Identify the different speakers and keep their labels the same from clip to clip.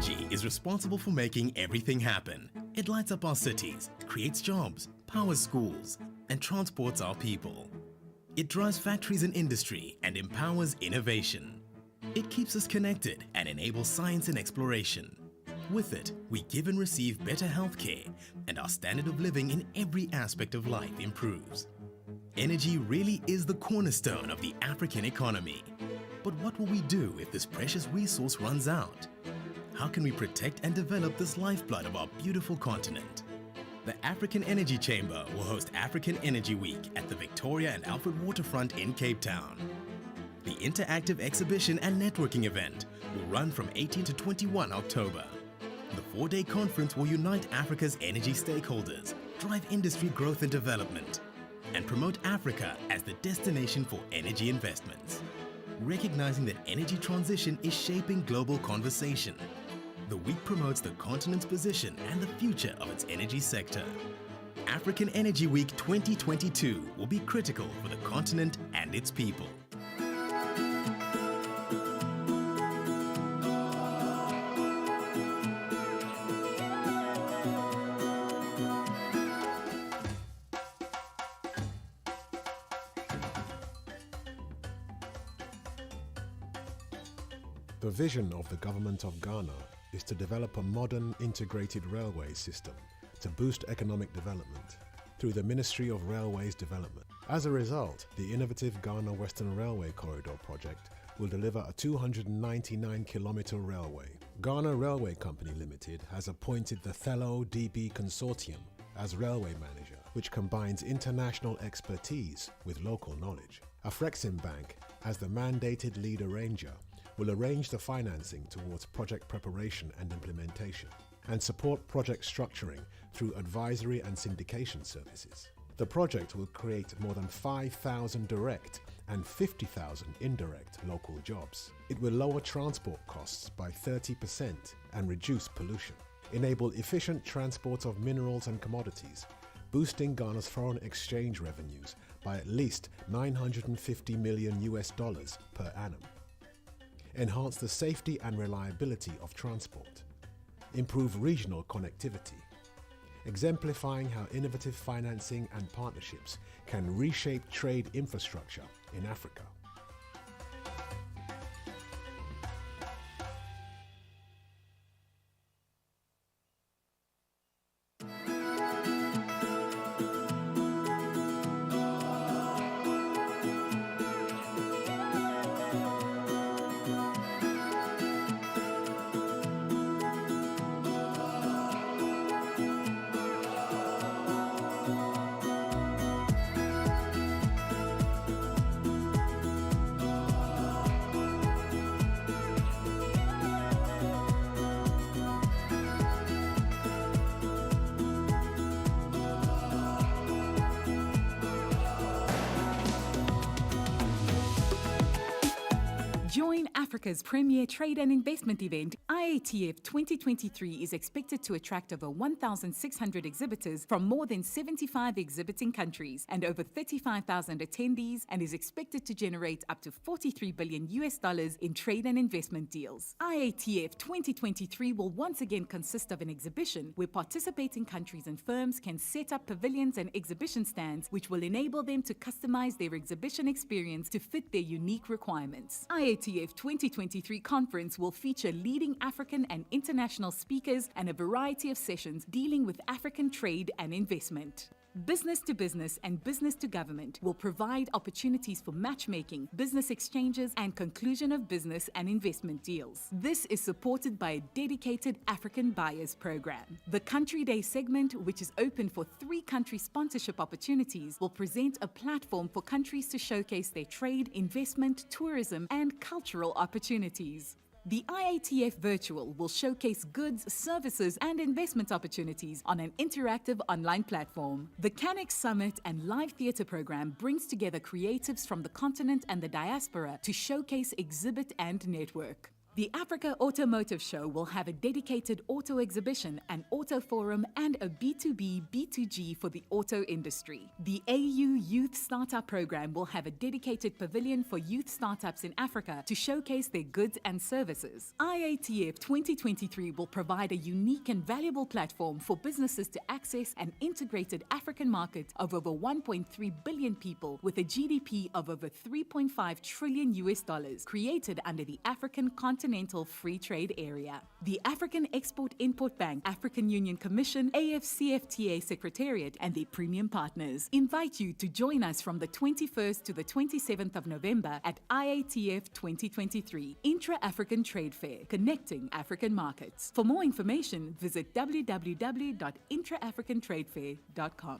Speaker 1: energy is responsible for making everything happen. It lights up our cities, creates jobs, powers schools, and transports our people. It drives factories and industry and empowers innovation. It keeps us connected and enables science and exploration. With it, we give and receive better healthcare, and our standard of living in every aspect of life improves. Energy really is the cornerstone of the African economy. But what will we do if this precious resource runs out? How can we protect and develop this lifeblood of our beautiful continent? The African Energy Chamber will host African Energy Week at the Victoria and Alfred Waterfront in Cape Town. The interactive exhibition and networking event will run from 18 to 21 October. The 4-day conference will unite Africa's energy stakeholders, drive industry growth and development, and promote Africa as the destination for energy investments. Recognizing that energy transition is shaping global conversation, the week promotes the continent's position and the future of its energy sector. African Energy Week 2022 will be critical for the continent and its people.
Speaker 2: The vision of the government of Ghana is to develop a modern integrated railway system to boost economic development through the Ministry of Railways Development. As a result, the innovative Ghana Western Railway Corridor project will deliver a 299-kilometer railway. Ghana Railway Company Limited has appointed the Thello DB Consortium as railway manager, which combines international expertise with local knowledge. Afreximbank, as the mandated lead arranger, will arrange the financing towards project preparation and implementation, and support project structuring through advisory and syndication services. The project will create more than 5,000 direct and 50,000 indirect local jobs. It will lower transport costs by 30% and reduce pollution, enable efficient transport of minerals and commodities, boosting Ghana's foreign exchange revenues by at least $950 million per annum. Enhance the safety and reliability of transport, improve regional connectivity, exemplifying how innovative financing and partnerships can reshape trade infrastructure in Africa.
Speaker 3: Join Africa's premier trade and investment event. IATF 2023 is expected to attract over 1,600 exhibitors from more than 75 exhibiting countries and over 35,000 attendees, and is expected to generate up to $43 billion in trade and investment deals. IATF 2023 will once again consist of an exhibition where participating countries and firms can set up pavilions and exhibition stands, which will enable them to customize their exhibition experience to fit their unique requirements. IATF 2023 conference will feature leading African and international speakers and a variety of sessions dealing with African trade and investment. Business to business and business to government will provide opportunities for matchmaking, business exchanges, and conclusion of business and investment deals. This is supported by a dedicated African Buyers Program. The Country Day segment, which is open for 3 country sponsorship opportunities, will present a platform for countries to showcase their trade, investment, tourism, and cultural opportunities. The IATF Virtual will showcase goods, services, and investment opportunities on an interactive online platform. The Canex Summit and Live Theatre program brings together creatives from the continent and the diaspora to showcase, exhibit, and network. The Africa Automotive Show will have a dedicated auto exhibition, an auto forum, and a B2B, B2G for the auto industry. The AU Youth Startup Program will have a dedicated pavilion for youth startups in Africa to showcase their goods and services. IATF 2023 will provide a unique and valuable platform for businesses to access an integrated African market of over 1.3 billion people with a GDP of over 3.5 trillion US dollars, created under the African Continental Free Trade Area. The African Export-Import Bank, African Union Commission, AFCFTA Secretariat, and their premium partners invite you to join us from the 21st to the 27th of November at IATF 2023, Intra-African Trade Fair, connecting African markets. For more information, visit www.intraafricantradefair.com.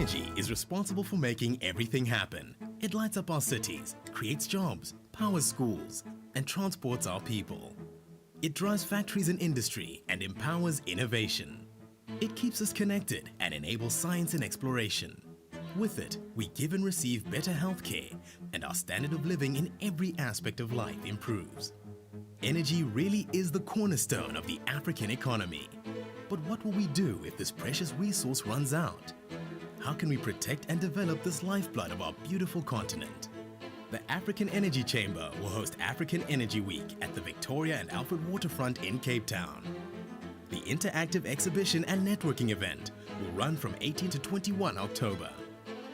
Speaker 1: Energy is responsible for making everything happen. It lights up our cities, creates jobs, powers schools, and transports our people. It drives factories and industry and empowers innovation. It keeps us connected and enables science and exploration. With it, we give and receive better healthcare, and our standard of living in every aspect of life improves. Energy really is the cornerstone of the African economy. But what will we do if this precious resource runs out? How can we protect and develop this lifeblood of our beautiful continent? The African Energy Chamber will host African Energy Week at the Victoria and Alfred Waterfront in Cape Town. The interactive exhibition and networking event will run from 18 to 21 October.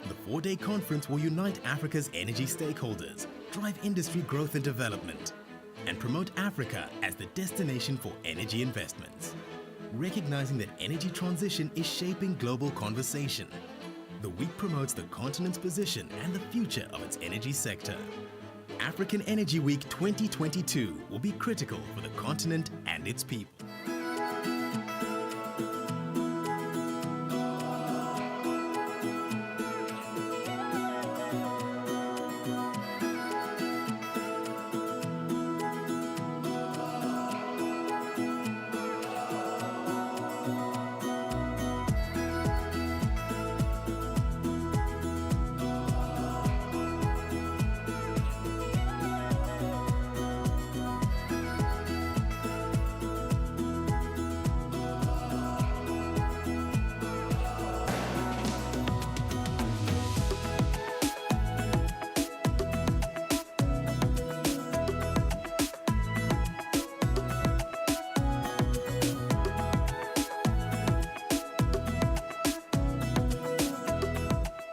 Speaker 1: The 4-day conference will unite Africa's energy stakeholders, drive industry growth and development, and promote Africa as the destination for energy investments. Recognizing that energy transition is shaping global conversation, the week promotes the continent's position and the future of its energy sector. African Energy Week 2022 will be critical for the continent and its people.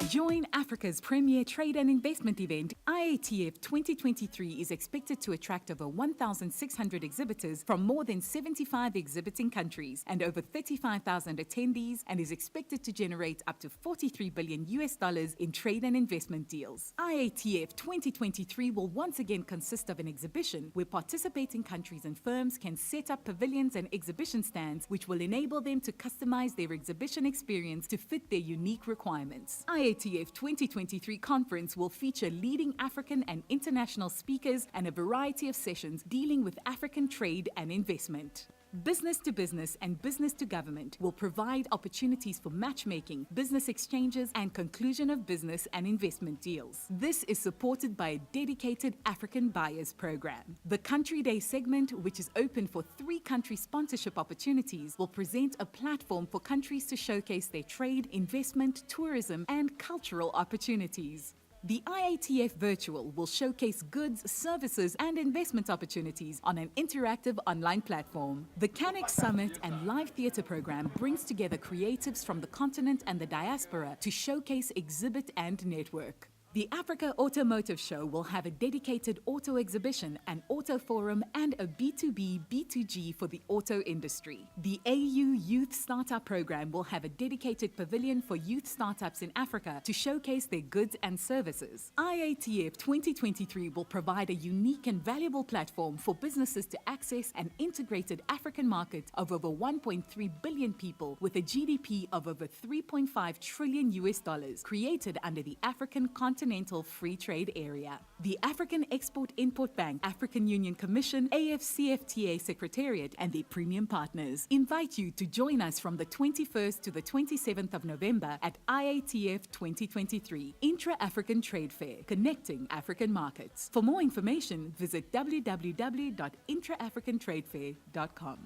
Speaker 3: Join Africa's premier trade and investment event, IATF 2023 is expected to attract over 1,600 exhibitors from more than 75 exhibiting countries and over 35,000 attendees, and is expected to generate up to $43 billion in trade and investment deals. IATF 2023 will once again consist of an exhibition where participating countries and firms can set up pavilions and exhibition stands, which will enable them to customize their exhibition experience to fit their unique requirements. IATF 2023 conference will feature leading African and international speakers and a variety of sessions dealing with African trade and investment. Business to business and business to government will provide opportunities for matchmaking, business exchanges, and conclusion of business and investment deals. This is supported by a dedicated African Buyers Program. The Country Day segment, which is open for 3 country sponsorship opportunities, will present a platform for countries to showcase their trade, investment, tourism, and cultural opportunities. The IATF Virtual will showcase goods, services, and investment opportunities on an interactive online platform. The Canex Summit and Live Theatre program brings together creatives from the continent and the diaspora to showcase, exhibit, and network. The Africa Automotive Show will have a dedicated auto exhibition, an auto forum, and a B2B, B2G for the auto industry. The AU Youth Startup Program will have a dedicated pavilion for youth startups in Africa to showcase their goods and services. IATF 2023 will provide a unique and valuable platform for businesses to access an integrated African market of over 1.3 billion people with a GDP of over $3.5 trillion created under the African Continental Free Trade Area. The African Export-Import Bank, African Union Commission, AFCFTA Secretariat, and their premium partners invite you to join us from the 21st to the 27th of November at IATF 2023, Intra-African Trade Fair, connecting African markets. For more information, visit www.intraafricantradefair.com.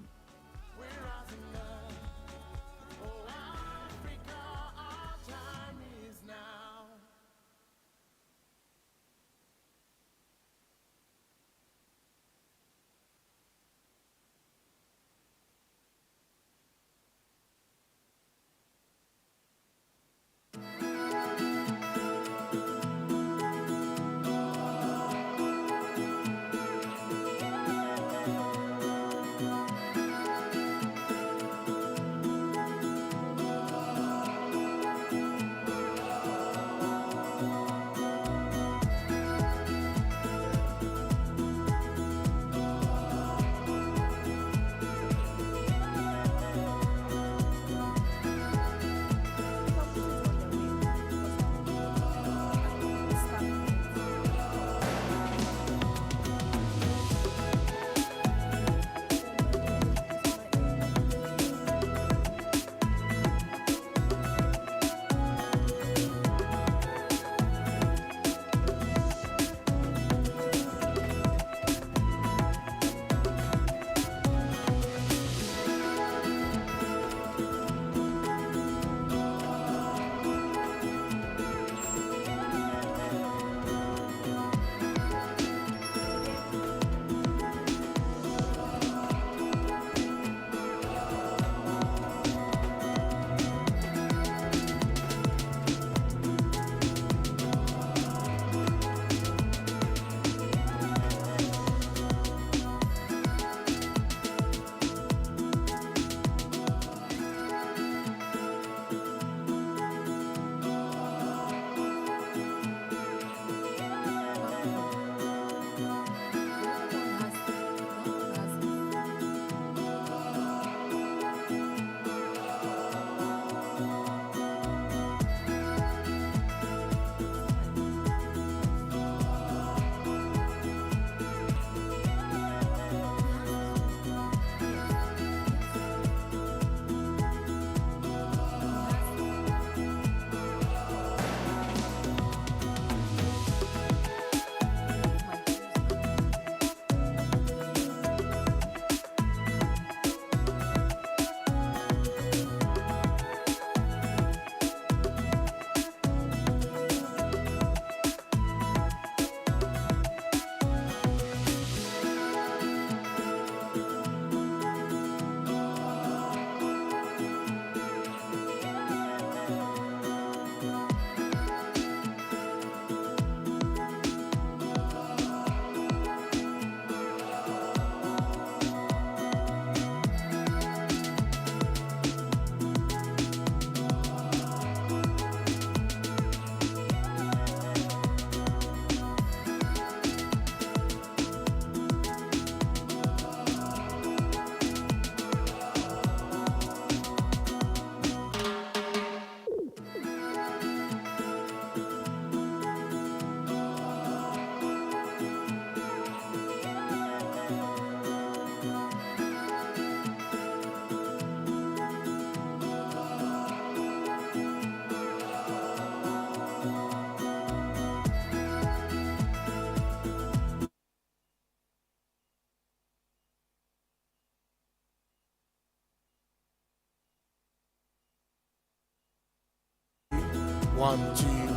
Speaker 4: 1, 2.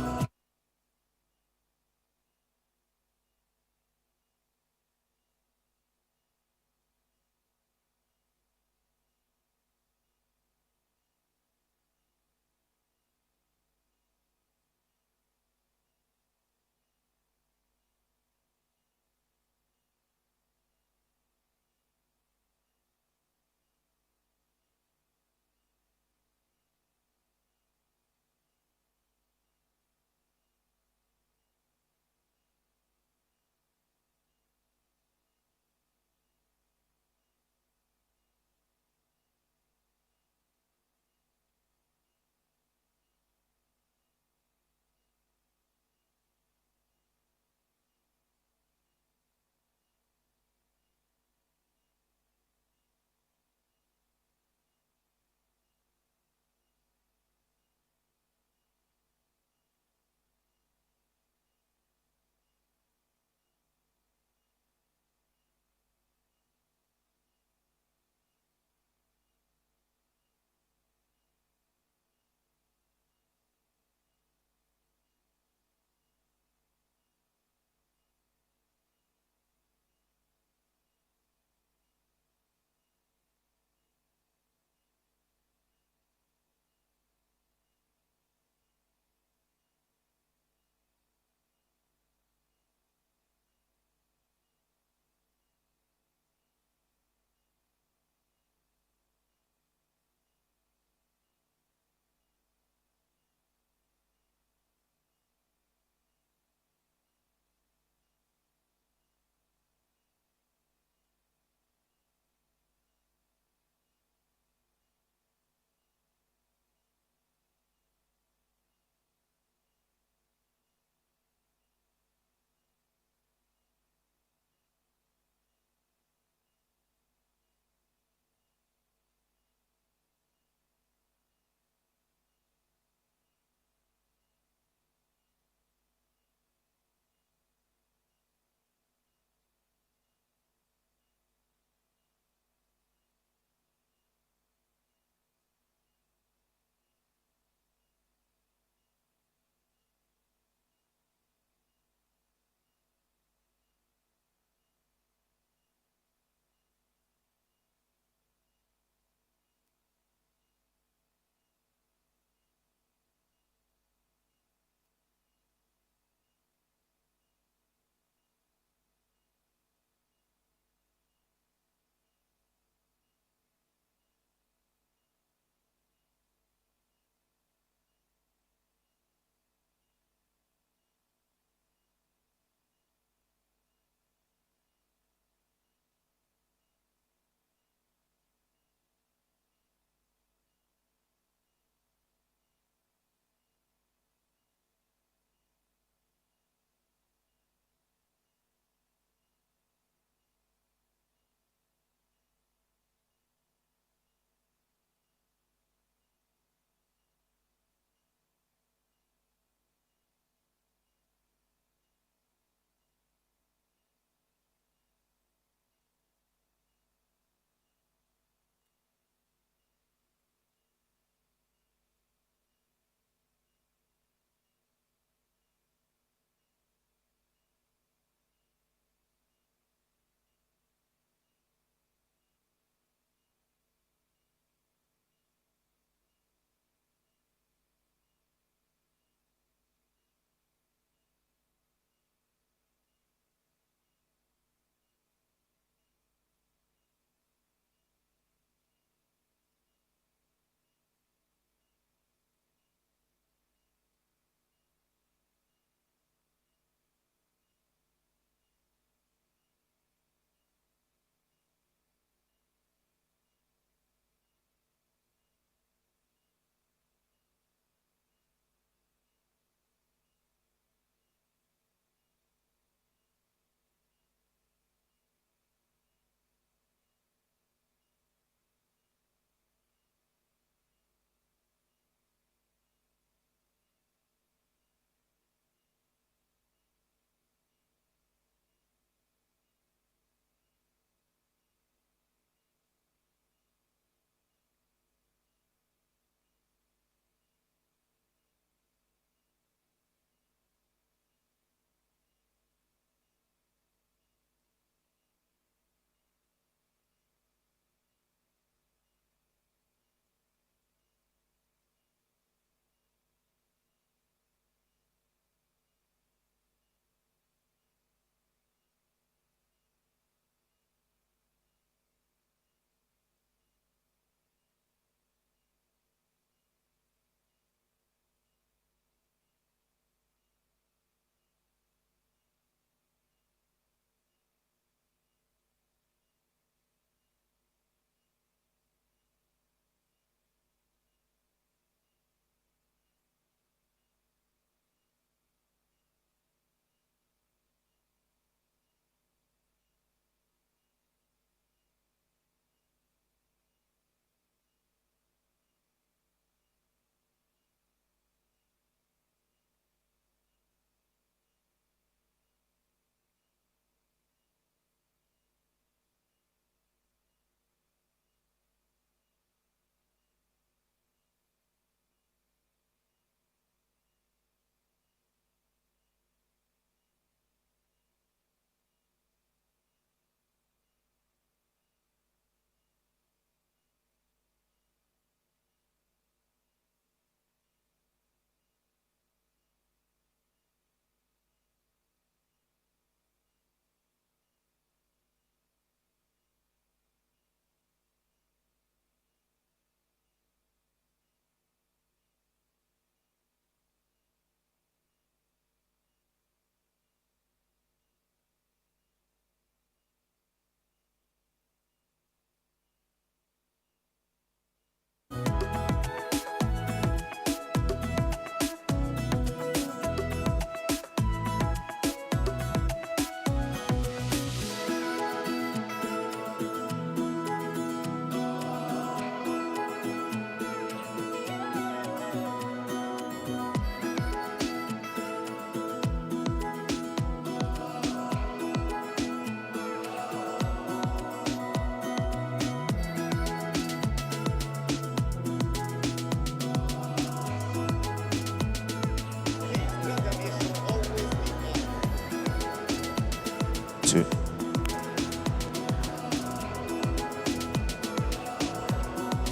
Speaker 4: 2.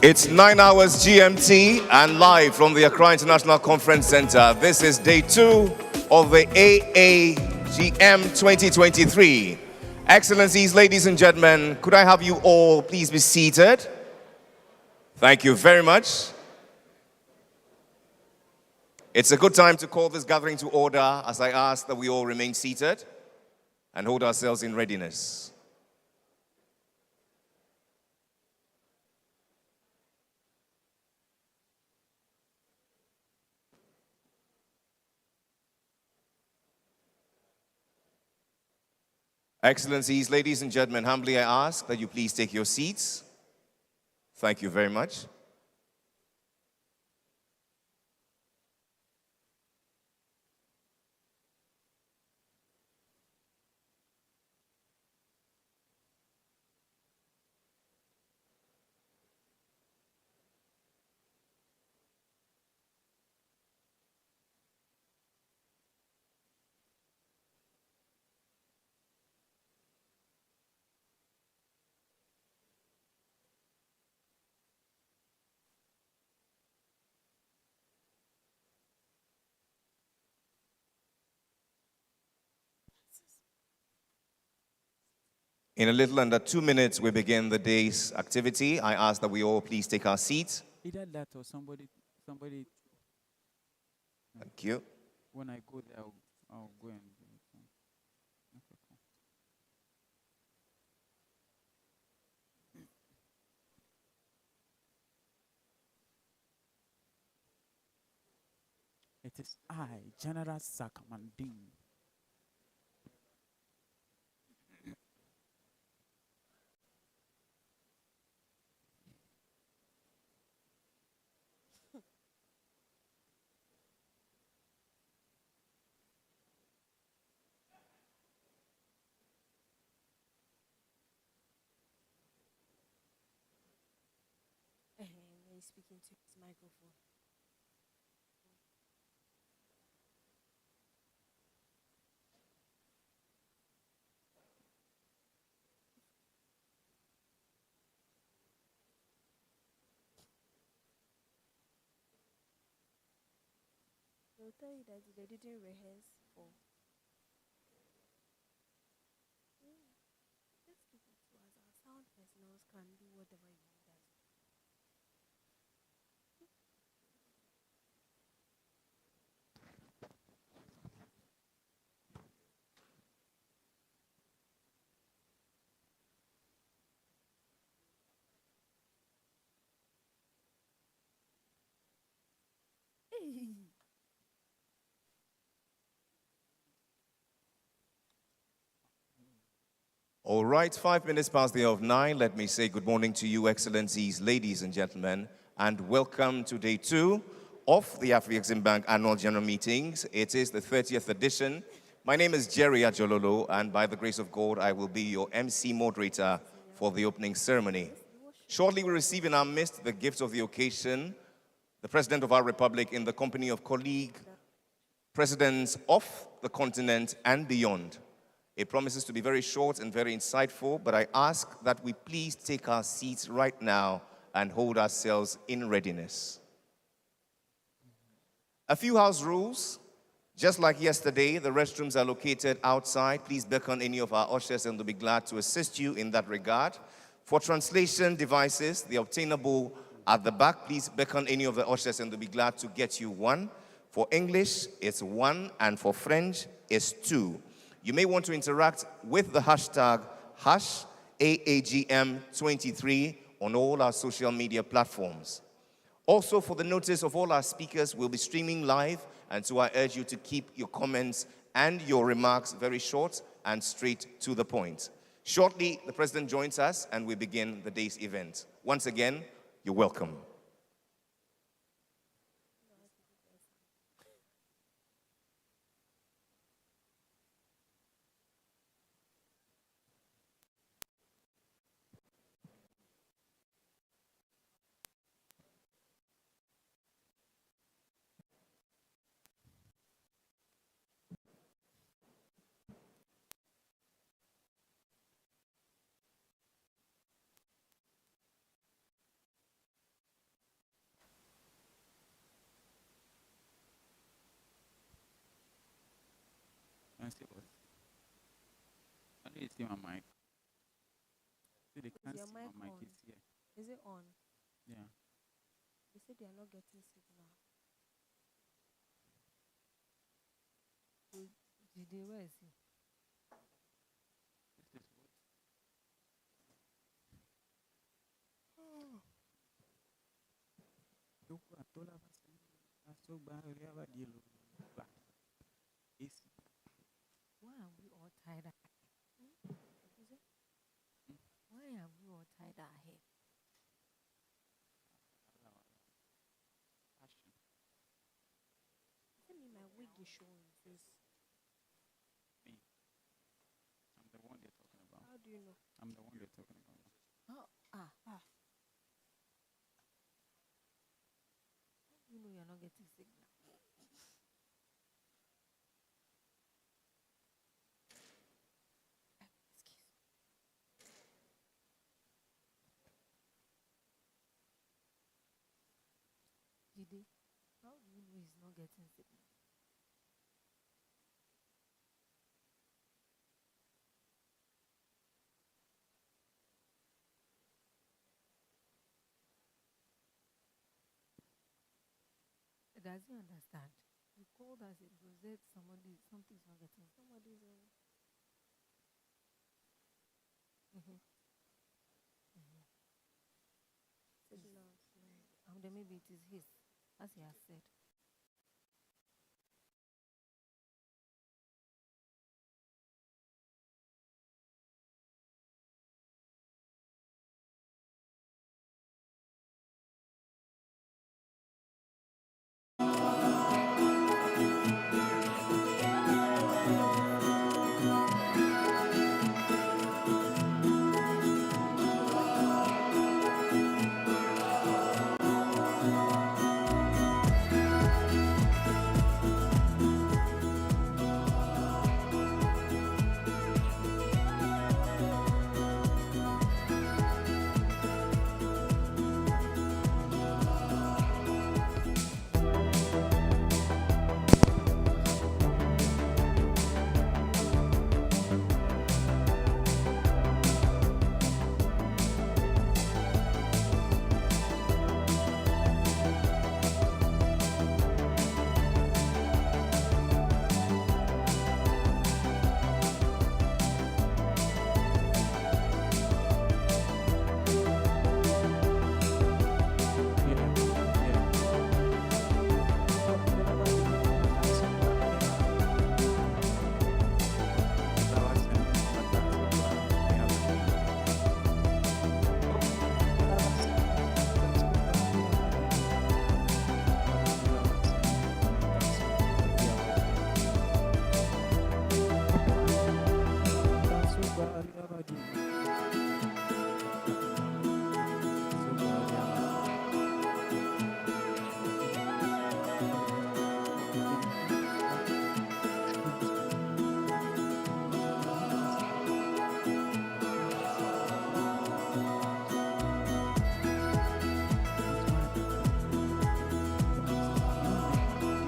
Speaker 4: It's 9 hours GMT and live from the Accra International Conference Center. This is day 2 of the AAGM 2023. Excellencies, ladies and gentlemen, could I have you all please be seated? Thank you very much. It's a good time to call this gathering to order as I ask that we all remain seated and hold ourselves in readiness. Excellencies, ladies and gentlemen, humbly I ask that you please take your seats. Thank you very much. In a little under 2 minutes, we begin the day's activity. I ask that we all please take our seats.
Speaker 5: Either that or somebody.
Speaker 4: Thank you.
Speaker 5: When I go there, I'll go and do it. Okay, cool. It is I, General Sakamandin.
Speaker 6: He's speaking to his microphone. They'll tell you that they didn't rehearse for. Just keep it to us. Our sound personals can do whatever you want us.
Speaker 4: All right, 5 minutes past the hour of 9. Let me say good morning to you, Excellencies, ladies and gentlemen, and welcome to day 2 of the Afreximbank annual general meetings. It is the 30th edition. My name is Jerry Ajololo, and by the grace of God, I will be your MC moderator for the opening ceremony. Shortly, we receive in our midst the gift of the occasion, the President of our Republic in the company of colleague presidents of the continent and beyond. It promises to be very short and very insightful, but I ask that we please take our seats right now and hold ourselves in readiness. A few house rules. Just like yesterday, the restrooms are located outside. Please beckon any of our ushers and they'll be glad to assist you in that regard. For translation devices, they're obtainable at the back. Please beckon any of the ushers and they'll be glad to get you one. For English, it's 1, and for French, it's 2. You may want to interact with the hashtag #AAGM23 on all our social media platforms. Also, for the notice of all our speakers, we'll be streaming live, and so I urge you to keep your comments and your remarks very short and straight to the point. Shortly, the President joins us, and we begin the day's event. Once again, you're welcome.
Speaker 5: see my mic. See, they
Speaker 6: Is
Speaker 5: can't
Speaker 6: your
Speaker 5: see
Speaker 6: mic
Speaker 5: my mic.
Speaker 6: on?
Speaker 5: It's here.
Speaker 6: Is it on?
Speaker 5: Yeah.
Speaker 6: They said they are not getting signal.
Speaker 7: Jide, where is he?
Speaker 5: This is what. Yo, I told her, I so bad. I have a deal. It's
Speaker 7: Why are we all tied up?
Speaker 6: Is it?
Speaker 7: Why are we all tied our hair?
Speaker 5: passion.
Speaker 6: Tell me my wig is showing face.
Speaker 5: I'm the one they're talking about.
Speaker 6: How do you know?
Speaker 5: I'm the one they're talking about.
Speaker 7: Oh,
Speaker 6: Ah.
Speaker 7: how do you know you're not getting signal? Excuse. Jide, how do you know he's not getting signal? Does he understand? You called us, it was that something's not getting.
Speaker 6: Somebody's in. Signal.
Speaker 7: Then maybe it is his, as he has said.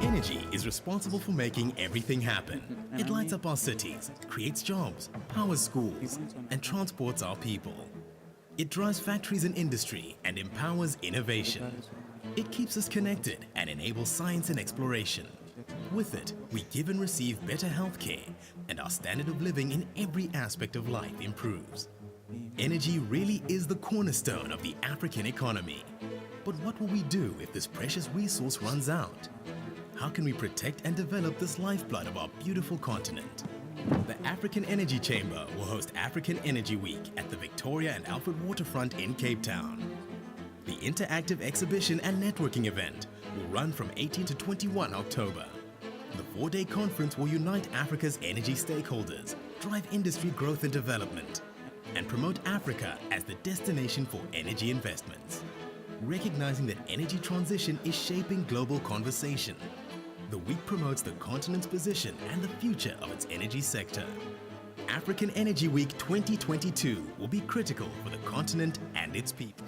Speaker 1: Energy is responsible for making everything happen. It lights up our cities, creates jobs, powers schools, and transports our people. It drives factories and industry and empowers innovation. It keeps us connected and enables science and exploration. With it, we give and receive better healthcare, and our standard of living in every aspect of life improves. Energy really is the cornerstone of the African economy. But what will we do if this precious resource runs out? How can we protect and develop this lifeblood of our beautiful continent? The African Energy Chamber will host African Energy Week at the Victoria and Alfred Waterfront in Cape Town. The interactive exhibition and networking event will run from 18 to 21 October. The 4-day conference will unite Africa's energy stakeholders, drive industry growth and development, and promote Africa as the destination for energy investments. Recognizing that energy transition is shaping global conversation, the week promotes the continent's position and the future of its energy sector. African Energy Week 2022 will be critical for the continent and its people.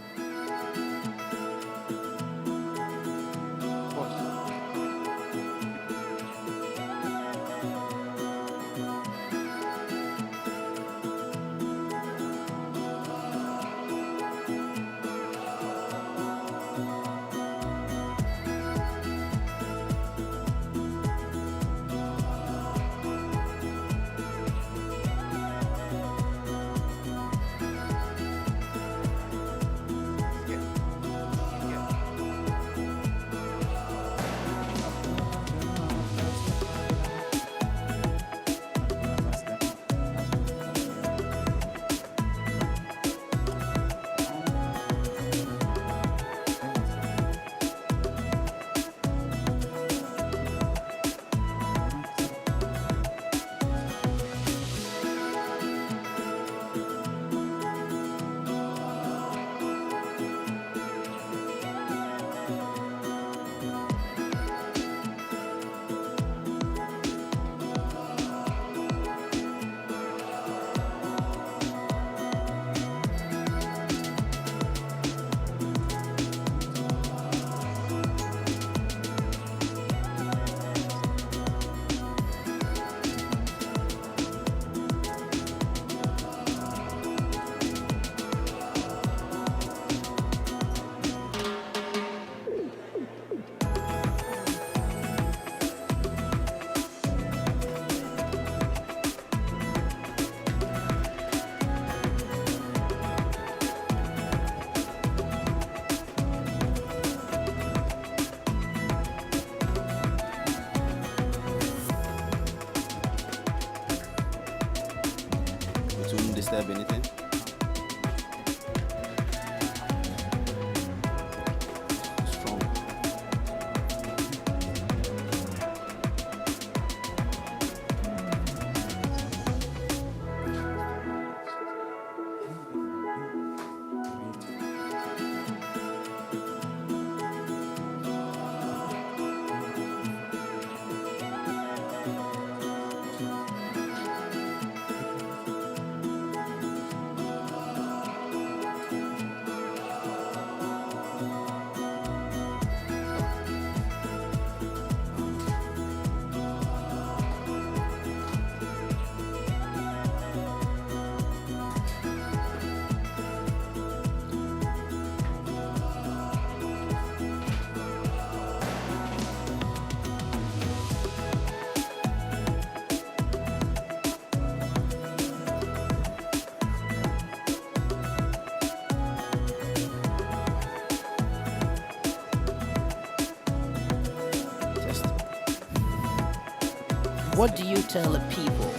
Speaker 8: What do you tell the people?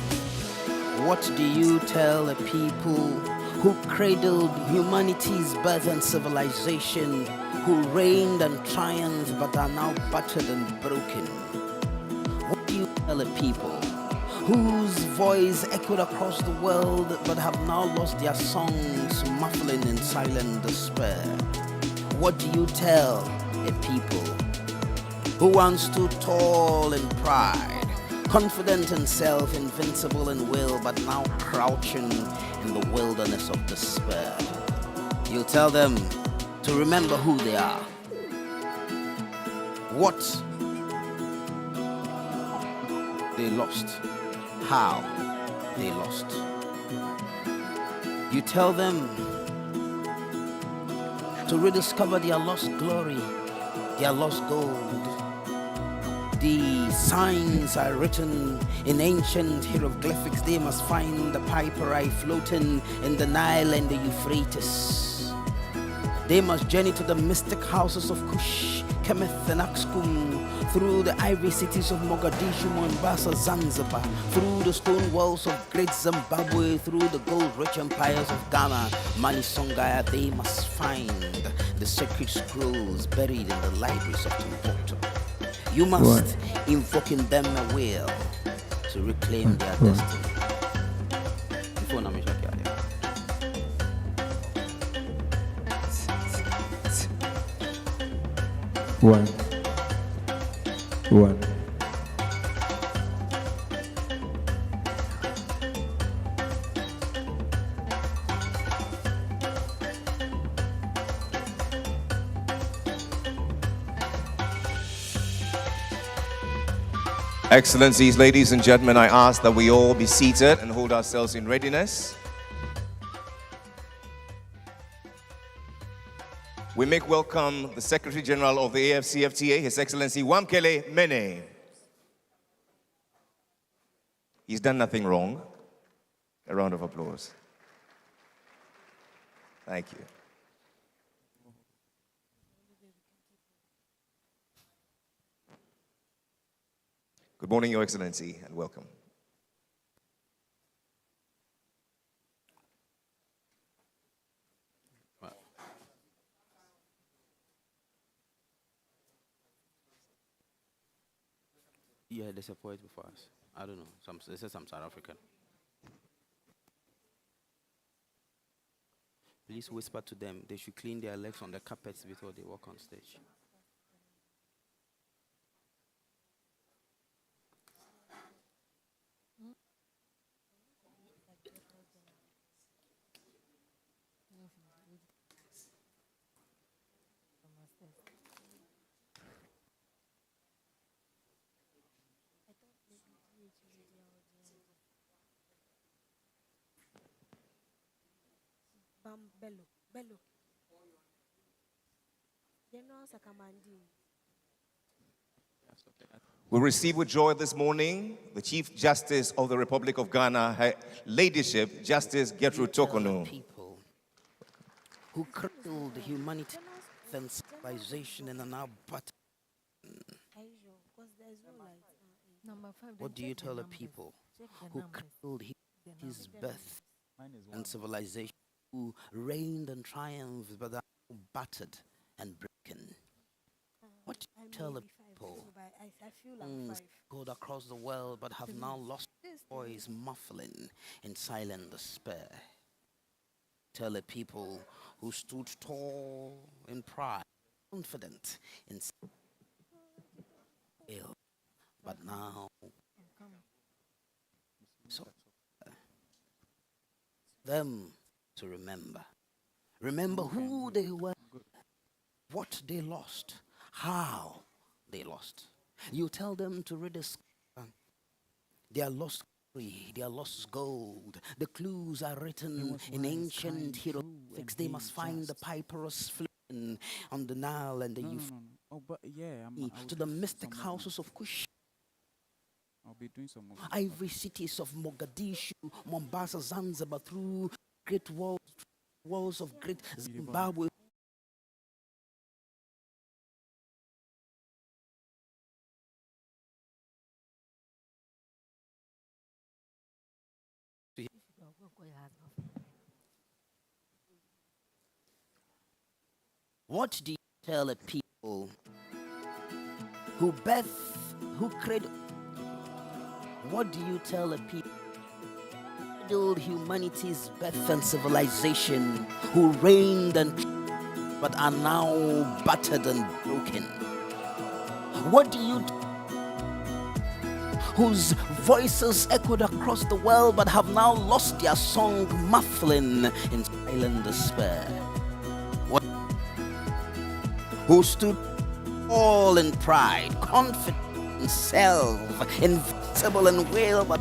Speaker 8: What do you tell the people who cradled humanity's birth and civilization, who reigned and triumphed but are now battered and broken? What do you tell the people whose voice echoed across the world but have now lost their songs, muffling in silent despair? What do you tell a people who once stood tall in pride, confident in self, invincible in will, but now crouching in the wilderness of despair? You tell them to remember who they are, what they lost, how they lost. You tell them to rediscover their lost glory, their lost gold. The signs are written in ancient hieroglyphics. They must find the Piperi floating in the Nile and the Euphrates. They must journey to the mystic houses of Kush, Kemeth and Aksum, through the ivory cities of Mogadishu, Mombasa, Zanzibar, through the stone walls of great Zimbabwe, through the gold-rich empires of Ghana, Manisongaya. They must find the sacred scrolls buried in the libraries of Timbuktu. You must invoke in them a will to reclaim their destiny.
Speaker 5: One.
Speaker 4: Excellencies, ladies and gentlemen, I ask that we all be seated and hold ourselves in readiness. We make welcome the Secretary General of the AFCFTA, His Excellency Wamkele Mene. He's done nothing wrong. A round of applause. Thank you. Good morning, Your Excellency, and welcome.
Speaker 8: Yeah, there's a poet before us. I don't know. They said some South African. Please whisper to them they should clean their legs on the carpets before they walk on stage.
Speaker 6: Bello. General Sakamandi.
Speaker 4: We receive with joy this morning the Chief Justice of the Republic of Ghana, Her Ladyship, Justice Gertrude Tokonu.
Speaker 8: People who cradled humanity and civilization and are now battered. What do you tell the people who cradled his birth and civilization, who reigned and triumphed but are battered and broken? What do you tell the people who go across the world but have now lost voice, muffling in silent despair? Tell the people who stood tall in pride, confident in ill, but now so them to remember who they were, what they lost, how they lost. You tell them to rediscover their lost glory, their lost gold. The clues are written in ancient hieroglyphics. They must find the Piperi floating on the Nile and the Euphrates, to the mystic houses of Kush,
Speaker 5: I'll be doing some more.
Speaker 8: ivory cities of Mogadishu, Mombasa, Zanzibar, through great walls of great Zimbabwe, What do you tell a people who cradled? What do you tell a people who cradled humanity's birth and civilization, who reigned and but are now battered and broken? What do you whose voices echoed across the world but have now lost their song, muffling in silent despair? What who stood all in pride, confident in self, invincible and will, but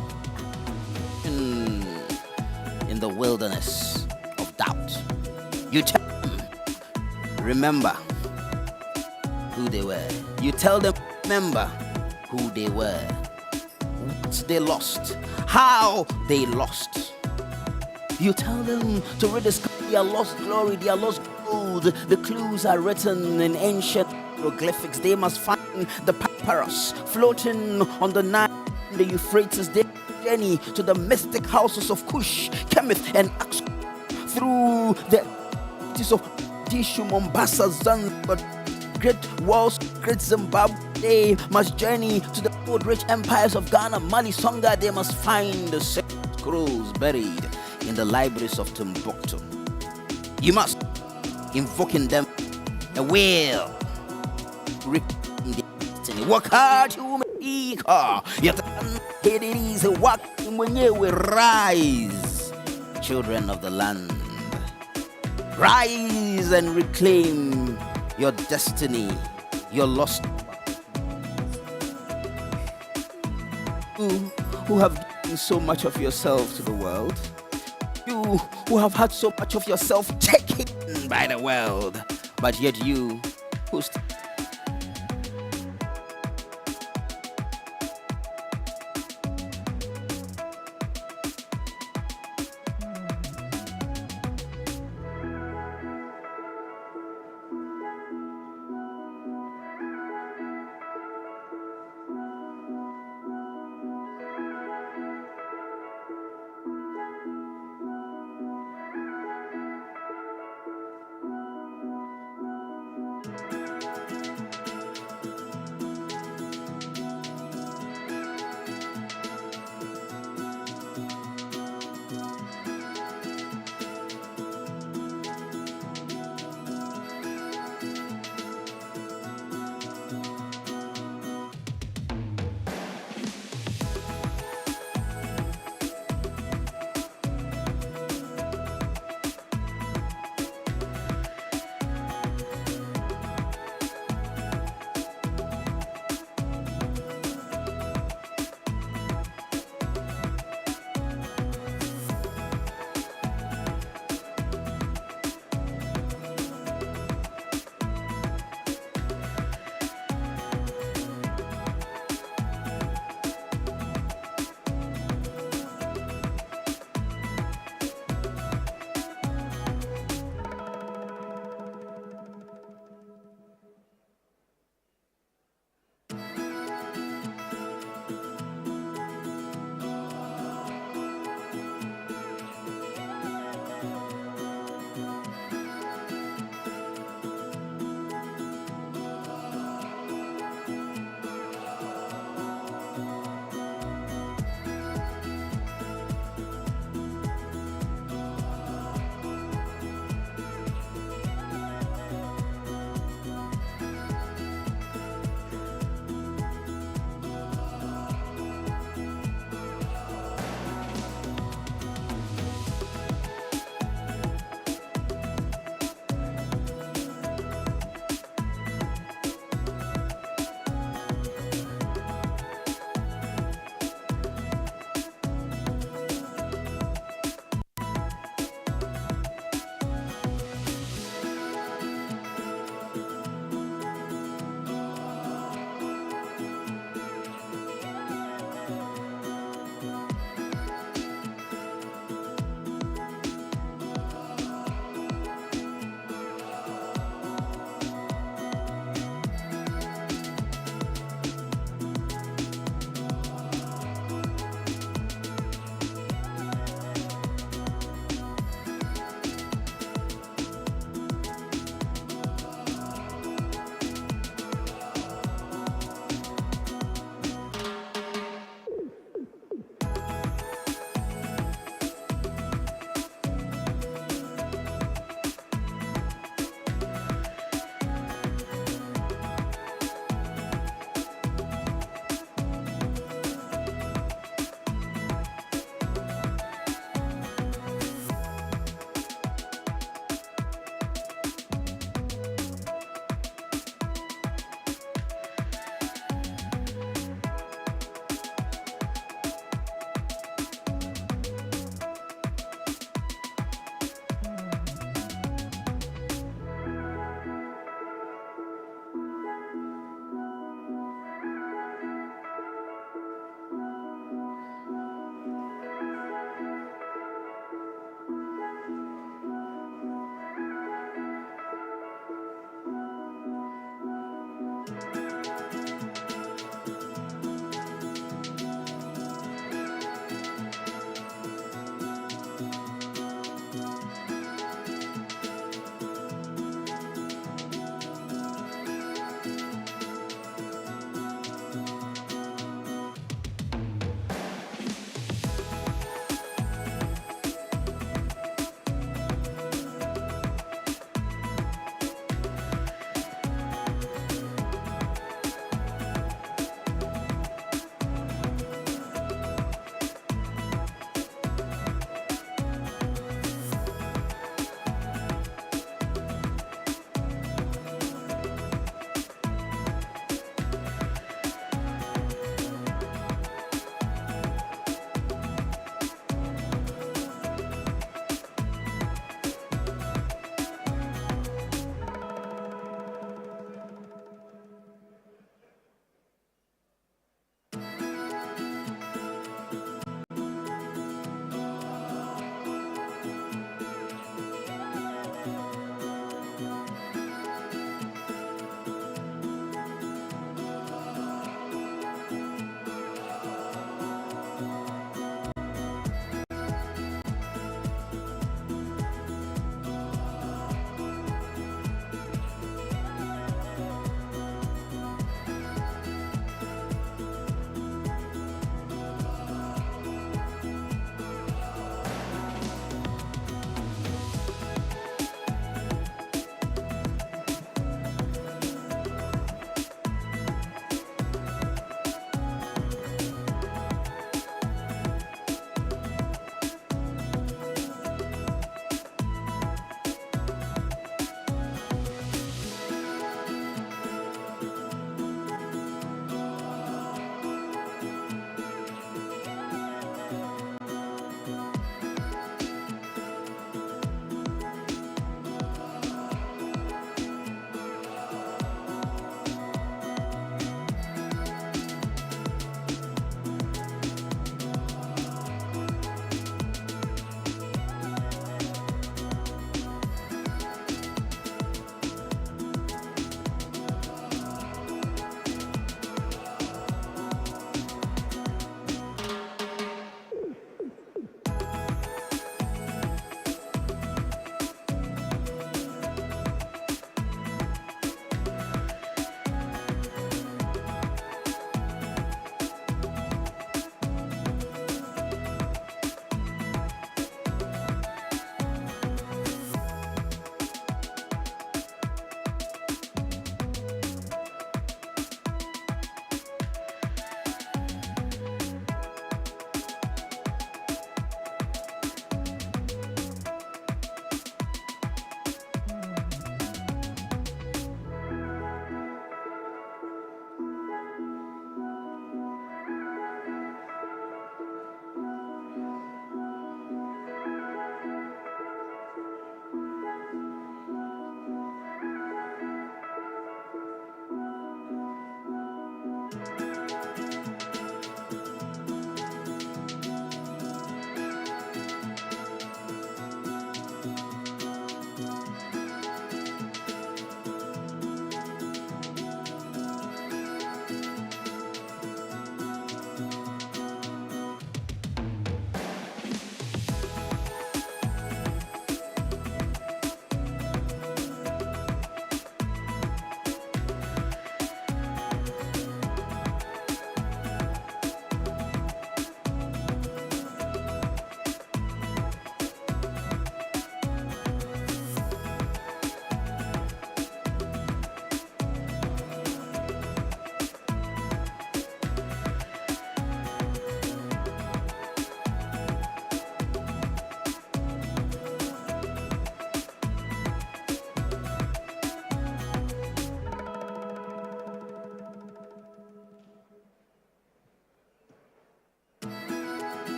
Speaker 8: in the wilderness of doubt? You tell them, remember who they were. You tell them, remember who they were. What they lost, how they lost. You tell them to rediscover their lost glory, their lost gold. The clues are written in ancient hieroglyphics. They must find the papyrus floating on the Nile, the Euphrates. They journey to the mystic houses of Kush, Kemet, and Axum through the cities of Tishu, Mombasa, Zanzibar, great walls, great Zimbabwe. They must journey to the old rich empires of Ghana, Mali, Songa. They must find the sacred scrolls buried in the libraries of Timbuktu. You must invoke in them a will, destiny. Work hard, you make yet it is a work when you will rise, children of the land. Rise and reclaim your destiny, your lost. You who have given so much of yourself to the world, you who have had so much of yourself taken by the world, but yet you who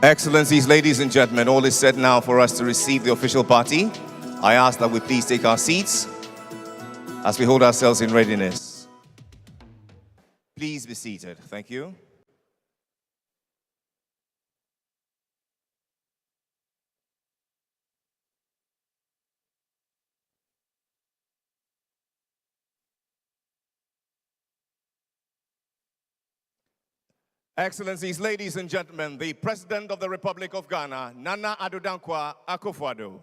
Speaker 4: Excellencies, ladies and gentlemen, all is set now for us to receive the official party. I ask that we please take our seats as we hold ourselves in readiness. Please be seated. Thank you. Excellencies, ladies and gentlemen, the President of the Republic of Ghana, Nana Addo Dankwa Akufo-Addo.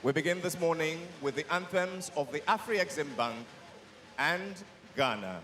Speaker 4: We begin this morning with the anthems of the Afreximbank and Ghana.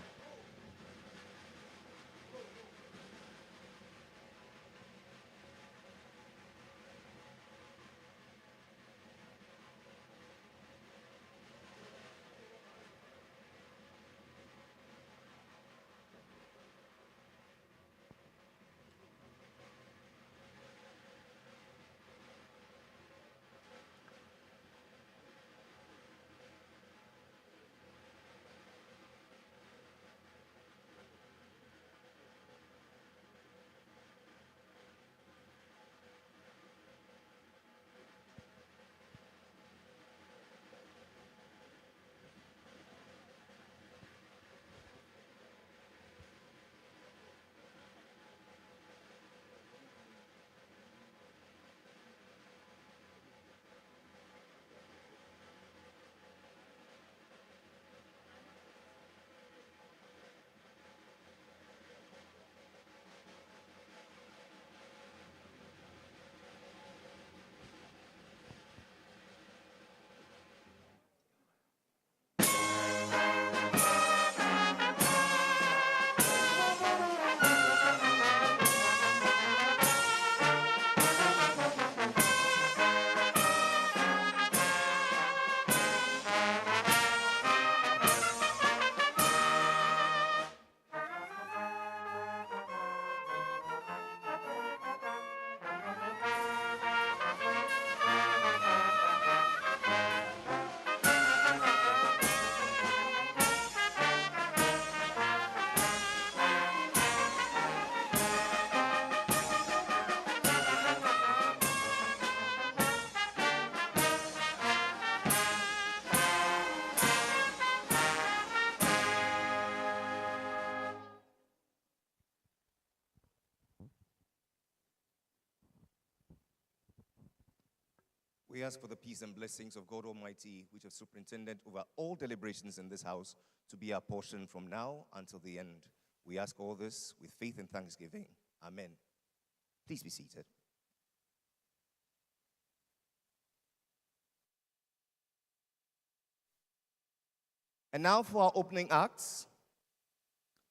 Speaker 4: We ask for the peace and blessings of God Almighty, which have superintended over all deliberations in this house, to be our portion from now until the end. We ask all this with faith and thanksgiving. Amen. Please be seated. And now for our opening acts,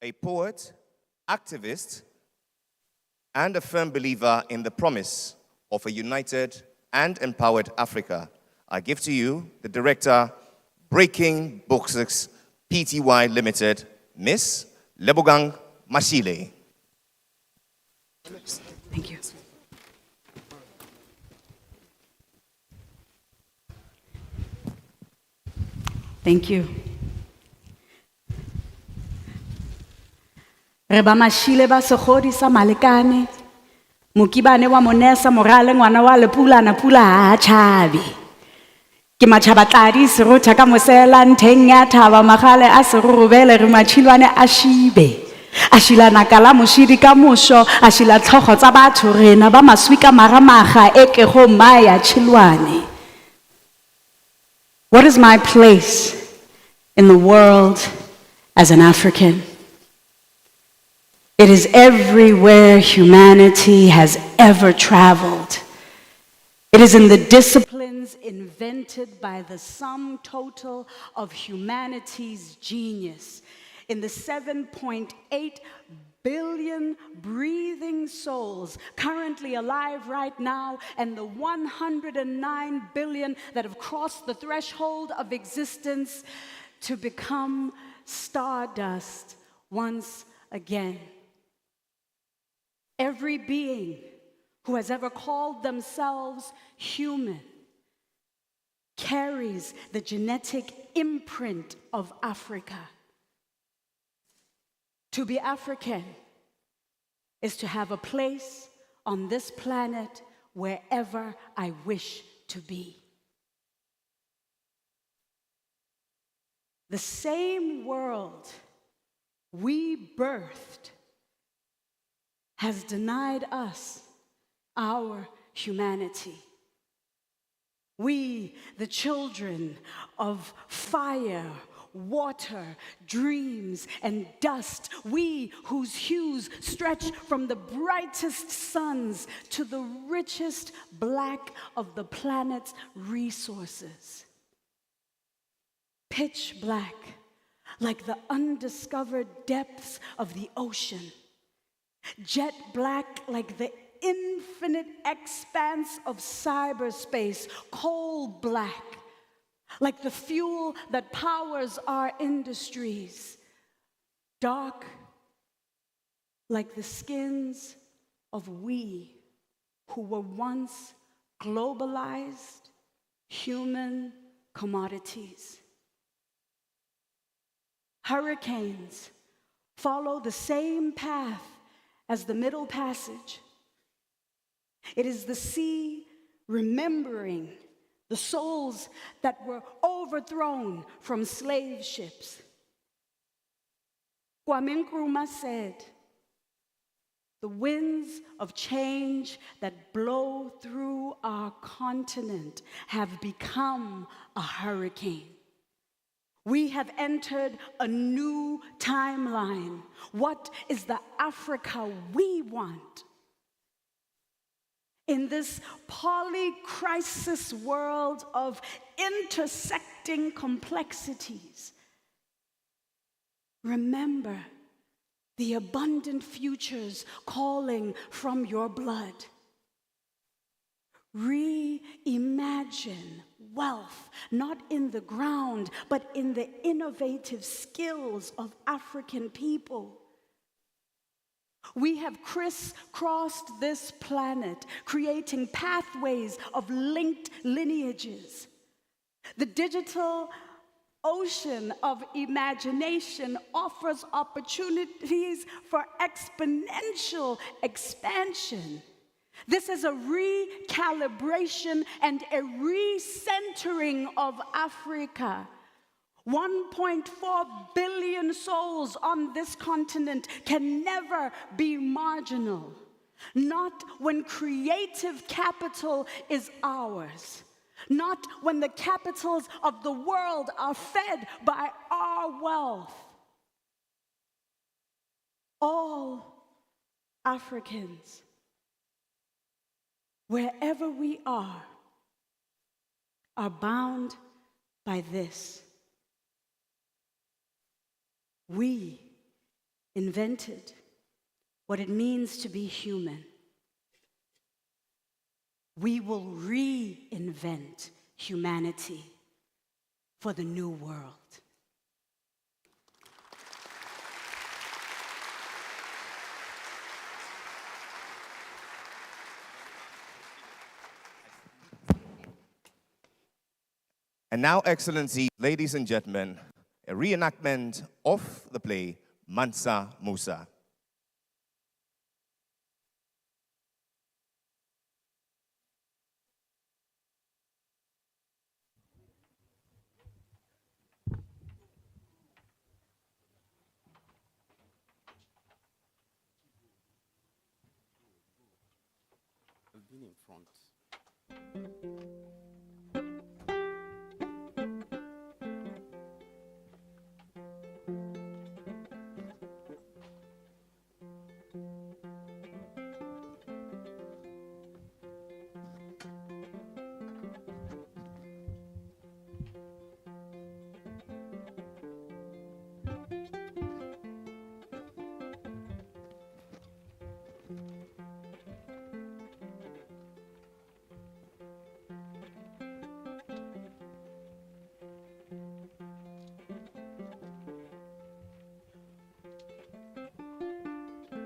Speaker 4: a poet, activist, and a firm believer in the promise of a united and empowered Africa. I give to you the director, Breaking Books Pty Limited, Miss Lebogang Mashile.
Speaker 9: Thank you. Thank you. Re ba Mashile ba segodi sa Malekane. Mokibane wa Monesa Morale ngwana wa Lepula na pula ha tshabe. Ke matšhabatladi serotha ka mosela ntheng ya thaba magale a serurubele re matšhilwane a šibe. A šila nakala mošidi ka mošo a šila tlhogo tsa batho rena ba maswi ka maramaga e ke go maya tšhilwane. What is my place in the world as an African? It is everywhere humanity has ever traveled. It is in the disciplines invented by the sum total of humanity's genius, in the 7.8 billion breathing souls currently alive right now, and the 109 billion that have crossed the threshold of existence to become stardust once again. Every being who has ever called themselves human carries the genetic imprint of Africa. To be African is to have a place on this planet wherever I wish to be. The same world we birthed has denied us our humanity. We, the children of fire, water, dreams, and dust, we whose hues stretch from the brightest suns to the richest black of the planet's resources. Pitch black, like the undiscovered depths of the ocean. Jet black, like the infinite expanse of cyberspace. Coal black, like the fuel that powers our industries. Dark, like the skins of we who were once globalized human commodities. Hurricanes follow the same path as the Middle Passage. It is the sea remembering the souls that were overthrown from slave ships. Kwame Nkrumah said, "The winds of change that blow through our continent have become a hurricane." We have entered a new timeline. What is the Africa we want? In this polycrisis world of intersecting complexities, remember the abundant futures calling from your blood. Reimagine wealth, not in the ground, but in the innovative skills of African people. We have crisscrossed this planet, creating pathways of linked lineages. The digital ocean of imagination offers opportunities for exponential expansion. This is a recalibration and a recentering of Africa. 1.4 billion souls on this continent can never be marginal. Not when creative capital is ours. Not when the capitals of the world are fed by our wealth. All Africans, wherever we are bound by this. We invented what it means to be human. We will reinvent humanity for the new world.
Speaker 4: And now, Excellency, ladies and gentlemen, a reenactment of the play Mansa Musa.
Speaker 5: I've been in front.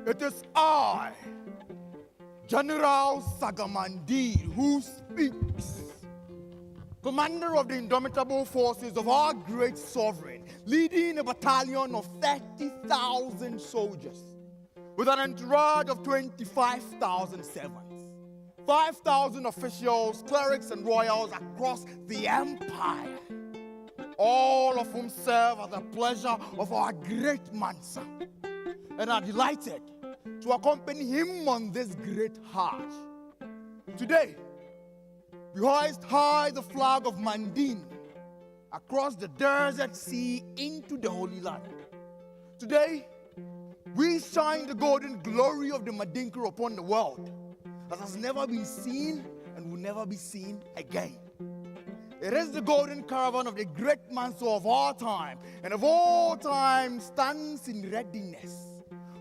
Speaker 10: It is I, General Sagamandir, who speaks. Commander of the indomitable forces of our great sovereign, leading a battalion of 30,000 soldiers with an entourage of 25,000 servants, 5,000 officials, clerics, and royals across the empire, all of whom serve at the pleasure of our great Mansa, and are delighted to accompany him on this great Hajj. Today, we hoist high the flag of Mandin across the desert sea into the Holy Land. Today, we shine the golden glory of the Madinka upon the world that has never been seen and will never be seen again. It is the golden caravan of the great Manso of our time, and of all time stands in readiness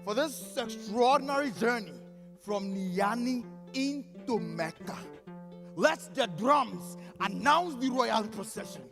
Speaker 10: for this extraordinary journey from Niani into Mecca. Let the drums announce the royal procession.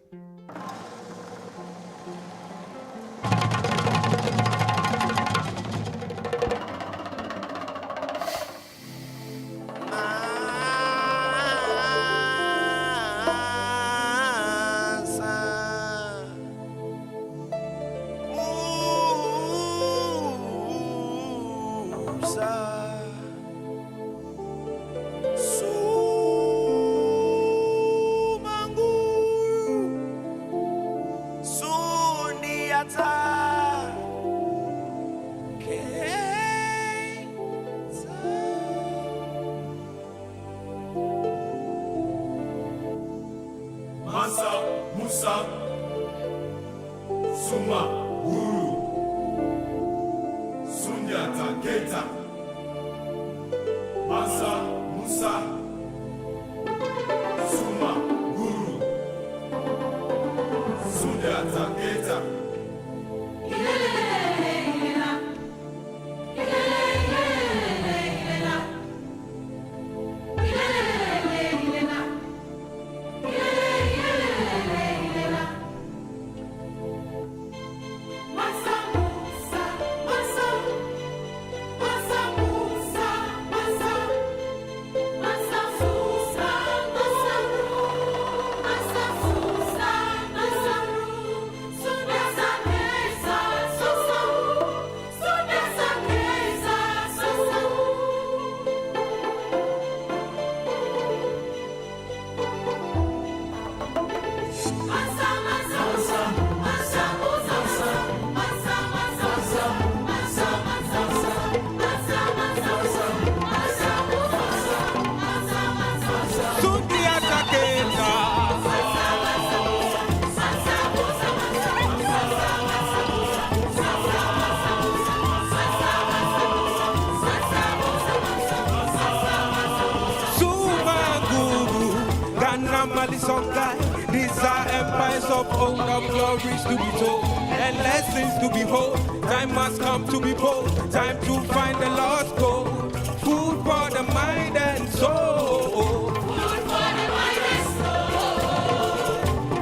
Speaker 11: These are empires of old, of glories to be told, and lessons to behold. Time must come to be bold, time to find the lost gold. Food for the mind and soul. Food for the mind and soul.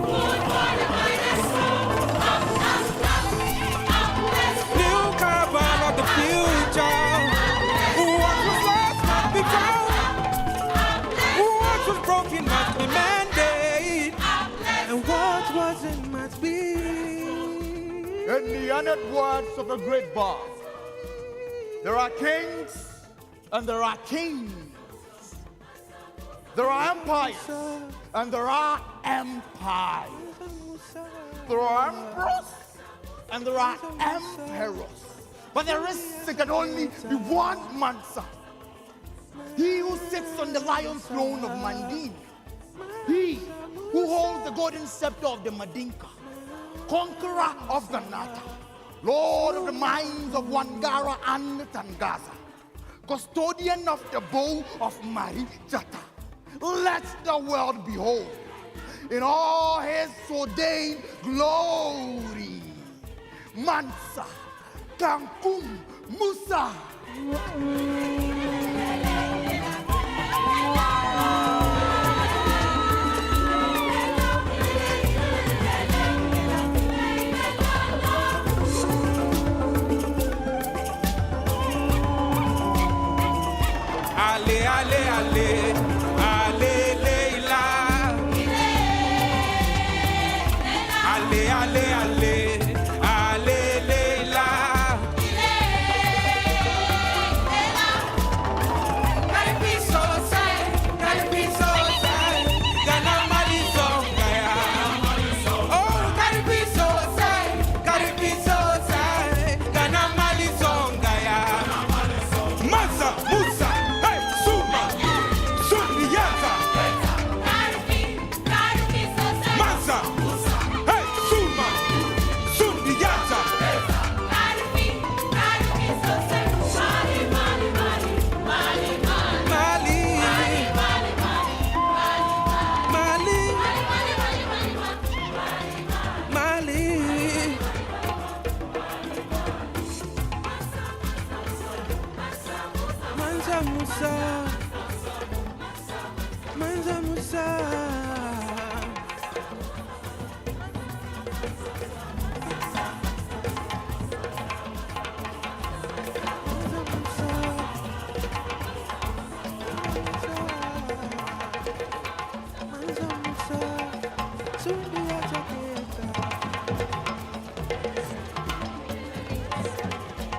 Speaker 11: Food for the mind and soul. New caravan of the future. What was lost must be found. What was broken must be mended. And what wasn't must be.
Speaker 10: In the honored words of a great boss, there are kings and there are kings. There are empires and there are empires. There are emperors and there are emperors. But there can only be one Mansa. He who sits on the lion's throne of Mandin. He who holds the golden scepter of the Madinka. Conqueror of the Nata. Lord of the mines of Wangara and Tangaza. Custodian of the bow of Marijata. Let the world behold in all his ordained glory. Mansa, Kankum, Musa.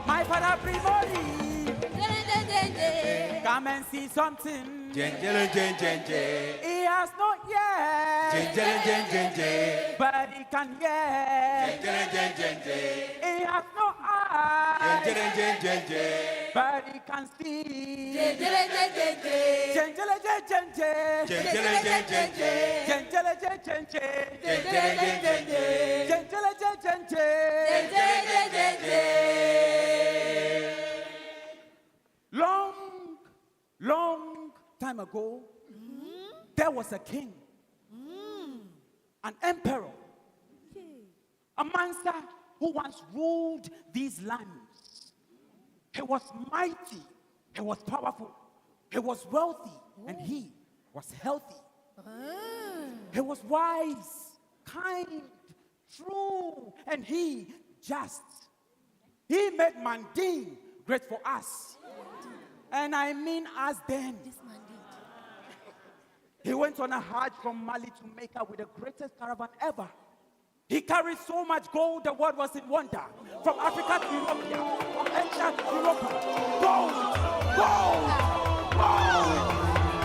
Speaker 5: My father Primori. Come and see something. He has not yet, but he can get. He has no eyes, but he can see. Long time ago, there was a king, an emperor, a master who once ruled these lands. He was mighty, he was powerful, he was wealthy, and he was healthy. He was wise, kind, true, and he just. He made Manding great for us. And I mean us then. He went on a hajj from Mali to Mecca with the greatest caravan ever. He carried so much gold, the world was in wonder. From Africa to Europe, from Asia to Europe. Gold! Gold! Gold!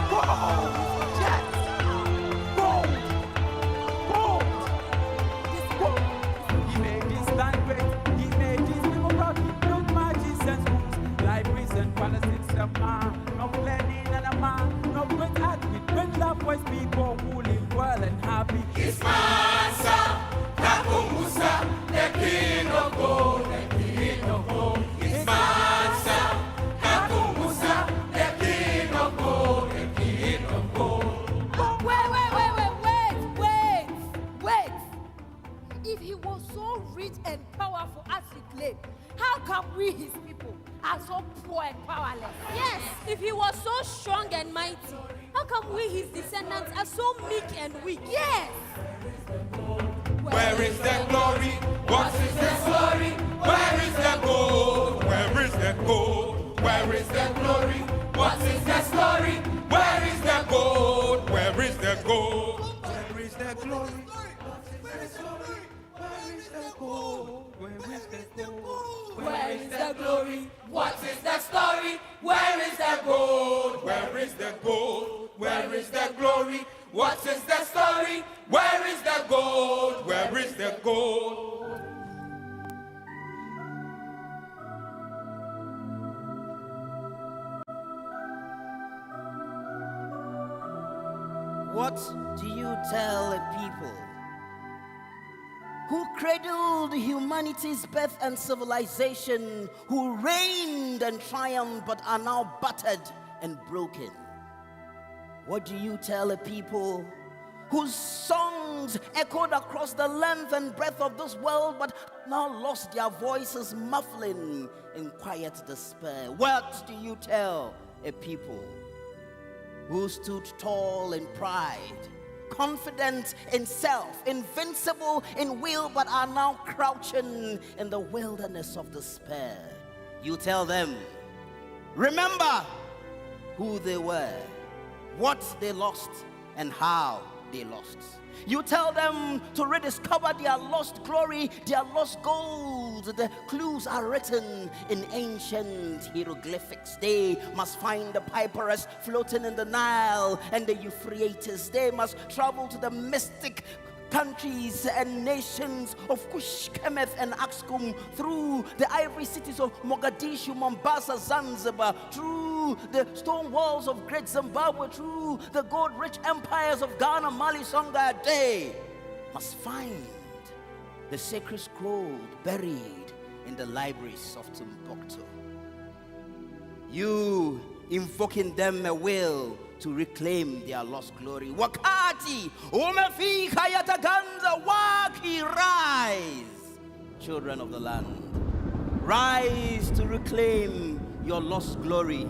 Speaker 5: Gold! Yes! Gold! Gold! Gold! He made his land great. He made his people proud. He built marches and schools, libraries and palaces. A man, no planning and a man, no great art with great love for his people who live well and happy. His Mansa, Musa, the king of gold, the king of gold. His Mansa, Musa, the king of gold, the king of gold.
Speaker 7: Wait. If he was so rich and powerful as he claimed, how come we, his people, are so poor and powerless?
Speaker 6: Yes, if he was so strong and mighty, how come we, his descendants, are so meek and weak?
Speaker 7: Yes!
Speaker 11: Where is the glory? What is the story? Where is the gold? Where is the gold? Where is the glory? What is the story? Where is the gold? Where is the gold? Where is the glory? Where is the glory? Where is the gold? Where is the gold?
Speaker 7: Where is the glory?
Speaker 11: What is the story? Where is the gold? Where is the gold? Where is the glory? What is the story? Where is the gold? Where is the gold?
Speaker 8: What do you tell a people who cradled humanity's birth and civilization, who reigned and triumphed but are now battered and broken? What do you tell a people whose songs echoed across the length and breadth of this world but now lost their voices, muffling in quiet despair? What do you tell a people who stood tall in pride, confident in self, invincible in will, but are now crouching in the wilderness of despair? You tell them, remember who they were, what they lost, and how they lost. You tell them to rediscover their lost glory, their lost gold. The clues are written in ancient hieroglyphics. They must find the papyrus floating in the Nile and the Euphrates. They must travel to the mystic countries and nations of Kush, Kemeth, and Aksum, through the ivory cities of Mogadishu, Mombasa, Zanzibar, through the stone walls of great Zimbabwe, through the gold-rich empires of Ghana, Mali, Songa. They must find the sacred scroll buried in the libraries of Timbuktu. You invoking them a will to reclaim their lost glory. Wakati umefika yataganza waki, rise, children of the land. Rise to reclaim your lost glory.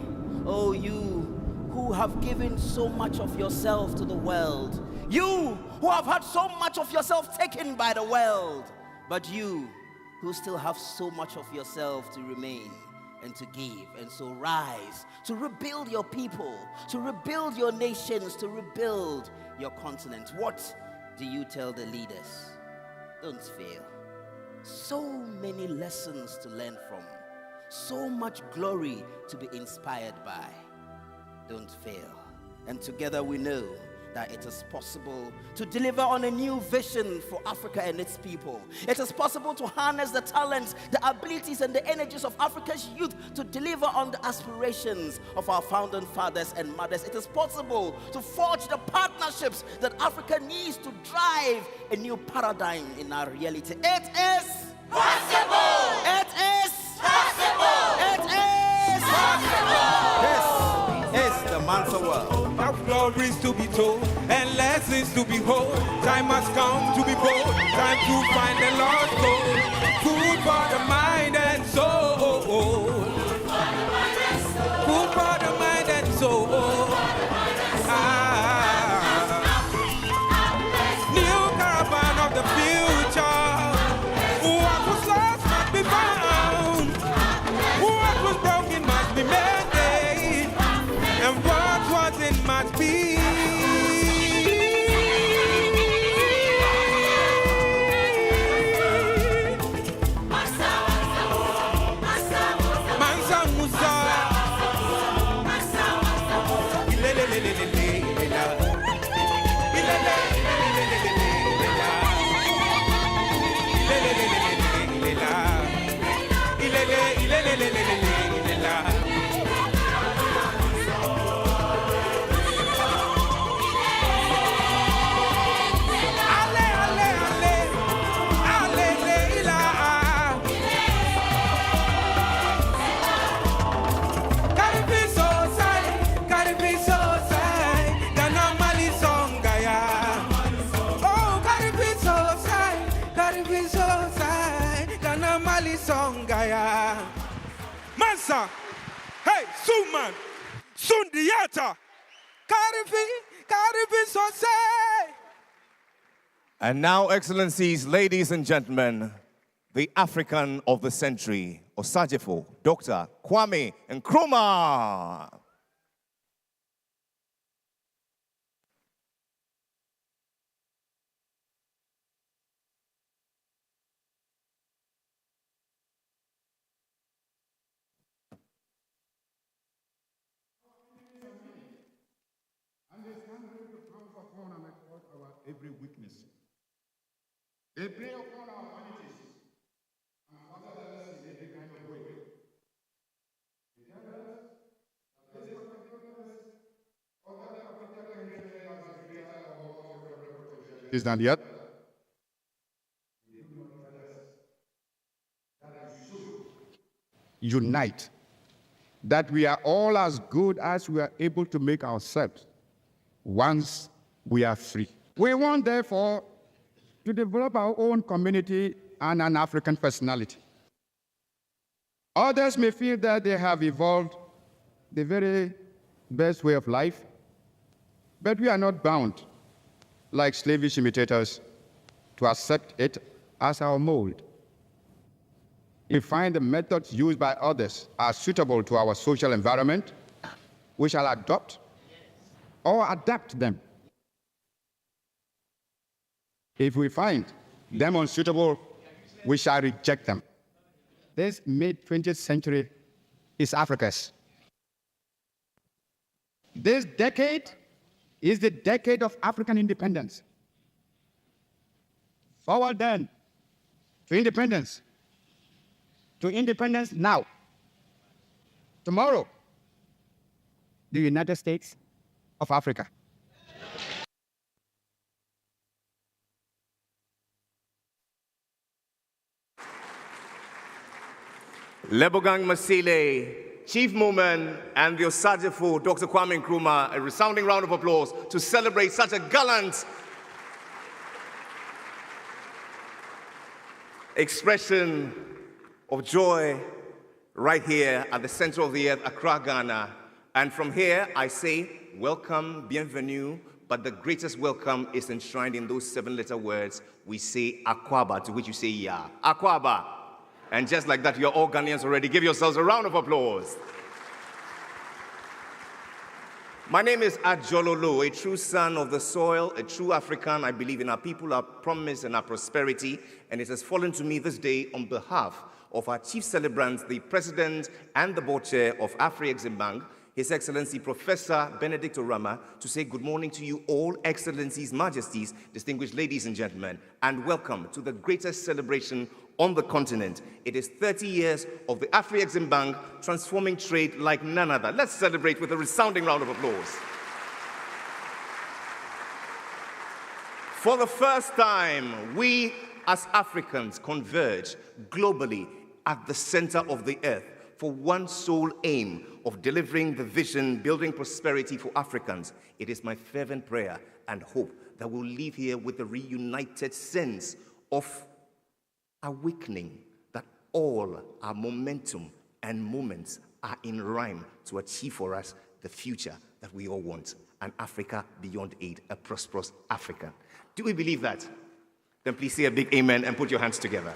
Speaker 8: Oh, you who have given so much of yourself to the world. You who have had so much of yourself taken by the world. But you who still have so much of yourself to remain and to give. And so rise to rebuild your people, to rebuild your nations, to rebuild your continent. What do you tell the leaders? Don't fail. So many lessons to learn from. So much glory to be inspired by. Don't fail. And together we know that it is possible to deliver on a new vision for Africa and its people. It is possible to harness the talents, the abilities, and the energies of Africa's youth to deliver on the aspirations of our founding fathers and mothers. It is possible to forge the partnerships that Africa needs to drive a new paradigm in our reality. It is possible! It is possible! It is possible! This is the Mansa world.
Speaker 11: Glories to be told and lessons to behold. Time has come to be bold. Time to find the lost gold. Food for the mind and soul. Food for the mind and soul. New caravan of the future. What was lost must be found. What was broken must be made. And what wasn't must be. Mansa, hey, Suman, Sundiata, Karifi, so say.
Speaker 4: And now, Excellencies, ladies and gentlemen, the African of the century, Osajefo, Dr. Kwame Nkrumah.
Speaker 12: Every weakness. They prey upon our vanities and flatter us in every kind of way. They tell us that this particular or that particular country has a greater or more favorable potential than the other. They do not tell us that we should unite, that we are all as good as we are able to make ourselves once we are free. We want, therefore, to develop our own community and an African personality. Others may feel that they have evolved the very best way of life, but we are not bound, like slavish imitators, to accept it as our mold. If we find the methods used by others are suitable to our social environment, we shall adopt or adapt them. If we find them unsuitable, we shall reject them. This mid-20th century is Africa's. This decade is the decade of African independence. Forward then to independence. To independence now. Tomorrow, the United States of Africa.
Speaker 4: Lebogang Masile, Chief Mooman, and the Osajefo, Dr. Kwame Nkrumah, a resounding round of applause to celebrate such a gallant expression of joy right here at the center of the earth, Accra, Ghana. And from here, I say, welcome, bienvenue, but the greatest welcome is enshrined in those 7-letter words. We say Akwaba, to which you say ya. Akwaba. And just like that, you're all Ghanaians already. Give yourselves a round of applause. My name is Ajololo, a true son of the soil, a true African. I believe in our people, our promise, and our prosperity. And it has fallen to me this day on behalf of our chief celebrants, the president and the board chair of Afreximbank, His Excellency Professor Benedict Orama, to say good morning to you all, Excellencies, Majesties, distinguished ladies and gentlemen, and welcome to the greatest celebration on the continent. It is 30 years of the Afreximbank transforming trade like none other. Let's celebrate with a resounding round of applause. For the first time, we as Africans converge globally at the center of the earth for one sole aim of delivering the vision, building prosperity for Africans. It is my fervent prayer and hope that we'll leave here with a reunited sense of awakening that all our momentum and moments are in rhyme to achieve for us the future that we all want, an Africa beyond aid, a prosperous Africa. Do we believe that? Then please say a big amen and put your hands together.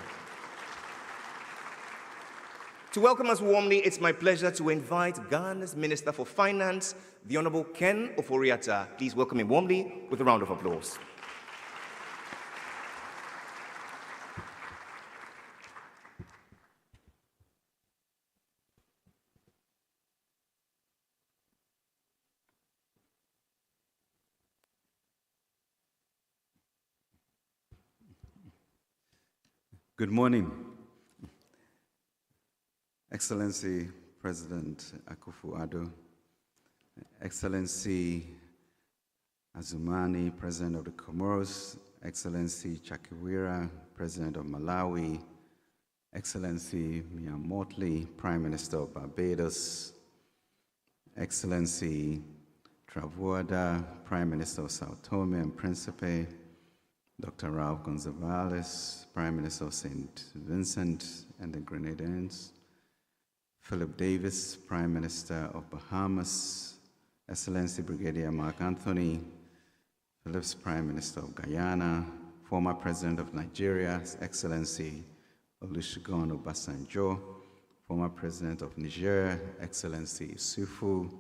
Speaker 4: To welcome us warmly, it's my pleasure to invite Ghana's Minister for Finance, the Honorable Ken Ofori-Atta. Please welcome him warmly with a round of applause.
Speaker 13: Good morning. Excellency President Akufo-Addo, Excellency Azumani, President of the Comoros, Excellency Chakwera, President of Malawi, Excellency Mia Mottley, Prime Minister of Barbados, Excellency Travuada, Prime Minister of Sao Tome and Principe, Dr. Ralph Gonzalez, Prime Minister of St. Vincent and the Grenadines, Philip Davis, Prime Minister of Bahamas, Excellency Brigadier Mark Anthony, Phillips, Prime Minister of Guyana, former President of Nigeria, Excellency Olusegun Obasanjo, former President of Niger, Excellency Isufu,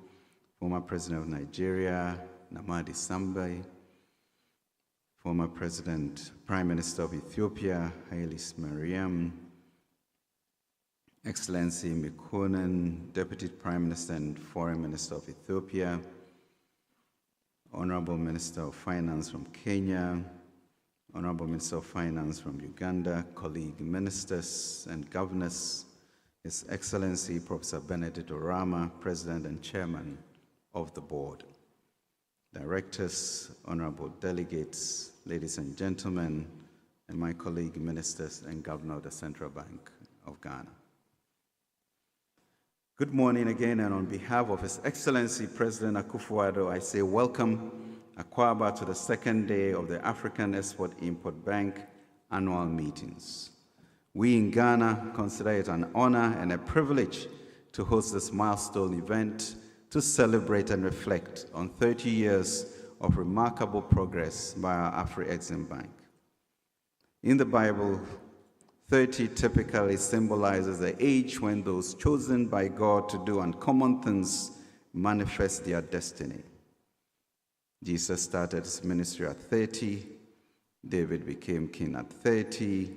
Speaker 13: former President of Nigeria, Namadi Sambai, former President, Prime Minister of Ethiopia, Haile Mariam, Excellency Mekonnen, Deputy Prime Minister and Foreign Minister of Ethiopia, Honorable Minister of Finance from Kenya, Honorable Minister of Finance from Uganda, colleague ministers and governors, His Excellency Professor Benedict Orama, President and Chairman of the Board, directors, honorable delegates, ladies and gentlemen, and my colleague ministers and Governor of the Central Bank of Ghana. Good morning again, and on behalf of His Excellency President Akufo-Addo, I say welcome, Akwaba, to the second day of the African Export-Import Bank annual meetings. We in Ghana consider it an honor and a privilege to host this milestone event to celebrate and reflect on 30 years of remarkable progress by our Afreximbank. In the Bible, 30 typically symbolizes the age when those chosen by God to do uncommon things manifest their destiny. Jesus started his ministry at 30, David became king at 30,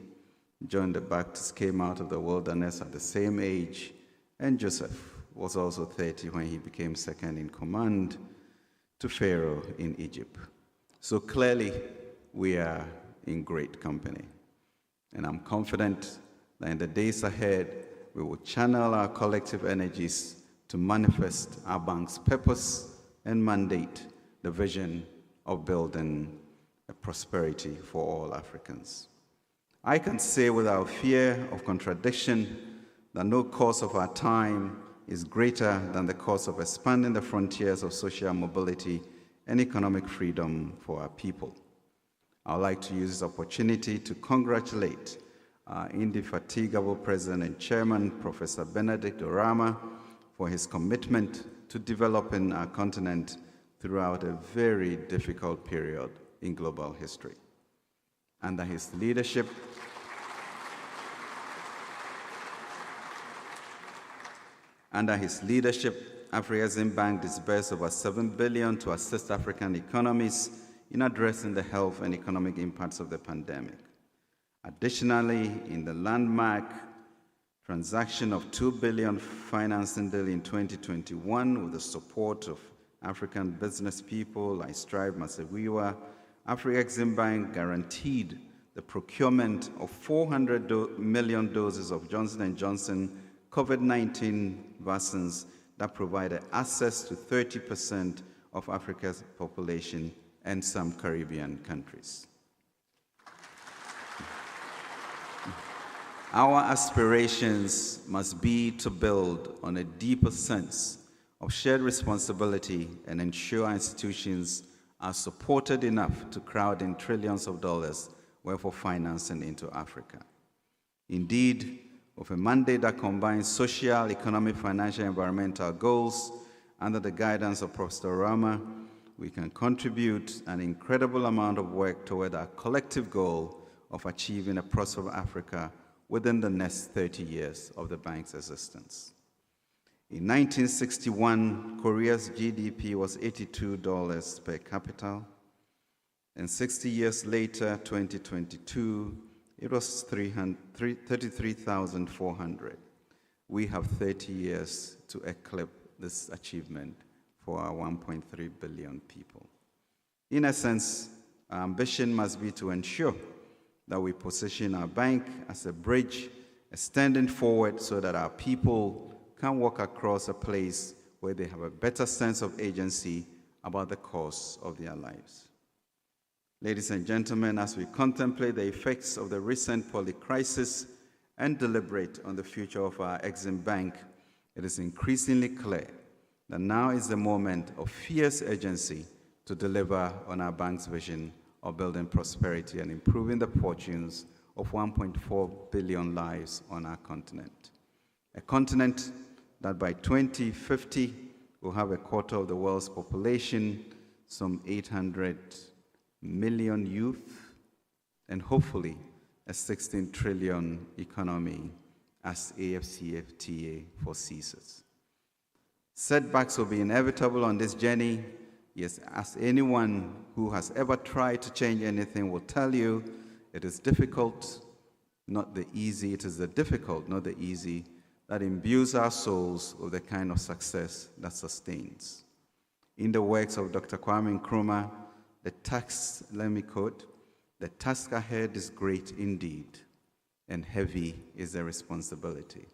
Speaker 13: John the Baptist came out of the wilderness at the same age, and Joseph was also 30 when he became second in command to Pharaoh in Egypt. So clearly, we are in great company. And I'm confident that in the days ahead, we will channel our collective energies to manifest our bank's purpose and mandate, the vision of building a prosperity for all Africans. I can say without fear of contradiction that no cause of our time is greater than the cause of expanding the frontiers of social mobility and economic freedom for our people. I would like to use this opportunity to congratulate our indefatigable President and Chairman, Professor Benedict Orama, for his commitment to developing our continent throughout a very difficult period in global history. Under his leadership, Afreximbank disbursed over $7 billion to assist African economies in addressing the health and economic impacts of the pandemic. Additionally, in the landmark transaction of $2 billion financing deal in 2021 with the support of African business people like Strive Masewiwa, Afreximbank guaranteed the procurement of 400 million doses of Johnson & Johnson COVID-19 vaccines that provided access to 30% of Africa's population and some Caribbean countries. Our aspirations must be to build on a deeper sense of shared responsibility and ensure our institutions are supported enough to crowd in trillions of dollars worth of financing into Africa. Indeed, with a mandate that combines social, economic, financial, and environmental goals under the guidance of Professor Rama, we can contribute an incredible amount of work toward our collective goal of achieving a prosperous Africa within the next 30 years of the bank's existence. In 1961, Korea's GDP was $82 per capita, and 60 years later, 2022, it was 33,400. We have 30 years to eclipse this achievement for our 1.3 billion people. In essence, our ambition must be to ensure that we position our bank as a bridge extending forward so that our people can walk across a place where they have a better sense of agency about the course of their lives. Ladies and gentlemen, as we contemplate the effects of the recent public crisis and deliberate on the future of our Exim Bank, it is increasingly clear that now is the moment of fierce urgency to deliver on our bank's vision of building prosperity and improving the fortunes of 1.4 billion lives on our continent. A continent that by 2050 will have a quarter of the world's population, some 800 million youth, and hopefully a 16 trillion economy as AFCFTA foresees it. Setbacks will be inevitable on this journey. Yes, as anyone who has ever tried to change anything will tell you, it is difficult, not the easy. It is the difficult, not the easy, that imbues our souls with the kind of success that sustains. In the works of Dr. Kwame Nkrumah, the task, let me quote, "The task ahead is great indeed, and heavy is the responsibility.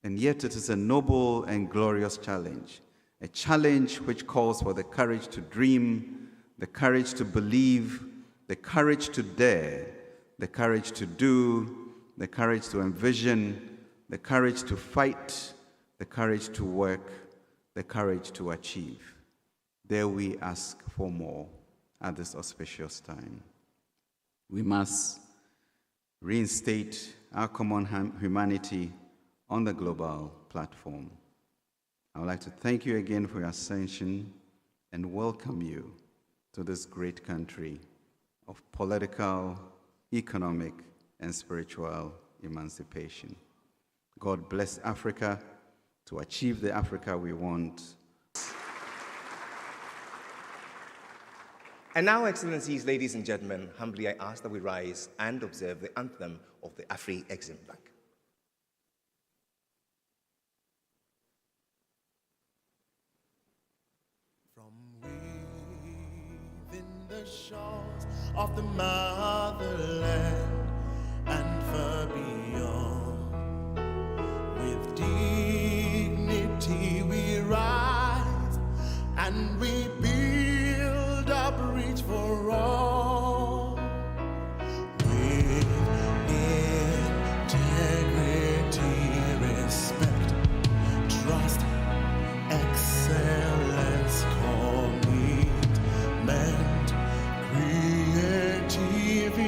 Speaker 13: And yet it is a noble and glorious challenge, a challenge which calls for the courage to dream, the courage to believe, the courage to dare, the courage to do, the courage to envision, the courage to fight, the courage to work, the courage to achieve. Dare we ask for more at this auspicious time. We must reinstate our common humanity on the global platform. I would like to thank you again for your attention and welcome you to this great country of political, economic, and spiritual emancipation. God bless Africa to achieve the Africa we want.
Speaker 4: And now, Excellencies, ladies and gentlemen, humbly I ask that we rise and observe the anthem of the Afreximbank.
Speaker 14: From within the shores of the motherland and far beyond, with dignity we rise and we build a bridge for all. With integrity, respect, trust, excellence, commitment, creativity.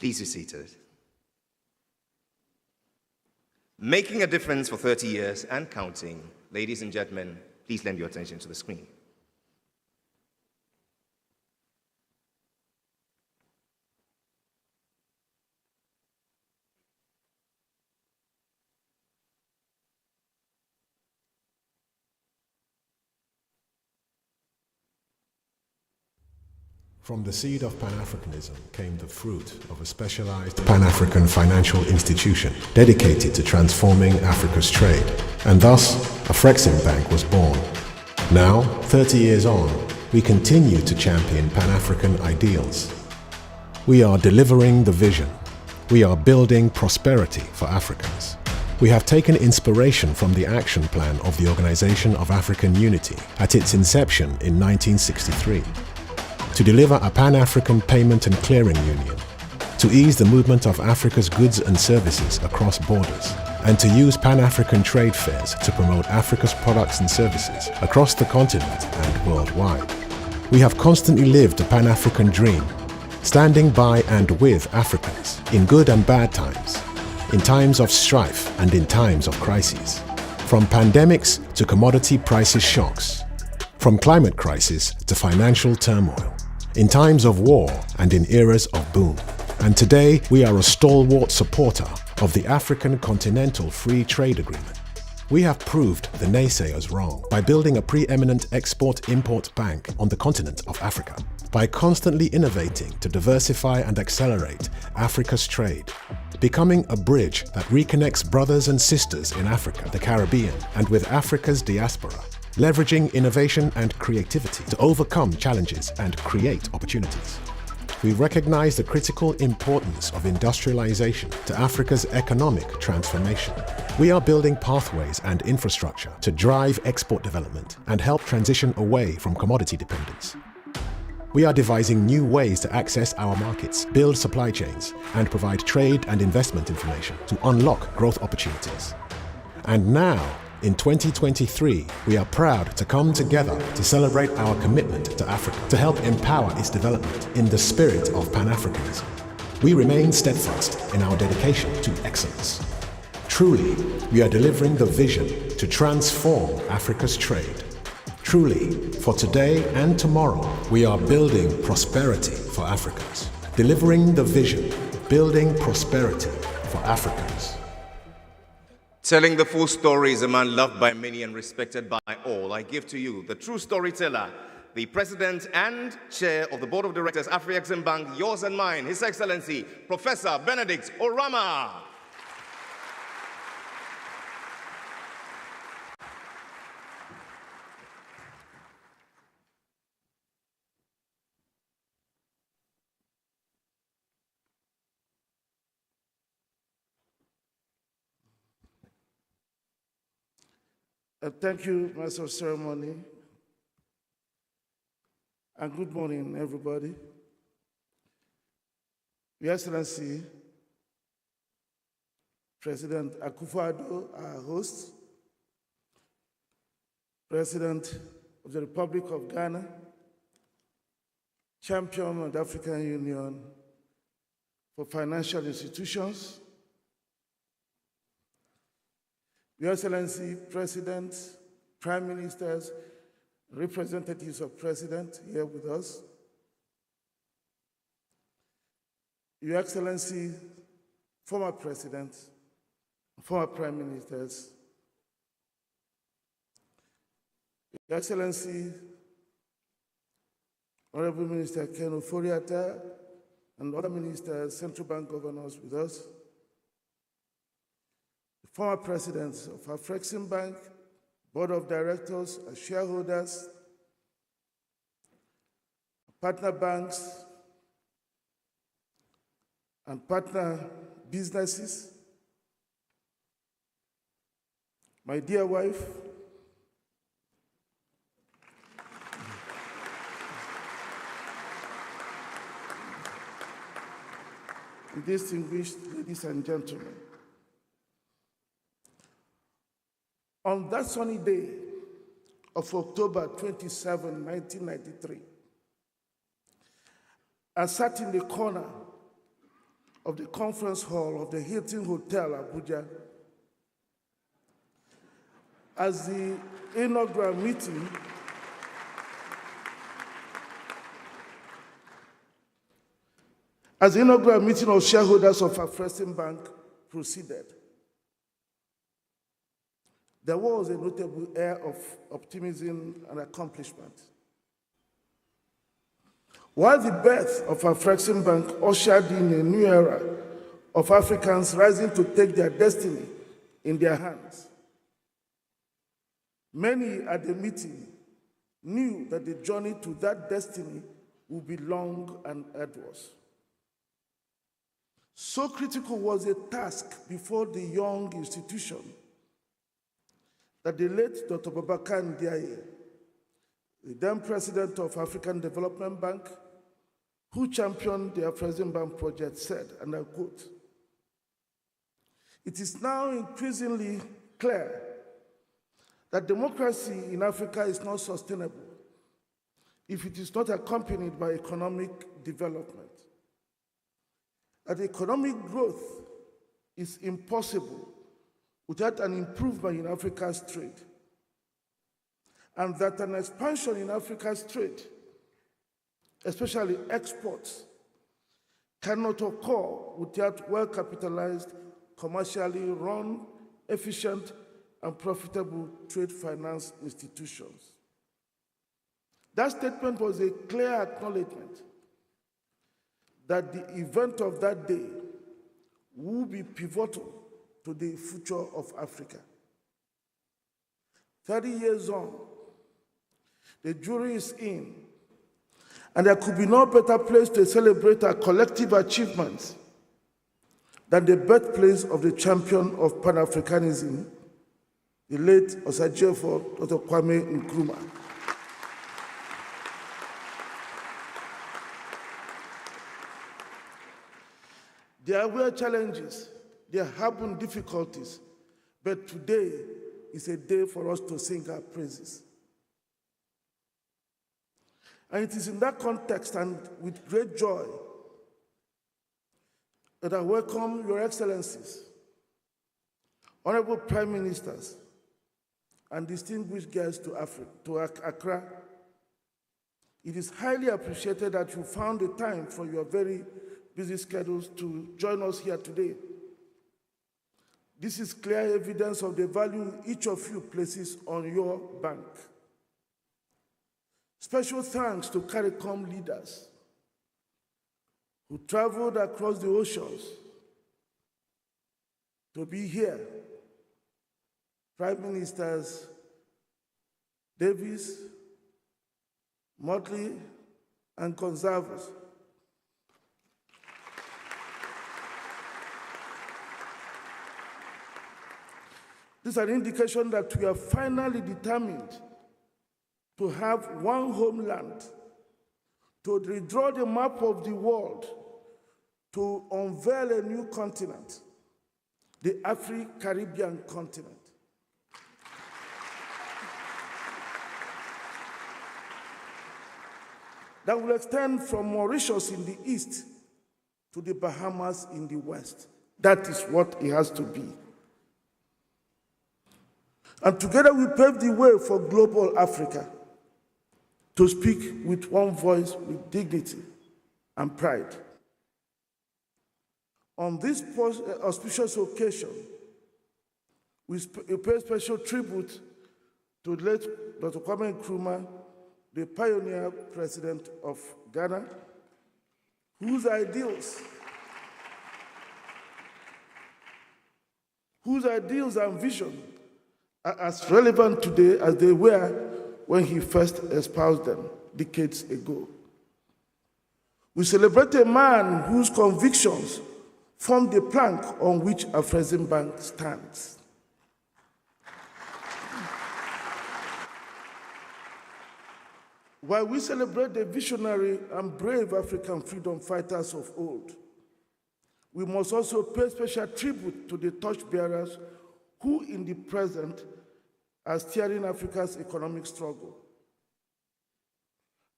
Speaker 4: Please be seated. Making a difference for 30 years and counting. Ladies and gentlemen, please lend your attention to the screen.
Speaker 2: From the seed of Pan-Africanism came the fruit of a specialized Pan-African financial institution dedicated to transforming Africa's trade, and thus Afreximbank was born. Now, 30 years on, we continue to champion Pan-African ideals. We are delivering the vision. We are building prosperity for Africans. We have taken inspiration from the action plan of the Organization of African Unity at its inception in 1963. To deliver a Pan-African payment and clearing union, to ease the movement of Africa's goods and services across borders, and to use Pan-African trade fairs to promote Africa's products and services across the continent and worldwide. We have constantly lived the Pan-African dream, standing by and with Africans in good and bad times, in times of strife and in times of crises, from pandemics to commodity prices shocks, from climate crisis to financial turmoil, in times of war and in eras of boom. And today, we are a stalwart supporter of the African Continental Free Trade Agreement. We have proved the naysayers wrong by building a preeminent export-import bank on the continent of Africa, by constantly innovating to diversify and accelerate Africa's trade, becoming a bridge that reconnects brothers and sisters in Africa, the Caribbean, and with Africa's diaspora, leveraging innovation and creativity to overcome challenges and create opportunities. We recognize the critical importance of industrialization to Africa's economic transformation. We are building pathways and infrastructure to drive export development and help transition away from commodity dependence. We are devising new ways to access our markets, build supply chains, and provide trade and investment information to unlock growth opportunities. And now, in 2023, we are proud to come together to celebrate our commitment to Africa, to help empower its development in the spirit of Pan-Africanism. We remain steadfast in our dedication to excellence. Truly, we are delivering the vision to transform Africa's trade. Truly, for today and tomorrow, we are building prosperity for Africans. Delivering the vision, building prosperity for Africans.
Speaker 4: Telling the full story is a man loved by many and respected by all. I give to you the true storyteller, the President and Chair of the Board of Directors, Afreximbank, yours and mine, His Excellency, Professor Benedict Orama.
Speaker 15: Thank you, Master of Ceremony, and good morning, everybody. Your Excellency, President Akufo-Addo, our host, President of the Republic of Ghana, Champion of the African Union for Financial Institutions, Your Excellency, President, Prime Ministers, representatives of President here with us, Your Excellency, former President, former Prime Ministers, Your Excellency, Honorable Minister Ken Ofori-Atta, and other ministers, central bank governors with us, former presidents of Afreximbank, board of directors, and shareholders, partner banks, and partner businesses, my dear wife, distinguished ladies and gentlemen, on that sunny day of October 27, 1993, I sat in the corner of the conference hall of the Hilton Hotel, Abuja, as the inaugural meeting of shareholders of Afreximbank proceeded. There was a notable air of optimism and accomplishment. While the birth of Afreximbank ushered in a new era of Africans rising to take their destiny in their hands, many at the meeting knew that the journey to that destiny would be long and arduous. So critical was the task before the young institution that the late Dr. Babakar Ndiaye, the then president of African Development Bank, who championed the Afreximbank project, said, and I quote, "It is now increasingly clear that democracy in Africa is not sustainable if it is not accompanied by economic development. That economic growth is impossible without an improvement in Africa's trade, and that an expansion in Africa's trade, especially exports, cannot occur without well-capitalized, commercially run, efficient, and profitable trade finance institutions." That statement was a clear acknowledgement that the event of that day will be pivotal to the future of Africa. 30 years on, the jury is in, and there could be no better place to celebrate our collective achievements than the birthplace of the champion of Pan-Africanism, the late Osagyefo Dr. Kwame Nkrumah. There were challenges, there have been difficulties, but today is a day for us to sing our praises. And it is in that context and with great joy that I welcome Your Excellencies, Honorable Prime Ministers, and distinguished guests to Accra. It is highly appreciated that you found the time for your very busy schedules to join us here today. This is clear evidence of the value each of you places on your bank. Special thanks to CARICOM leaders who traveled across the oceans to be here. Prime Ministers Davis, Motley, and Gonzalez. This is an indication that we are finally determined to have one homeland, to redraw the map of the world, to unveil a new continent, the Afro-Caribbean continent. That will extend from Mauritius in the east to the Bahamas in the west. That is what it has to be. And together we pave the way for global Africa to speak with one voice with dignity and pride. On this auspicious occasion, we pay special tribute to the late Dr. Kwame Nkrumah, the pioneer president of Ghana, whose ideals and vision are as relevant today as they were when he first espoused them decades ago. We celebrate a man whose convictions form the plank on which Afreximbank stands. While we celebrate the visionary and brave African freedom fighters of old, we must also pay special tribute to the torchbearers who in the present are steering Africa's economic struggle.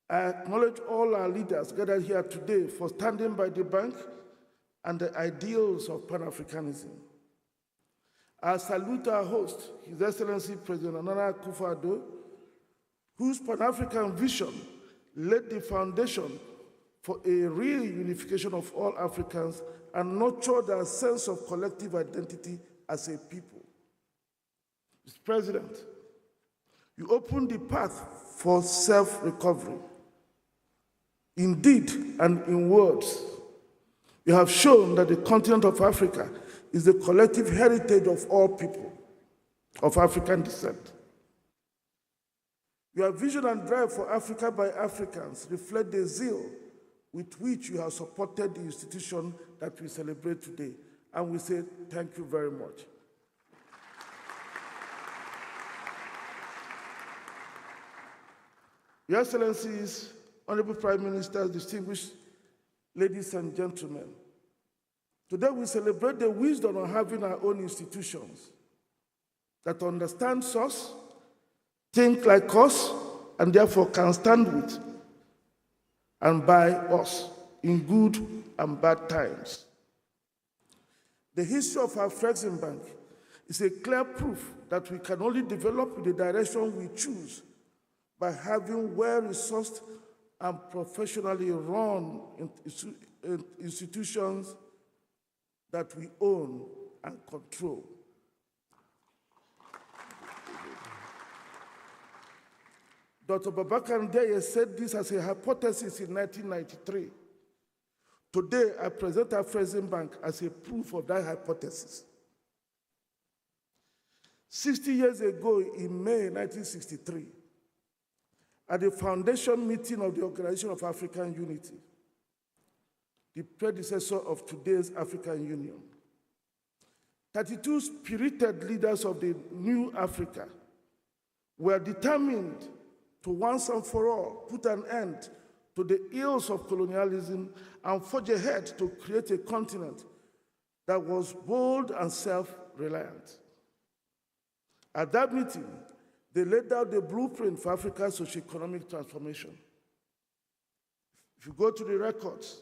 Speaker 15: I acknowledge all our leaders gathered here today for standing by the bank and the ideals of Pan-Africanism. I salute our host, His Excellency President Nana Akufo-Addo, whose Pan-African vision laid the foundation for a real unification of all Africans and nurtured a sense of collective identity as a people. Mr. President, you opened the path for self-recovery. In deed and in words, you have shown that the continent of Africa is the collective heritage of all people of African descent. Your vision and drive for Africa by Africans reflect the zeal with which you have supported the institution that we celebrate today. And we say thank you very much. Your Excellencies, Honorable Prime Ministers, distinguished ladies and gentlemen, today we celebrate the wisdom of having our own institutions that understand us, think like us, and therefore can stand with and by us in good and bad times. The history of Afreximbank is a clear proof that we can only develop in the direction we choose by having well-resourced and professionally run institutions that we own and control. Dr. Babacar Ndiaye said this as a hypothesis in 1993. Today, I present Afreximbank as a proof of that hypothesis. 60 years ago, in May 1963, at the foundation meeting of the Organization of African Unity, the predecessor of today's African Union, 32 spirited leaders of the new Africa were determined to once and for all put an end to the ills of colonialism and forge ahead to create a continent that was bold and self-reliant. At that meeting, they laid out the blueprint for Africa's socio-economic transformation. If you go to the records,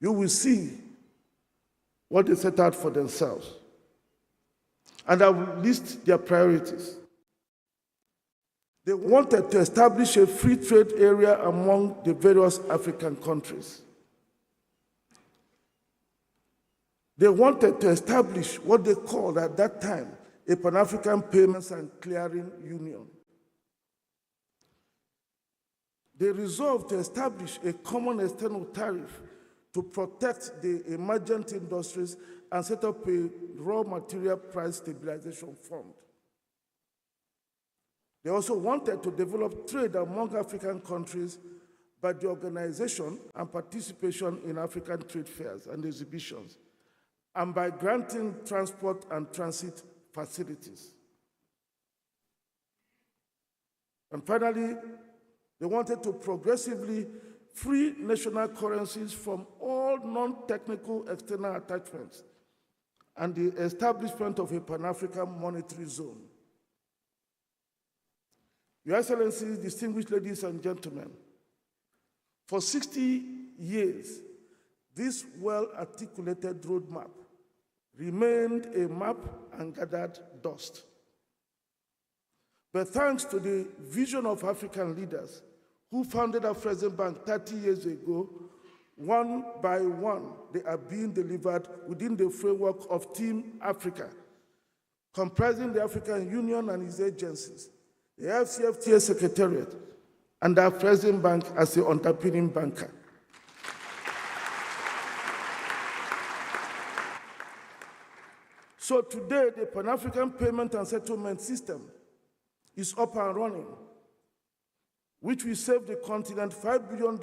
Speaker 15: you will see what they set out for themselves. And I will list their priorities. They wanted to establish a free trade area among the various African countries. They wanted to establish what they called at that time a Pan-African Payments and Clearing Union. They resolved to establish a common external tariff to protect the emergent industries and set up a raw material price stabilization fund. They also wanted to develop trade among African countries by the organization and participation in African trade fairs and exhibitions, and by granting transport and transit facilities. And finally, they wanted to progressively free national currencies from all non-technical external attachments and the establishment of a Pan-African monetary zone. Your Excellencies, distinguished ladies and gentlemen, for 60 years, this well-articulated roadmap remained a map and gathered dust. But thanks to the vision of African leaders who founded Afreximbank 30 years ago, one by one, they are being delivered within the framework of Team Africa, comprising the African Union and its agencies, the FCFTA Secretariat, and the Afreximbank as the underpinning banker. So today, the Pan-African Payment and Settlement System is up and running, which will save the continent $5 billion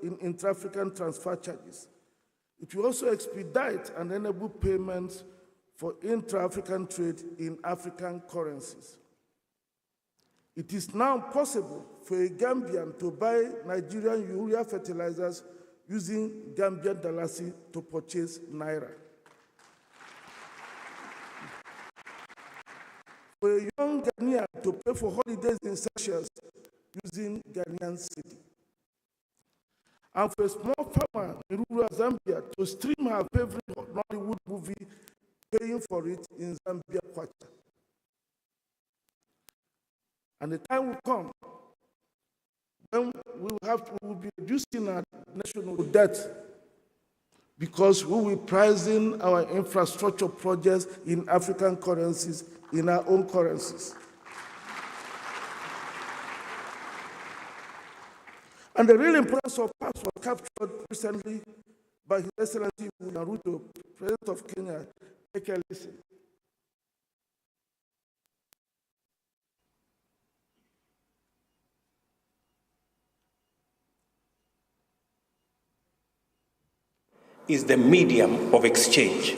Speaker 15: in intra-African transfer charges. It will also expedite and enable payments for intra-African trade in African currencies. It is now possible for a Gambian to buy Nigerian urea fertilizers using Gambian dalasi to purchase naira. For a young Ghanaian to pay for holidays in Seychelles using Ghanaian cedi. and for a small farmer in rural Zambia to stream her favorite Nollywood movie, paying for it in Zambia kwacha. And the time will come when we will be reducing our national debt because we will be pricing our infrastructure projects in African currencies, in our own currencies. And the real importance of PAPS was captured recently by His Excellency William Ruto, President of Kenya. Take a listen.
Speaker 16: Is the medium of exchange.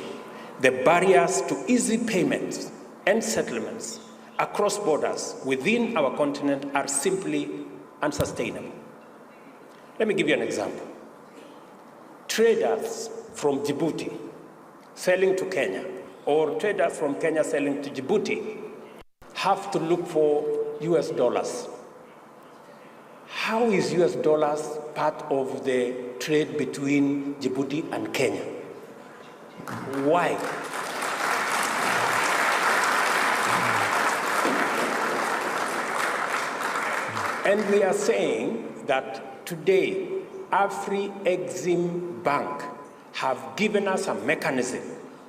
Speaker 16: The barriers to easy payments and settlements across borders within our continent are simply unsustainable. Let me give you an example. Traders from Djibouti selling to Kenya, or traders from Kenya selling to Djibouti, have to look for US dollars. How is US dollars part of the trade between Djibouti and Kenya? Why? And we are saying that today, Afreximbank have given us a mechanism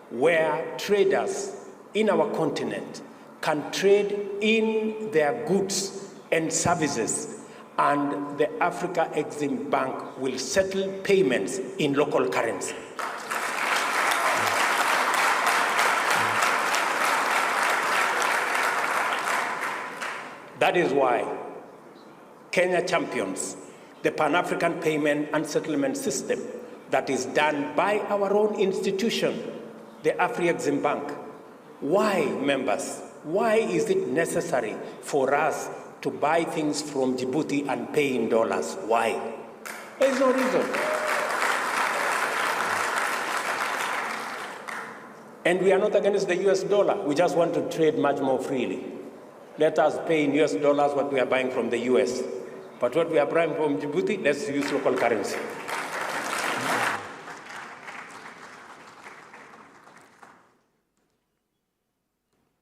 Speaker 16: where traders in our continent can trade in their goods and services, and the Afreximbank will settle payments in local currency. That is why Kenya champions the Pan-African payment and settlement system that is done by our own institution, the Afreximbank. Why, members? Why is it necessary for us to buy things from Djibouti and pay in dollars? Why? There is no reason. And we are not against the US dollar. We just want to trade much more freely. Let us pay in US dollars what we are buying from the US. But what we are buying from Djibouti, let's use local currency.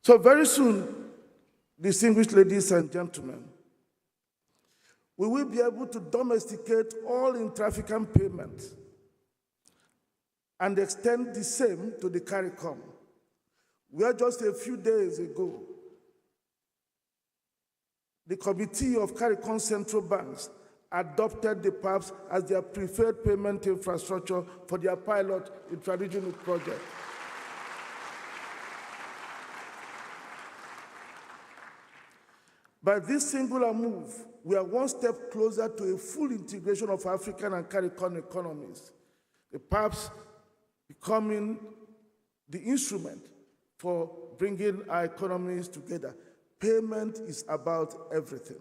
Speaker 15: So very soon, distinguished ladies and gentlemen, we will be able to domesticate all intra-African payments and extend the same to the CARICOM, where just a few days ago, the Committee of CARICOM Central Banks adopted the PAPS as their preferred payment infrastructure for their pilot intra-regional project. By this singular move, we are one step closer to a full integration of African and CARICOM economies, the PAPS becoming the instrument for bringing our economies together. Payment is about everything.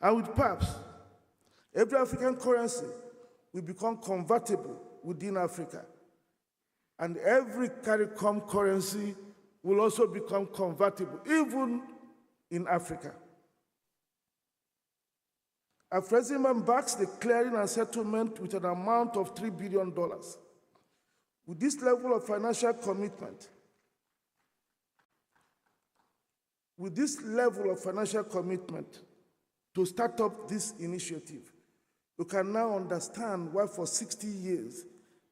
Speaker 15: And with PAPS, every African currency will become convertible within Africa. And every CARICOM currency will also become convertible, even in Africa. Afreximbank backs the clearing and settlement with an amount of $3 billion. With this level of financial commitment, to start up this initiative, you can now understand why for 60 years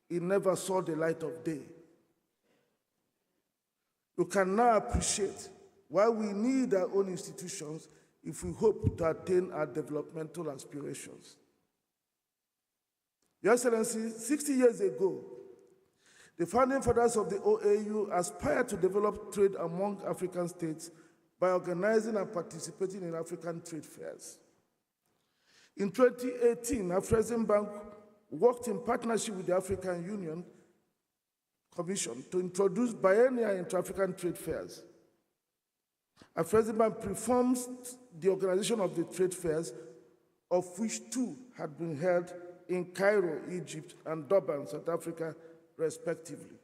Speaker 15: it never saw the light of day. You can now appreciate why we need our own institutions if we hope to attain our developmental aspirations. Your Excellency, 60 years ago, the founding fathers of the OAU aspired to develop trade among African states by organizing and participating in African trade fairs. In 2018, Afreximbank worked in partnership with the African Union Commission to introduce biennial intra-African trade fairs. Afreximbank performs the organization of the trade fairs, of which 2 had been held in Cairo, Egypt, and Durban, South Africa, respectively.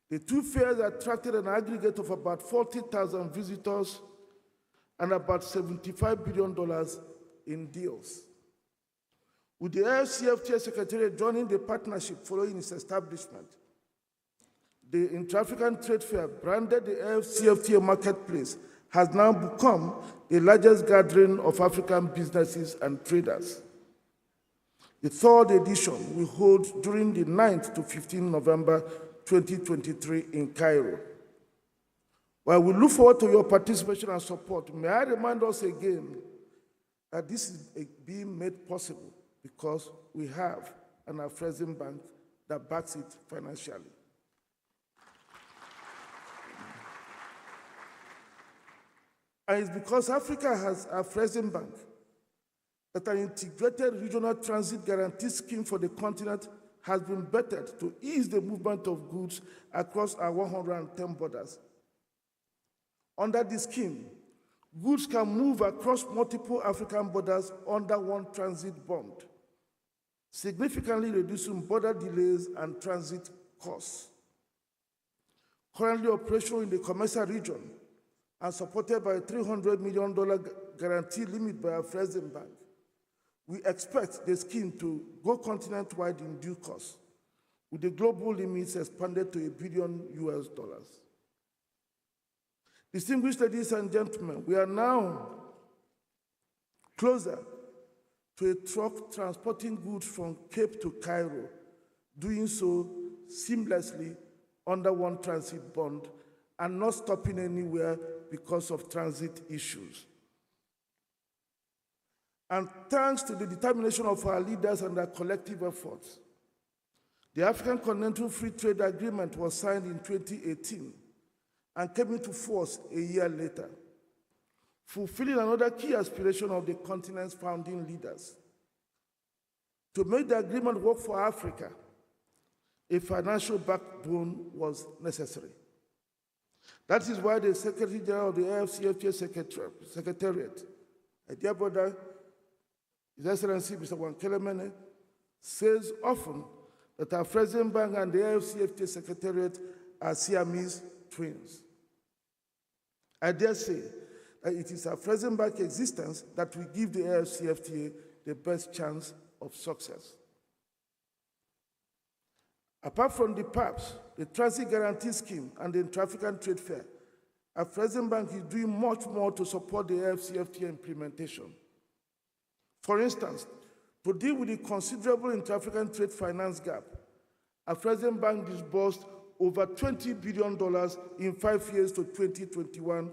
Speaker 15: The 2 fairs attracted an aggregate of about 40,000 visitors and about $75 billion in deals. with the AFCFTA Secretariat joining the partnership following its establishment. The Intra-African Trade Fair, branded the AFCFTA Marketplace, has now become the largest gathering of African businesses and traders. The third edition will hold during the 9th to 15th November 2023 in Cairo. While we look forward to your participation and support, may I remind us again that this is being made possible because we have an Afreximbank that backs it financially. And it's because Africa has a Afreximbank that an integrated regional transit guarantee scheme for the continent has been bettered to ease the movement of goods across our 110 borders. Under this scheme, goods can move across multiple African borders under one transit bond, significantly reducing border delays and transit costs. Currently operational in the commercial region and supported by a $300 million guarantee limit by Afreximbank, we expect the scheme to go continent-wide in due course, with the global limits expanded to $1 billion. Distinguished ladies and gentlemen, we are now closer to a truck transporting goods from Cape to Cairo, doing so seamlessly under one transit bond and not stopping anywhere because of transit issues. And thanks to the determination of our leaders and their collective efforts, the African Continental Free Trade Agreement was signed in 2018 and came into force a year later, fulfilling another key aspiration of the continent's founding leaders. To make the agreement work for Africa, a financial backbone was necessary. That is why the Secretary General of the AFCFTA Secretariat, my dear brother, His Excellency Mr. Wankelemene, says often that Afreximbank and the AFCFTA Secretariat are Siamese twins. I dare say that it is Afreximbank's existence that will give the AFCFTA the best chance of success. Apart from the PAPs, the Transit Guarantee Scheme, and the Intra-African Trade Fair, Afreximbank is doing much more to support the AFCFTA implementation. For instance, to deal with the considerable intra-African trade finance gap, Afreximbank disbursed over $20 billion in 5 years to 2021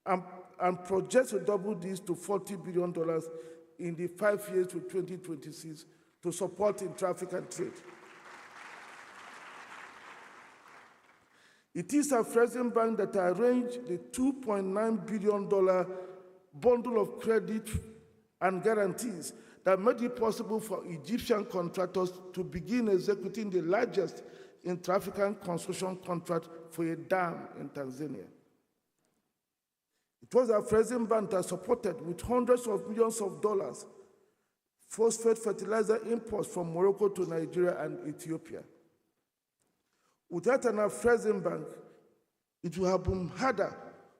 Speaker 15: and projects to double this to $40 billion in the 5 years to 2026 to support intra-African trade. It is Afreximbank that arranged the $2.9 billion bundle of credit and guarantees that made it possible for Egyptian contractors to begin executing the largest intra-African construction contract for a dam in Tanzania. It was Afreximbank that supported with hundreds of millions of dollars phosphate fertilizer imports from Morocco to Nigeria and Ethiopia. Without an Afreximbank, it would have been harder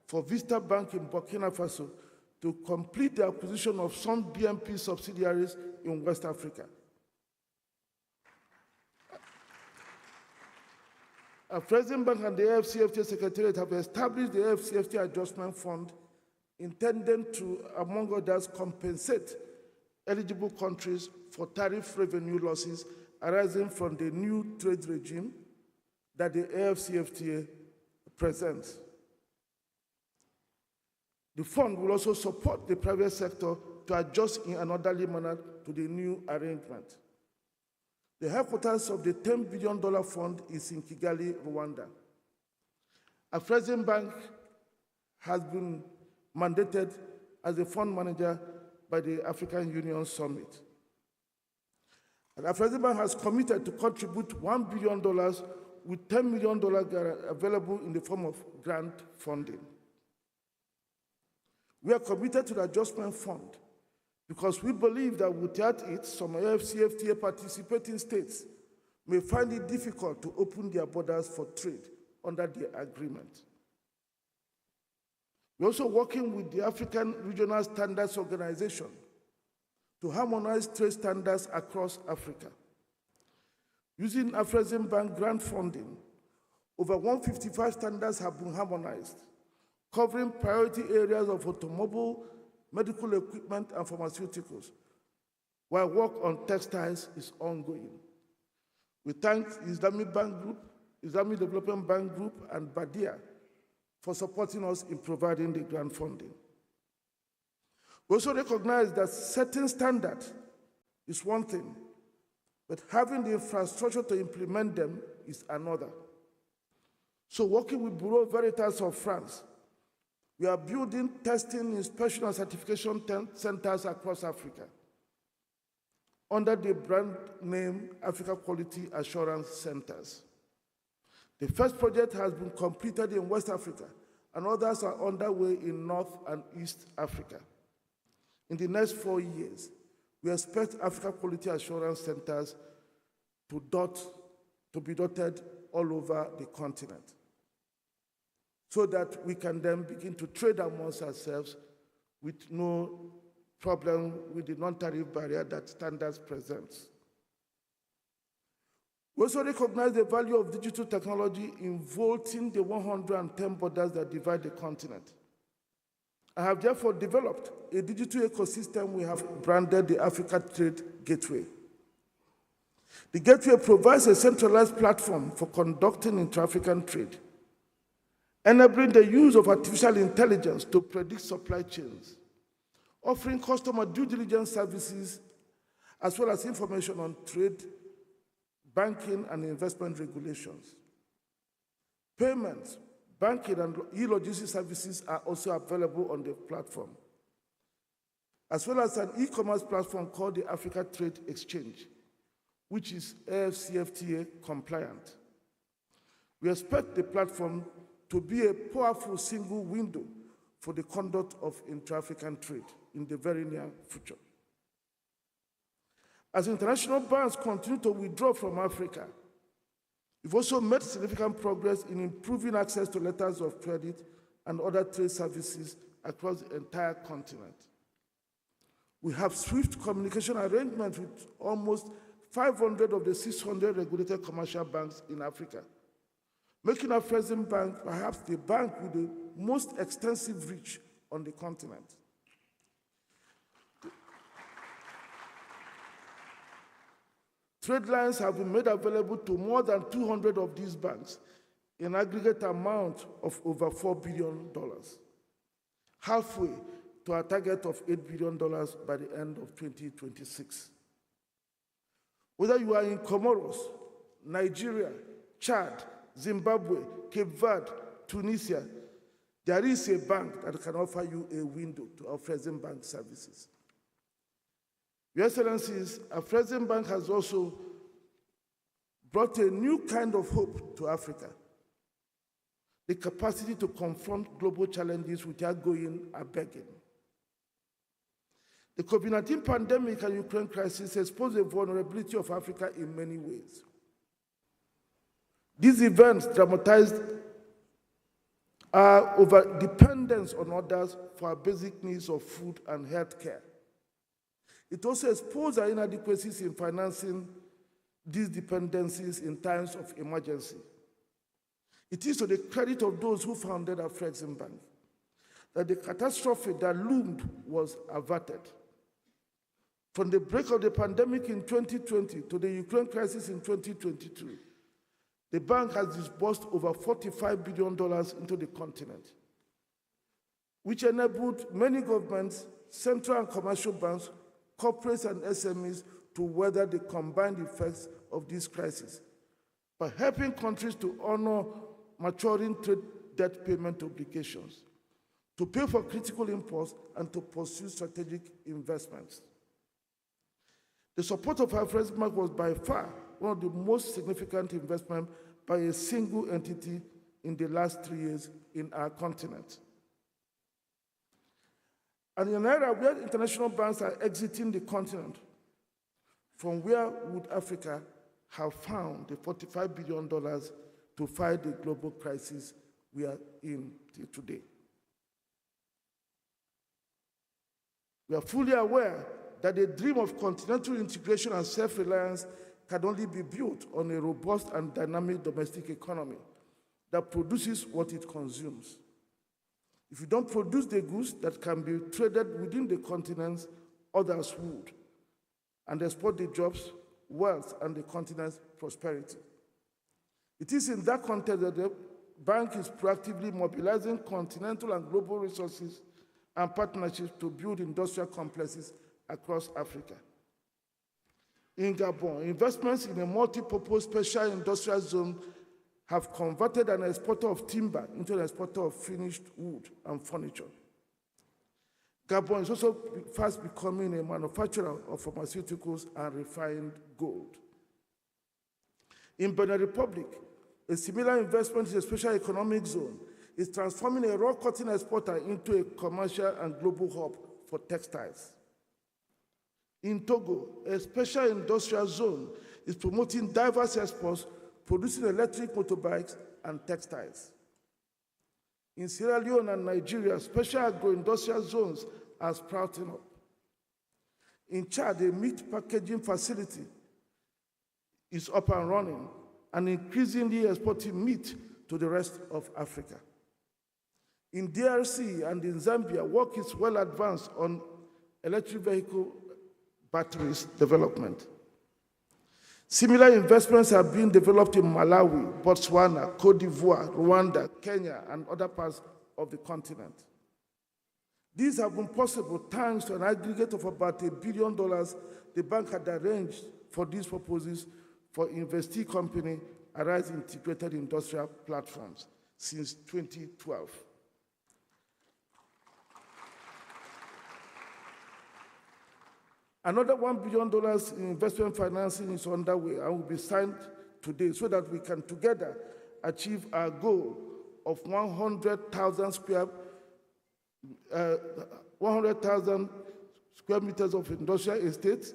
Speaker 15: for Vista Bank in Burkina Faso to complete the acquisition of some BNP subsidiaries in West Africa. Afreximbank and the AFCFTA Secretariat have established the AFCFTA Adjustment Fund intended to, among others, compensate eligible countries for tariff revenue losses arising from the new trade regime that the AFCFTA presents. The fund will also support the private sector to adjust in an orderly manner to the new arrangement. The headquarters of the $10 billion fund is in Kigali, Rwanda. Afreximbank has been mandated as a fund manager by the African Union Summit. And Afreximbank has committed to contribute $1 billion with $10 million available in the form of grant funding. We are committed to the Adjustment Fund because we believe that without it, some AFCFTA participating states may find it difficult to open their borders for trade under the agreement. We're also working with the African Regional Standards Organization to harmonize trade standards across Africa. Using Afreximbank grant funding, over 155 standards have been harmonized, covering priority areas of automobile, medical equipment, and pharmaceuticals, while work on textiles is ongoing. We thank Islamic Bank Group, Islamic Development Bank Group, and Badia for supporting us in providing the grant funding. We also recognize that setting standards is one thing, but having the infrastructure to implement them is another. So working with Bureau Veritas of France, we are building testing, inspection, and certification centers across Africa under the brand name Africa Quality Assurance Centers. The first project has been completed in West Africa, and others are underway in North and East Africa. In the next 4 years, we expect Africa Quality Assurance Centers to be dotted all over the continent, so that we can then begin to trade amongst ourselves with no problem with the non-tariff barrier that standards presents. We also recognize the value of digital technology in vaulting the 110 borders that divide the continent. I have therefore developed a digital ecosystem we have branded the Africa Trade Gateway. The Gateway provides a centralized platform for conducting intra-African trade, enabling the use of artificial intelligence to predict supply chains, offering customer due diligence services, as well as information on trade, banking, and investment regulations. Payments, banking, and e-logistics services are also available on the platform, as well as an e-commerce platform called the Africa Trade Exchange, which is AFCFTA compliant. We expect the platform to be a powerful single window for the conduct of intra-African trade in the very near future. As international banks continue to withdraw from Africa, we've also made significant progress in improving access to letters of credit and other trade services across the entire continent. We have swift communication arrangements with almost 500 of the 600 regulated commercial banks in Africa, making Afreximbank perhaps the bank with the most extensive reach on the continent. Trade lines have been made available to more than 200 of these banks, an aggregate amount of over $4 billion, halfway to our target of $8 billion by the end of 2026. Whether you are in Comoros, Nigeria, Chad, Zimbabwe, Cape Verde, Tunisia, there is a bank that can offer you a window to Afreximbank services. Your Excellencies, Afreximbank has also brought a new kind of hope to Africa, the capacity to confront global challenges without going a begging. The COVID-19 pandemic and Ukraine crisis exposed the vulnerability of Africa in many ways. These events dramatized our over-dependence on others for our basic needs of food and health care. It also exposed our inadequacies in financing these dependencies in times of emergency. It is to the credit of those who founded Afreximbank that the catastrophe that loomed was averted. From the break of the pandemic in 2020 to the Ukraine crisis in 2022, the bank has disbursed over $45 billion into the continent, which enabled many governments, central and commercial banks, corporates and SMEs to weather the combined effects of this crisis by helping countries to honor maturing trade debt payment obligations, to pay for critical imports, and to pursue strategic investments. The support of Afreximbank was by far one of the most significant investments by a single entity in the last 3 years in our continent. And in an era where international banks are exiting the continent, from where would Africa have found the $45 billion to fight the global crisis we are in today? We are fully aware that the dream of continental integration and self-reliance can only be built on a robust and dynamic domestic economy that produces what it consumes. If you don't produce the goods that can be traded within the continents, others would, and export the jobs, wealth, and the continent's prosperity. It is in that context that the bank is proactively mobilizing continental and global resources and partnerships to build industrial complexes across Africa. In Gabon, investments in a multi-purpose special industrial zone have converted an exporter of timber into an exporter of finished wood and furniture. Gabon is also fast becoming a manufacturer of pharmaceuticals and refined gold. In Benin Republic, a similar investment in a special economic zone is transforming a raw cotton exporter into a commercial and global hub for textiles. In Togo, a special industrial zone is promoting diverse exports, producing electric motorbikes and textiles. In Sierra Leone and Nigeria, special agro-industrial zones are sprouting up. In Chad, a meat packaging facility is up and running and increasingly exporting meat to the rest of Africa. In DRC and in Zambia, work is well advanced on electric vehicle batteries development. Similar investments are being developed in Malawi, Botswana, Cote d'Ivoire, Rwanda, Kenya, and other parts of the continent. These have been possible thanks to an aggregate of about $1 billion the bank had arranged for these purposes for investee company Arise Integrated Industrial Platforms since 2012. Another $1 billion in investment financing is underway and will be signed today so that we can together achieve our goal of 100,000 square meters of industrial estates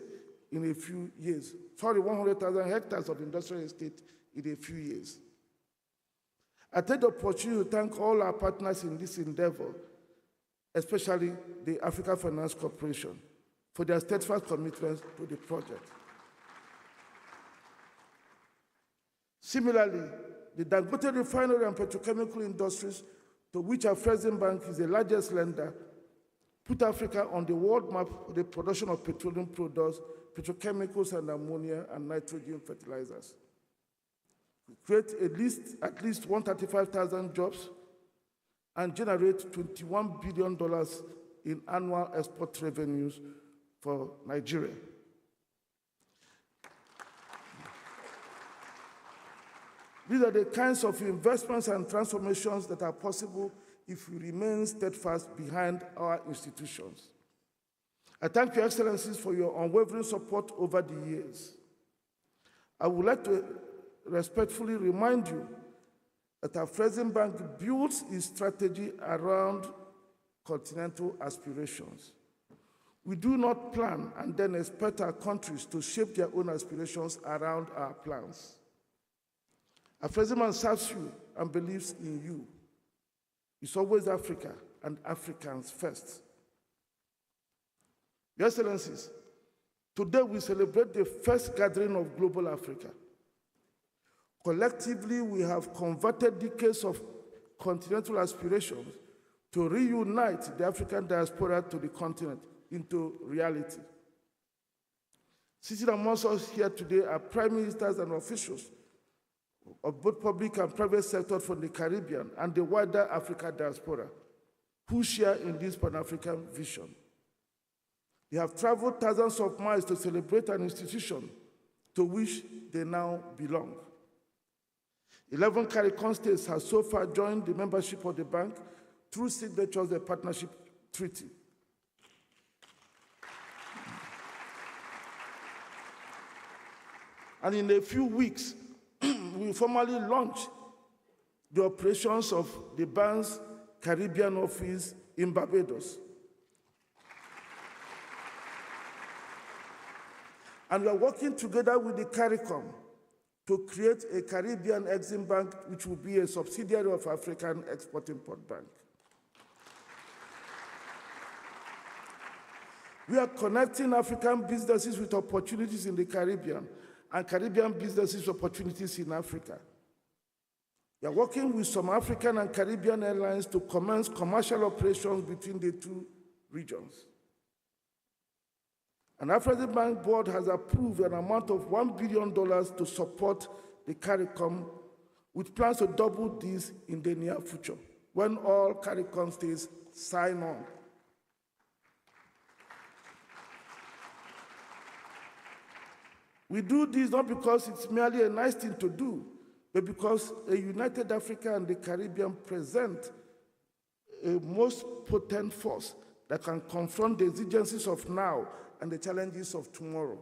Speaker 15: in a few years. 100,000 hectares of industrial estate in a few years. I take the opportunity to thank all our partners in this endeavor, especially the Africa Finance Corporation, for their steadfast commitment to the project. Similarly, the Dangote refinery and petrochemical industries, to which Afreximbank is the largest lender, put Africa on the world map for the production of petroleum products, petrochemicals, and ammonia and nitrogen fertilizers. We create at least 135,000 jobs and generate $21 billion in annual export revenues for Nigeria. These are the kinds of investments and transformations that are possible if we remain steadfast behind our institutions. I thank Your Excellencies for your unwavering support over the years. I would like to respectfully remind you that Afreximbank builds its strategy around continental aspirations. We do not plan and then expect our countries to shape their own aspirations around our plans. Afreximbank serves you and believes in you. It's always Africa and Africans first. Your Excellencies, today we celebrate the first gathering of Global Africa. Collectively, we have converted decades of continental aspirations to reunite the African diaspora to the continent into reality. Sitting amongst us here today are prime ministers and officials of both public and private sectors from the Caribbean and the wider Africa diaspora who share in this Pan-African vision. They have traveled thousands of miles to celebrate an institution to which they now belong. 11 CARICOM states have so far joined the membership of the bank through signatures of the partnership treaty. And in a few weeks, we formally launch the operations of the bank's Caribbean office in Barbados. And we are working together with the CARICOM to create a Caribbean Exim Bank, which will be a subsidiary of African Export-Import Bank. We are connecting African businesses with opportunities in the Caribbean and Caribbean businesses with opportunities in Africa. We are working with some African and Caribbean airlines to commence commercial operations between the two regions. An Afreximbank board has approved an amount of $1 billion to support the CARICOM, with plans to double this in the near future, when all CARICOM states sign on. We do this not because it's merely a nice thing to do, but because a united Africa and the Caribbean present a most potent force that can confront the exigencies of now and the challenges of tomorrow.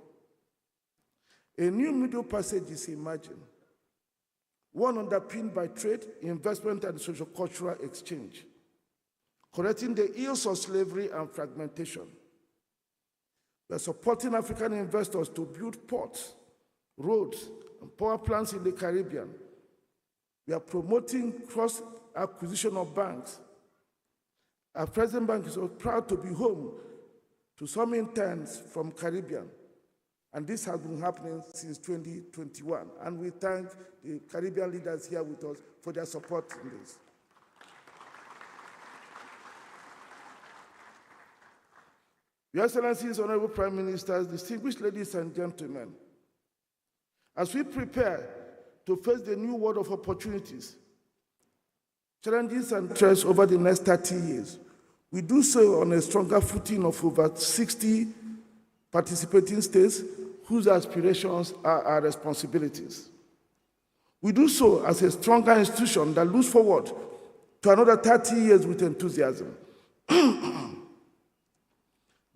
Speaker 15: A new middle passage is emerging, one underpinned by trade, investment, and socio-cultural exchange, correcting the ills of slavery and fragmentation. We are supporting African investors to build ports, roads, and power plants in the Caribbean. We are promoting cross-acquisition of banks. Afreximbank is so proud to be home to some interns from Caribbean, and this has been happening since 2021. And we thank the Caribbean leaders here with us for their support in this. Your Excellencies, Honorable Prime Ministers, distinguished ladies and gentlemen, as we prepare to face the new world of opportunities, challenges and threats over the next 30 years, we do so on a stronger footing of over 60 participating states whose aspirations are our responsibilities. We do so as a stronger institution that looks forward to another 30 years with enthusiasm.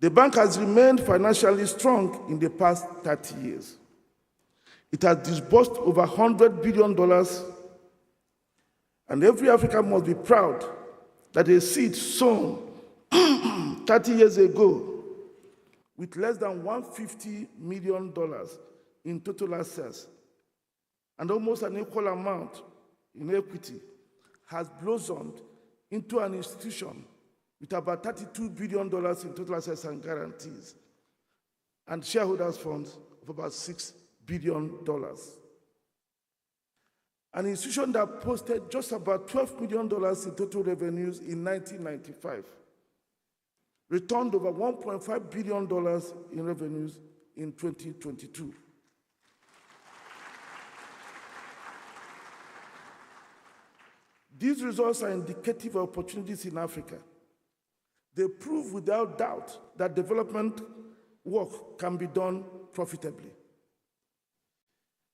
Speaker 15: The bank has remained financially strong in the past 30 years. It has disbursed over $100 billion, and every African must be proud that a seed sown 30 years ago with less than $150 million in total assets and almost an equal amount in equity has blossomed into an institution with about $32 billion in total assets and guarantees, and shareholders' funds of about $6 billion. An institution that posted just about $12 million in total revenues in 1995, returned over $1.5 billion in revenues in 2022. These results are indicative of opportunities in Africa. They prove without doubt that development work can be done profitably.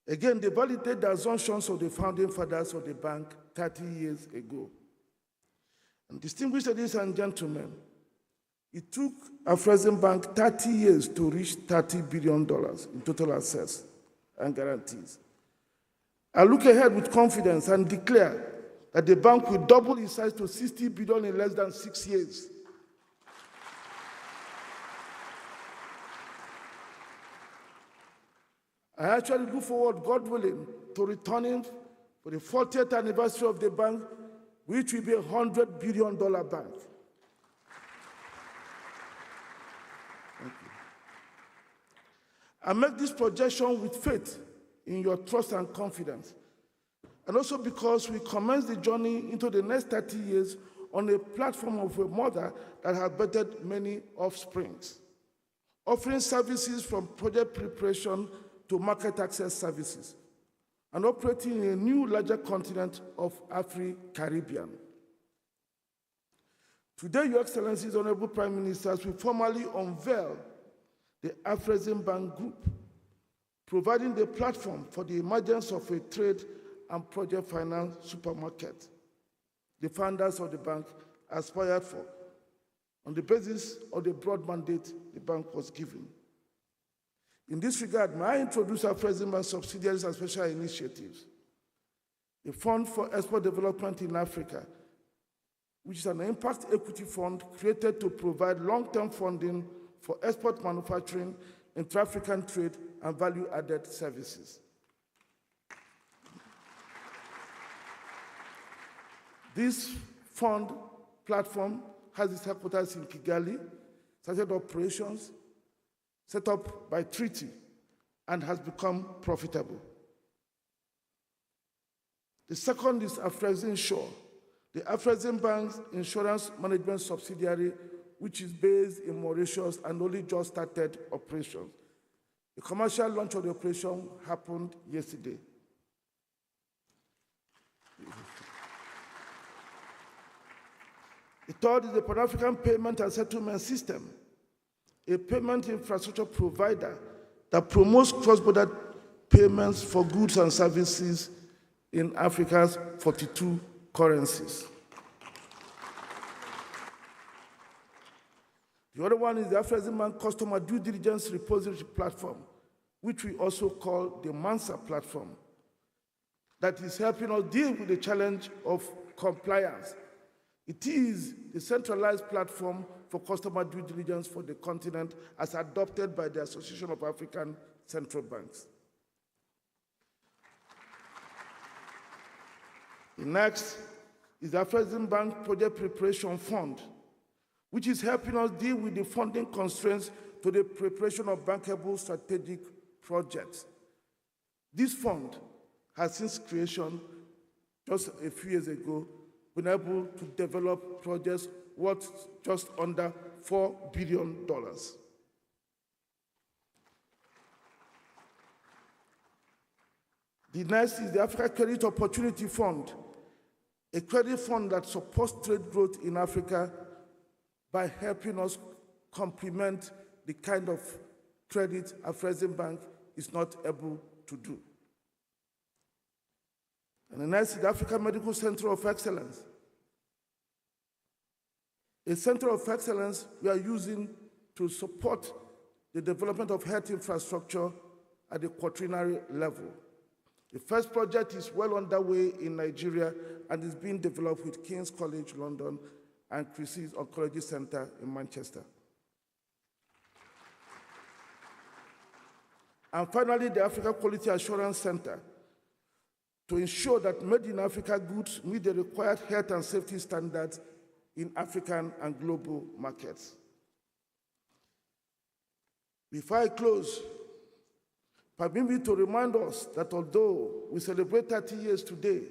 Speaker 15: Again, they validate the assumptions of the founding fathers of the bank 30 years ago. And distinguished ladies and gentlemen, it took Afreximbank 30 years to reach $30 billion in total assets and guarantees. I look ahead with confidence and declare that the bank will double its size to $60 billion in less than 6 years. I actually look forward, God willing, to returning for the 40th anniversary of the bank, which will be a $100 billion bank. Thank you. I make this projection with faith in your trust and confidence, and also because we commence the journey into the next 30 years on a platform of a mother that has bettered many offsprings, offering services from project preparation to market access services, and operating in a new, larger continent of Afri-Caribbean. Today, Your Excellencies, Honorable Prime Ministers, we formally unveil the Afreximbank Group, providing the platform for the emergence of a trade and project finance supermarket the founders of the bank aspired for, on the basis of the broad mandate the bank was given. In this regard, may I introduce Afreximbank subsidiaries and special initiatives. The Fund for Export Development in Africa, which is an impact equity fund created to provide long-term funding for export manufacturing, intra-African trade, and value-added services. This fund platform has its headquarters in Kigali, started operations, set up by treaty, and has become profitable. The second is Afreximbank, the Afreximbank's insurance management subsidiary, which is based in Mauritius and only just started operations. The commercial launch of the operation happened yesterday. The third is the Pan-African Payment and Settlement System, a payment infrastructure provider that promotes cross-border payments for goods and services in Africa's 42 currencies. The other one is the Afreximbank Customer Due Diligence Repository Platform, which we also call the MANSA platform, that is helping us deal with the challenge of compliance. It is the centralized platform for customer due diligence for the continent as adopted by the Association of African Central Banks. The next is the Afreximbank Project Preparation Fund, which is helping us deal with the funding constraints to the preparation of bankable strategic projects. This fund has, since creation just a few years ago, been able to develop projects worth just under $4 billion. The next is the Africa Credit Opportunity Fund, a credit fund that supports trade growth in Africa by helping us complement the kind of credit Afreximbank is not able to do. And the next is the African Medical Center of Excellence, a center of excellence we are using to support the development of health infrastructure at the quaternary level. The first project is well underway in Nigeria and is being developed with King's College London and Christie's Oncology Center in Manchester. And finally, the Africa Quality Assurance Center, to ensure that made in Africa goods meet the required health and safety standards in African and global markets. Before I close, permit me to remind us that although we celebrate 30 years today,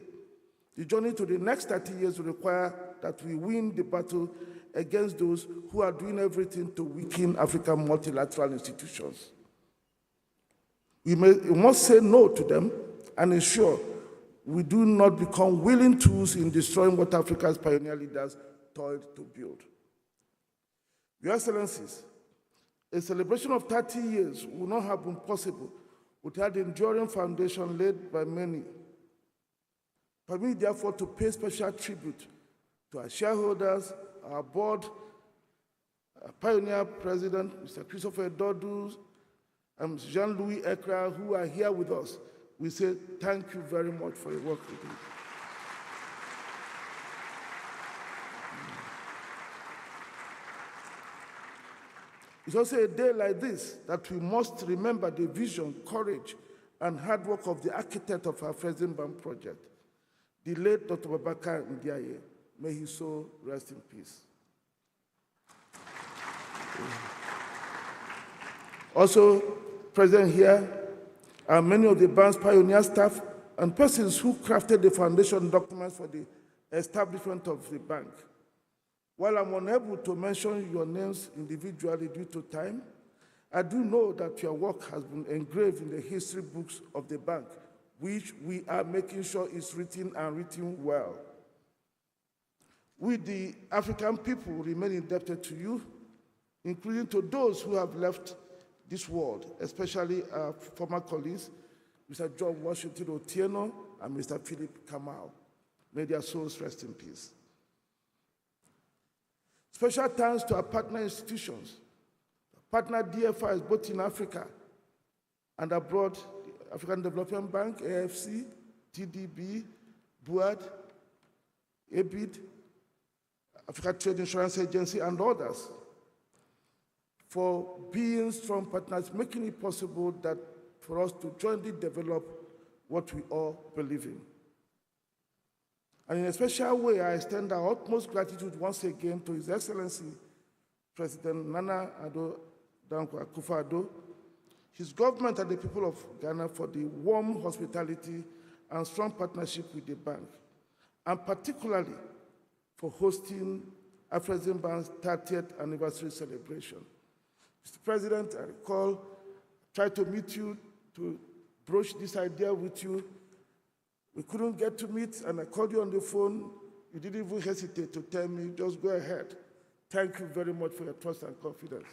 Speaker 15: the journey to the next 30 years will require that we win the battle against those who are doing everything to weaken African multilateral institutions. We must say no to them and ensure we do not become willing tools in destroying what Africa's pioneer leaders toiled to build. Your Excellencies, a celebration of 30 years would not have been possible without the enduring foundation laid by many. Permit me, therefore, to pay special tribute to our shareholders, our board, our pioneer president, Mr. Christopher Dodu, and Mr. Jean-Louis Ekra, who are here with us. We say thank you very much for your work with you. It's also a day like this that we must remember the vision, courage, and hard work of the architect of our Afreximbank project, the late Dr. Babakar Ndiaye. May his soul rest in peace. Also present here are many of the bank's pioneer staff and persons who crafted the foundation documents for the establishment of the bank. While I'm unable to mention your names individually due to time, I do know that your work has been engraved in the history books of the bank, which we are making sure is written and written well. We, the African people, remain indebted to you, including to those who have left this world, especially our former colleagues, Mr. John Washington Otieno and Mr. Philip Kamau. May their souls rest in peace. Special thanks to our partner institutions, partner DFIs both in Africa and abroad, the African Development Bank, AFC, TDB, BUAD, ABID, Africa Trade Insurance Agency, and others, for being strong partners, making it possible that for us to jointly develop what we all believe in. And in a special way, I extend our utmost gratitude once again to His Excellency, President Nana Addo Dankwa Akufo-Addo, his government and the people of Ghana for the warm hospitality and strong partnership with the bank, and particularly for hosting Afreximbank's 30th anniversary celebration. Mr. President, I recall, tried to meet you to broach this idea with you. We couldn't get to meet, and I called you on the phone. You didn't even hesitate to tell me, just go ahead. Thank you very much for your trust and confidence.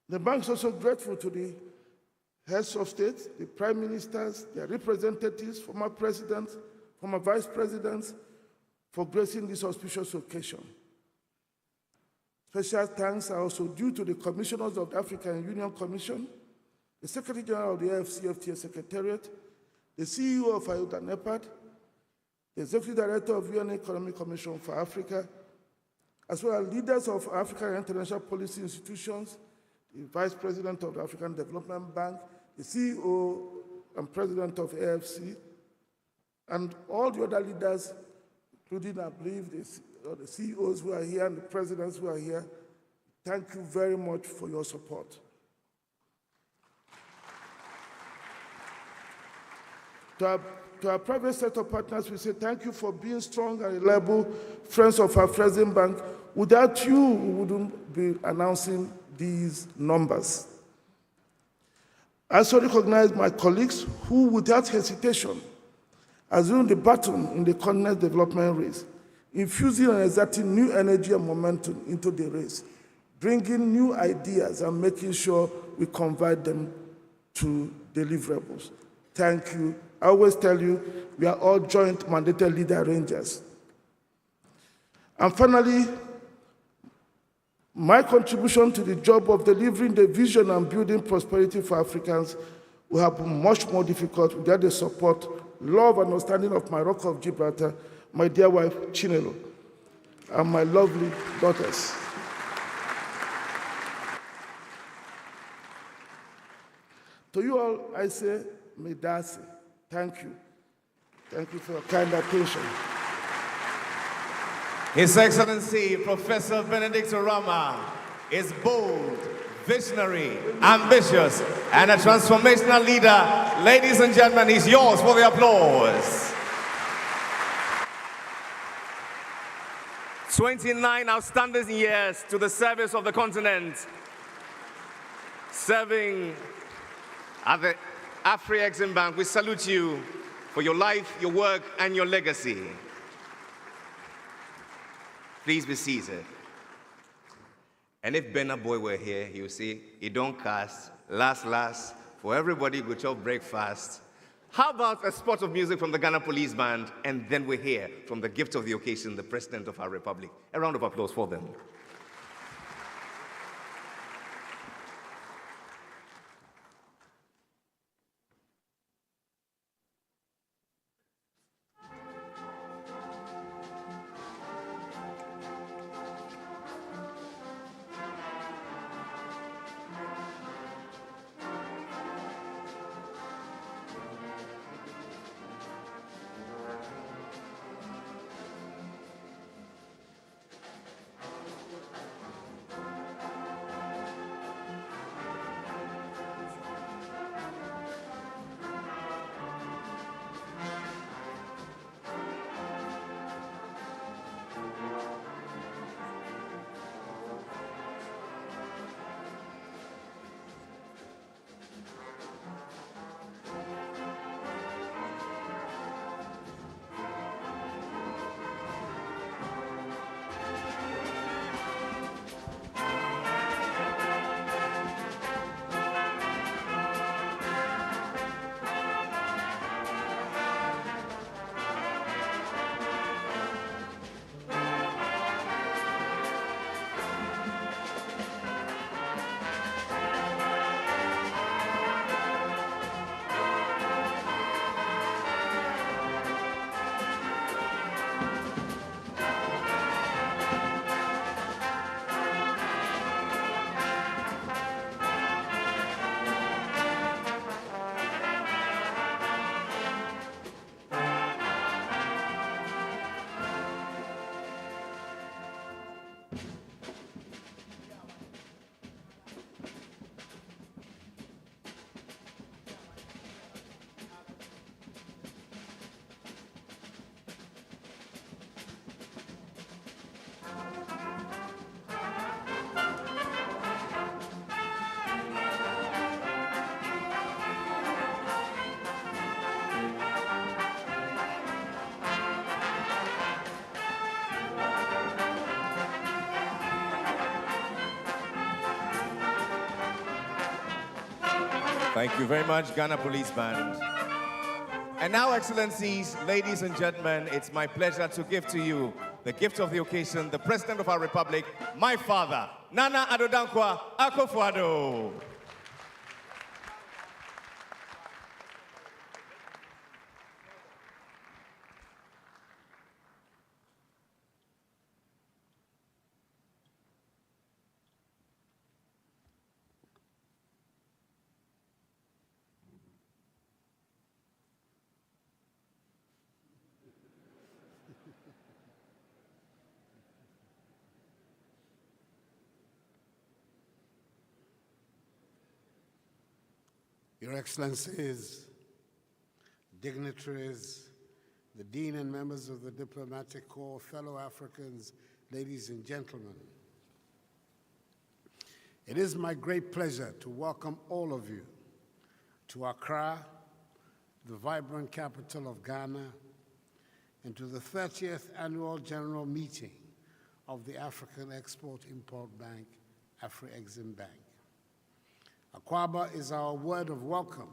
Speaker 15: The bank is also grateful to the heads of state, the prime ministers, their representatives, former presidents, former vice presidents, for gracing this auspicious occasion. Special thanks are also due to the commissioners of the African Union Commission, the Secretary General of the AFCFTA Secretariat, the CEO of IOTA NEPAD, the Executive Director of UN Economic Commission for Africa, as well as leaders of African and international policy institutions, the Vice President of the African Development Bank, the CEO and President of AFC, and all the other leaders, including, I believe, the CEOs who are here and the presidents who are here. Thank you very much for your support. To our private sector partners, we say thank you for being strong and reliable friends of Afreximbank. Without you, we wouldn't be announcing these numbers. I also recognize my colleagues who, without hesitation, assumed the baton in the continent's development race, infusing and exerting new energy and momentum into the race, bringing new ideas and making sure we convert them to deliverables. Thank you. I always tell you, we are all joint mandated leader rangers. And finally, my contribution to the job of delivering the vision and building prosperity for Africans will have been much more difficult without the support, love, and understanding of my Rock of Gibraltar, my dear wife, Chinelo, and my lovely daughters. To you all, I say, Medasi, thank you. Thank you for your kind attention.
Speaker 4: His Excellency, Professor Benedict Orama, is bold, visionary, ambitious, and a transformational leader. Ladies and gentlemen, he's yours for the applause. 29 outstanding years to the service of the continent, serving at the Afreximbank. We salute you for your life, your work, and your legacy. Please be seated. And if Benna Boy were here, he would say, he don't cast, last, for everybody go chop breakfast. How about a spot of music from the Ghana Police Band, and then we hear from the gift of the occasion, the President of our Republic. A round of applause for them. Thank you very much, Ghana Police Band. And now, Excellencies, ladies and gentlemen, it's my pleasure to give to you the gift of the occasion, the President of our Republic, my father, Nana Addo Dankwa Akufo-Addo.
Speaker 17: Your Excellencies, dignitaries, the Dean and members of the Diplomatic Corps, fellow Africans, ladies and gentlemen. It is my great pleasure to welcome all of you to Accra, the vibrant capital of Ghana, and to the 30th Annual General Meeting of the African Export-Import Bank, Afreximbank. Akwaba is our word of welcome,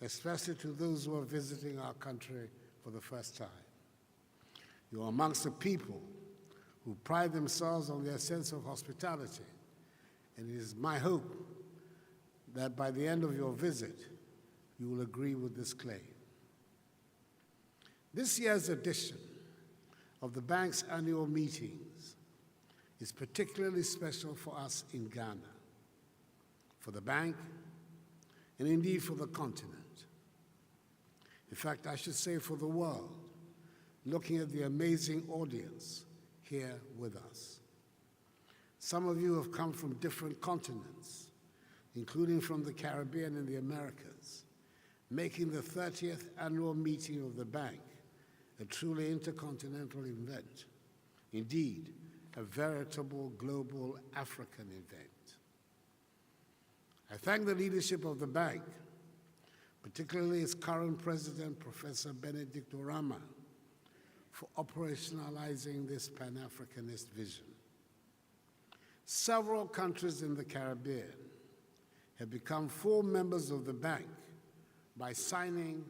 Speaker 17: especially to those who are visiting our country for the first time. You are amongst the people who pride themselves on their sense of hospitality, and it is my hope that by the end of your visit, you will agree with this claim. This year's edition of the bank's annual meetings is particularly special for us in Ghana, for the bank, and indeed for the continent. In fact, I should say for the world, looking at the amazing audience here with us. Some of you have come from different continents, including from the Caribbean and the Americas, making the 30th annual meeting of the bank a truly intercontinental event, indeed, a veritable global African event. I thank the leadership of the bank, particularly its current president, Professor Benedict Orama, for operationalizing this Pan-Africanist vision. Several countries in the Caribbean have become full members of the bank by signing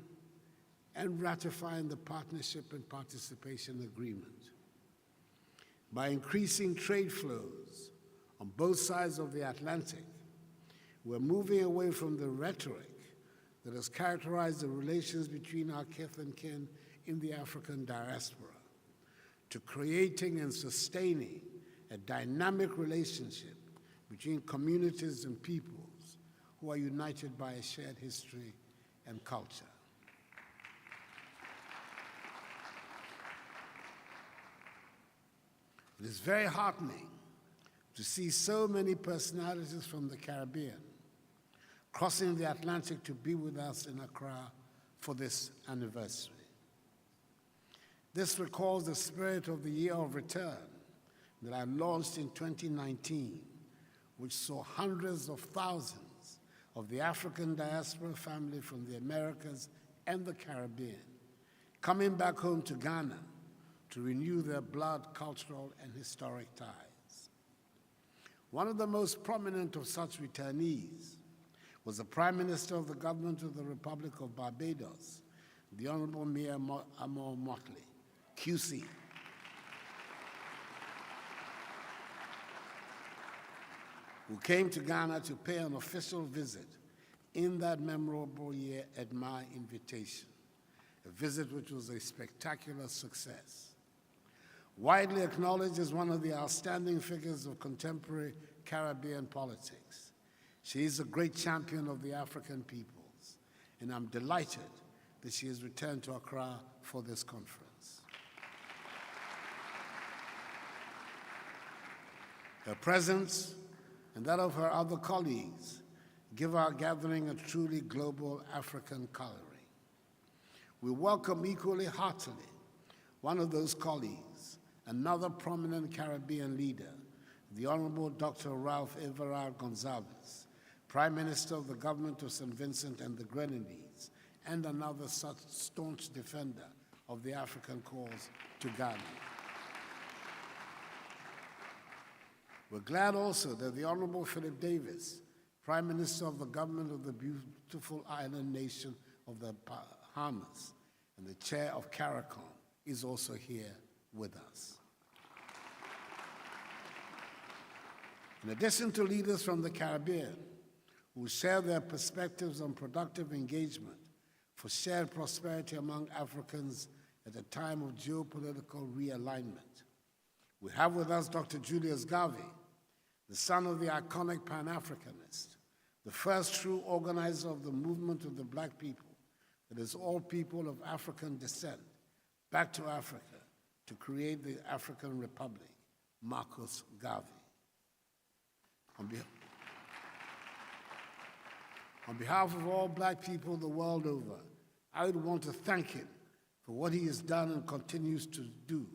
Speaker 17: and ratifying the Partnership and Participation Agreement. By increasing trade flows on both sides of the Atlantic, we're moving away from the rhetoric that has characterized the relations between our kith and kin in the African diaspora to creating and sustaining a dynamic relationship between communities and peoples who are united by a shared history and culture. It is very heartening to see so many personalities from the Caribbean crossing the Atlantic to be with us in Accra for this anniversary. This recalls the spirit of the Year of Return that I launched in 2019, which saw hundreds of thousands of the African diaspora family from the Americas and the Caribbean coming back home to Ghana to renew their blood, cultural, and historic ties. One of the most prominent of such returnees was the Prime Minister of the Government of the Republic of Barbados, the Honorable Mia Amor Motley, QC. Who came to Ghana to pay an official visit in that memorable year at my invitation, a visit which was a spectacular success. Widely acknowledged as one of the outstanding figures of contemporary Caribbean politics, she is a great champion of the African peoples, and I'm delighted that she has returned to Accra for this conference. Her presence and that of her other colleagues give our gathering a truly global African coloring. We welcome equally heartily one of those colleagues, another prominent Caribbean leader, the Honorable Dr. Ralph Everard Gonzalez, Prime Minister of the Government of St. Vincent and the Grenadines, and another such staunch defender of the African cause to Ghana. We're glad also that the Honorable Philip Davis, Prime Minister of the government of the beautiful island nation of the Bahamas, and the chair of CARICOM, is also here with us. In addition to leaders from the Caribbean, who share their perspectives on productive engagement for shared prosperity among Africans at a time of geopolitical realignment, we have with us Dr. Julius Garvey, the son of the iconic Pan-Africanist, the first true organizer of the movement of the black people, that is all people of African descent, back to Africa to create the African Republic, Marcus Garvey. On behalf of all black people the world over, I would want to thank him for what he has done and continues to do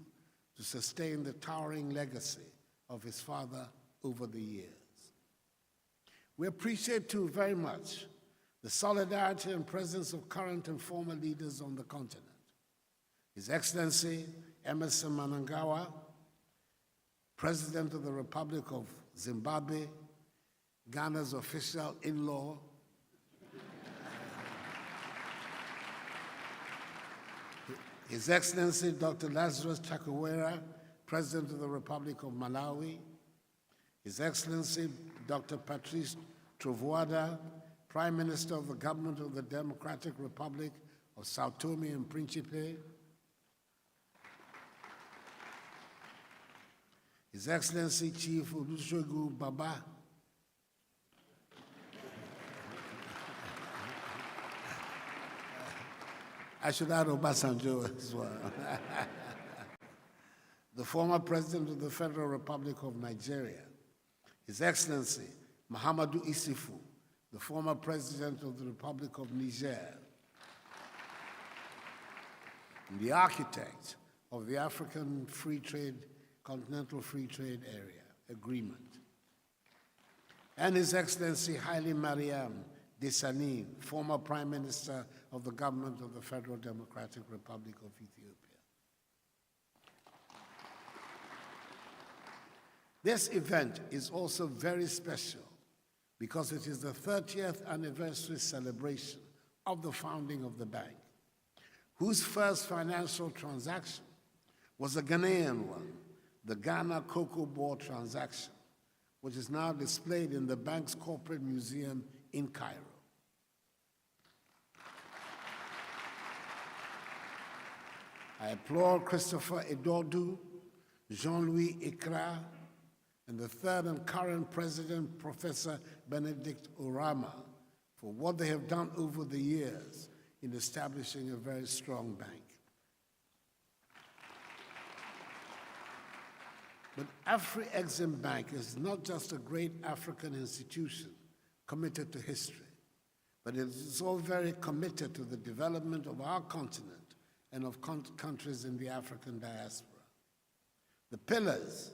Speaker 17: to sustain the towering legacy of his father over the years. We appreciate, too, very much the solidarity and presence of current and former leaders on the continent. His Excellency Emmerson Mnangagwa, President of the Republic of Zimbabwe, Ghana's official in-law, His Excellency Dr. Lazarus Chakwera, President of the Republic of Malawi, His Excellency Dr. Patrice Trovoada, Prime Minister of the Government of the Democratic Republic of Sao Tome and Principe, His Excellency Chief Olusegun Baba, I should add Obasanjo as well. The former President of the Federal Republic of Nigeria, His Excellency Mahamadou Issoufou, the former President of the Republic of Niger, and the architect of the African Continental Free Trade Area Agreement, and His Excellency Haile Mariam Desalegn, former Prime Minister of the Government of the Federal Democratic Republic of Ethiopia. This event is also very special because it is the 30th anniversary celebration of the founding of the bank, whose first financial transaction was a Ghanaian one, the Ghana Cocoa Board transaction, which is now displayed in the bank's corporate museum in Cairo. I applaud Christopher Edodu, Jean-Louis Ikra, and the third and current president, Professor Benedict Orama, for what they have done over the years in establishing a very strong bank. But Afreximbank is not just a great African institution committed to history, but it is all very committed to the development of our continent and of countries in the African diaspora. The pillars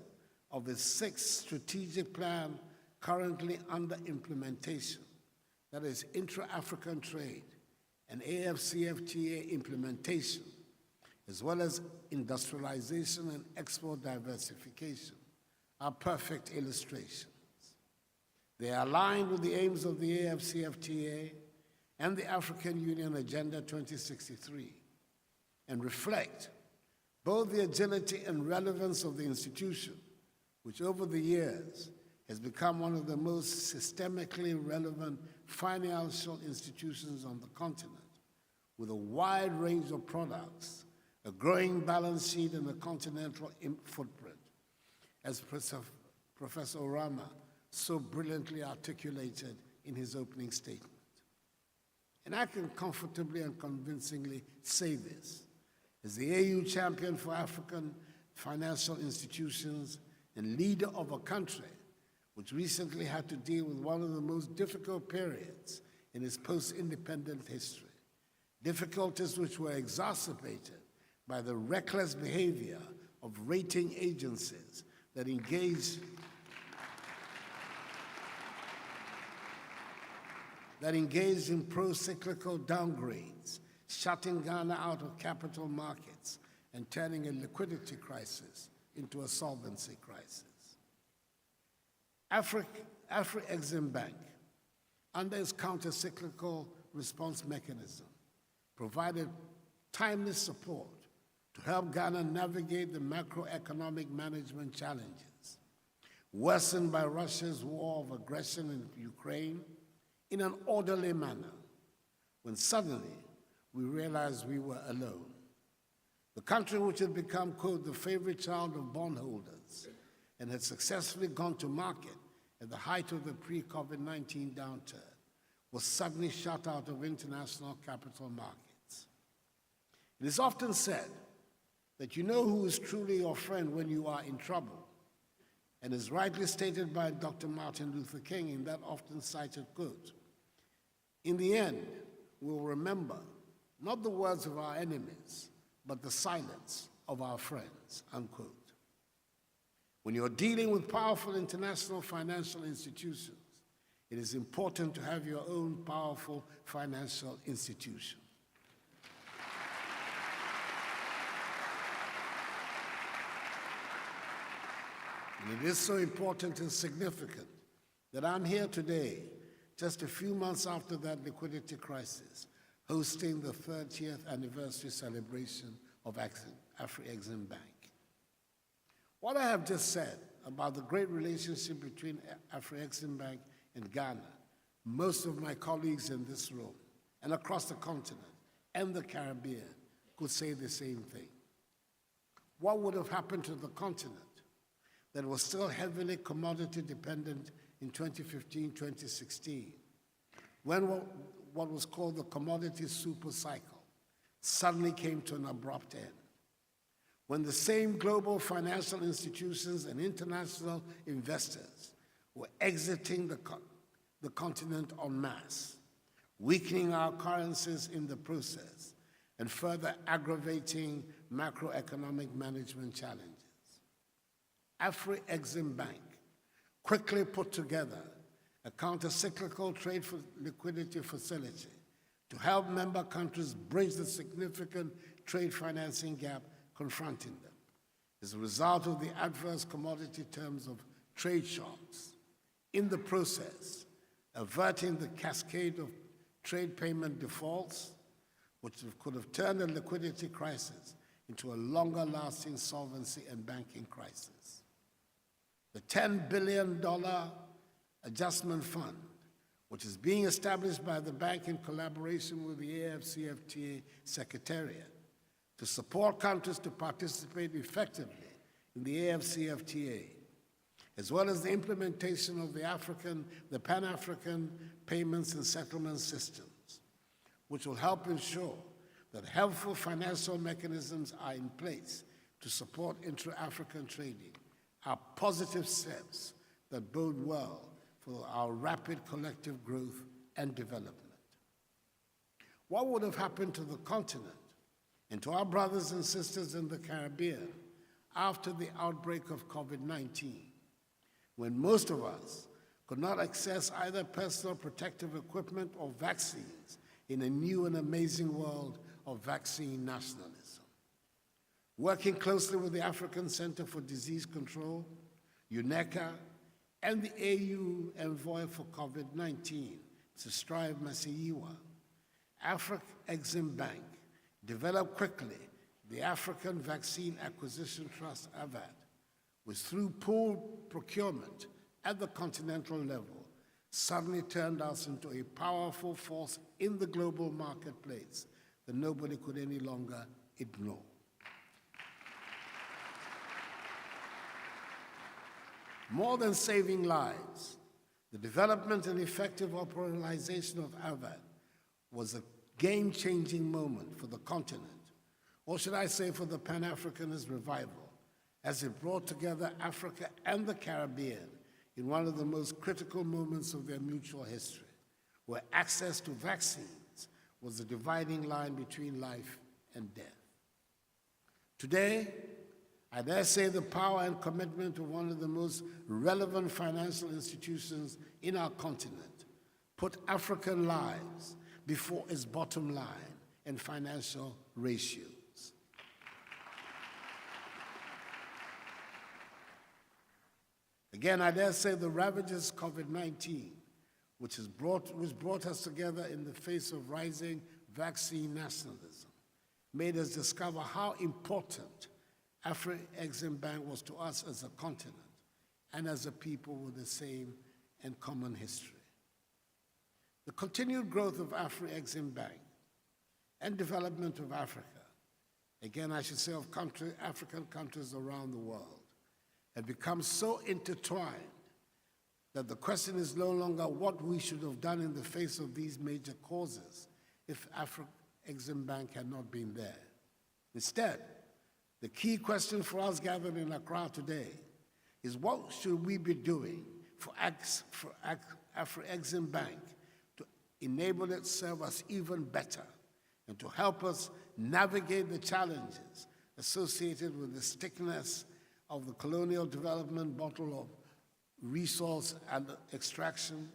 Speaker 17: of its sixth strategic plan currently under implementation, that is intra-African trade and AFCFTA implementation, as well as industrialization and export diversification, are perfect illustrations. They are aligned with the aims of the AFCFTA and the African Union Agenda 2063, and reflect both the agility and relevance of the institution, which over the years has become one of the most systemically relevant financial institutions on the continent, with a wide range of products, a growing balance sheet, and a continental footprint, as Professor Orama so brilliantly articulated in his opening statement. And I can comfortably and convincingly say this, as the AU champion for African financial institutions and leader of a country which recently had to deal with one of the most difficult periods in its post-independent history, difficulties which were exacerbated by the reckless behavior of rating agencies that engaged in pro-cyclical downgrades, shutting Ghana out of capital markets and turning a liquidity crisis into a solvency crisis. Afreximbank under its counter-cyclical response mechanism, provided timely support to help Ghana navigate the macroeconomic management challenges, worsened by Russia's war of aggression in Ukraine, in an orderly manner, when suddenly we realized we were alone. The country which had become, quote, the favorite child of bondholders and had successfully gone to market at the height of the pre-COVID-19 downturn was suddenly shut out of international capital markets. It is often said that you know who is truly your friend when you are in trouble, and is rightly stated by Dr. Martin Luther King in that often cited quote, "In the end, we'll remember not the words of our enemies, but the silence of our friends," unquote. When you're dealing with powerful international financial institutions, it is important to have your own powerful financial institution. And it is so important and significant that I'm here today, just a few months after that liquidity crisis, hosting the 30th anniversary celebration of Afreximbank. What I have just said about the great relationship between Afreximbank and Ghana, most of my colleagues in this room and across the continent and the Caribbean could say the same thing. What would have happened to the continent that was still heavily commodity dependent in 2015, 2016, when what was called the commodity super cycle suddenly came to an abrupt end? When the same global financial institutions and international investors were exiting the continent en masse, weakening our currencies in the process, and further aggravating macroeconomic management challenges. Afreximbank quickly put together a counter-cyclical trade for liquidity facility to help member countries bridge the significant trade financing gap confronting them as a result of the adverse commodity terms of trade shocks. In the process, averting the cascade of trade payment defaults, which could have turned a liquidity crisis into a longer-lasting solvency and banking crisis. The $10 billion adjustment fund, which is being established by the bank in collaboration with the AFCFTA Secretariat to support countries to participate effectively in the AFCFTA, as well as the implementation of the Pan-African payments and settlement systems, which will help ensure that helpful financial mechanisms are in place to support intra-African trading, are positive steps that bode well for our rapid collective growth and development. What would have happened to the continent and to our brothers and sisters in the Caribbean after the outbreak of COVID-19, when most of us could not access either personal protective equipment or vaccines in a new and amazing world of vaccine nationalism? Working closely with the African Center for Disease Control, UNECA, and the AU envoy for COVID-19, Strive Masiyiwa, Afreximbank developed quickly the African Vaccine Acquisition Trust, AVAT, which through pooled procurement at the continental level suddenly turned us into a powerful force in the global marketplace that nobody could any longer ignore. More than saving lives, the development and effective operationalization of AVAT was a game-changing moment for the continent, or should I say for the Pan-Africanist revival, as it brought together Africa and the Caribbean in one of the most critical moments of their mutual history, where access to vaccines was the dividing line between life and death. Today, I dare say the power and commitment of one of the most relevant financial institutions in our continent put African lives before its bottom line and financial ratios. Again, I dare say the ravages of COVID-19 which brought us together in the face of rising vaccine nationalism, made us discover how important Afreximbank was to us as a continent and as a people with the same and common history. The continued growth of Afreximbank and development of Africa, again I should say of African countries around the world, have become so intertwined that the question is no longer what we should have done in the face of these major causes if Afreximbank had not been there. Instead, the key question for us gathered in Accra today is what should we be doing for Afreximbank to enable it to serve us even better and to help us navigate the challenges associated with the stickiness of the colonial development model of resource and extraction,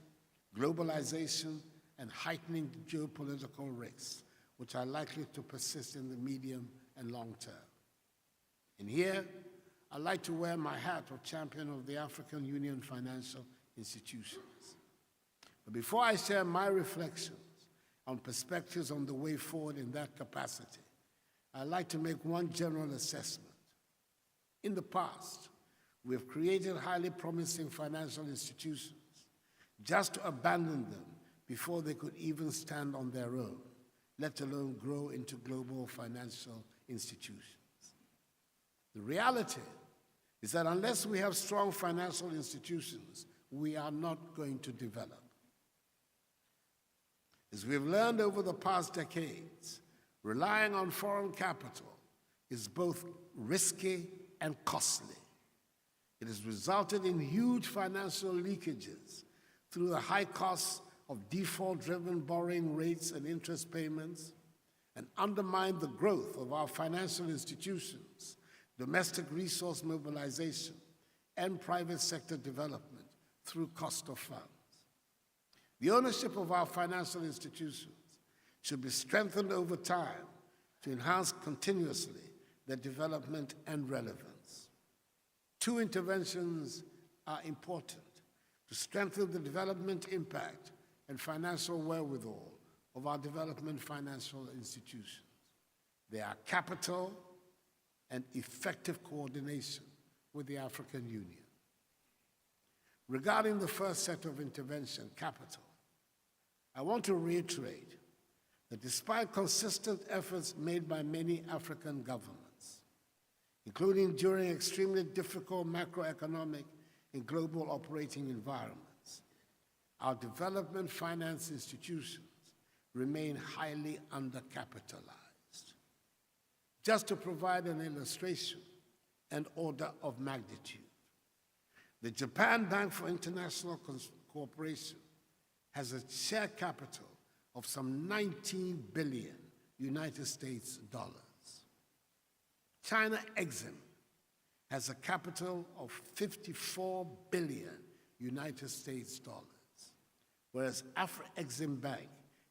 Speaker 17: globalization, and heightening geopolitical risks, which are likely to persist in the medium and long term. And here, I'd like to wear my hat of champion of the African Union financial institutions. But before I share my reflections on perspectives on the way forward in that capacity, I'd like to make one general assessment. In the past, we have created highly promising financial institutions just to abandon them before they could even stand on their own, let alone grow into global financial institutions. The reality is that unless we have strong financial institutions, we are not going to develop. As we've learned over the past decades, relying on foreign capital is both risky and costly. It has resulted in huge financial leakages through the high costs of default-driven borrowing rates and interest payments, and undermined the growth of our financial institutions, domestic resource mobilization, and private sector development through cost of funds. The ownership of our financial institutions should be strengthened over time to enhance continuously their development and relevance. Two interventions are important to strengthen the development impact and financial wherewithal of our development financial institutions. They are capital and effective coordination with the African Union. Regarding the first set of intervention, capital, I want to reiterate that despite consistent efforts made by many African governments, including during extremely difficult macroeconomic and global operating environments, our development finance institutions remain highly undercapitalized. Just to provide an illustration and order of magnitude, the Japan Bank for International Cooperation has a share capital of some 19 billion United States dollars. China Exim has a capital of 54 billion United States dollars, whereas Afreximbank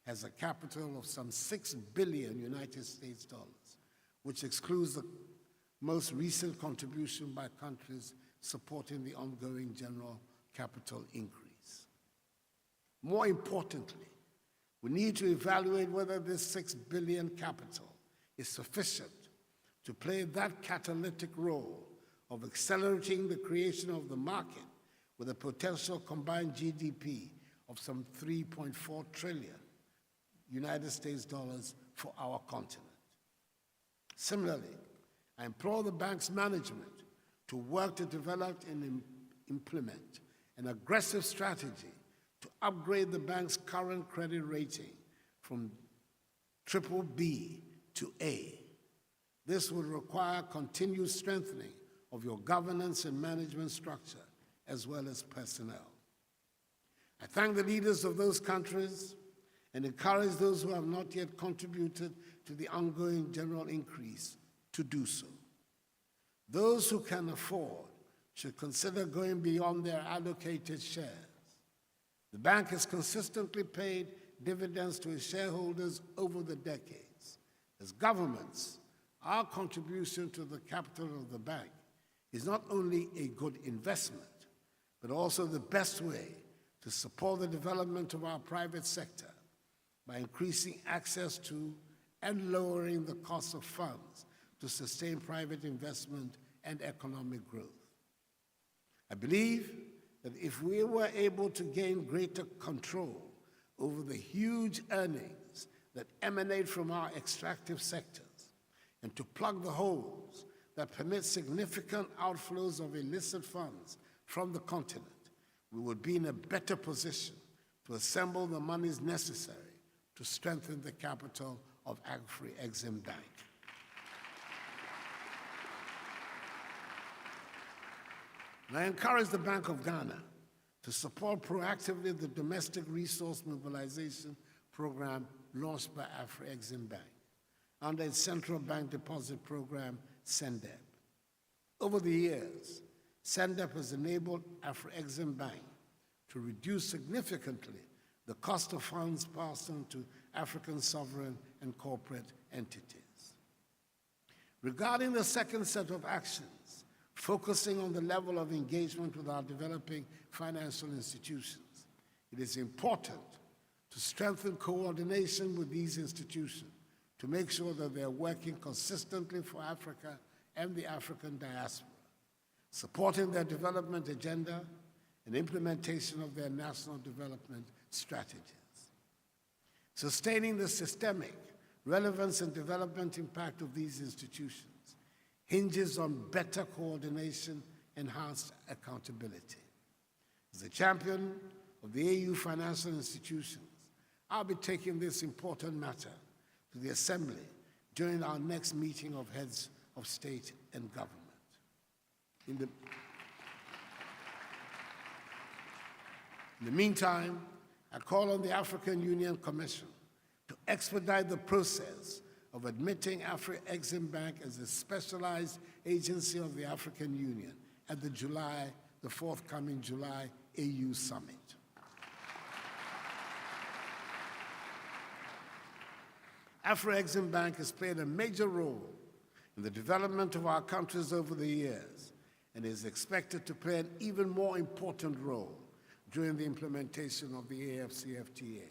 Speaker 17: has a capital of some 6 billion United States dollars, which excludes the most recent contribution by countries supporting the ongoing general capital increase. More importantly, we need to evaluate whether this 6 billion capital is sufficient to play that catalytic role of accelerating the creation of the market with a potential combined GDP of some 3.4 trillion United States dollars for our continent. Similarly, I implore the bank's management to work to develop and implement an aggressive strategy to upgrade the bank's current credit rating from BBB to A. This would require continued strengthening of your governance and management structure, as well as personnel. I thank the leaders of those countries and encourage those who have not yet contributed to the ongoing general increase to do so. Those who can afford should consider going beyond their allocated shares. The bank has consistently paid dividends to its shareholders over the decades. As governments, our contribution to the capital of the bank is not only a good investment, but also the best way to support the development of our private sector by increasing access to and lowering the cost of funds to sustain private investment and economic growth. I believe that if we were able to gain greater control over the huge earnings that emanate from our extractive sectors and to plug the holes that permit significant outflows of illicit funds from the continent, we would be in a better position to assemble the monies necessary to strengthen the capital of Afreximbank. And I encourage the Bank of Ghana to support proactively the domestic resource mobilization program launched by Afreximbank under its central bank deposit program, CENDEP. Over the years, CENDEP has enabled Afreximbank to reduce significantly the cost of funds passed on to African sovereign and corporate entities. Regarding the second set of actions, focusing on the level of engagement with our developing financial institutions, it is important to strengthen coordination with these institutions to make sure that they are working consistently for Africa and the African diaspora, supporting their development agenda and implementation of their national development strategies. Sustaining the systemic relevance and development impact of these institutions hinges on better coordination, enhanced accountability. As a champion of the AU financial institutions, I'll be taking this important matter to the Assembly during our next meeting of heads of state and government. In the meantime, I call on the African Union Commission to expedite the process of admitting Afreximbank as a specialized agency of the African Union at the forthcoming July AU Summit. Afreximbank has played a major role in the development of our countries over the years and is expected to play an even more important role during the implementation of the AFCFTA.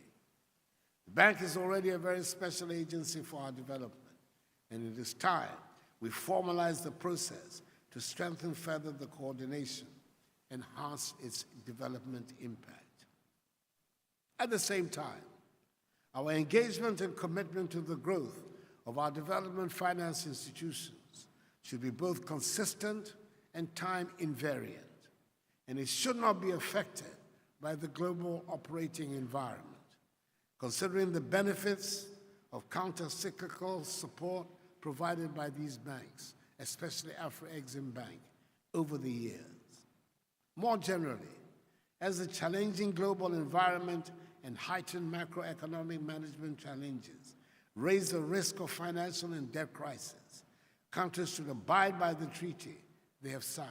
Speaker 17: The bank is already a very special agency for our development, and it is time we formalize the process to strengthen further the coordination, enhance its development impact. At the same time, our engagement and commitment to the growth of our development finance institutions should be both consistent and time invariant, and it should not be affected by the global operating environment, considering the benefits of counter-cyclical support provided by these banks, especially Afreximbank, over the years. More generally, as the challenging global environment and heightened macroeconomic management challenges raise the risk of financial and debt crisis, countries should abide by the treaty they have signed.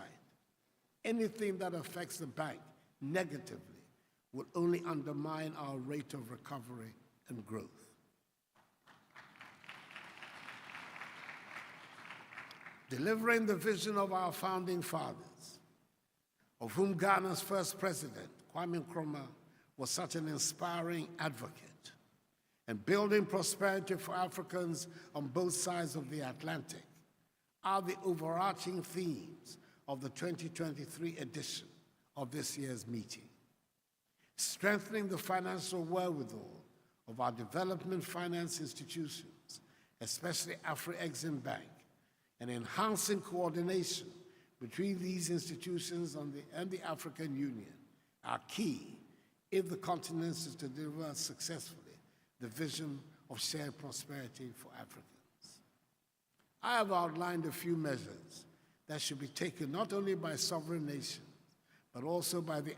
Speaker 17: Anything that affects the bank negatively will only undermine our rate of recovery and growth. Delivering the vision of our founding fathers, of whom Ghana's first president, Kwame Nkrumah, was such an inspiring advocate, and building prosperity for Africans on both sides of the Atlantic are the overarching themes of the 2023 edition of this year's meeting. Strengthening the financial wherewithal of our development finance institutions, especially Afreximbank, and enhancing coordination between these institutions and the African Union are key if the continent is to deliver successfully the vision of shared prosperity for Africans. I have outlined a few measures that should be taken not only by sovereign nations, but also by the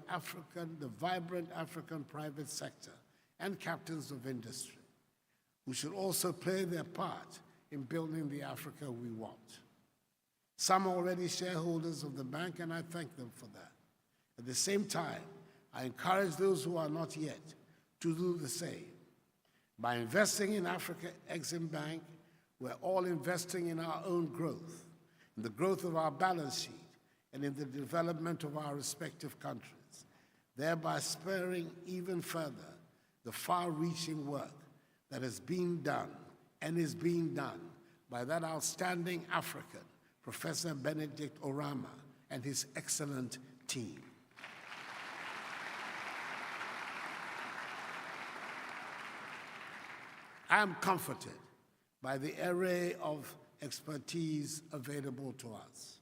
Speaker 17: vibrant African private sector and captains of industry, who should also play their part in building the Africa we want. Some are already shareholders of the bank, and I thank them for that. At the same time, I encourage those who are not yet to do the same. By investing in Afreximbank, we're all investing in our own growth, in the growth of our balance sheet, and in the development of our respective countries. thereby spurring even further the far-reaching work that has been done and is being done by that outstanding African, Professor Benedict Orama, and his excellent team. I am comforted by the array of expertise available to us.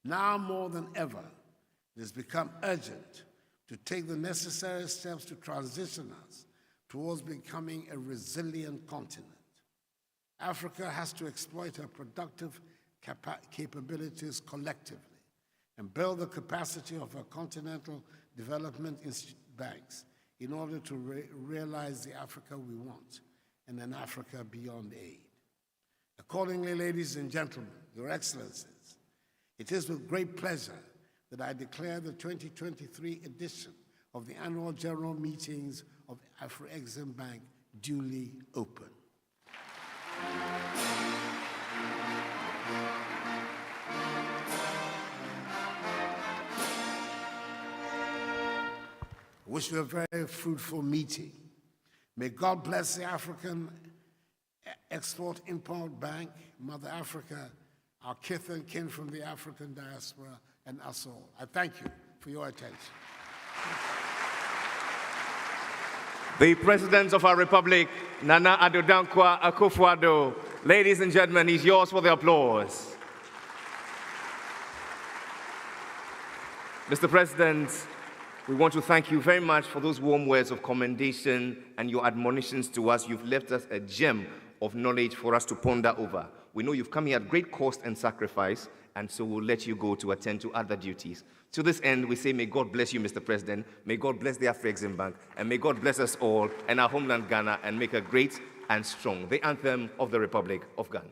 Speaker 17: Now more than ever, it has become urgent to take the necessary steps to transition us towards becoming a resilient continent. Africa has to exploit her productive capabilities collectively and build the capacity of her continental development banks in order to realize the Africa we want and an Africa beyond aid. Accordingly, ladies and gentlemen, Your Excellencies, it is with great pleasure that I declare the 2023 edition of the Annual General Meetings of Afreximbank duly open. I wish you a very fruitful meeting. May God bless the African Export-Import Bank, Mother Africa, our kith and kin from the African diaspora, and us all. I thank you for your attention.
Speaker 4: The President of our Republic, Nana Addo Dankwa Akufo-Addo. Ladies and gentlemen, he's yours for the applause. Mr. President, we want to thank you very much for those warm words of commendation and your admonitions to us. You've left us a gem of knowledge for us to ponder over. We know you've come here at great cost and sacrifice, and so we'll let you go to attend to other duties. To this end, we say, may God bless you, Mr. President. May God bless the Afreximbank, and may God bless us all and our homeland Ghana and make her great and strong. The anthem of the Republic of Ghana.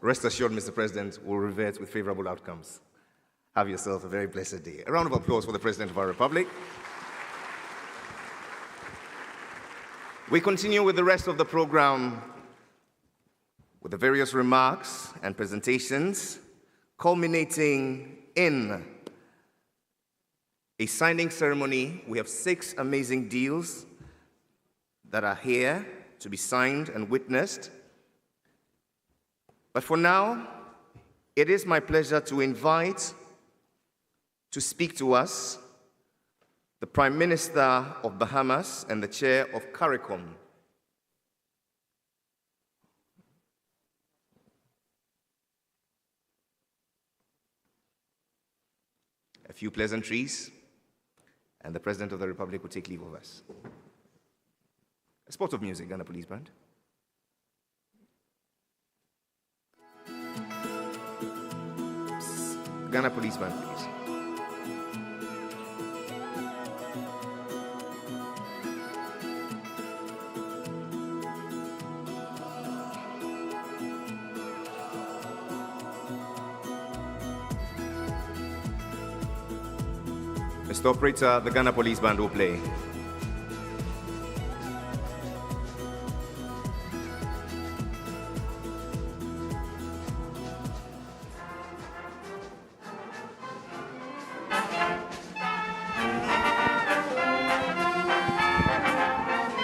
Speaker 4: Rest assured, Mr. President, we'll revert with favorable outcomes. Have yourself a very blessed day. A round of applause for the President of our Republic. We continue with the rest of the program with the various remarks and presentations, culminating in a signing ceremony. We have 6 amazing deals that are here to be signed and witnessed. But for now, it is my pleasure to invite to speak to us the Prime Minister of Bahamas and the Chair of CARICOM. A few pleasantries, and the President of the Republic will take leave of us. A spot of music, Ghana Police Band. Ghana Police Band, please. Mr. Operator, the Ghana Police Band will play.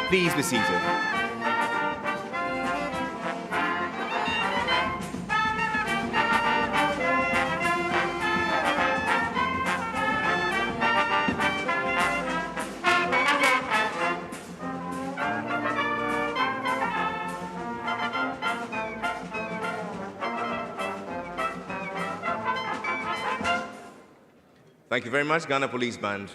Speaker 4: Please be seated. Thank you very much, Ghana Police Band.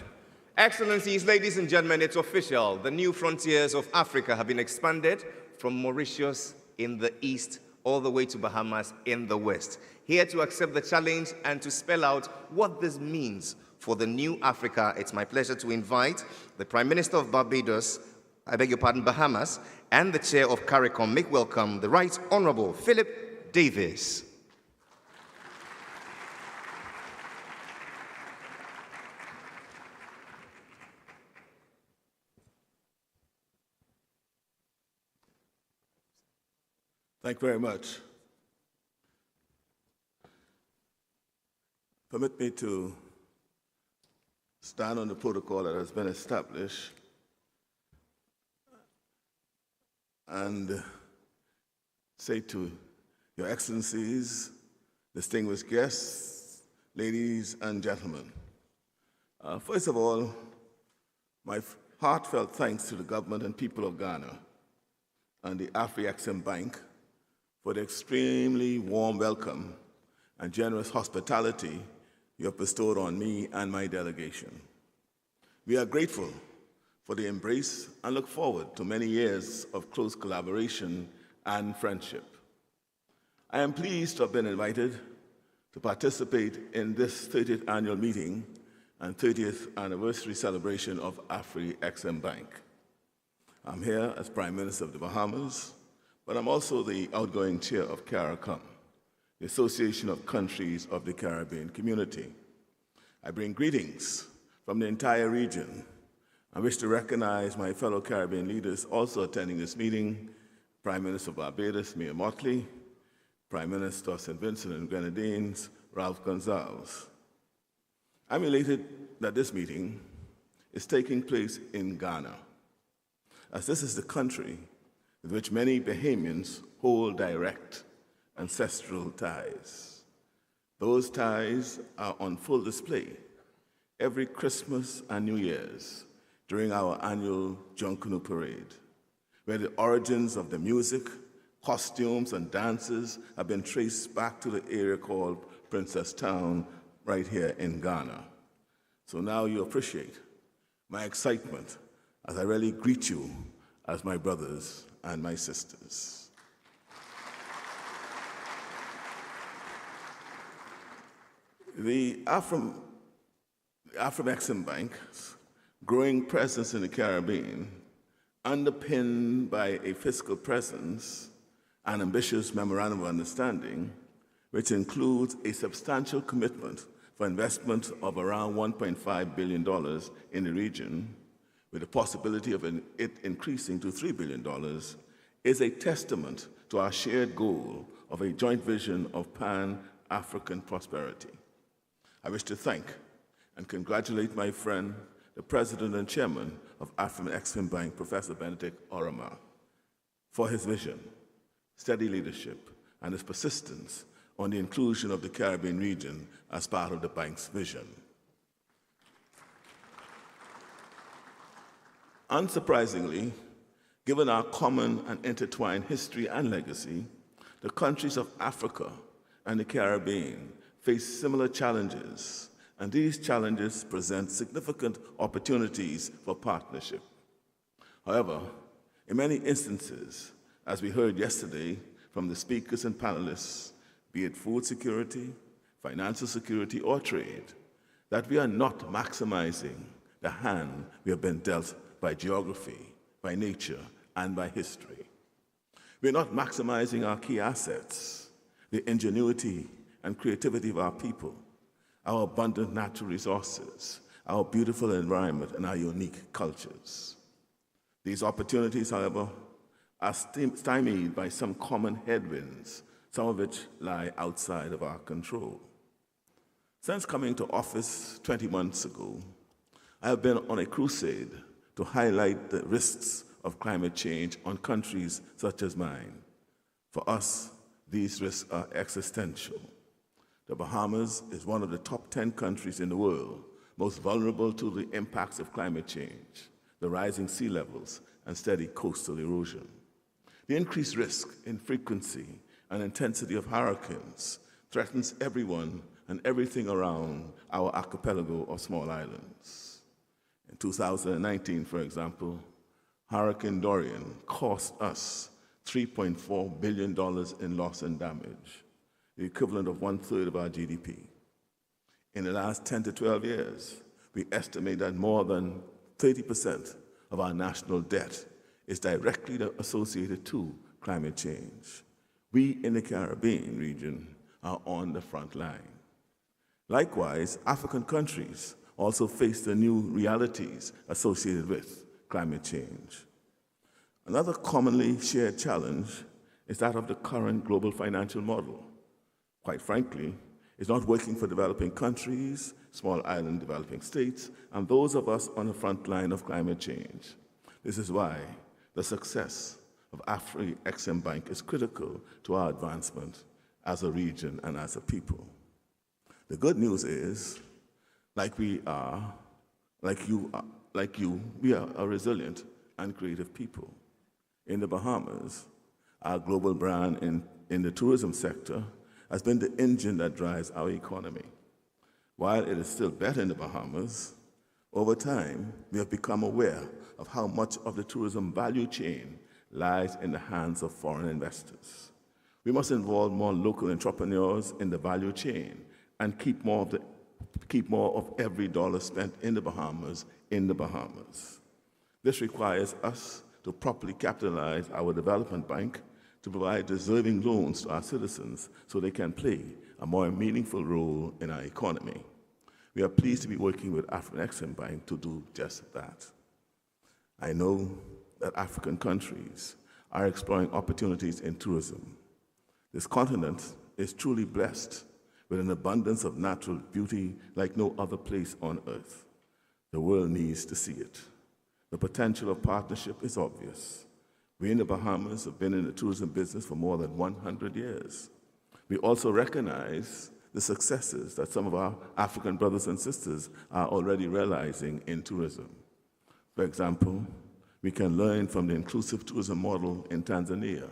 Speaker 4: Excellencies, ladies and gentlemen, it's official. The new frontiers of Africa have been expanded from Mauritius in the east all the way to Bahamas in the west. Here to accept the challenge and to spell out what this means for the new Africa, it's my pleasure to invite the Prime Minister of Barbados, Bahamas, and the Chair of CARICOM. Make welcome the Right Honorable Philip Davis.
Speaker 18: Thank you very much. Permit me to stand on the protocol that has been established and say to Your Excellencies, distinguished guests, ladies and gentlemen. First of all, my heartfelt thanks to the government and people of Ghana and the Afreximbank for the extremely warm welcome and generous hospitality you have bestowed on me and my delegation. We are grateful for the embrace and look forward to many years of close collaboration and friendship. I am pleased to have been invited to participate in this 30th annual meeting and 30th anniversary celebration of Afreximbank. I'm here as Prime Minister of the Bahamas, but I'm also the outgoing chair of CARICOM, the Association of Countries of the Caribbean Community. I bring greetings from the entire region. I wish to recognize my fellow Caribbean leaders also attending this meeting, Prime Minister of Barbados, Mia Mottley, Prime Minister of St. Vincent and Grenadines, Ralph Gonsalves. I'm elated that this meeting is taking place in Ghana, as this is the country with which many Bahamians hold direct ancestral ties. Those ties are on full display every Christmas and New Year's during our annual Jonkunu Parade, where the origins of the music, costumes, and dances have been traced back to the area called Princess Town right here in Ghana. So now you appreciate my excitement as I really greet you as my brothers and my sisters. The Afreximbank's growing presence in the Caribbean, underpinned by a fiscal presence and ambitious memorandum of understanding, which includes a substantial commitment for investment of around $1.5 billion in the region, with the possibility of it increasing to $3 billion, is a testament to our shared goal of a joint vision of Pan-African prosperity. I wish to thank and congratulate my friend, the President and Chairman of Afreximbank, Professor Benedict Orama, for his vision, steady leadership, and his persistence on the inclusion of the Caribbean region as part of the bank's vision. Unsurprisingly, given our common and intertwined history and legacy, the countries of Africa and the Caribbean face similar challenges, and these challenges present significant opportunities for partnership. However, in many instances, as we heard yesterday from the speakers and panelists, be it food security, financial security, or trade, that we are not maximizing the hand we have been dealt by geography, by nature, and by history. We're not maximizing our key assets, the ingenuity and creativity of our people, our abundant natural resources, our beautiful environment, and our unique cultures. These opportunities, however, are stymied by some common headwinds, some of which lie outside of our control. Since coming to office 20 months ago, I have been on a crusade to highlight the risks of climate change on countries such as mine. For us, these risks are existential. The Bahamas is one of the top 10 countries in the world most vulnerable to the impacts of climate change, the rising sea levels, and steady coastal erosion. The increased risk in frequency and intensity of hurricanes threatens everyone and everything around our archipelago of small islands. In 2019, for example, Hurricane Dorian cost us $3.4 billion in loss and damage, the equivalent of 1/3 of our GDP. In the last 10 to 12 years, we estimate that more than 30% of our national debt is directly associated to climate change. We in the Caribbean region are on the front line. Likewise, African countries also face the new realities associated with climate change. Another commonly shared challenge is that of the current global financial model. Quite frankly, it's not working for developing countries, small island developing states, and those of us on the front line of climate change. This is why the success of Afreximbank is critical to our advancement as a region and as a people. The good news is, we are a resilient and creative people. In the Bahamas, our global brand in the tourism sector has been the engine that drives our economy. While it is still better in the Bahamas, over time, we have become aware of how much of the tourism value chain lies in the hands of foreign investors. We must involve more local entrepreneurs in the value chain and keep more of every dollar spent in the Bahamas in the Bahamas. This requires us to properly capitalize our development bank to provide deserving loans to our citizens so they can play a more meaningful role in our economy. We are pleased to be working with Afreximbank to do just that. I know that African countries are exploring opportunities in tourism. This continent is truly blessed with an abundance of natural beauty like no other place on earth. The world needs to see it. The potential of partnership is obvious. We in the Bahamas have been in the tourism business for more than 100 years. We also recognize the successes that some of our African brothers and sisters are already realizing in tourism. For example, we can learn from the inclusive tourism model in Tanzania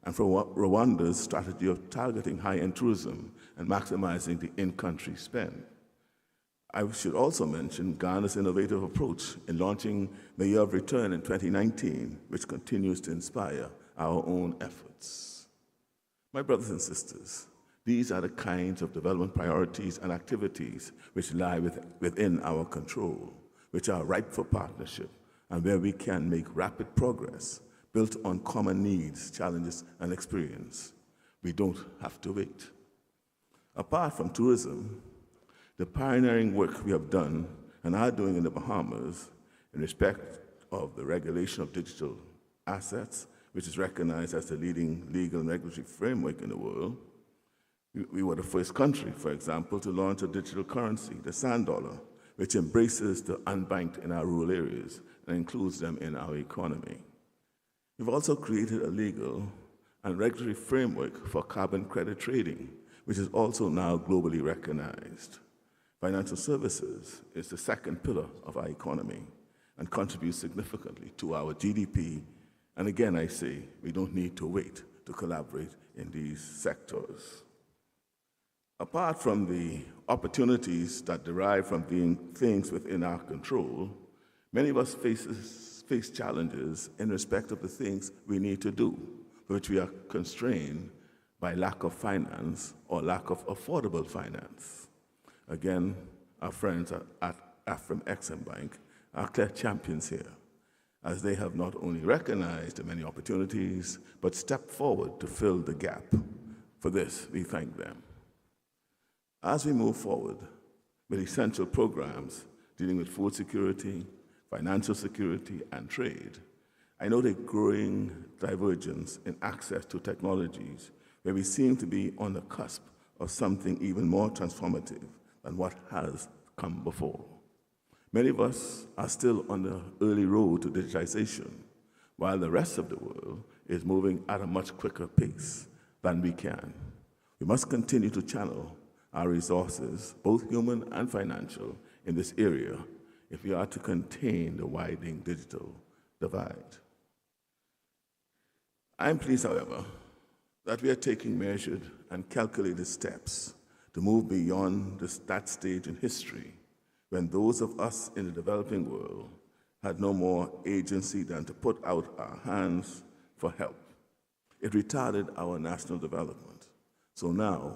Speaker 18: and from Rwanda's strategy of targeting high-end tourism and maximizing the in-country spend. I should also mention Ghana's innovative approach in launching the Year of Return in 2019, which continues to inspire our own efforts. My brothers and sisters, these are the kinds of development priorities and activities which lie within our control, which are ripe for partnership, and where we can make rapid progress built on common needs, challenges, and experience. We don't have to wait. Apart from tourism, the pioneering work we have done and are doing in the Bahamas in respect of the regulation of digital assets, which is recognized as the leading legal and regulatory framework in the world. We were the first country, for example, to launch a digital currency, the sand dollar, which embraces the unbanked in our rural areas and includes them in our economy. We've also created a legal and regulatory framework for carbon credit trading, which is also now globally recognized. Financial services is the second pillar of our economy and contributes significantly to our GDP. And again, I say, we don't need to wait to collaborate in these sectors. Apart from the opportunities that derive from doing things within our control, many of us face challenges in respect of the things we need to do, for which we are constrained by lack of finance or lack of affordable finance. Again, our friends at Afreximbank are clear champions here, as they have not only recognized the many opportunities, but stepped forward to fill the gap. For this, we thank them. As we move forward with essential programs dealing with food security, financial security, and trade, I note a growing divergence in access to technologies where we seem to be on the cusp of something even more transformative than what has come before. Many of us are still on the early road to digitization, while the rest of the world is moving at a much quicker pace than we can. We must continue to channel our resources, both human and financial, in this area if we are to contain the widening digital divide. I'm pleased, however, that we are taking measured and calculated steps to to move beyond that stage in history when those of us in the developing world had no more agency than to put out our hands for help. It retarded our national development. So now,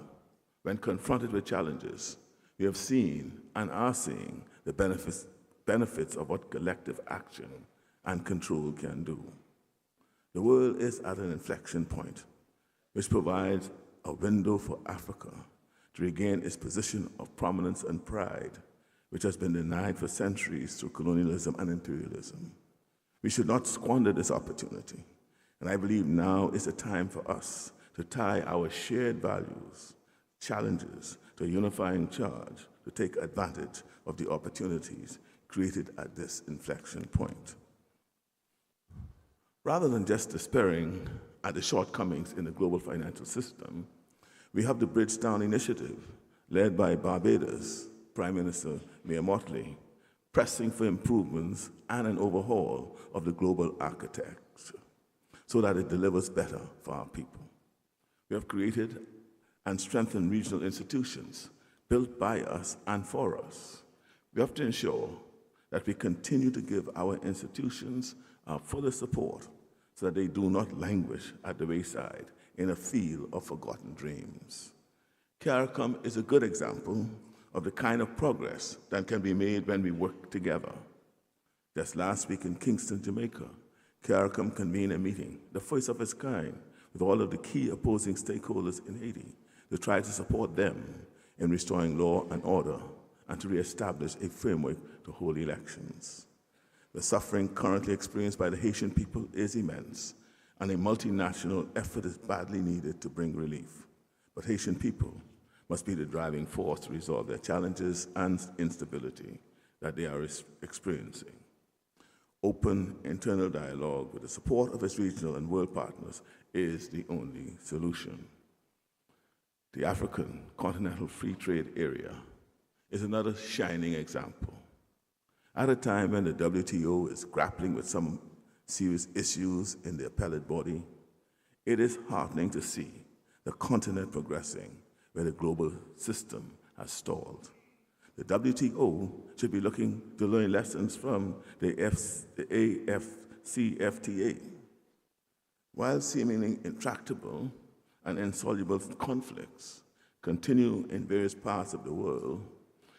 Speaker 18: when confronted with challenges, we have seen and are seeing the benefits of what collective action and control can do. The world is at an inflection point, which provides a window for Africa to regain its position of prominence and pride, which has been denied for centuries through colonialism and imperialism. We should not squander this opportunity, and I believe now is the time for us to tie our shared values, challenges to a unifying charge to take advantage of the opportunities created at this inflection point. Rather than just despairing at the shortcomings in the global financial system, we have the Bridgetown Initiative, led by Barbados Prime Minister Mayor Motley, pressing for improvements and an overhaul of the global architecture so that it delivers better for our people. We have created and strengthened regional institutions built by us and for us. We have to ensure that we continue to give our institutions our fuller support so that they do not languish at the wayside in a field of forgotten dreams. CARICOM is a good example of the kind of progress that can be made when we work together. Just last week in Kingston, Jamaica, CARICOM convened a meeting, the first of its kind, with all of the key opposing stakeholders in Haiti to try to support them in restoring law and order and to reestablish a framework to hold elections. The suffering currently experienced by the Haitian people is immense, and a multinational effort is badly needed to bring relief. But Haitian people must be the driving force to resolve their challenges and instability that they are experiencing. Open internal dialogue with the support of its regional and world partners is the only solution. The African Continental Free Trade Area is another shining example. At a time when the WTO is grappling with some serious issues in the appellate body, it is heartening to see the continent progressing where the global system has stalled. The WTO should be looking to learn lessons from the AFCFTA. While seemingly intractable and insoluble conflicts continue in various parts of the world,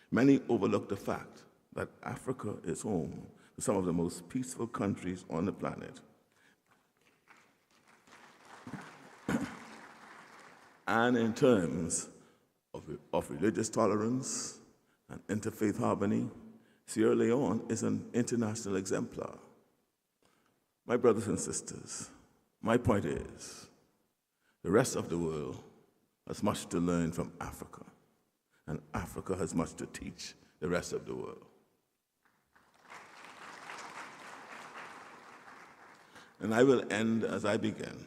Speaker 18: many overlook the fact that Africa is home to some of the most peaceful countries on the planet. And in terms of religious tolerance and interfaith harmony, Sierra Leone is an international exemplar. My brothers and sisters, my point is, the rest of the world has much to learn from Africa, and Africa has much to teach the rest of the world. And I will end as I begin.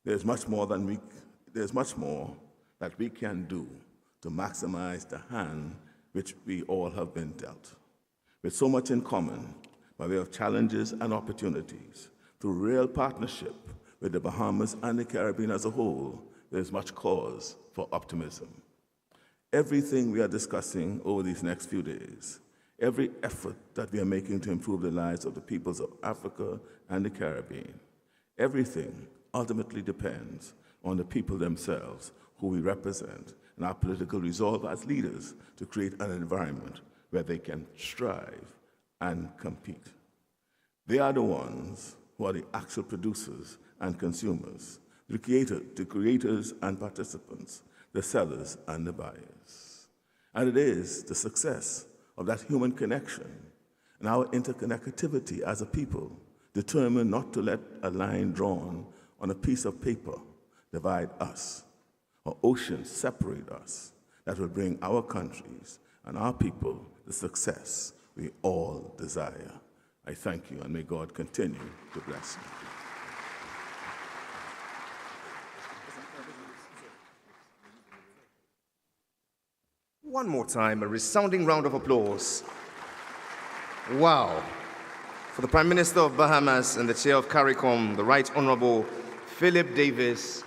Speaker 18: There's much more that we can do to maximize the hand which we all have been dealt. With so much in common by way of challenges and opportunities, through real partnership with the Bahamas and the Caribbean as a whole, there's much cause for optimism. Everything we are discussing over these next few days, every effort that we are making to improve the lives of the peoples of Africa and the Caribbean, everything ultimately depends on the people themselves who we represent and our political resolve as leaders to create an environment where they can strive and compete. They are the ones who are the actual producers and consumers, the creators and participants, the sellers and the buyers. And it is the success of that human connection and our interconnectivity as a people determined not to let a line drawn on a piece of paper divide us or oceans separate us that will bring our countries and our people the success we all desire. I thank you, and may God continue to bless you.
Speaker 4: One more time, a resounding round of applause. Wow. For the Prime Minister of Bahamas and the Chair of CARICOM, the Right Honorable Philip Davis.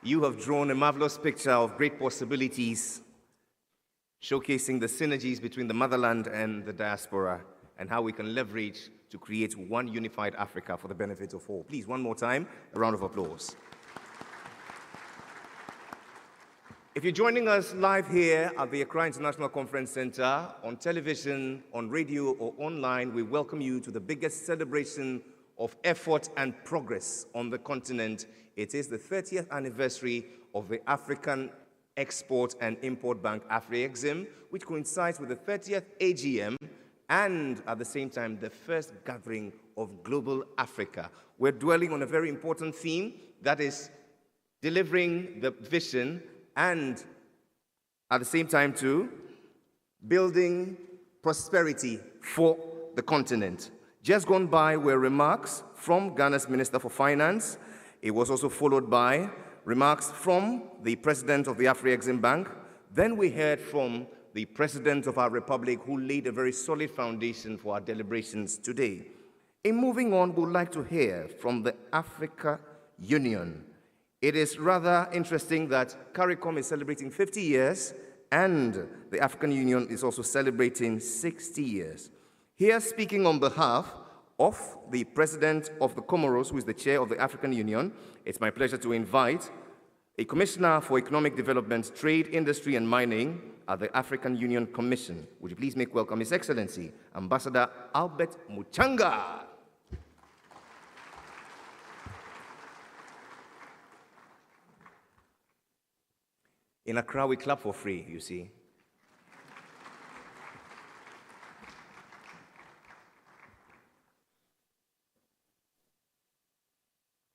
Speaker 4: You have drawn a marvelous picture of great possibilities, showcasing the synergies between the motherland and the diaspora and how we can leverage to create one unified Africa for the benefit of all. Please, one more time, a round of applause. If you're joining us live here at the Accra International Conference Center, on television, on radio, or online, we welcome you to the biggest celebration of effort and progress on the continent. It is the 30th anniversary of the African Export and Import Bank, Afrexim, which coincides with the 30th AGM and at the same time the first gathering of Global Africa. We're dwelling on a very important theme, that is delivering the vision and at the same time too, building prosperity for the continent. Just gone by were remarks from Ghana's Minister for Finance. It was also followed by remarks from the President of the Afreximbank. Then we heard from the President of our Republic, who laid a very solid foundation for our deliberations today. In moving on, we would like to hear from the Africa Union. It is rather interesting that CARICOM is celebrating 50 years and the African Union is also celebrating 60 years. Here, speaking on behalf of the President of the Comoros, who is the Chair of the African Union, it's my pleasure to invite a Commissioner for Economic Development, Trade, Industry and Mining at the African Union Commission. Would you please make welcome His Excellency, Ambassador Albert Muchanga. In Accra, we clap for free, you see.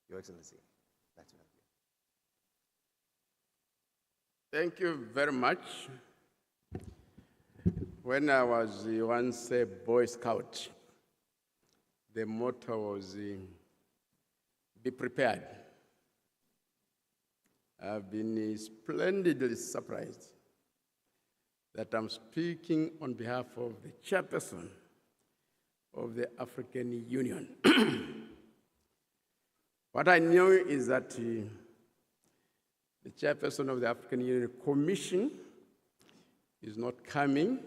Speaker 4: Your Excellency.
Speaker 19: Thank you very much. When I was once a Boy Scout, the motto was, be prepared. I've been splendidly surprised that I'm speaking on behalf of the chairperson of the African Union. What I know is that the chairperson of the African Union Commission is not coming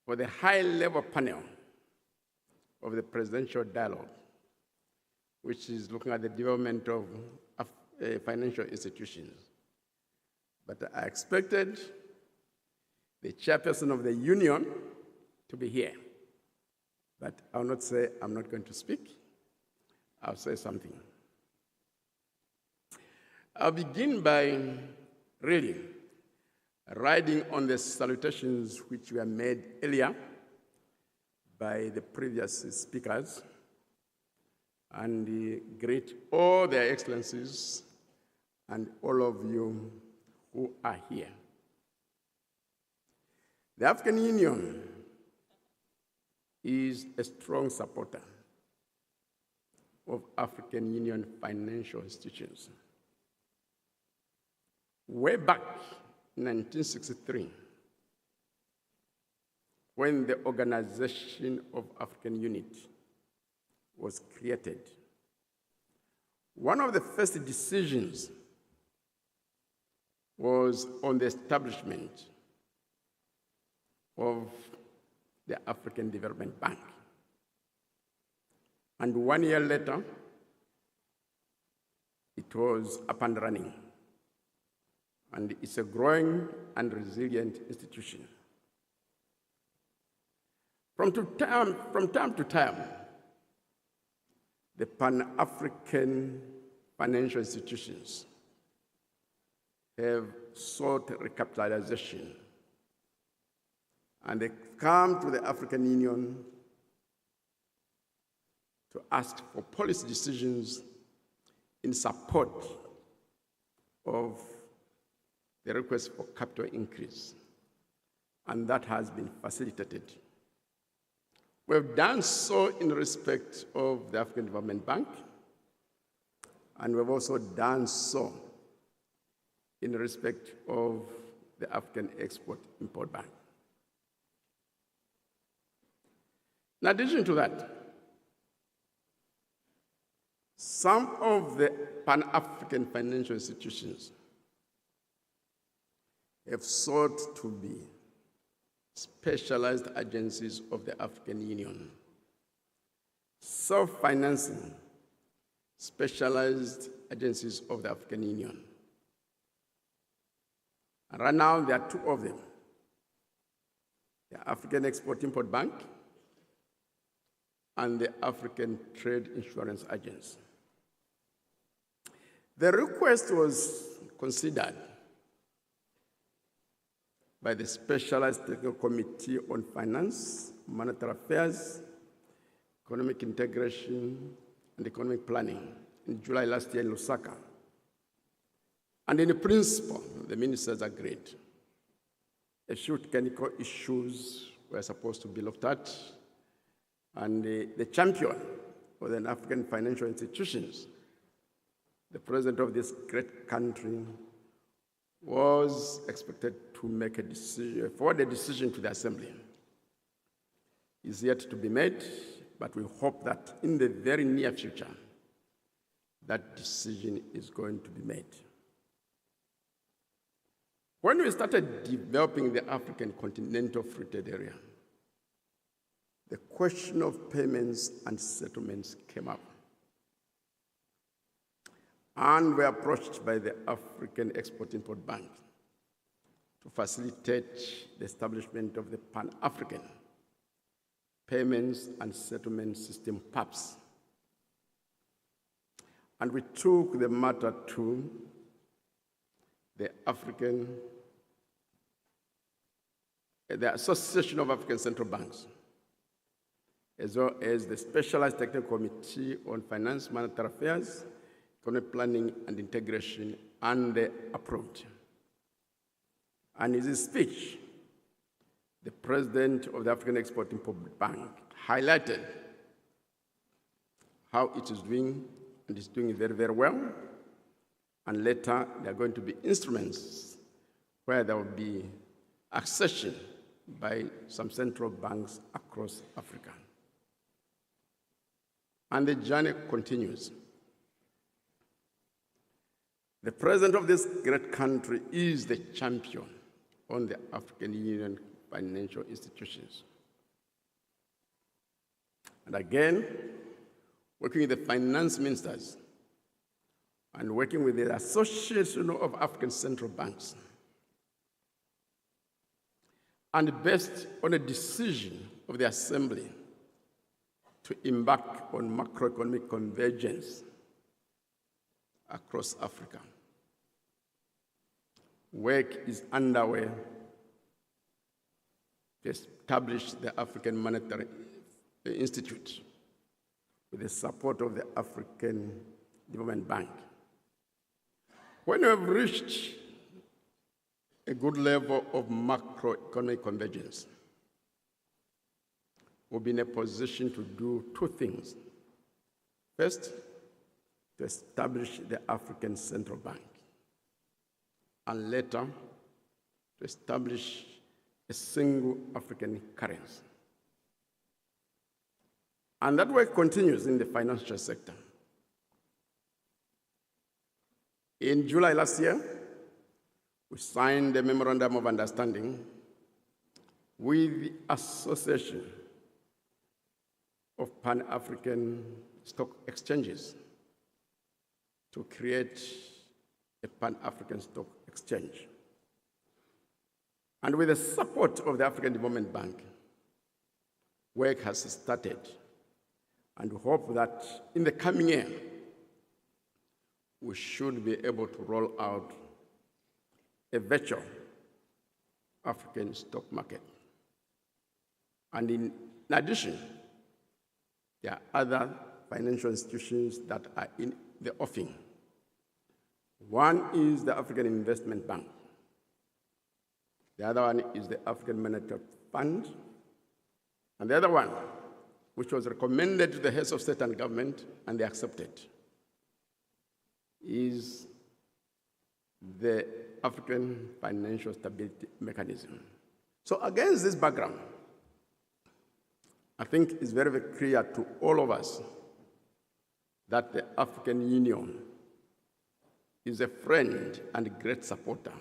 Speaker 19: for the high-level panel of the presidential dialogue, which is looking at the development of financial institutions. But I expected the chairperson of the union to be here. But I'll not say I'm not going to speak. I'll say something. I'll begin by really riding on the salutations which were made earlier by the previous speakers and greet all their excellencies and all of you who are here. The African Union is a strong supporter of African Union financial institutions. Way back in 1963, when the Organization of African Unity was created, one of the first decisions was on the establishment of the African Development Bank. And 1 year later, it was up and running. And it's a growing and resilient institution. From time to time, the Pan-African financial institutions have sought recapitalization, and they come to the African Union to ask for policy decisions in support of the request for capital increase, and that has been facilitated. We've done so in respect of the African Development Bank, and we've also done so in respect of the African Export-Import Bank. In addition to that, Some of the Pan-African financial institutions have sought to be specialized agencies of the African Union, self-financing specialized agencies of the African Union. And right now, there are two of them. The African Export-Import Bank and the African Trade Insurance Agency. The request was considered by the Specialized Technical Committee on Finance, Monetary Affairs, Economic Integration, and Economic Planning in July last year in Lusaka. And in principle, the ministers agreed. A few technical issues were supposed to be looked at, and the champion of the African financial institutions, the president of this great country, was expected to make a decision, forward a decision to the Assembly. It's yet to be made, but we hope that in the very near future, that decision is going to be made. When we started developing the African continental free trade area, the question of payments and settlements came up. And we were approached by the African Export-Import Bank to facilitate the establishment of the Pan-African Payments and Settlement System, PAPS. And we took the matter to the Association of African Central Banks, as well as the Specialized Technical Committee on Finance, Monetary Affairs, Economic Planning and Integration, and they approved. And in his speech, the president of the African Export-Import Bank highlighted how it is doing, and it's doing very, very well. And later, there are going to be instruments where there will be accession by some central banks across Africa. And the journey continues. The president of this great country is the champion on the African Union financial institutions. And again, working with the finance ministers and working with the Association of African Central Banks, and based on a decision of the Assembly to embark on macroeconomic convergence across Africa. Work is underway to establish the African Monetary Institute with the support of the African Development Bank. When we have reached a good level of macroeconomic convergence, we'll be in a position to do two things. First, to establish the African Central Bank, and later, to establish a single African currency. And that work continues in the financial sector. In July last year, we signed a memorandum of understanding with the Association of Pan-African Stock Exchanges to create a Pan-African Stock Exchange. And with the support of the African Development Bank, work has started, and we hope that in the coming year, we should be able to roll out a virtual African stock market. And in addition, there are other financial institutions that are in the offing. One is the African Investment Bank. The other one is the African Monetary Fund. And the other one, which was recommended to the heads of state and government, and they accepted, is the African Financial Stability Mechanism. So against this background, I think it's very, very clear to all of us that the African Union is a friend and great supporter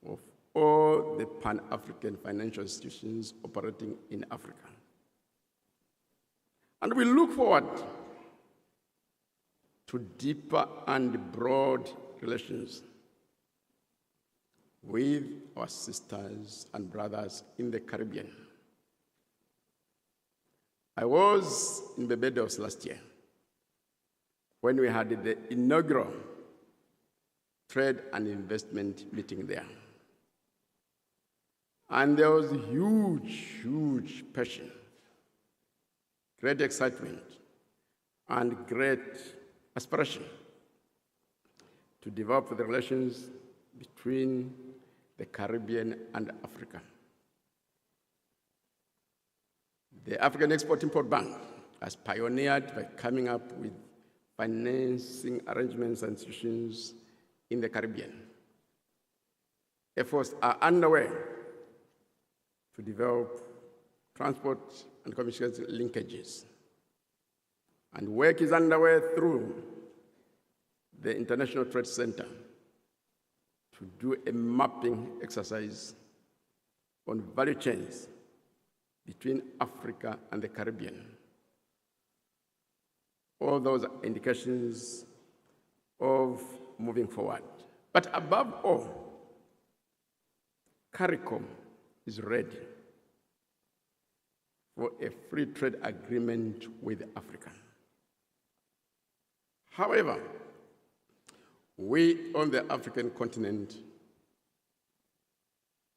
Speaker 19: of all the Pan-African financial institutions operating in Africa. And we look forward to deeper and broad relations with our sisters and brothers in the Caribbean. I was in Barbados last year when we had the inaugural trade and investment meeting there. And there was huge passion, great excitement, and great aspiration to develop the relations between the Caribbean and Africa. The African Export-Import Bank has pioneered by coming up with financing arrangements and institutions in the Caribbean. Efforts are underway to develop transport and communication linkages. And work is underway through the International Trade Center to do a mapping exercise on value chains between Africa and the Caribbean. All those are indications of moving forward. But above all, CARICOM is ready for a free trade agreement with Africa. However, we on the African continent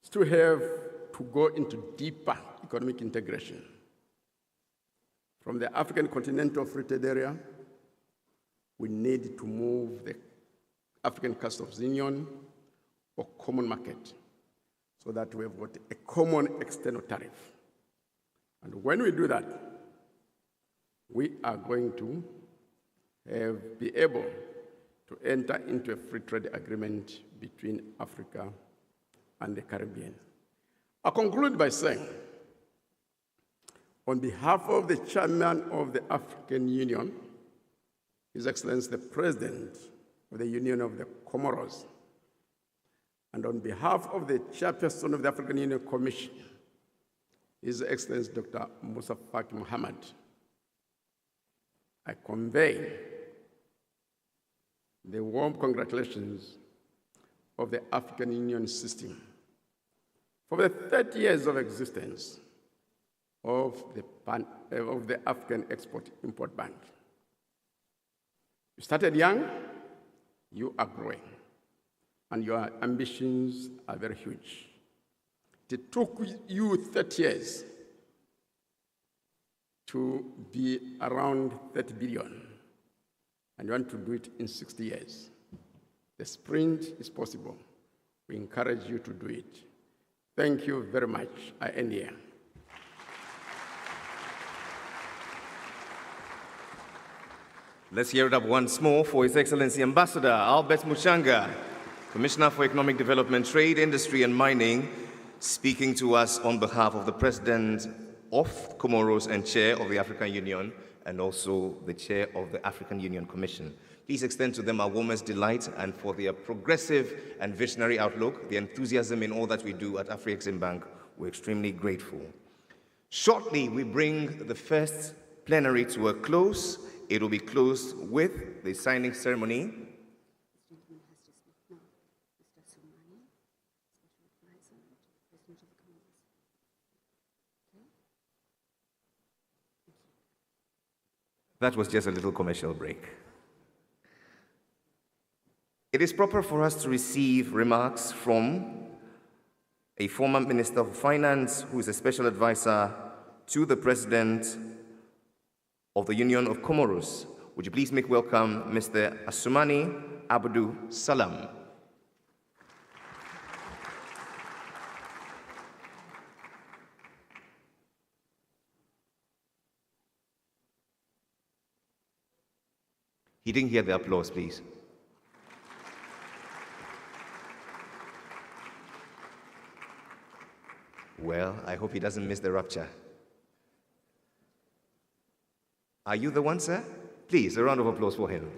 Speaker 19: still have to go into deeper economic integration. From the African Continental Free Trade Area, we need to move the African Customs Union or common market so that we have got a common external tariff. And when we do that, we are going to be able to enter into a free trade agreement between Africa and the Caribbean. I'll conclude by saying, on behalf of the chairman of the African Union, His Excellency the President of the Union of the Comoros, and on behalf of the chairperson of the African Union Commission, His Excellency Dr. Musa Faki Mohammed, I convey the warm congratulations of the African Union system for the 30 years of existence of the African Export-Import Bank. You started young, you are growing, and your ambitions are very huge. It took you 30 years to be around 30 billion, and you want to do it in 60 years. The sprint is possible. We encourage you to do it. Thank you very much. I end here.
Speaker 4: Let's hear it up once more for His Excellency Ambassador Albert Muchanga, Commissioner for Economic Development, Trade, Industry and Mining, speaking to us on behalf of the President of Comoros and Chair of the African Union, and also the Chair of the African Union Commission. Please extend to them our warmest delight and for their progressive and visionary outlook, the enthusiasm in all that we do at Afreximbank. We're extremely grateful. Shortly, we bring the first plenary to a close. It will be closed with the signing ceremony. That was just a little commercial break. It is proper for us to receive remarks from a former Minister of Finance who is a special advisor to the President of the Union of Comoros. Would you please make welcome Mr. Assoumani Abdou Salam. He didn't hear the applause, please. Well, I hope he doesn't miss the rapture. Are you the one, sir? Please, a round of applause for him.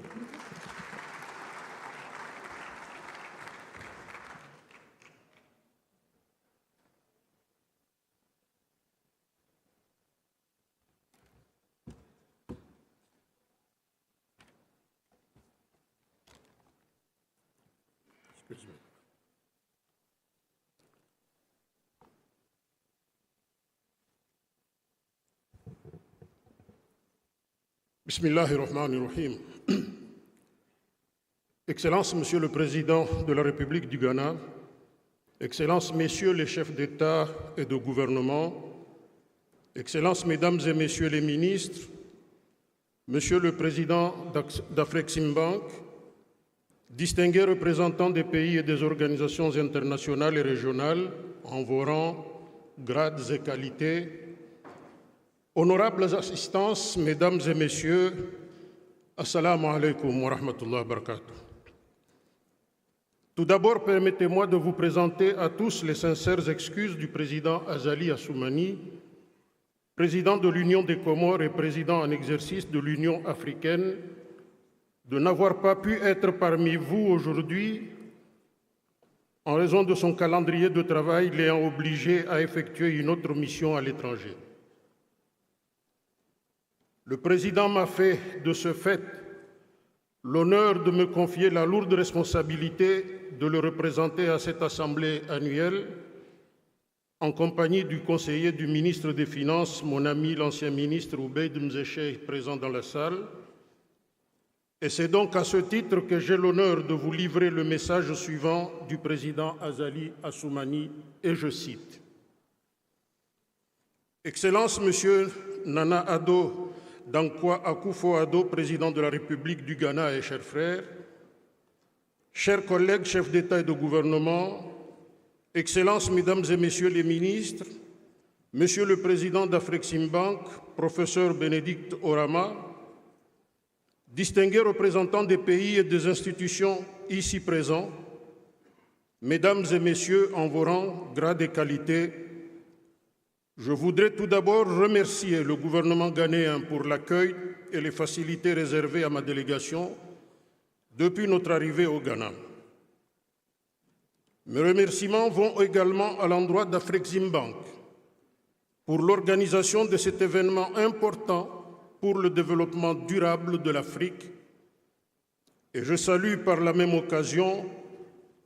Speaker 20: Bismillahirrahmanirrahim. Excellences, Monsieur le Président de la République du Ghana, Excellences, Messieurs les chefs d'État et de gouvernement, Excellences, Mesdames et Messieurs les ministres, Monsieur le Président d'Afreximbank, distingués représentants des pays et des organisations internationales et régionales en vos rangs, grades et qualités, honorables assistances, Mesdames et Messieurs, Assalamu alaikum wa rahmatullahi wa barakatuh. Tout d'abord, permettez-moi de vous présenter à tous les sincères excuses du président Azali Assoumani, président de l'Union des Comores et président en exercice de l'Union africaine, de n'avoir pas pu être parmi vous aujourd'hui en raison de son calendrier de travail l'ayant obligé à effectuer une autre mission à l'étranger. Le président m'a fait, de ce fait, l'honneur de me confier la lourde responsabilité de le représenter à cette assemblée annuelle en compagnie du conseiller du ministre des Finances, mon ami l'ancien ministre Oubeid Mzéché, présent dans la salle. Et c'est donc à ce titre que j'ai l'honneur de vous livrer le message suivant du président Azali Assoumani, et je cite. Excellence, Monsieur Nana Addo Dankwa Akufo-Addo, président de la République du Ghana et chers frères, chers collègues, chefs d'État et de gouvernement, Excellences, Mesdames et Messieurs les ministres, Monsieur le Président d'Afreximbank, professeur Bénédicte Orama, distingués représentants des pays et des institutions ici présents, Mesdames et Messieurs en vos rangs, grades et qualités, je voudrais tout d'abord remercier le gouvernement ghanéen pour l'accueil et les facilités réservées à ma délégation depuis notre arrivée au Ghana. Mes remerciements vont également à l'endroit d'Afreximbank pour l'organisation de cet événement important pour le développement durable de l'Afrique et je salue par la même occasion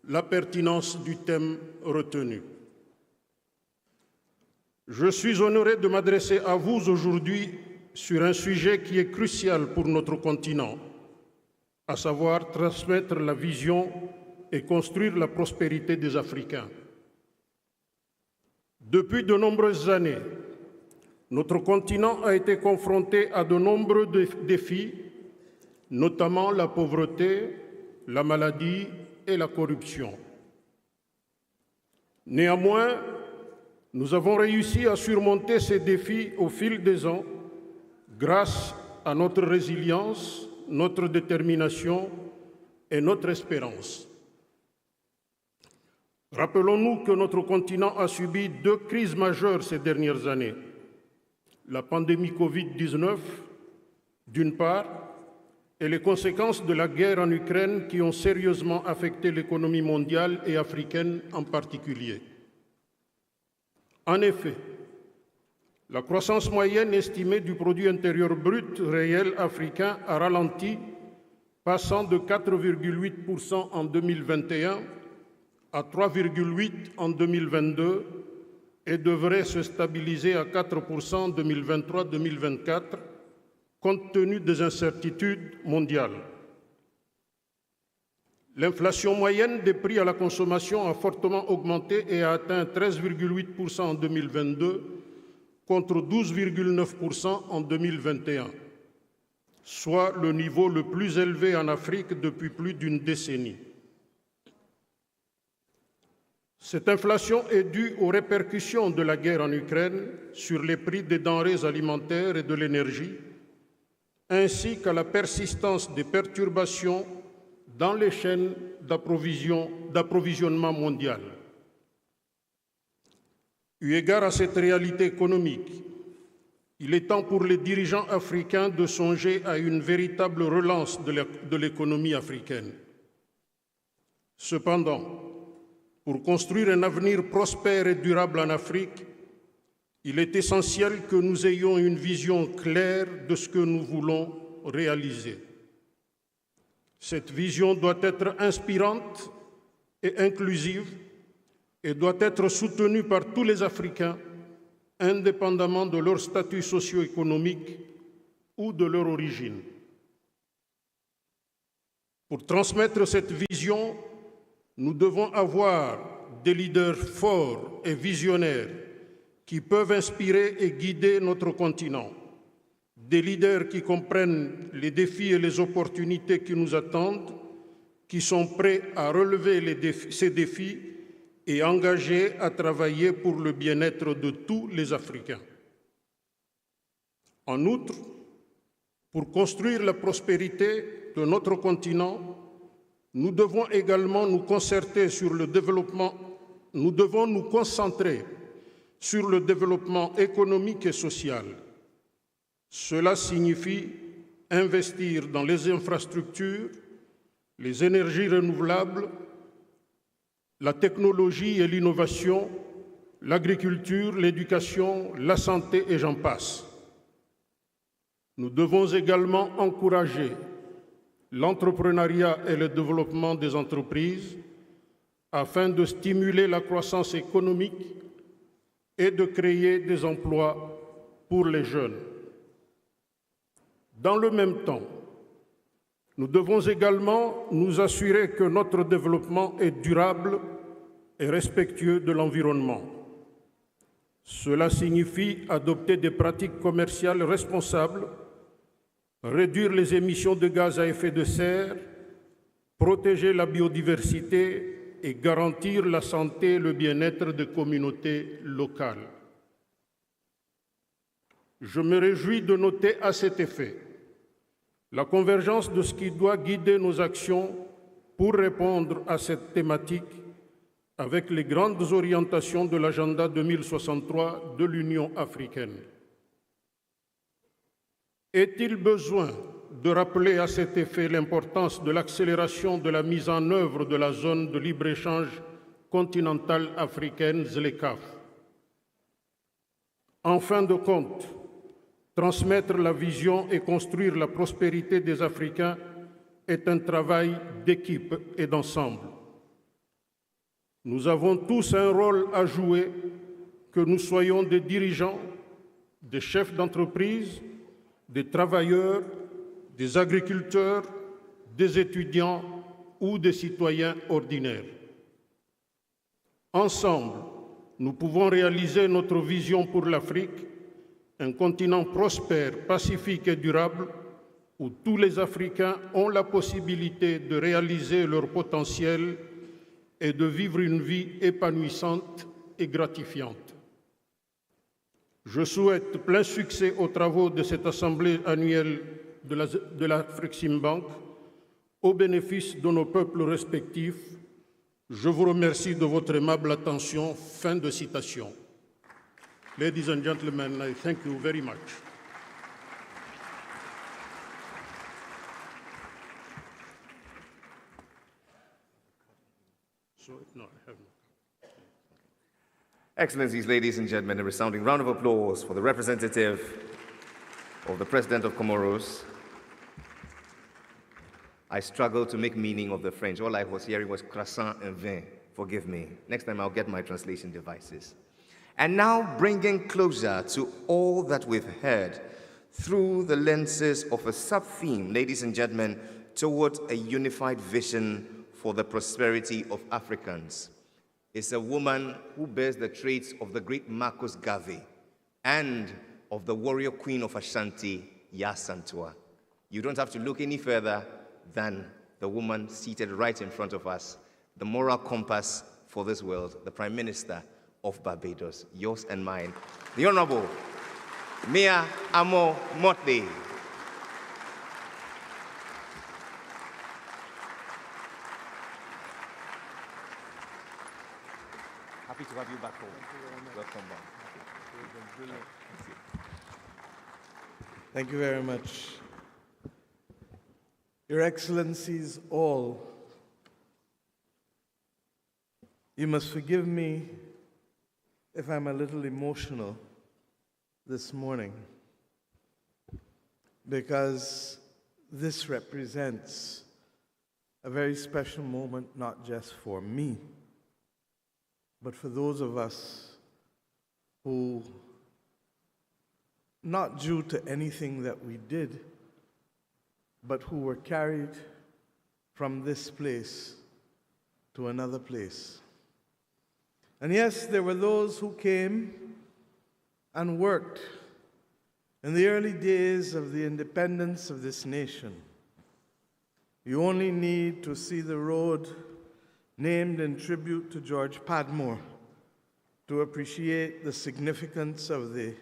Speaker 20: la pertinence du thème retenu. Je suis honoré de m'adresser à vous aujourd'hui sur un sujet qui est crucial pour notre continent, à savoir transmettre la vision et construire la prospérité des Africains. Depuis de nombreuses années, notre continent a été confronté à de nombreux défis, notamment la pauvreté, la maladie et la corruption. Néanmoins, nous avons réussi à surmonter ces défis au fil des ans grâce à notre résilience, notre détermination et notre espérance. Rappelons-nous que notre continent a subi deux crises majeures ces dernières années. La pandémie Covid-19, d'une part, et les conséquences de la guerre en Ukraine qui ont sérieusement affecté l'économie mondiale et africaine en particulier. En effet, la croissance moyenne estimée du produit intérieur brut réel africain a ralenti, passant de 4,8% en 2021 à 3,8% en 2022 et devrait se stabiliser à 4% en 2023-2024, compte tenu des incertitudes mondiales. L'inflation moyenne des prix à la consommation a fortement augmenté et a atteint 13,8% en 2022 contre 12,9% en 2021, soit le niveau le plus élevé en Afrique depuis plus d'une décennie. Cette inflation est due aux répercussions de la guerre en Ukraine sur les prix des denrées alimentaires et de l'énergie, ainsi qu'à la persistance des perturbations dans les chaînes d'approvisionnement mondial. Eu égard à cette réalité économique, Il est temps pour les dirigeants africains de songer à une véritable relance de l'économie africaine. Cependant, pour construire un avenir prospère et durable en Afrique, il est essentiel que nous ayons une vision claire de ce que nous voulons réaliser. Cette vision doit être inspirante et inclusive et doit être soutenue par tous les Africains, indépendamment de leur statut socio-économique ou de leur origine. Pour transmettre cette vision, nous devons avoir des leaders forts et visionnaires qui peuvent inspirer et guider notre continent, des leaders qui comprennent les défis et les opportunités qui nous attendent, qui sont prêts à relever ces défis et engagés à travailler pour le bien-être de tous les Africains. En outre, pour construire la prospérité de notre continent, nous devons également nous concentrer sur le développement économique et social. Cela signifie investir dans les infrastructures, les énergies renouvelables, la technologie et l'innovation, l'agriculture, l'éducation, la santé et j'en passe. Nous devons également encourager l'entrepreneuriat et le développement des entreprises afin de stimuler la croissance économique et de créer des emplois pour les jeunes. Dans le même temps, nous devons également nous assurer que notre développement est durable et respectueux de l'environnement. Cela signifie adopter des pratiques commerciales responsables, réduire les émissions de gaz à effet de serre, protéger la biodiversité et garantir la santé et le bien-être des communautés locales. Je me réjouis de noter à cet effet la convergence de ce qui doit guider nos actions pour répondre à cette thématique avec les grandes orientations de l'agenda 2063 de l'Union africaine. Est-il besoin de rappeler à cet effet l'importance de l'accélération de la mise en œuvre de la zone de libre-échange continentale africaine, ZLECAf? En fin de compte, transmettre la vision et construire la prospérité des Africains est un travail d'équipe et d'ensemble. Nous avons tous un rôle à jouer, que nous soyons des dirigeants, des chefs d'entreprise, des travailleurs, des agriculteurs, des étudiants ou des citoyens ordinaires. Ensemble, nous pouvons réaliser notre vision pour l'Afrique, un continent prospère, pacifique et durable, où tous les Africains ont la possibilité de réaliser leur potentiel et de vivre une vie épanouissante et gratifiante. Je souhaite plein succès aux travaux de cette assemblée annuelle de l'Afreximbank au bénéfice de nos peuples respectifs. Je vous remercie de votre aimable attention. Fin de citation. Ladies and gentlemen, I thank you very much.
Speaker 4: Excellencies, ladies and gentlemen, a resounding round of applause for the representative of the President of Comoros. I struggled to make meaning of the French. All I was hearing was croissant and vin. Forgive me. Next time I'll get my translation devices. And now bringing closer to all that we've heard through the lenses of a sub-theme, ladies and gentlemen, toward a unified vision for the prosperity of Africans, is a woman who bears the traits of the great Marcus Garvey and of the warrior queen of Ashanti, Yasantua. You don't have to look any further than the woman seated right in front of us, the moral compass for this world, the Prime Minister of Barbados, yours and mine, the Honorable Mia Amo Motley. Happy to have you back home. Welcome back.
Speaker 15: Thank you very much. Your Excellencies all, you must forgive me if I'm a little emotional this morning, because this represents a very special moment, not just for me, but for those of us who, not due to anything that we did, but who were carried from this place to another place. And yes, there were those who came and worked in the early days of the independence of this nation. You only need to see the road named in tribute to George Padmore to appreciate the significance of the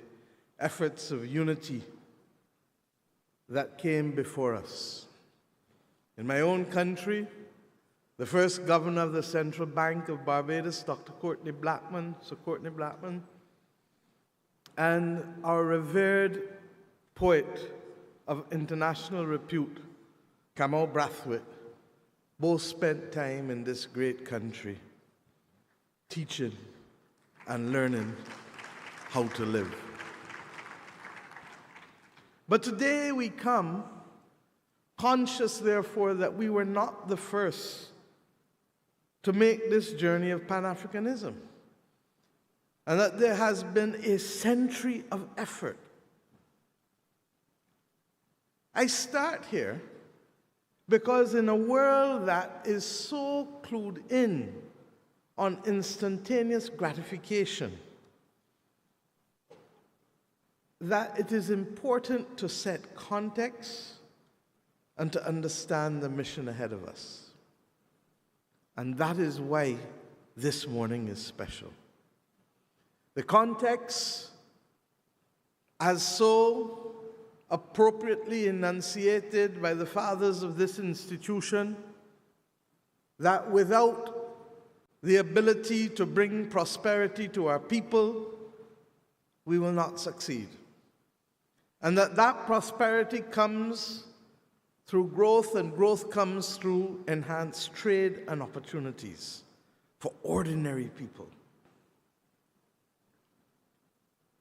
Speaker 15: efforts of unity that came before us. In my own country, the first governor of the Central Bank of Barbados, Dr. Sir Courtney Blackman, and our revered poet of international repute, Kamau Brathwaite, both spent time in this great country teaching and learning how to live. But today we come conscious, therefore, that we were not the first to make this journey of Pan-Africanism, and that there has been a century of effort. I start here because in a world that is so clued in on instantaneous gratification, that it is important to set context and to understand the mission ahead of us. And that is why this morning is special. The context, as so appropriately enunciated by the fathers of this institution, that without the ability to bring prosperity to our people, we will not succeed. And that prosperity comes through growth, and growth comes through enhanced trade and opportunities for ordinary people.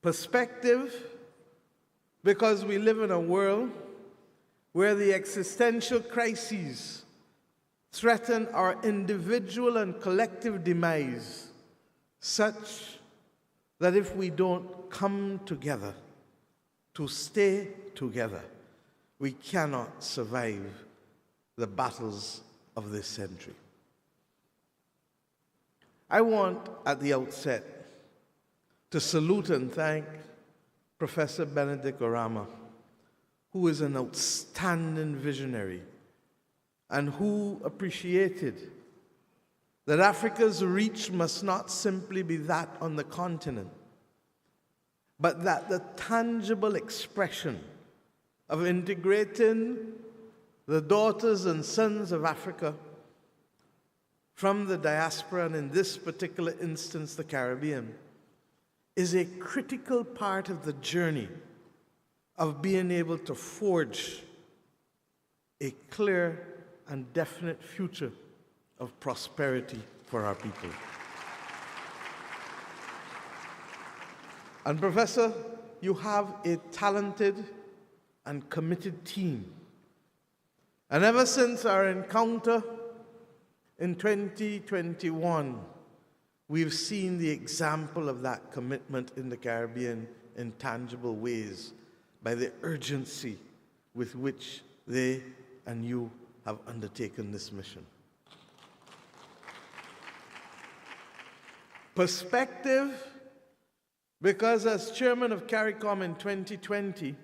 Speaker 15: Perspective, because we live in a world where the existential crises threaten our individual and collective demise, such that if we don't come together to stay together, we cannot survive the battles of this century. I want, at the outset, to salute and thank Professor Benedict Orama, who is an outstanding visionary and who appreciated that Africa's reach must not simply be that on the continent, but that the tangible expression of integrating the daughters and sons of Africa from the diaspora, and in this particular instance, the Caribbean, is a critical part of the journey of being able to forge a clear and definite future of prosperity for our people. And Professor, you have a talented and committed team. And ever since our encounter in 2021, we've seen the example of that commitment in the Caribbean in tangible ways by the urgency with which they and you have undertaken this mission. Perspective, because as chairman of CARICOM in 2020,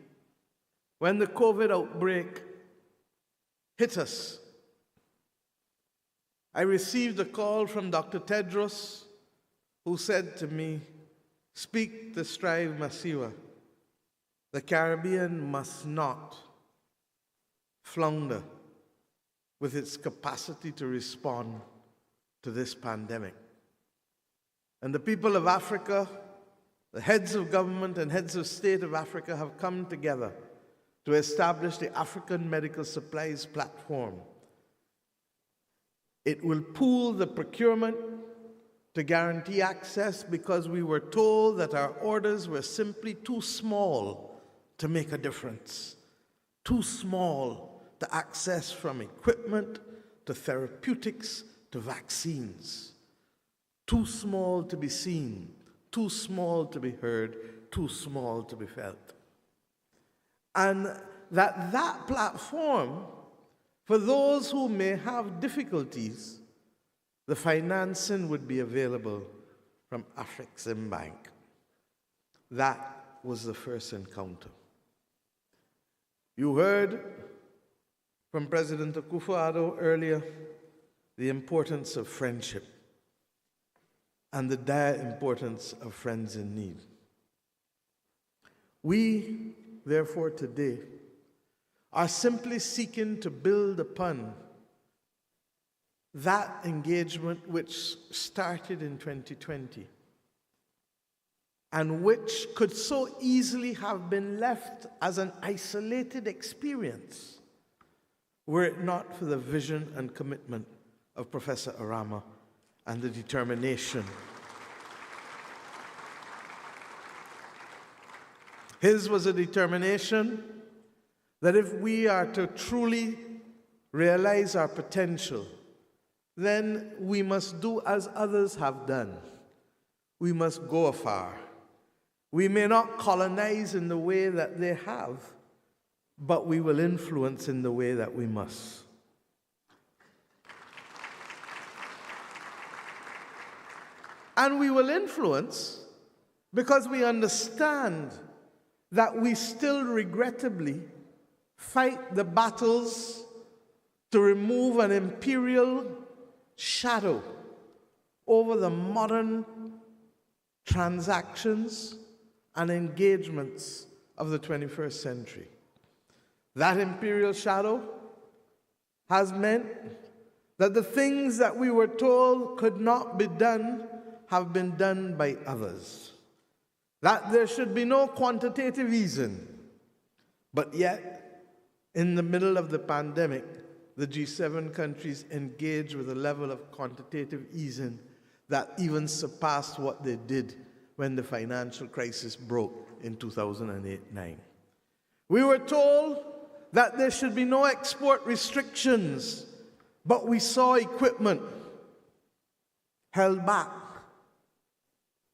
Speaker 15: when the COVID outbreak hit us, I received a call from Dr. Tedros, who said to me, "Speak to Strive Masiwa. The Caribbean must not flounder with its capacity to respond to this pandemic." And the people of Africa, the heads of government and heads of state of Africa have come together to establish the African Medical Supplies Platform. It will pool the procurement to guarantee access because we were told that our orders were simply too small to make a difference, too small to access from equipment to therapeutics to vaccines, too small to be seen, too small to be heard, too small to be felt. And that platform, for those who may have difficulties, the financing would be available from Afreximbank. That was the first encounter. You heard from President Akufo-Addo earlier the importance of friendship and the dire importance of friends in need. We, therefore, today are simply seeking to build upon that engagement which started in 2020 and which could so easily have been left as an isolated experience were it not for the vision and commitment of Professor Arama and the determination. His was a determination that if we are to truly realize our potential, then we must do as others have done. We must go afar. We may not colonize in the way that they have, but we will influence in the way that we must. And we will influence because we understand that we still regrettably fight the battles to remove an imperial shadow over the modern transactions and engagements of the 21st century. That imperial shadow has meant that the things that we were told could not be done have been done by others. That there should be no quantitative easing. But yet, in the middle of the pandemic, the G7 countries engaged with a level of quantitative easing that even surpassed what they did when the financial crisis broke in 2008-09. We were told that there should be no export restrictions, but we saw equipment held back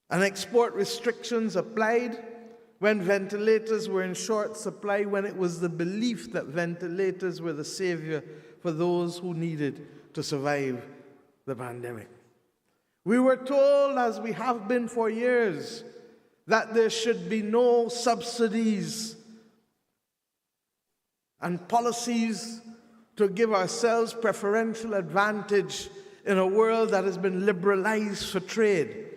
Speaker 15: and export restrictions applied when ventilators were in short supply, when it was the belief that ventilators were the savior for those who needed to survive the pandemic. We were told, as we have been for years, that there should be no subsidies and policies to give ourselves preferential advantage in a world that has been liberalized for trade.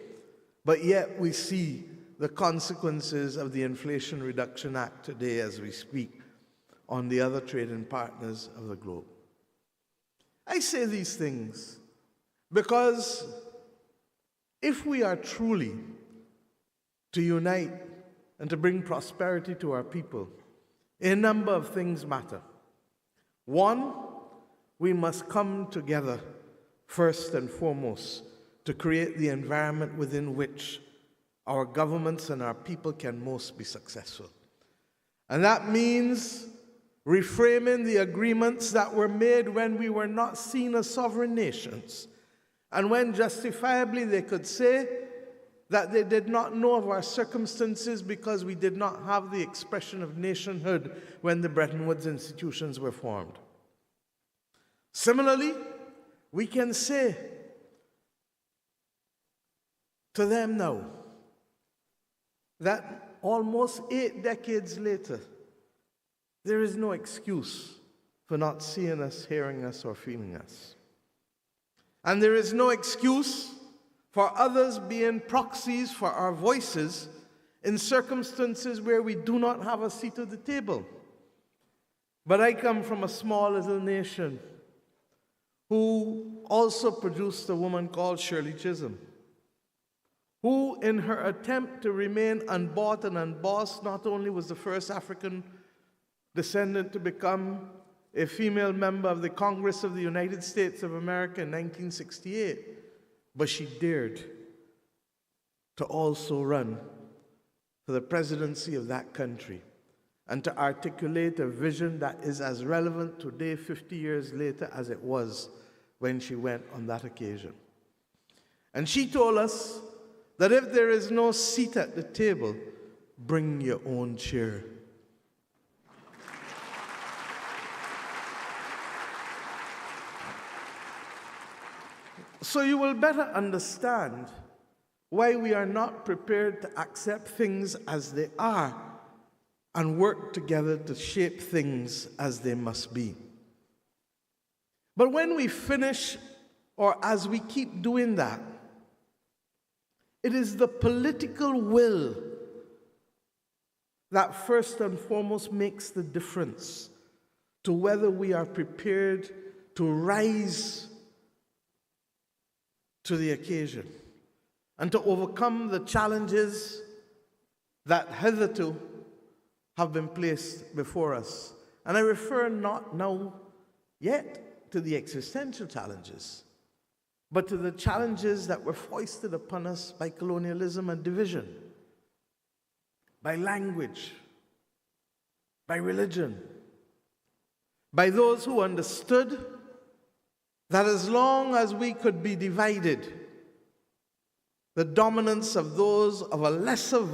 Speaker 15: But yet we see the consequences of the Inflation Reduction Act today as we speak on the other trading partners of the globe. I say these things because if we are truly to unite and to bring prosperity to our people, a number of things matter. One, we must come together first and foremost to create the environment within which our governments and our people can most be successful. And that means reframing the agreements that were made when we were not seen as sovereign nations, and when justifiably they could say that they did not know of our circumstances because we did not have the expression of nationhood when the Bretton Woods institutions were formed. Similarly, we can say to them now that almost 8 decades later, there is no excuse for not seeing us, hearing us, or feeling us. And there is no excuse for others being proxies for our voices in circumstances where we do not have a seat at the table. But I come from a small little nation who also produced a woman called Shirley Chisholm, who in her attempt to remain unbought and unbossed not only was the first African descendant to become a female member of the Congress of the United States of America in 1968, but she dared to also run for the presidency of that country and to articulate a vision that is as relevant today, 50 years later, as it was when she went on that occasion. And she told us that if there is no seat at the table, bring your own chair. So you will better understand why we are not prepared to accept things as they are and work together to shape things as they must be. But when we finish, or as we keep doing that, it is the political will that first and foremost makes the difference to whether we are prepared to rise to the occasion and to overcome the challenges that hitherto have been placed before us. And I refer not now yet to the existential challenges, but to the challenges that were foisted upon us by colonialism and division, by language, by religion, by those who understood that as long as we could be divided, the dominance of those of a lesser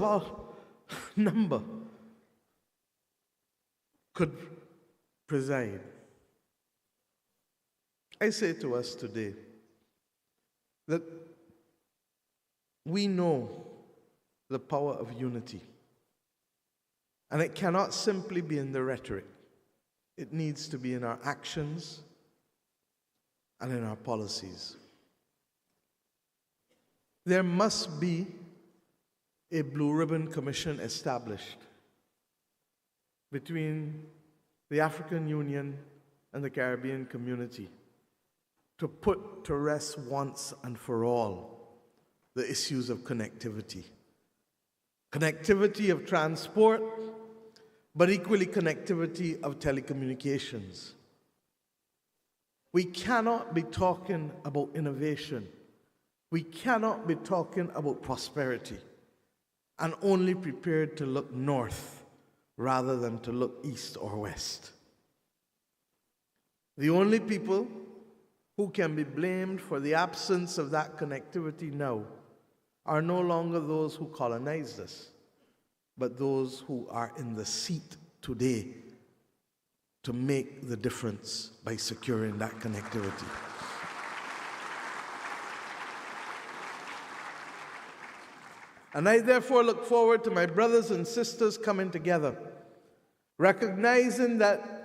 Speaker 15: number could preside. I say to us today that we know the power of unity, and it cannot simply be in the rhetoric. It needs to be in our actions and in our policies. There must be a Blue Ribbon Commission established between the African Union and the Caribbean community to put to rest once and for all the issues of connectivity. Connectivity of transport, but equally connectivity of telecommunications. We cannot be talking about innovation. We cannot be talking about prosperity and only prepared to look north rather than to look east or west. The only people who can be blamed for the absence of that connectivity now are no longer those who colonized us, but those who are in the seat today to make the difference by securing that connectivity. And I therefore look forward to my brothers and sisters coming together, recognizing that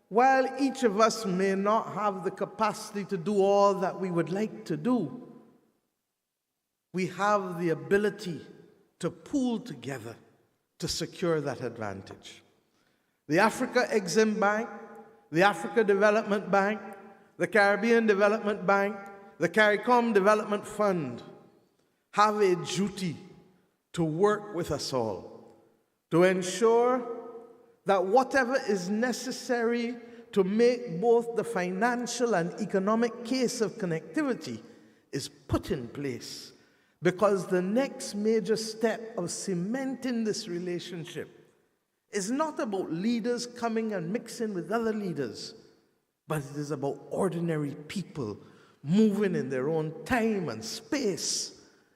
Speaker 15: while each of us may not have the capacity to do all that we would like to do, we have the ability to pool together to secure that advantage. The Afreximbank, the Africa Development Bank, the Caribbean Development Bank, the CARICOM Development Fund have a duty to work with us all to ensure that whatever is necessary to make both the financial and economic case of connectivity is put in place, because the next major step of cementing this relationship is not about leaders coming and mixing with other leaders, but it is about ordinary people moving in their own time and space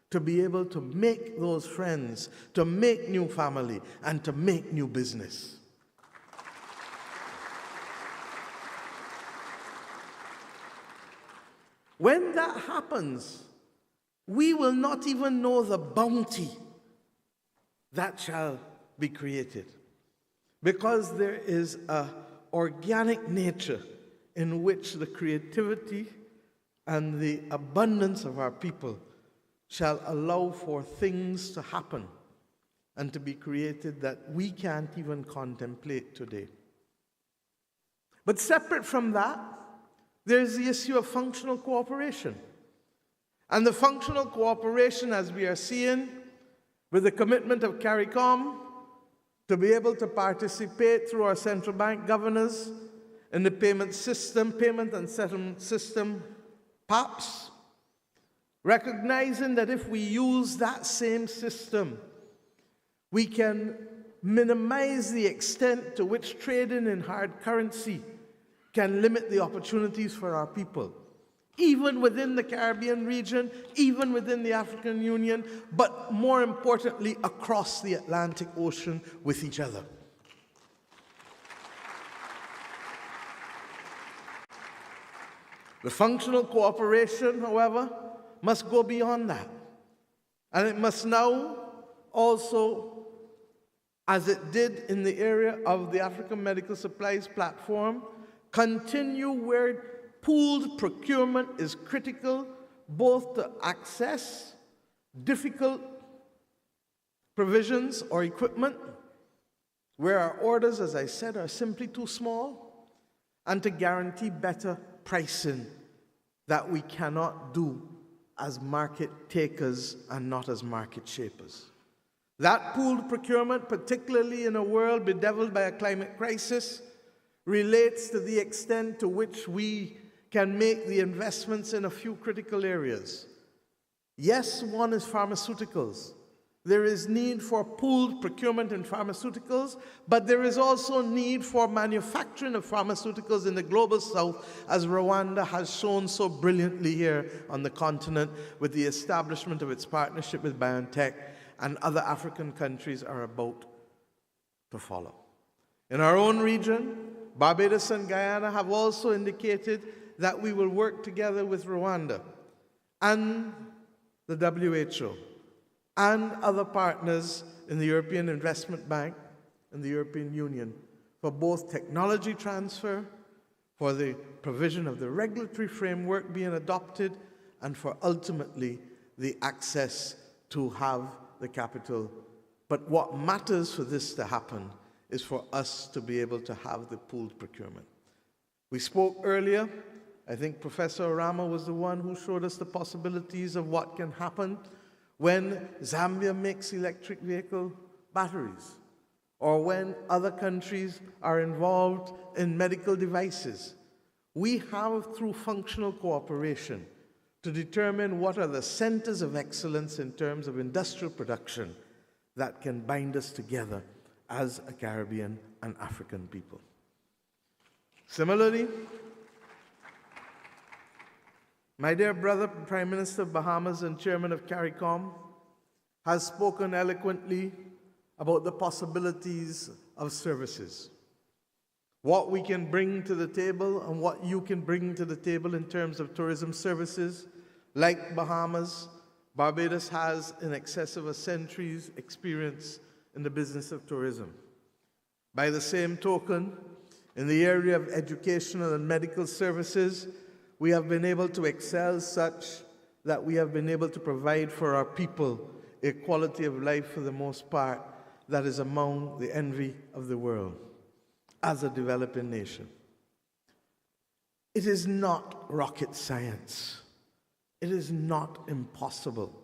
Speaker 15: to be able to make those friends, to make new family, and to make new business. When that happens, we will not even know the bounty that shall be created, because there is an organic nature in which the creativity and the abundance of our people shall allow for things to happen and to be created that we can't even contemplate today. But separate from that, there's the issue of functional cooperation. And the functional cooperation, as we are seeing with the commitment of CARICOM, to be able to participate through our central bank governors in the payment and settlement system, PAPS, recognizing that if we use that same system, we can minimize the extent to which trading in hard currency can limit the opportunities for our people, even within the Caribbean region, even within the African Union, but more importantly, across the Atlantic Ocean with each other. The functional cooperation, however, must go beyond that. And it must now also, as it did in the area of the African Medical Supplies Platform, continue where pooled procurement is critical, both to access difficult provisions or equipment, where our orders, as I said, are simply too small, and to guarantee better pricing that we cannot do as market takers and not as market shapers. That pooled procurement, particularly in a world bedeviled by a climate crisis, relates to the extent to which we can make the investments in a few critical areas. Yes, one is pharmaceuticals. There is need for pooled procurement in pharmaceuticals, but there is also need for manufacturing of pharmaceuticals in the global south, as Rwanda has shown so brilliantly here on the continent with the establishment of its partnership with BioNTech, and other African countries are about to follow. In our own region, Barbados and Guyana have also indicated that we will work together with Rwanda and the WHO and other partners in the European Investment Bank and the European Union for both technology transfer, for the provision of the regulatory framework being adopted, and for ultimately the access to have the capital. But what matters for this to happen is for us to be able to have the pooled procurement. We spoke earlier, I think Professor Orama was the one who showed us the possibilities of what can happen when Zambia makes electric vehicle batteries, or when other countries are involved in medical devices. We have, through functional cooperation, to determine what are the centers of excellence in terms of industrial production that can bind us together as a Caribbean and African people. Similarly, my dear brother, Prime Minister of Bahamas and Chairman of CARICOM, has spoken eloquently about the possibilities of services. What we can bring to the table and what you can bring to the table in terms of tourism services. Like Bahamas, Barbados has in excess of a century's experience in the business of tourism. By the same token, in the area of educational and medical services, we have been able to excel such that we have been able to provide for our people a quality of life for the most part that is among the envy of the world as a developing nation. It is not rocket science. It is not impossible.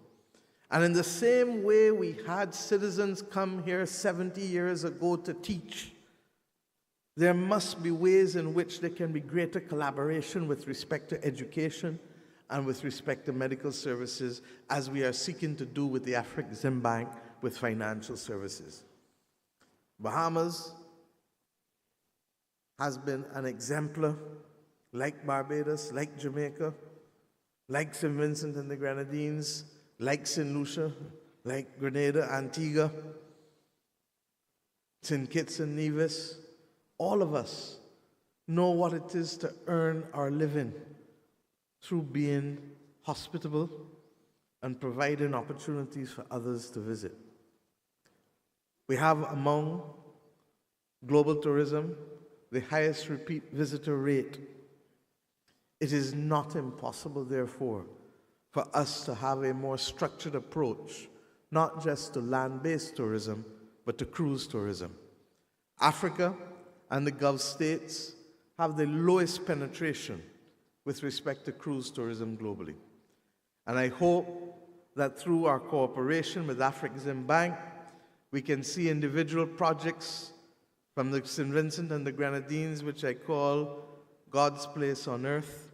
Speaker 15: And in the same way we had citizens come here 70 years ago to teach, there must be ways in which there can be greater collaboration with respect to education and with respect to medical services, as we are seeking to do with the Afreximbank with financial services. Bahamas has been an exemplar, like Barbados, like Jamaica, like St. Vincent and the Grenadines, like St. Lucia, like Grenada, Antigua, St. Kitts and Nevis. All of us know what it is to earn our living through being hospitable and providing opportunities for others to visit. We have among global tourism the highest repeat visitor rate. It is not impossible, therefore, for us to have a more structured approach, not just to land-based tourism, but to cruise tourism. Africa and the Gulf states have the lowest penetration with respect to cruise tourism globally. And I hope that through our cooperation with Afreximbank,
Speaker 21: We can see individual projects from the St. Vincent and the Grenadines, which I call God's place on earth.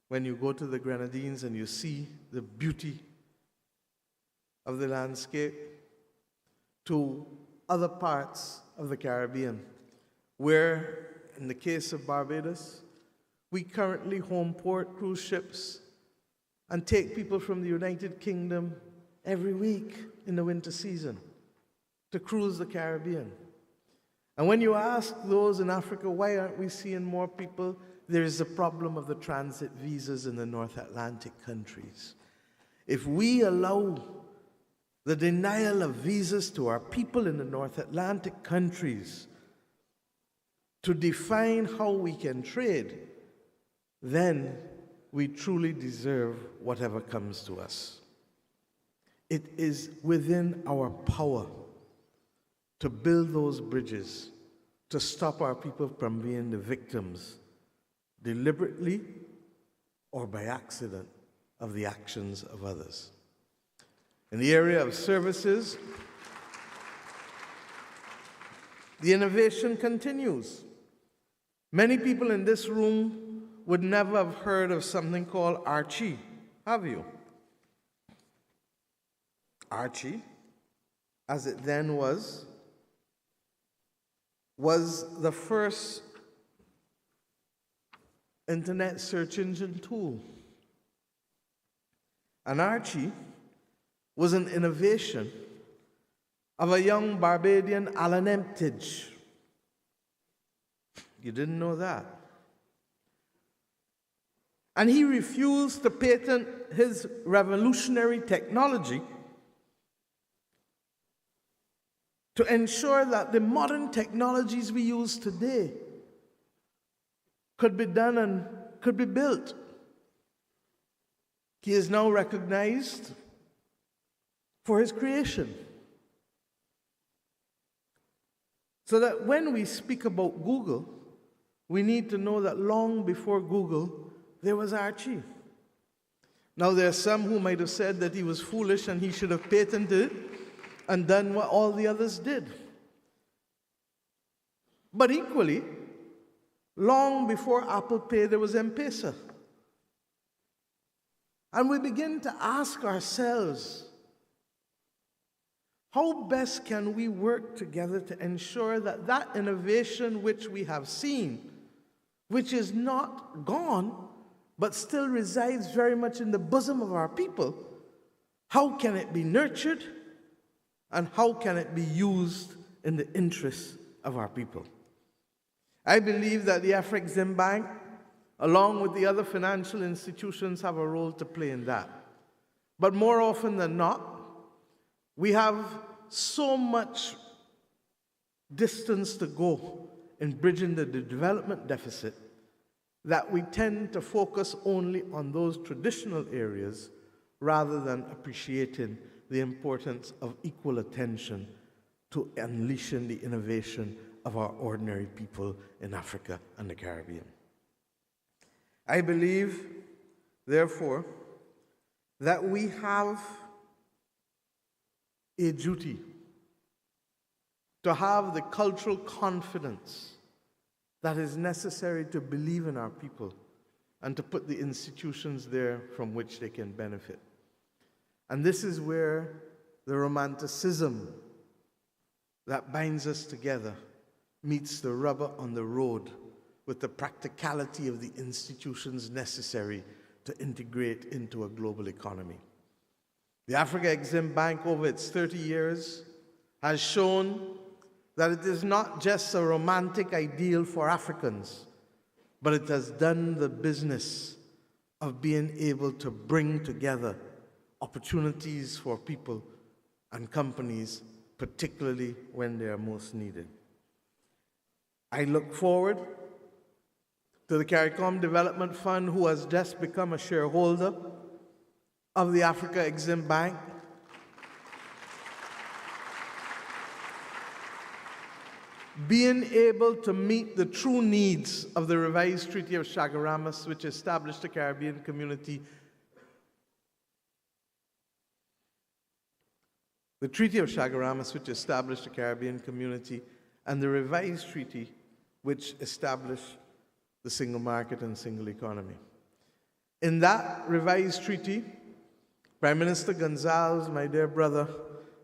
Speaker 21: When you go to the Grenadines and you see the beauty of the landscape, to other parts of the Caribbean, where, in the case of Barbados, we currently home port cruise ships and take people from the United Kingdom every week in the winter season to cruise the Caribbean. And when you ask those in Africa, why aren't we seeing more people? There is a problem of the transit visas in the North Atlantic countries. If we allow the denial of visas to our people in the North Atlantic countries to define how we can trade, then we truly deserve whatever comes to us. It is within our power to build those bridges, to stop our people from being the victims, deliberately or by accident, of the actions of others. In the area of services, the innovation continues. Many people in this room would never have heard of something called Archie, have you? Archie, as it then was the first internet search engine tool. And Archie was an innovation of a young Barbadian, Alan Emptage. You didn't know that? And he refused to patent his revolutionary technology to ensure that the modern technologies we use today could be done and could be built. He is now recognized for his creation. So that when we speak about Google, we need to know that long before Google, there was Archie. Now, there are some who might have said that he was foolish and he should have patented it and done what all the others did. But equally, long before Apple Pay, there was M-Pesa. And we begin to ask ourselves, how best can we work together to ensure that that innovation which we have seen, which is not gone, but still resides very much in the bosom of our people, how can it be nurtured and how can it be used in the interests of our people? I believe that the Afreximbank, along with the other financial institutions, have a role to play in that. But more often than not, we have so much distance to go in bridging the development deficit that we tend to focus only on those traditional areas rather than appreciating the importance of equal attention to unleashing the innovation of our ordinary people in Africa and the Caribbean. I believe, therefore, that we have a duty to have the cultural confidence that is necessary to believe in our people and to put the institutions there from which they can benefit. And this is where the romanticism that binds us together meets the rubber on the road with the practicality of the institutions necessary to integrate into a global economy. The Afreximbank, over its 30 years, has shown that it is not just a romantic ideal for Africans, but it has done the business of being able to bring together opportunities for people and companies, particularly when they are most needed. I look forward to the CARICOM Development Fund, who has just become a shareholder of the Afreximbank, being able to meet the true needs of the revised Treaty of Chaguaramas, which established the Caribbean Community the Treaty of Chaguaramas, which established the Caribbean Community, and the revised treaty, which established the single market and single economy. In that revised treaty, Prime Minister Gonzalez, my dear brother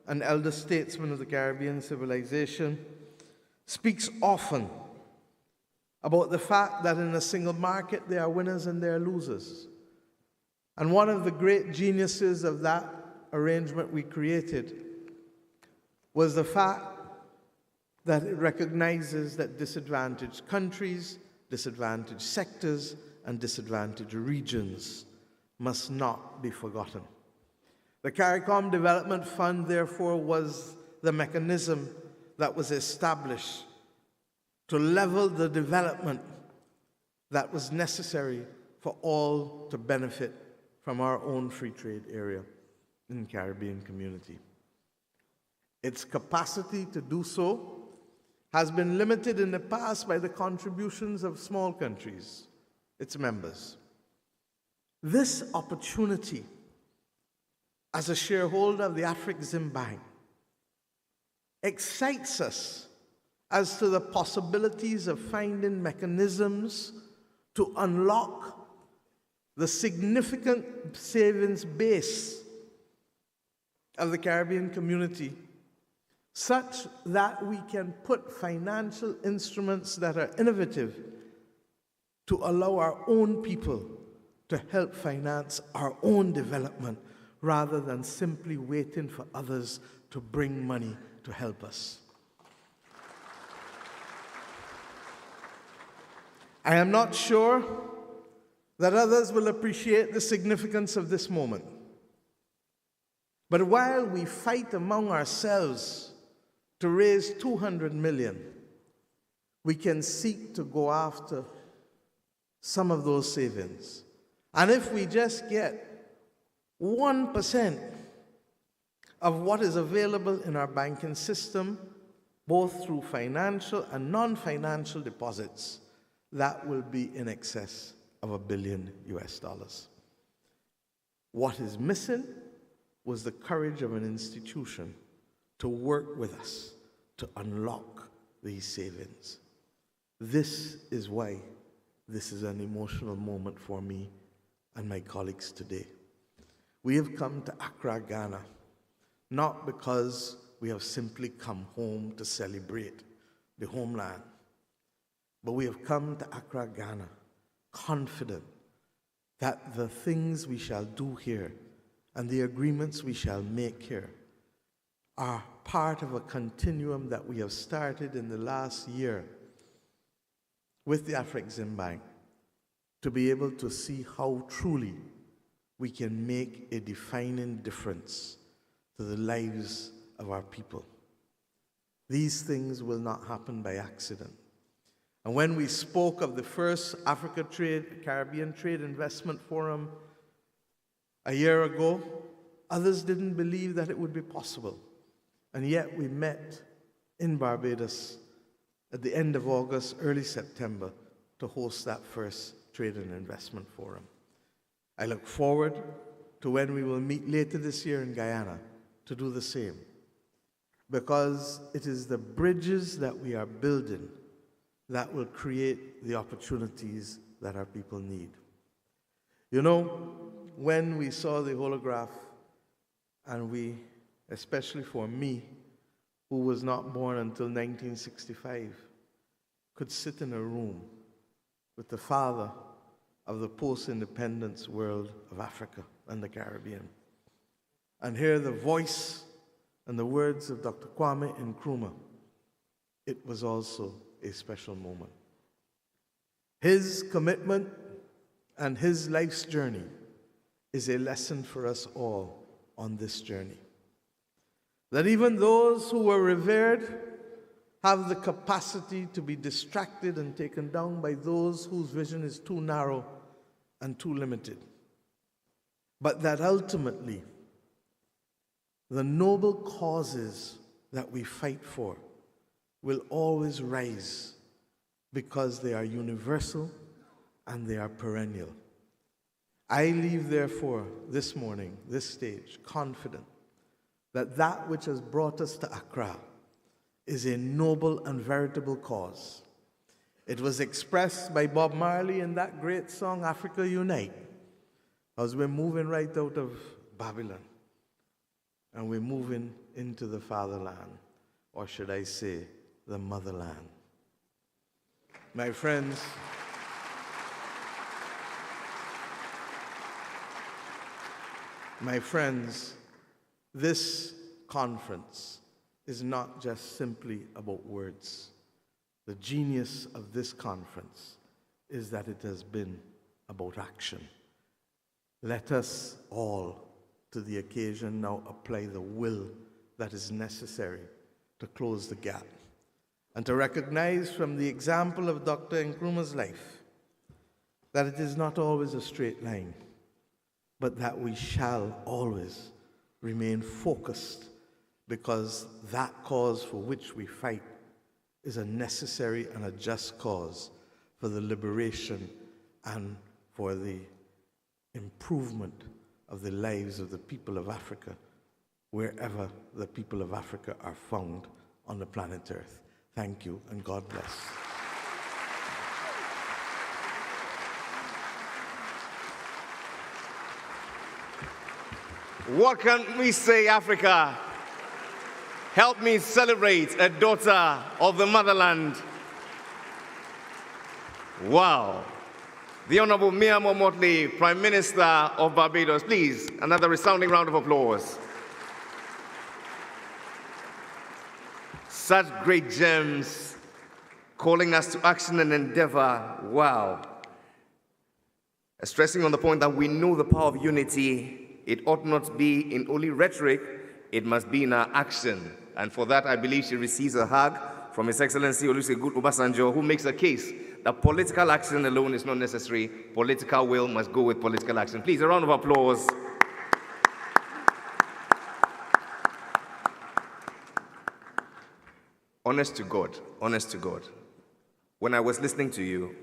Speaker 21: and elder statesman of the Caribbean civilization, speaks often about the fact that in a single market there are winners and there are losers. And one of the great geniuses of that arrangement we created was the fact that it recognizes that disadvantaged countries, disadvantaged sectors, and disadvantaged regions must not be forgotten. The CARICOM Development Fund, therefore, was the mechanism that was established to level the development that was necessary for all to benefit from our own free trade area in the Caribbean community. Its capacity to do so has been limited in the past by the contributions of small countries, its members. This opportunity, as a shareholder of the Afreximbank, excites us as to the possibilities of finding mechanisms to unlock the significant savings base of the Caribbean community, such that we can put financial instruments that are innovative to allow our own people to help finance our own development rather than simply waiting for others to bring money to help us. I am not sure that others will appreciate the significance of this moment. But while we fight among ourselves to raise 200 million, we can seek to go after some of those savings. And if we just get 1% of what is available in our banking system, both through financial and non-financial deposits, that will be in excess of $1 billion. What is missing was the courage of an institution to work with us to unlock these savings. This is why this is an emotional moment for me and my colleagues today. We have come to Accra, Ghana, not because we have simply come home to celebrate the homeland, but we have come to Accra, Ghana, confident that the things we shall do here and the agreements we shall make here are part of a continuum that we have started in the last year with the Afreximbank to be able to see how truly we can make a defining difference to the lives of our people. These things will not happen by accident. And when we spoke of the first Caribbean Trade Investment Forum a year ago, others didn't believe that it would be possible. And yet we met in Barbados at the end of August, early September, to host that first Trade and Investment Forum. I look forward to when we will meet later this year in Guyana to do the same, because it is the bridges that we are building that will create the opportunities that our people need. You know, when we saw the holograph, and we, especially for me, who was not born until 1965, could sit in a room with the father of the post-independence world of Africa and the Caribbean, and hear the voice and the words of Dr. Kwame Nkrumah, it was also a special moment. His commitment and his life's journey is a lesson for us all on this journey. That even those who were revered have the capacity to be distracted and taken down by those whose vision is too narrow and too limited. But that ultimately, the noble causes that we fight for will always rise because they are universal and they are perennial. I leave, therefore, this morning, this stage, confident that which has brought us to Accra is a noble and veritable cause. It was expressed by Bob Marley in that great song, Africa Unite, as we're moving right out of Babylon and we're moving into the fatherland, or should I say, the motherland. My friends, this conference is not just simply about words. The genius of this conference is that it has been about action. Let us all, to the occasion, now apply the will that is necessary to close the gap and to recognize from the example of Dr. Nkrumah's life that it is not always a straight line, but that we shall always remain focused, because that cause for which we fight is a necessary and a just cause for the liberation and for the improvement of the lives of the people of Africa, wherever the people of Africa are found on the planet Earth. Thank you, and God bless.
Speaker 4: What can we say, Africa? Help me celebrate a daughter of the motherland. Wow. The Honorable Mia Motley, Prime Minister of Barbados. Please, another resounding round of applause. Such great gems calling us to action and endeavor. Wow. Stressing on the point that we know the power of unity. It ought not be in only rhetoric, it must be in our action. And for that, I believe she receives a hug from His Excellency Olusegun Obasanjo, who makes a case that political action alone is not necessary. Political will must go with political action. Please, a round of applause. Honest to God, when I was listening to you,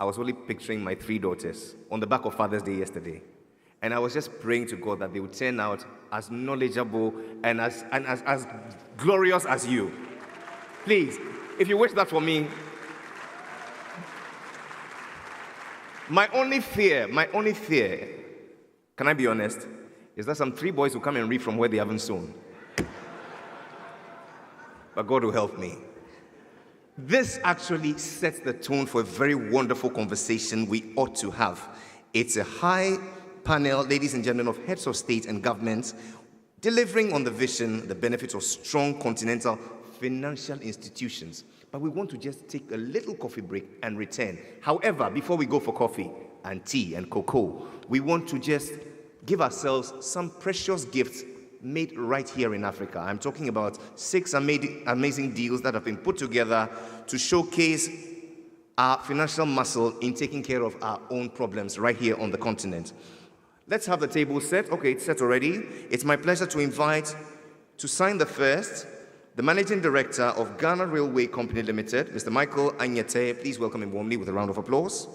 Speaker 4: I was only picturing my 3 daughters on the back of Father's Day yesterday. And I was just praying to God that they would turn out as knowledgeable and as glorious as you. Please, if you wish that for me. My only fear, can I be honest, is that some 3 boys will come and reap from where they haven't sown. But God will help me. This actually sets the tone for a very wonderful conversation we ought to have. It's a high panel, ladies and gentlemen, of heads of state and governments, delivering on the vision, the benefits of strong continental financial institutions. But we want to just take a little coffee break and return. However, before we go for coffee and tea and cocoa, we want to just give ourselves some precious gifts made right here in Africa. I'm talking about 6 amazing deals that have been put together to showcase our financial muscle in taking care of our own problems right here on the continent. Let's have the table set. Okay, it's set already. It's my pleasure to invite to sign the first, the Managing Director of Ghana Railway Company Limited, Mr. Michael Anyete. Please welcome him warmly with a round of applause.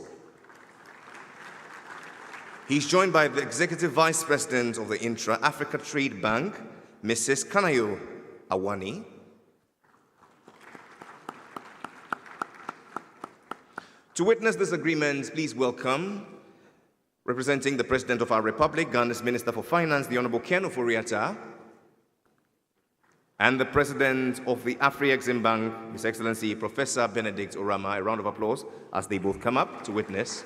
Speaker 4: He's joined by the Executive Vice President of the Intra-Africa Trade Bank, Mrs. Kanayo Awani. To witness this agreement, please welcome, representing the President of our Republic, Ghana's Minister for Finance, the Honorable Ken Ofori-Atta, and the President of the Afreximbank, His Excellency Professor Benedict Orama. A round of applause as they both come up to witness.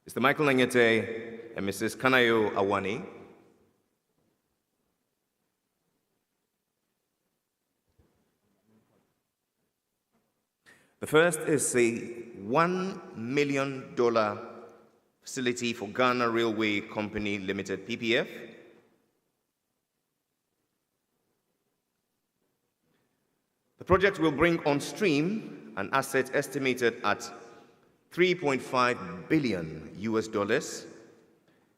Speaker 4: Mr. Michael Anyete and Mrs. Kanayo Awani. The first is a $1 million facility for Ghana Railway Company Limited, PPF. The project will bring on stream an asset estimated at $3.5 billion US,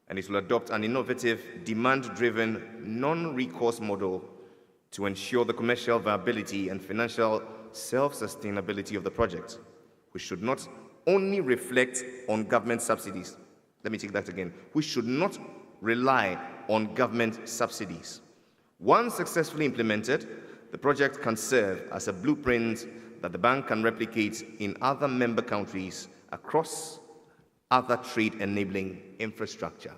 Speaker 4: and it will adopt an innovative, demand-driven, non-recourse model to ensure the commercial viability and financial self-sustainability of the project, which should not only reflect on government subsidies. Let me take that again. We should not rely on government subsidies. Once successfully implemented, the project can serve as a blueprint that the bank can replicate in other member countries across other trade-enabling infrastructure.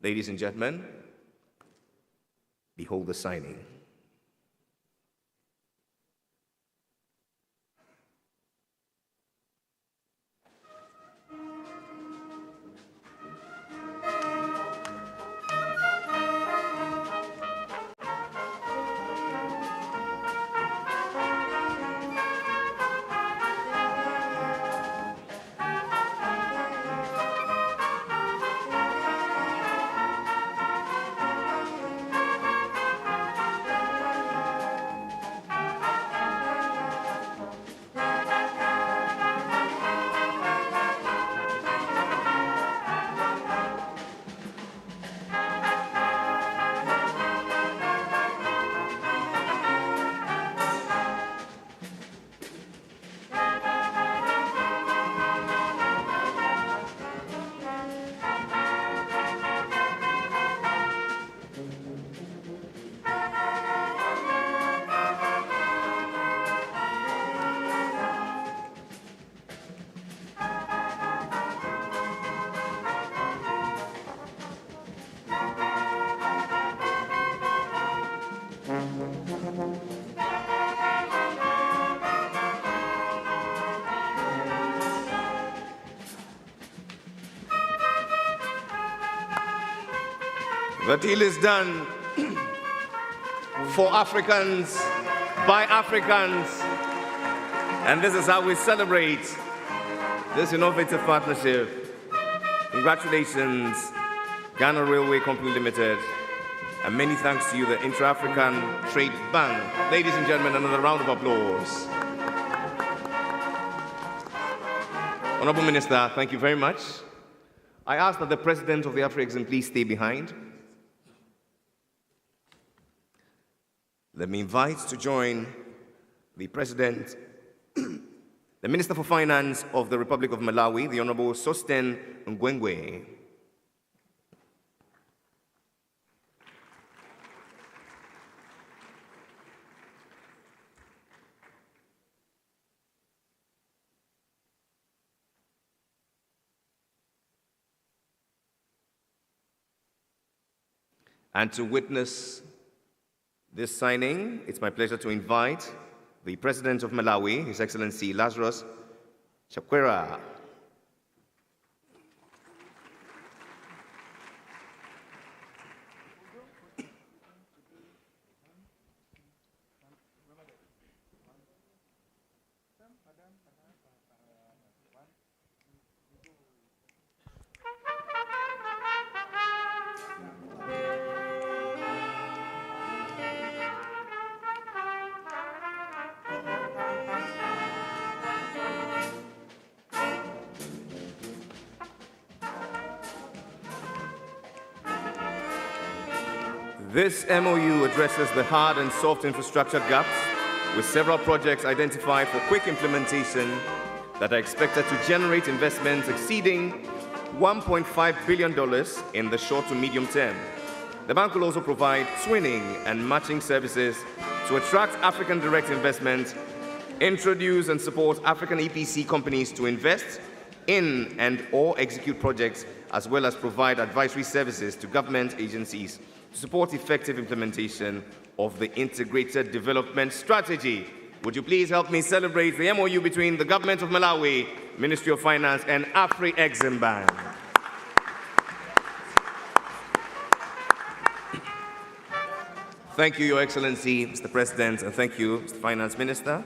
Speaker 4: Ladies and gentlemen, behold the signing. The deal is done for Africans, by Africans, and this is how we celebrate this innovative partnership. Congratulations, Ghana Railway Company Limited, and many thanks to you, the Intra-African Trade Bank. Ladies and gentlemen, another round of applause. Honorable Minister, thank you very much. I ask that the President of the Afreximbank please stay behind. Let me invite to join the President, the Minister for Finance of the Republic of Malawi, the Honorable Sosten Ngwengwe. And to witness this signing, it's my pleasure to invite the President of Malawi, His Excellency Lazarus Chakwera. This MOU addresses the hard and soft infrastructure gaps, with several projects identified for quick implementation that are expected to generate investments exceeding $1.5 billion in the short to medium term. The bank will also provide twinning and matching services to attract African direct investment, introduce and support African EPC companies to invest in and/or execute projects, as well as provide advisory services to government agencies to support effective implementation of the Integrated Development Strategy. Would you please help me celebrate the MOU between the Government of Malawi, Ministry of Finance, and Afreximbank. Thank you, Your Excellency, Mr. President, and thank you, Mr. Finance Minister.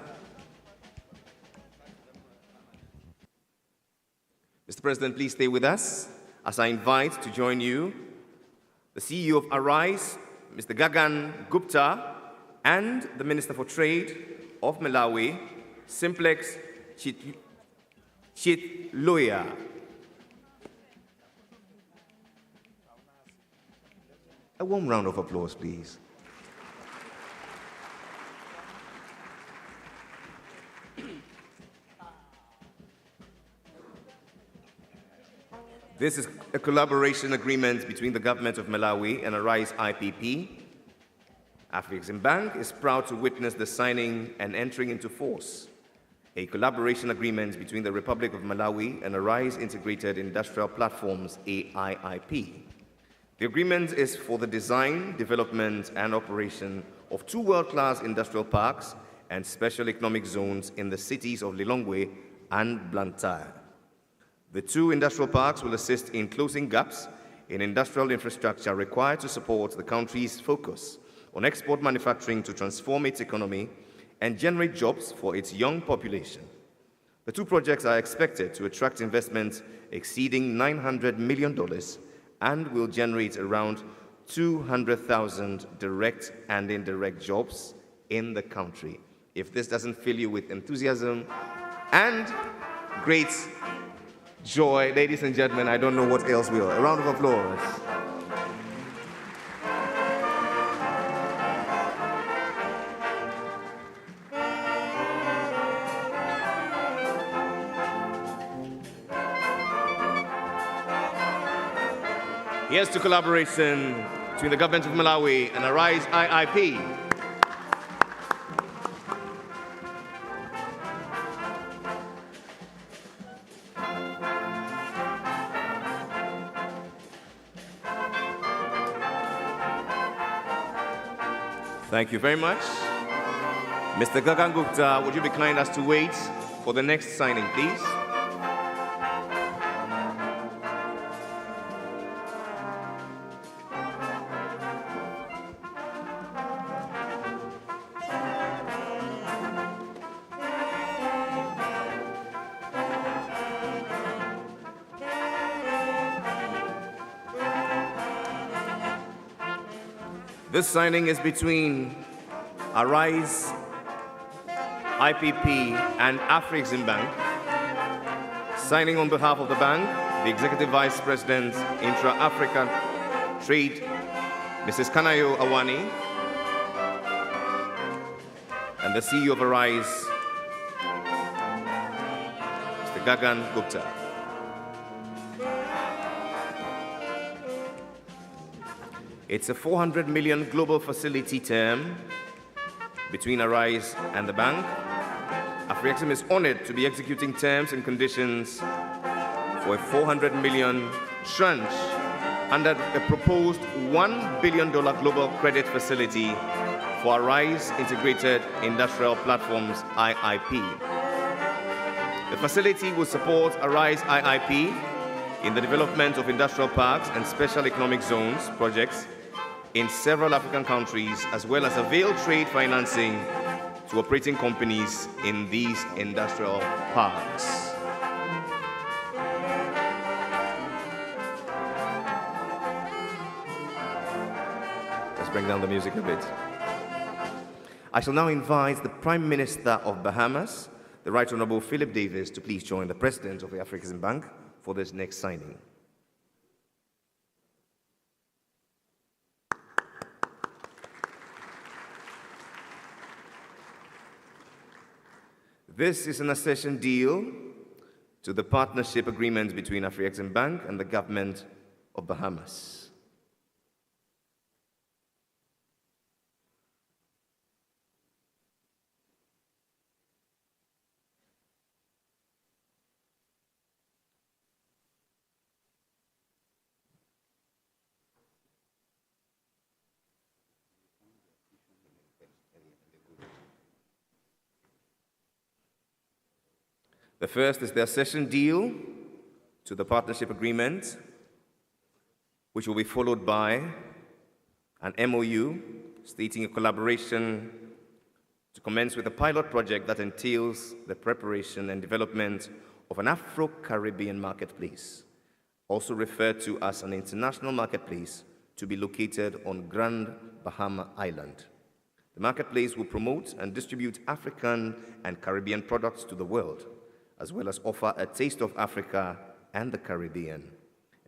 Speaker 4: Mr. President, please stay with us as I invite to join you the CEO of Arise, Mr. Gagan Gupta, and the Minister for Trade of Malawi, Simplex Chitloya. A warm round of applause, please. This is a collaboration agreement between the government of Malawi and Arise IPP. Afreximbank is proud to witness the signing and entering into force a collaboration agreement between the Republic of Malawi and Arise Integrated Industrial Platforms, AIIP. The agreement is for the design, development, and operation of 2 world-class industrial parks and special economic zones in the cities of Lilongwe and Blantyre. The 2 industrial parks will assist in closing gaps in industrial infrastructure required to support the country's focus on export manufacturing to transform its economy and generate jobs for its young population. The 2 projects are expected to attract investments exceeding $900 million and will generate around 200,000 direct and indirect jobs in the country. If this doesn't fill you with enthusiasm and great joy, ladies and gentlemen, I don't know what else will. A round of applause. Here's to collaboration between the government of Malawi and Arise IIP. Thank you very much. Mr. Gagan Gupta, would you be kind as to wait for the next signing, please? This signing is between Arise IPP and Afreximbank. Signing on behalf of the bank, the Executive Vice President, Intra-African Trade, Mrs. Kanayo Awani, and the CEO of Arise, Mr. Gagan Gupta. It's a $400 million global facility term between Arise and the bank. Afrexim is honored to be executing terms and conditions for a $400 million tranche under a proposed $1 billion global credit facility for Arise Integrated Industrial Platforms, IIP. The facility will support Arise IIP in the development of industrial parks and special economic zones projects in several African countries, as well as avail trade financing to operating companies in these industrial parks. Let's bring down the music a bit. I shall now invite the Prime Minister of Bahamas, the Right Honorable Philip Davis, to please join the President of the Afreximbank for this next signing. This is an accession deal to the partnership agreement between Afreximbank and the government of Bahamas. The first is the accession deal to the partnership agreement, which will be followed by an MOU stating a collaboration to commence with a pilot project that entails the preparation and development of an Afro-Caribbean marketplace, also referred to as an international marketplace, to be located on Grand Bahama Island. The marketplace will promote and distribute African and Caribbean products to the world, as well as offer a taste of Africa and the Caribbean,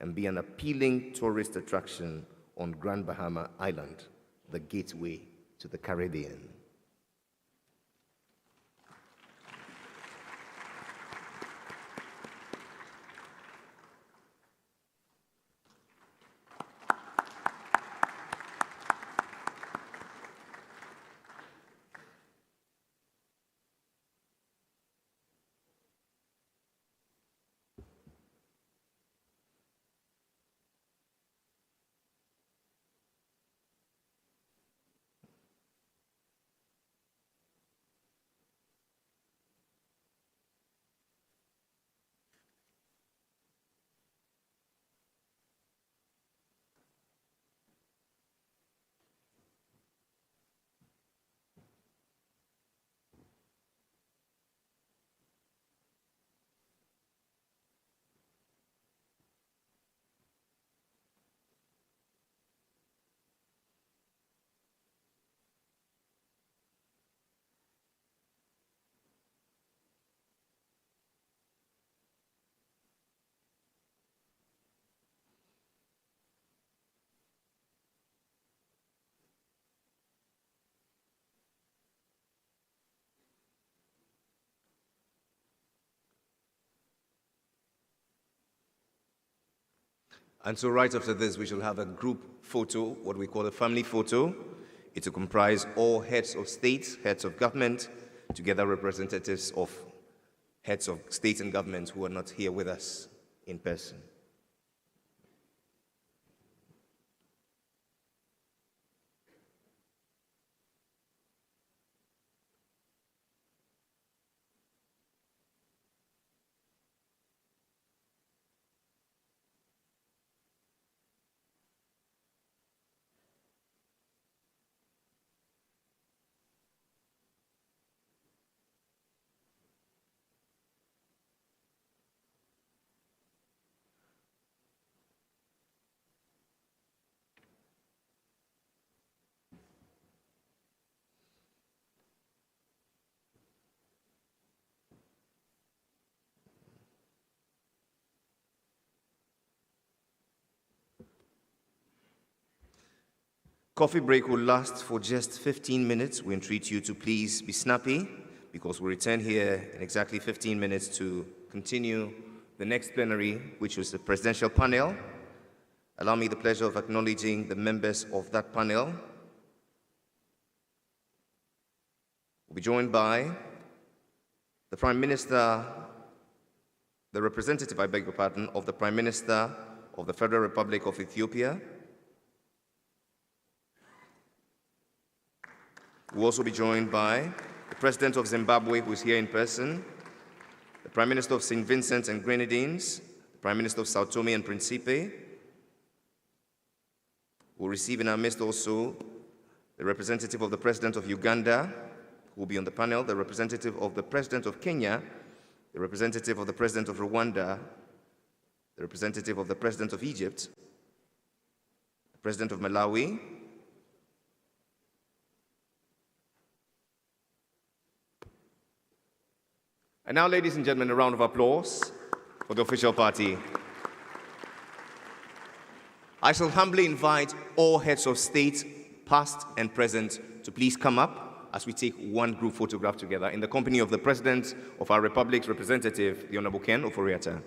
Speaker 4: and be an appealing tourist attraction on Grand Bahama Island, the gateway to the Caribbean. And so right after this, we shall have a group photo, what we call a family photo. It will comprise all heads of state, heads of government, together representatives of heads of state and government who are not here with us in person. Coffee break will last for just 15 minutes. We entreat you to please be snappy because we'll return here in exactly 15 minutes to continue the next plenary, which was the presidential panel. Allow me the pleasure of acknowledging the members of that panel. We'll be joined by the Prime Minister, the representative, I beg your pardon, of the Prime Minister of the Federal Republic of Ethiopia. We'll also be joined by the President of Zimbabwe, who is here in person, the Prime Minister of St. Vincent and Grenadines, the Prime Minister of Sao Tome and Principe. We'll receive in our midst also the representative of the President of Uganda, who will be on the panel, the representative of the President of Kenya, the representative of the President of Rwanda, the representative of the President of Egypt, the President of Malawi, and now, ladies and gentlemen, a round of applause for the official party. I shall humbly invite all heads of state, past and present, to please come up as we take one group photograph together in the company of the President of our Republic's representative, the Honorable Ken Ofori-Atta.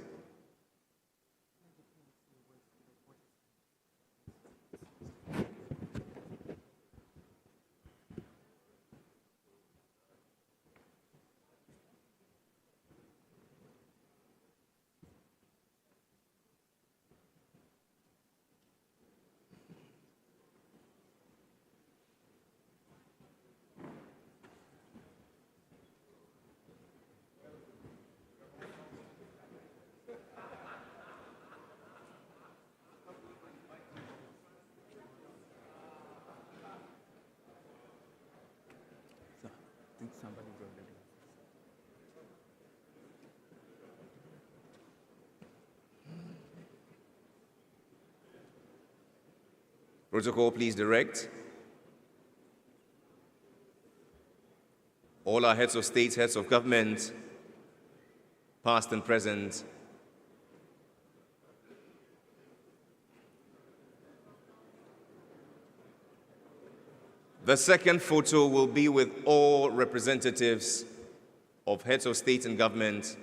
Speaker 4: Protocol, please direct. All our heads of state, heads of government, past and present, the second photo will be with all representatives of heads of state and government.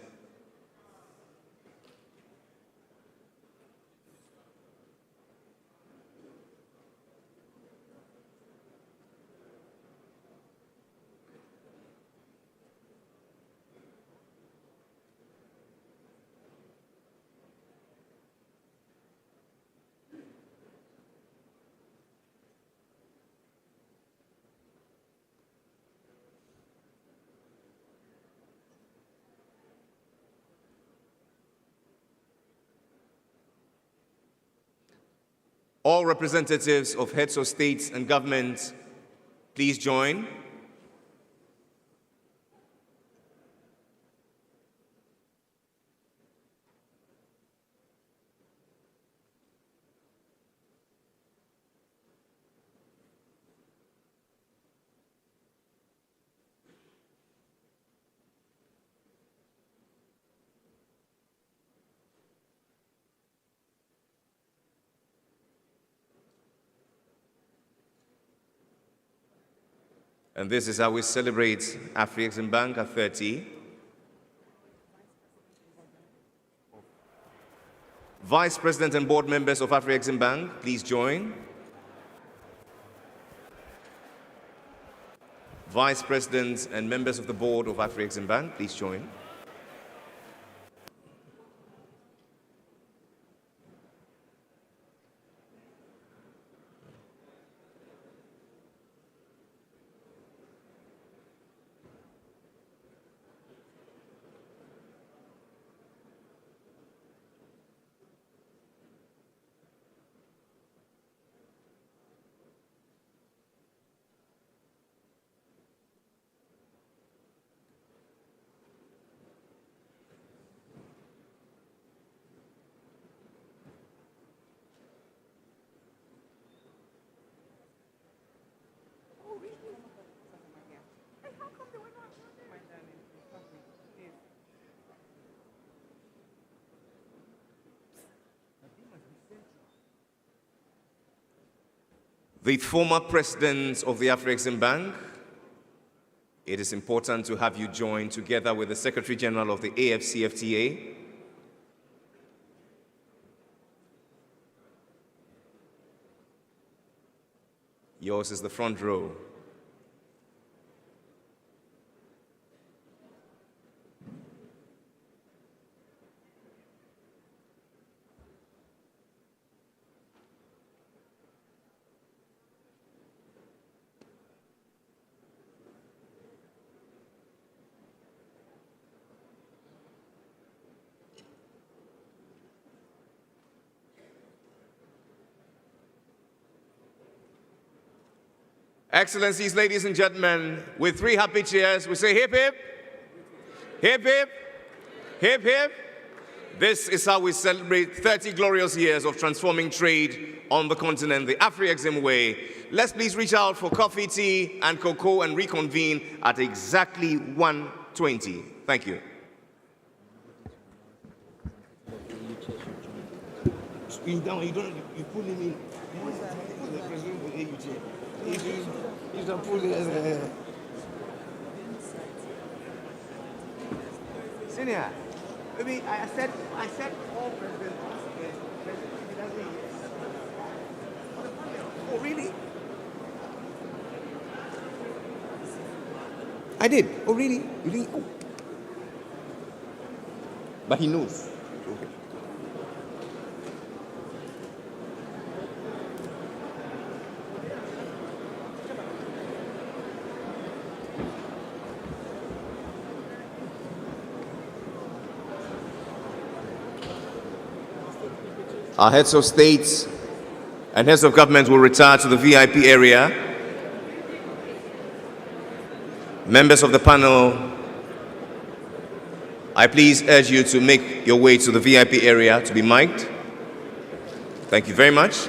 Speaker 4: All representatives of heads of states and government, please join. And this is how we celebrate Afreximbank at 30. Vice President and board members of Afreximbank, please join. Vice Presidents and members of the board of Afreximbank, please join. The former presidents of the Afreximbank, it is important to have you join together with the Secretary General of the AFCFTA, yours is the front row. Excellencies, ladies and gentlemen, with 3 happy cheers, we say hip hip, hip hip, hip hip. This is how we celebrate 30 glorious years of transforming trade on the continent, the Afrexim way. Let's please reach out for coffee, tea, and cocoa and reconvene at exactly 1:20. Thank you. You pull him in. You don't pull it. Senior, maybe I said all presidents. Oh, really? I did. Oh, really? Really? Oh. But he knows. Okay. Our heads of states and heads of government will retire to the VIP area. Members of the panel, I please urge you to make your way to the VIP area to be mic'd. Thank you very much.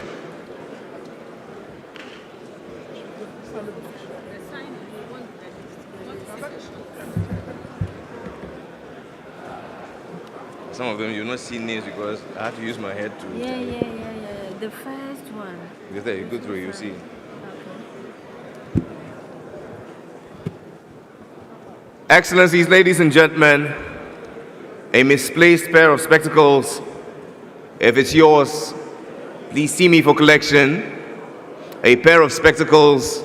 Speaker 4: Some of them you'll not see names because I had to use my head to.
Speaker 3: Yeah. The first one.
Speaker 4: Because there you go through, you see. Excellencies, ladies and gentlemen, a misplaced pair of spectacles. If it's yours, please see me for collection. A pair of spectacles.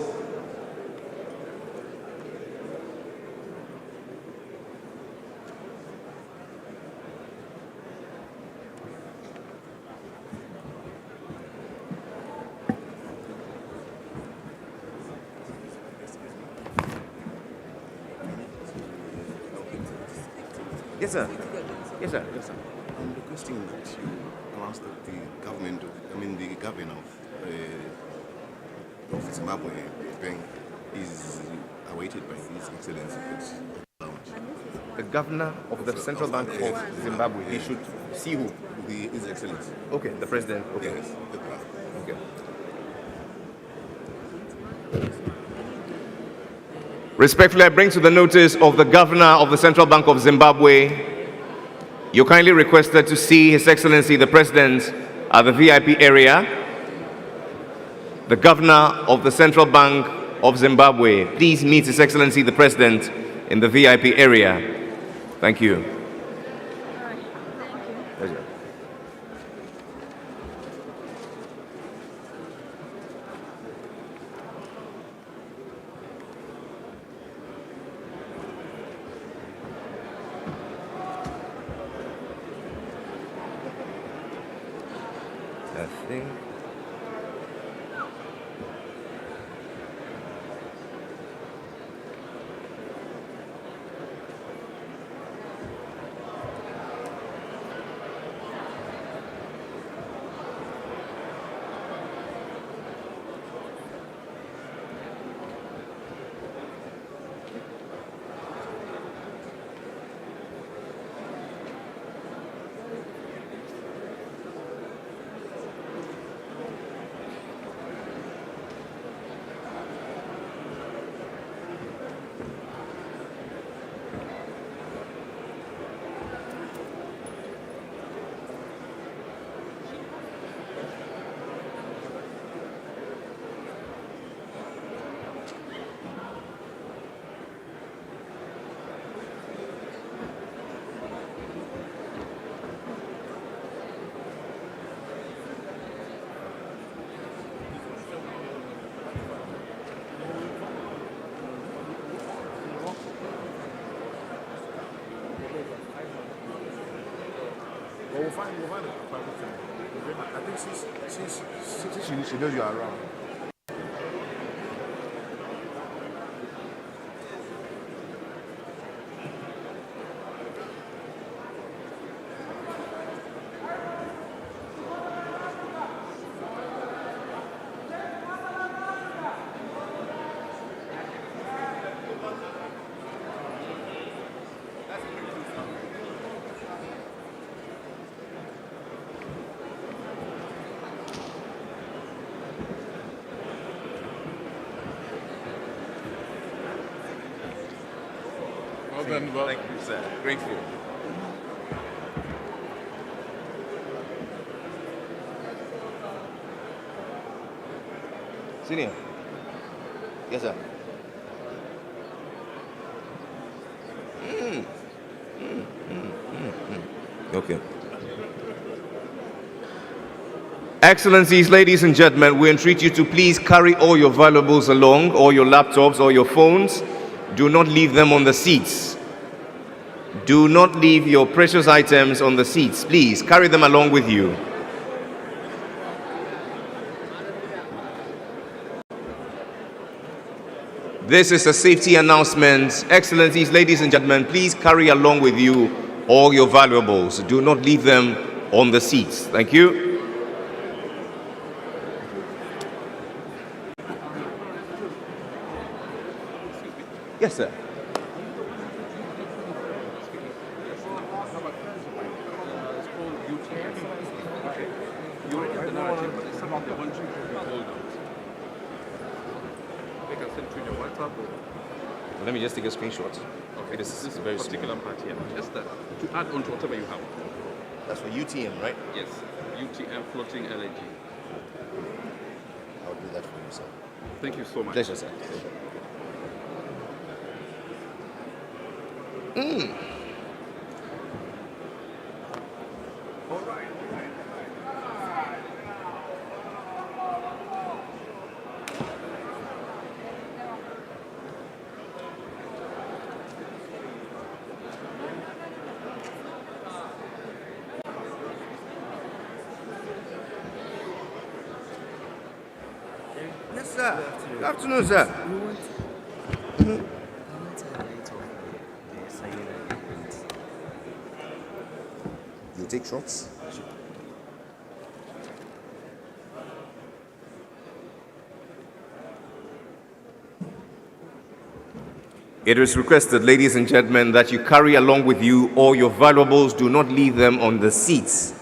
Speaker 4: Yes, sir. Yes, sir. Yes, sir.
Speaker 22: I'm requesting that you announce that the government, the governor of Zimbabwe Bank is awaited by His Excellency at the lounge.
Speaker 4: The governor of the Central Bank of Zimbabwe. He should see who?
Speaker 22: His Excellency.
Speaker 4: Okay, the president. Okay.
Speaker 22: Yes, the president.
Speaker 4: Okay. Respectfully, I bring to the notice of the governor of the Central Bank of Zimbabwe. You're kindly requested to see His Excellency the President at the VIP area. The governor of the Central Bank of Zimbabwe, please meet His Excellency the President in the VIP area. Thank you. Pleasure. Ding.
Speaker 12: Well, we'll find a private thing. I think she knows you are around.
Speaker 4: Well, thank you, sir. Grateful. Senior. Yes, sir. Okay. Excellencies, ladies and gentlemen, we entreat you to please carry all your valuables along, all your laptops, all your phones. Do not leave them on the seats. Do not leave your precious items on the seats. Please carry them along with you. This is a safety announcement. Excellencies, ladies and gentlemen, please carry along with you all your valuables. Do not leave them on the seats. Thank you. Yes, sir. Let me just take a screenshot.
Speaker 1: Okay,
Speaker 4: this
Speaker 1: is
Speaker 4: very
Speaker 1: particular
Speaker 4: small.
Speaker 1: part here. Just that to add on to whatever you have.
Speaker 4: That's for UTM, right?
Speaker 1: Yes, UTM floating LNG.
Speaker 4: I'll do that for you, sir.
Speaker 1: Thank you so much.
Speaker 4: Pleasure, sir. Yes, sir. Good afternoon, sir. You take shots? It is requested, ladies and gentlemen, that you carry along with you all your valuables. Do not leave them on the seats.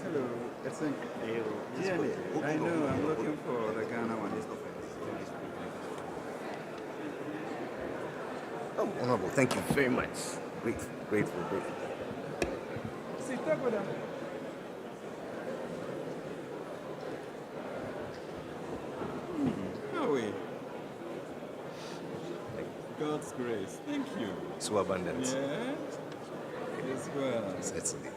Speaker 13: Hello, I know, I'm looking for the Ghana one.
Speaker 4: Oh, Honorable, thank you very much. Grateful, grateful, grateful.
Speaker 13: Howie. God's grace. Thank you.
Speaker 4: So abundant.
Speaker 13: Yes. As well.
Speaker 4: Certainly.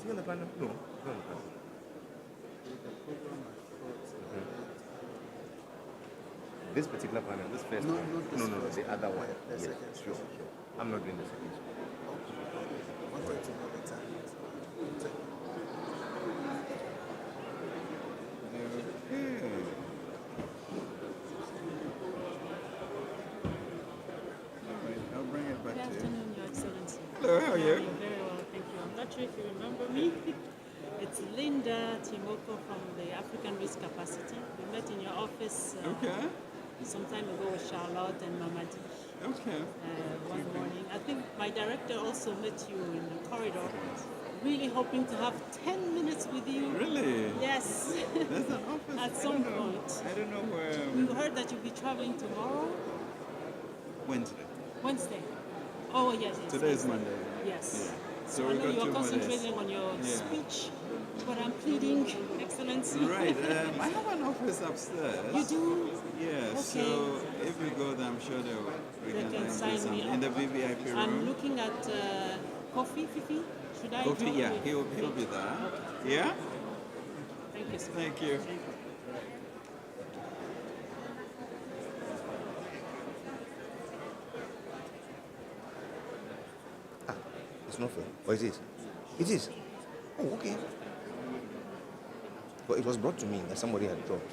Speaker 22: he on the panel? No, he's not on the panel. This particular panel, this first one. No, the other one. Yes, sure. I'm not doing the second one.
Speaker 9: I'll bring it back
Speaker 10: Good
Speaker 9: to you.
Speaker 10: afternoon, Your Excellency.
Speaker 9: Hello, how are you?
Speaker 10: Very well, thank you. I'm not sure if you remember me. It's Linda Timoko from the African Risk Capacity. We met in your office some time ago with Charlotte and Mamadi. One morning. I think my director also met you in the corridor. Really hoping to have 10 minutes with you.
Speaker 9: Really?
Speaker 10: Yes.
Speaker 9: There's an office.
Speaker 10: At some point.
Speaker 9: I don't know where.
Speaker 10: We heard that you'll be traveling tomorrow.
Speaker 9: Wednesday.
Speaker 10: Oh, yes.
Speaker 9: Today is Monday.
Speaker 10: Yes.
Speaker 9: Yeah.
Speaker 10: So
Speaker 9: So
Speaker 10: I
Speaker 9: we
Speaker 10: know
Speaker 9: got
Speaker 10: you are
Speaker 9: 2 more days.
Speaker 10: concentrating on your
Speaker 9: Yeah.
Speaker 10: speech, but I'm pleading, Excellency.
Speaker 9: Right. I have an office upstairs.
Speaker 10: You do?
Speaker 9: Yeah.
Speaker 10: Okay.
Speaker 9: So if we go there, I'm sure we
Speaker 10: They can
Speaker 9: do
Speaker 10: sign
Speaker 9: some
Speaker 10: me
Speaker 9: in the
Speaker 10: up.
Speaker 9: VVIP room.
Speaker 10: I'm looking at Kofi, Fifi. Should I
Speaker 9: Kofi,
Speaker 10: talk
Speaker 9: yeah,
Speaker 10: with
Speaker 9: he'll be there. Yeah.
Speaker 10: Thank you, sir.
Speaker 9: Thank you.
Speaker 22: It's not fair. Or is it? It is. Oh, okay. But it was brought to me that somebody had dropped.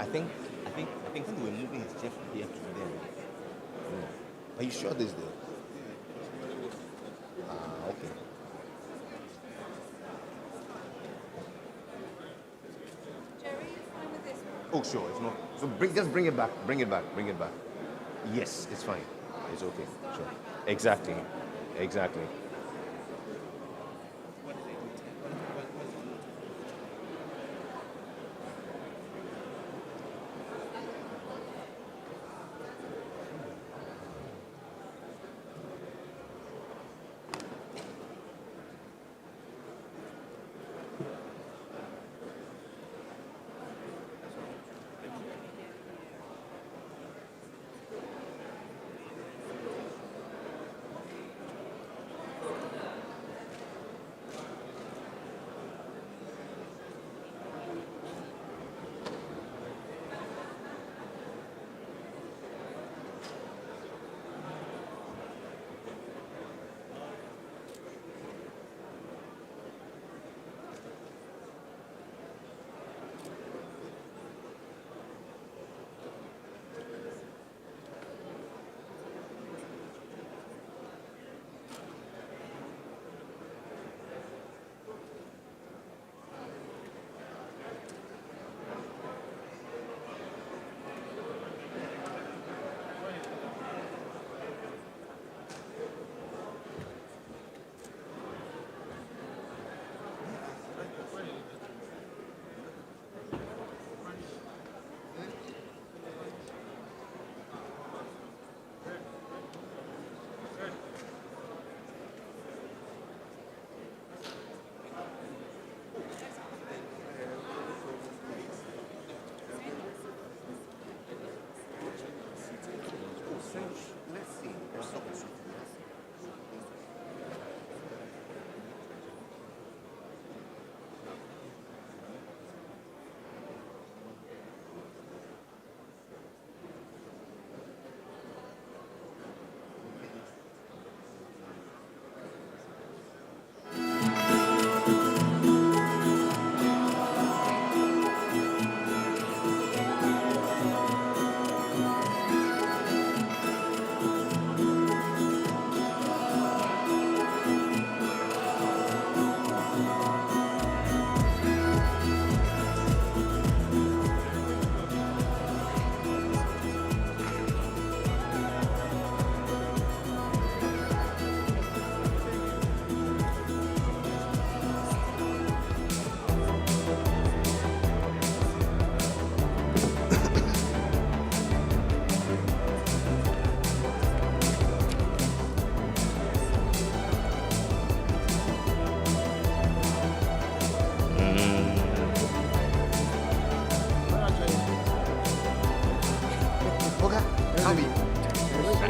Speaker 22: I think when they were moving his chair from here to there. Are you sure this is there? Ah, okay. Oh, sure. It's not. So just bring it back. Bring it back. Bring it back. Yes, it's fine. It's okay. Sure. Exactly. Exactly. Let's see.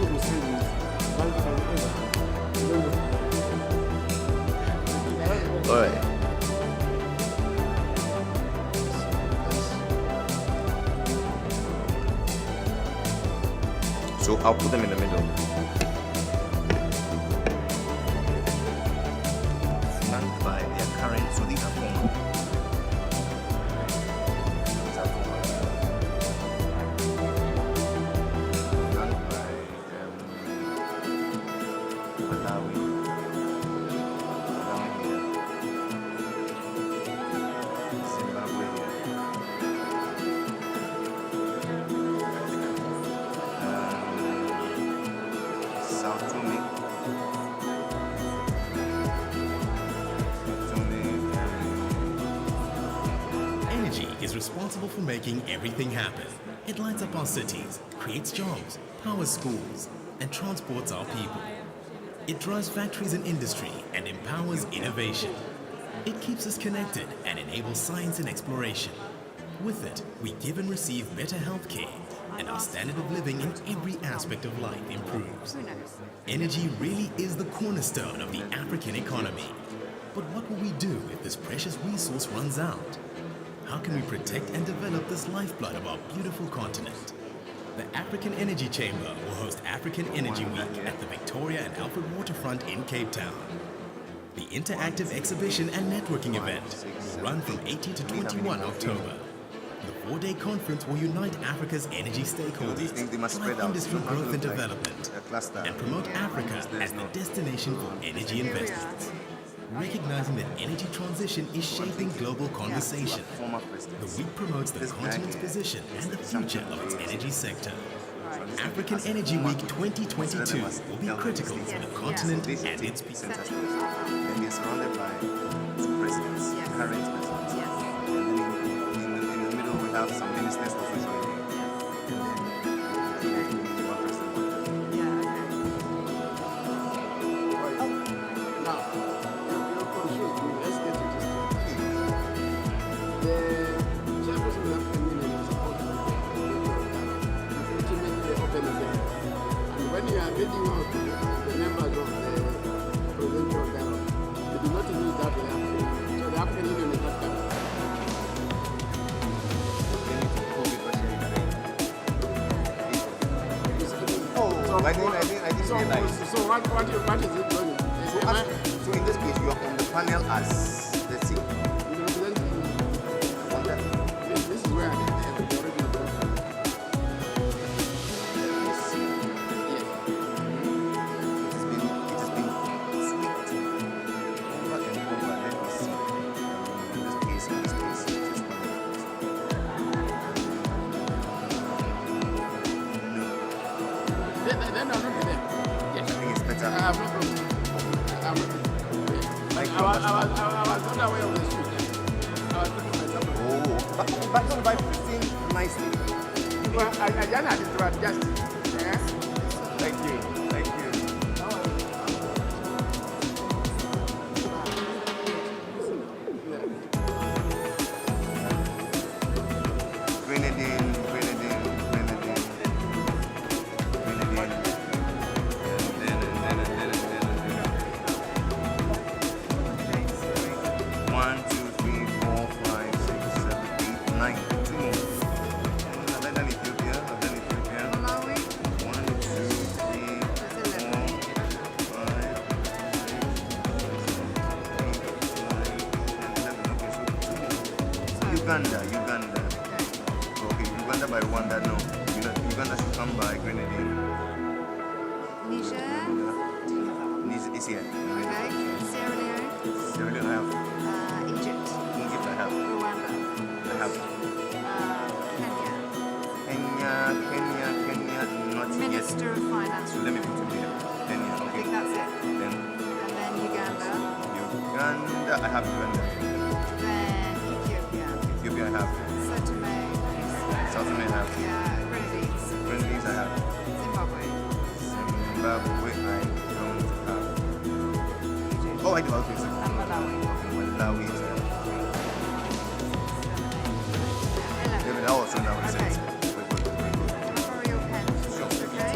Speaker 17: bank will say this. Bank
Speaker 22: All right. So I'll put them in the middle. Flanked by their current, so these are former. These are former. Flanked by Malawi. Down here. Zimbabwe here. South Tome.
Speaker 5: Energy is responsible for making everything happen. It lights up our cities, creates jobs, powers schools, and transports our people. It drives factories and industry and empowers innovation. It keeps us connected and enables science and exploration. With it, we give and receive better health care, and our standard of living in every aspect of life improves. Energy really is the cornerstone of the African economy. But what will we do if this precious resource runs out? How can we protect and develop this lifeblood of our beautiful continent? The African Energy Chamber will host African Energy Week at the Victoria and Alfred Waterfront in Cape Town. The interactive exhibition and networking event will run from 18 to 21 October. The 4-day conference will unite Africa's energy stakeholders, drive industry growth and development, and promote Africa as the destination for energy investments. Recognizing that energy transition is shaping global conversation, the week promotes the continent's position and the future of its energy sector. African Energy Week 2022 will be critical for the continent and its people.
Speaker 22: Then they're surrounded by two presidents, current presidents. And then in the middle we have some ministers also joining. And then one president.
Speaker 17: Now, let's get to this. The chairperson of the African Union is supposed to make the open event. And when you are reading out the members of the presidential dialogue, they do not use that the African Union. So the African Union is not coming.
Speaker 22: I didn't realize.
Speaker 17: So what is it doing?
Speaker 22: So in this case, you are on the panel as, let's see.
Speaker 17: This is where the original Then I'm not there. Yes.
Speaker 22: I think it's better.
Speaker 17: I have no problem. I was not aware of the street. I was looking for somebody.
Speaker 22: But don't buy everything nicely.
Speaker 17: Well, I just had to adjust. Yes.
Speaker 22: Thank you. Thank you. Grenadine. Uganda. Okay, Uganda by Rwanda, no. Uganda should come by Grenadine.
Speaker 6: Niger.
Speaker 22: Niger is here.
Speaker 6: Okay. Sierra Leone.
Speaker 22: Sierra Leone I have.
Speaker 6: Egypt.
Speaker 22: Egypt I have.
Speaker 6: Rwanda.
Speaker 22: I have. Kenya, not
Speaker 6: Minister
Speaker 22: yet.
Speaker 6: of Finance.
Speaker 22: So let me put it here. Kenya,
Speaker 6: I
Speaker 22: okay.
Speaker 6: think that's it.
Speaker 22: Then
Speaker 6: And then Uganda.
Speaker 22: I have Uganda.
Speaker 6: Then Ethiopia.
Speaker 22: Ethiopia I have.
Speaker 6: Sao Tome.
Speaker 22: South Tome I have.
Speaker 6: Yeah, Grenadines.
Speaker 22: Grenadines I have.
Speaker 6: Zimbabwe.
Speaker 22: Zimbabwe I don't have. Oh, I do. Okay, so.
Speaker 6: And Malawi.
Speaker 22: Malawi is David, I also know what it says.
Speaker 6: Borrow your pen. Okay.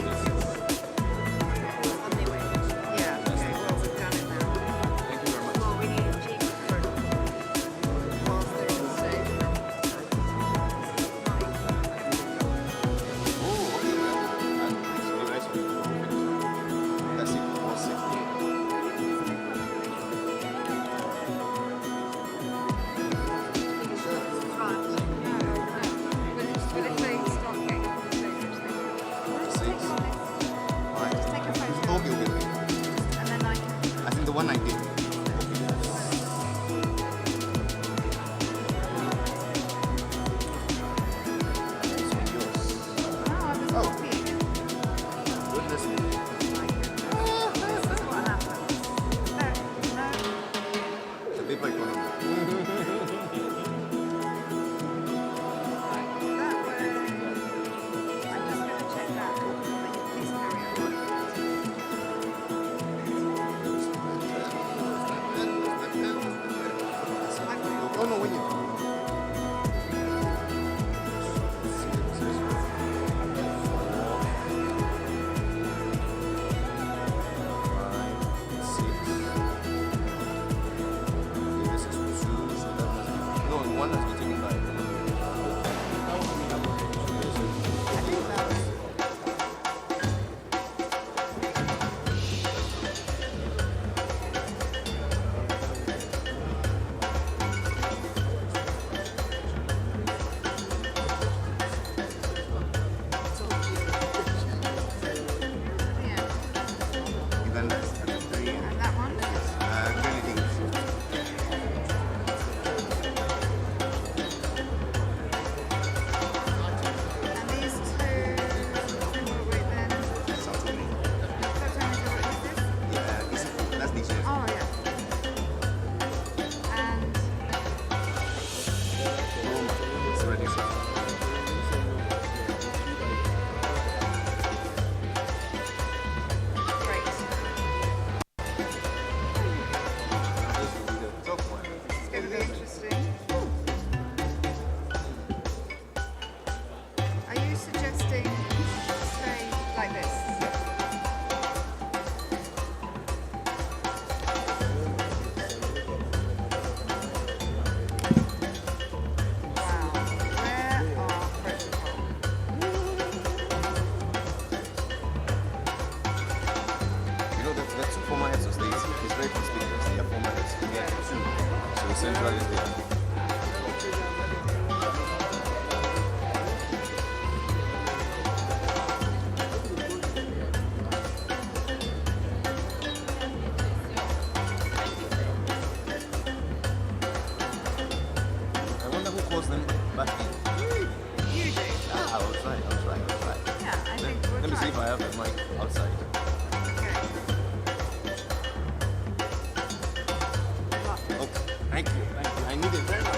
Speaker 4: Central India. I wonder who calls them back in.
Speaker 6: You do.
Speaker 4: I'll try.
Speaker 6: Yeah, I think we'll
Speaker 4: Let me see
Speaker 6: try.
Speaker 4: if I have the mic outside. Oh, thank you. I need it very much.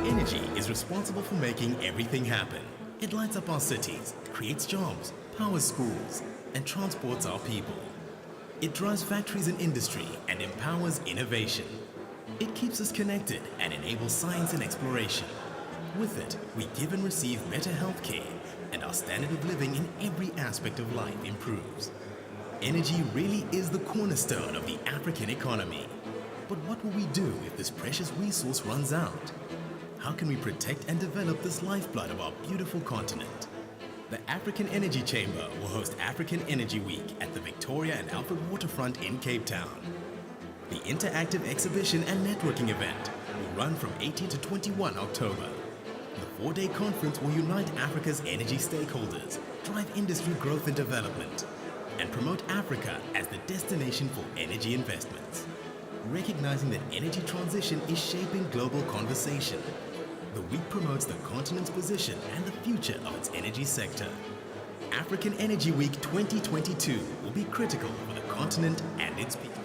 Speaker 5: Energy is responsible for making everything happen. It lights up our cities, creates jobs, powers schools, and transports our people. It drives factories and industry and empowers innovation. It keeps us connected and enables science and exploration. With it, we give and receive better health care, and our standard of living in every aspect of life improves. Energy really is the cornerstone of the African economy. But what will we do if this precious resource runs out? How can we protect and develop this lifeblood of our beautiful continent? The African Energy Chamber will host African Energy Week at the Victoria and Alfred Waterfront in Cape Town. The interactive exhibition and networking event will run from 18 to 21 October. The 4-day conference will unite Africa's energy stakeholders, drive industry growth and development, and promote Africa as the destination for energy investments. Recognizing that energy transition is shaping global conversation, the week promotes the continent's position and the future of its energy sector. African Energy Week 2022 will be critical for the continent and its people.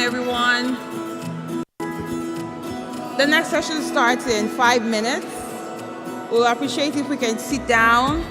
Speaker 7: everyone. The next session starts in 5 minutes. We'll appreciate if we can sit down.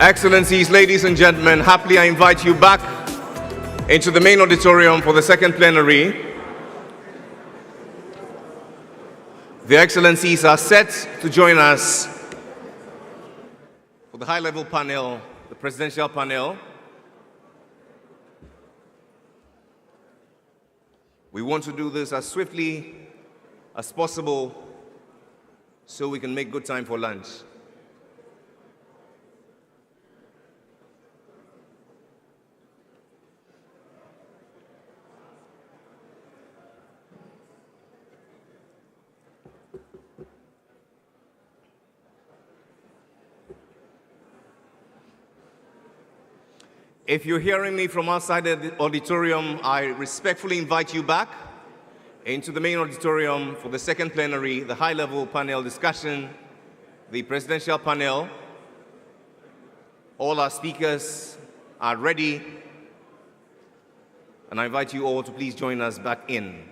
Speaker 4: Excellencies, ladies and gentlemen, happily I invite you back into the main auditorium for the second plenary. The Excellencies are set to join us for the high-level panel, the presidential panel. We want to do this as swiftly as possible so we can make good time for lunch. If you're hearing me from outside the auditorium, I respectfully invite you back into the main auditorium for the second plenary, the high-level panel discussion, the presidential panel. All our speakers are ready, and I invite you all to please join us back in.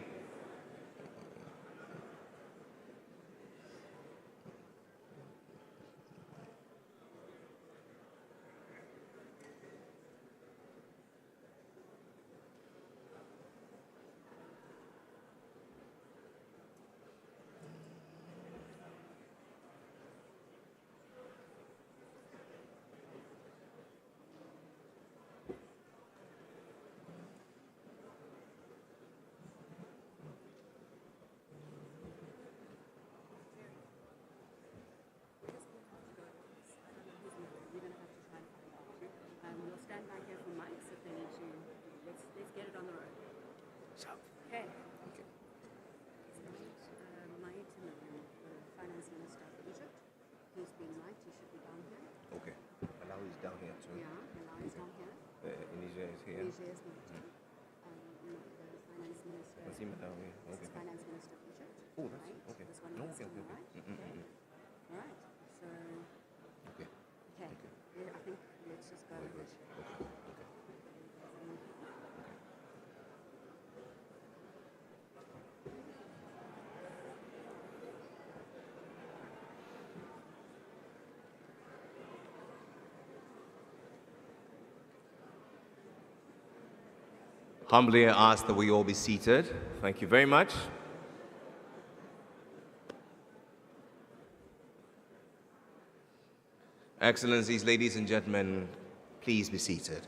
Speaker 4: Humbly I ask that we all be seated. Thank you very much. Excellencies, ladies and gentlemen, please be seated.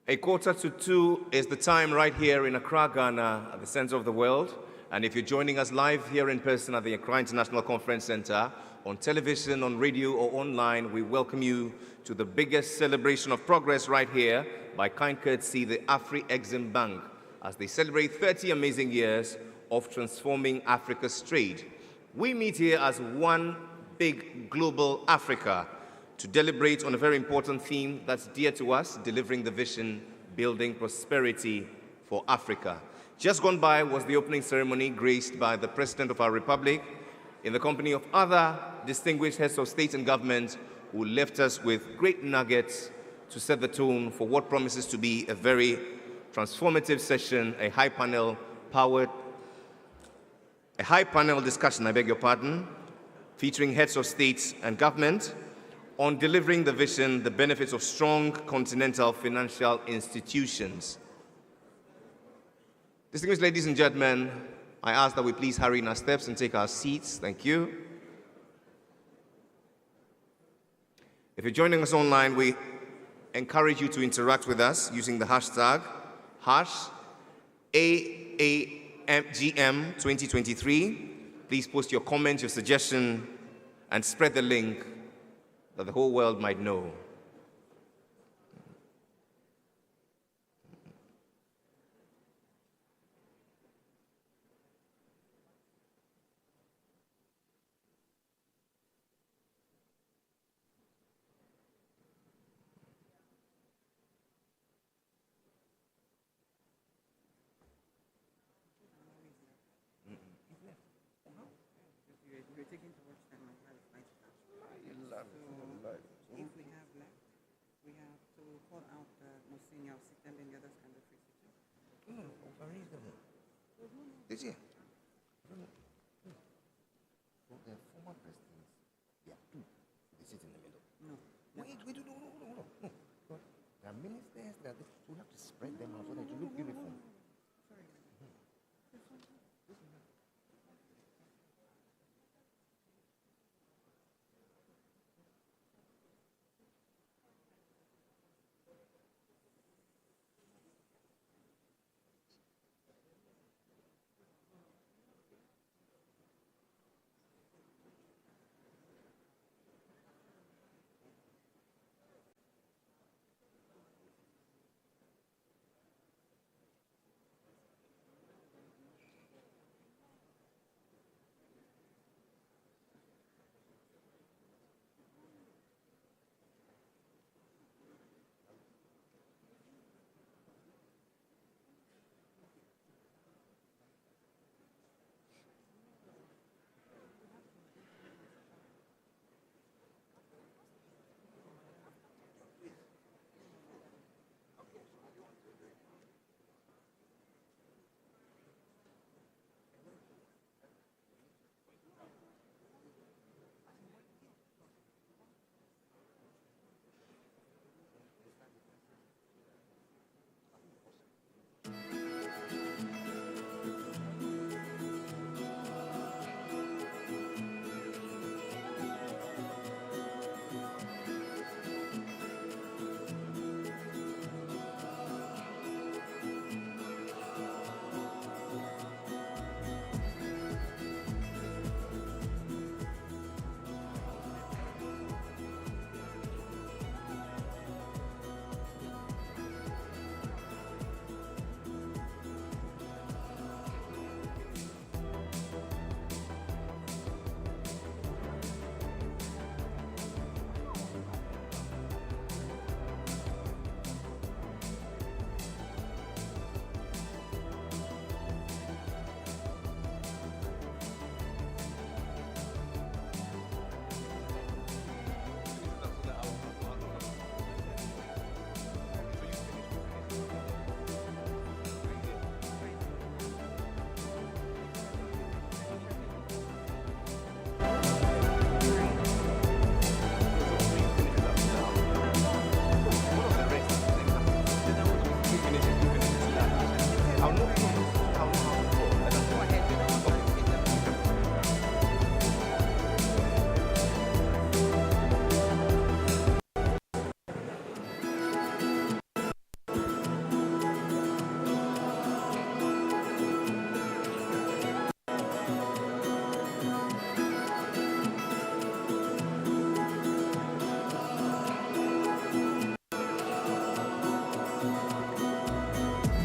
Speaker 4: A 1:45 is the time right here in Accra, Ghana, at the center of the world. And if you're joining us live here in person at the Accra International Conference Center, on television, on radio, or online, we welcome you to the biggest celebration of progress right here by kind courtesy, the Afreximbank, as they celebrate 30 amazing years of transforming Africa's trade. We meet here as one big global Africa to deliberate on a very important theme that's dear to us, delivering the vision, building prosperity for Africa. Just gone by was the opening ceremony graced by the President of our Republic in the company of other distinguished heads of state and government who left us with great nuggets to set the tone for what promises to be a very transformative session, a high panel discussion, featuring heads of states and government on delivering the vision, the benefits of strong continental financial institutions. Distinguished ladies and gentlemen, I ask that we please hurry in our steps and take our seats. Thank you. If you're joining us online, we encourage you to interact with us using the hashtag #AAMGM2023. Please post your comments, your suggestion, and spread the link that the whole world might know. Did you? So the former presidents, they are two. They sit in the middle. No. Wait, no. There are ministers, so we have to spread them out so that you look uniform.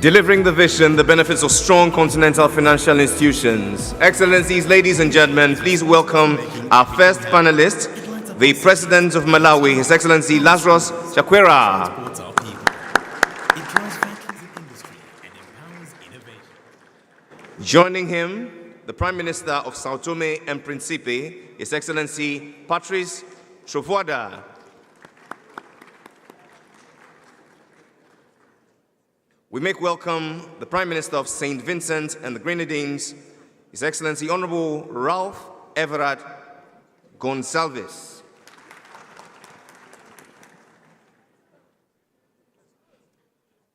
Speaker 4: delivering the vision, the benefits of strong continental financial institutions. Excellencies, ladies and gentlemen, please welcome our first panelist, the President of Malawi, His Excellency Lazarus Chakwera. Joining him, the Prime Minister of Sao Tome and Principe, His Excellency Patrice Trovoada. We make welcome the Prime Minister of St. Vincent and the Grenadines, His Excellency Honorable Ralph Everard Gonsalves.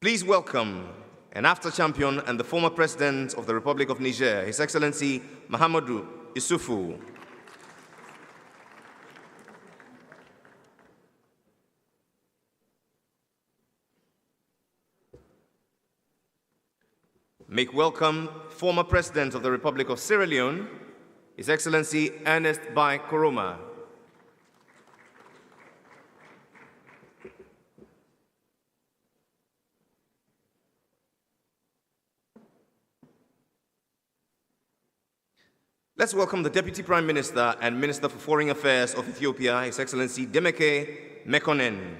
Speaker 4: Please welcome an after champion and the former President of the Republic of Niger, His Excellency Mahamadou Issoufou. Make welcome former President of the Republic of Sierra Leone, His Excellency Ernest Bai Koroma. Let's welcome the Deputy Prime Minister and Minister for Foreign Affairs of Ethiopia, His Excellency Demeke Mekonnen.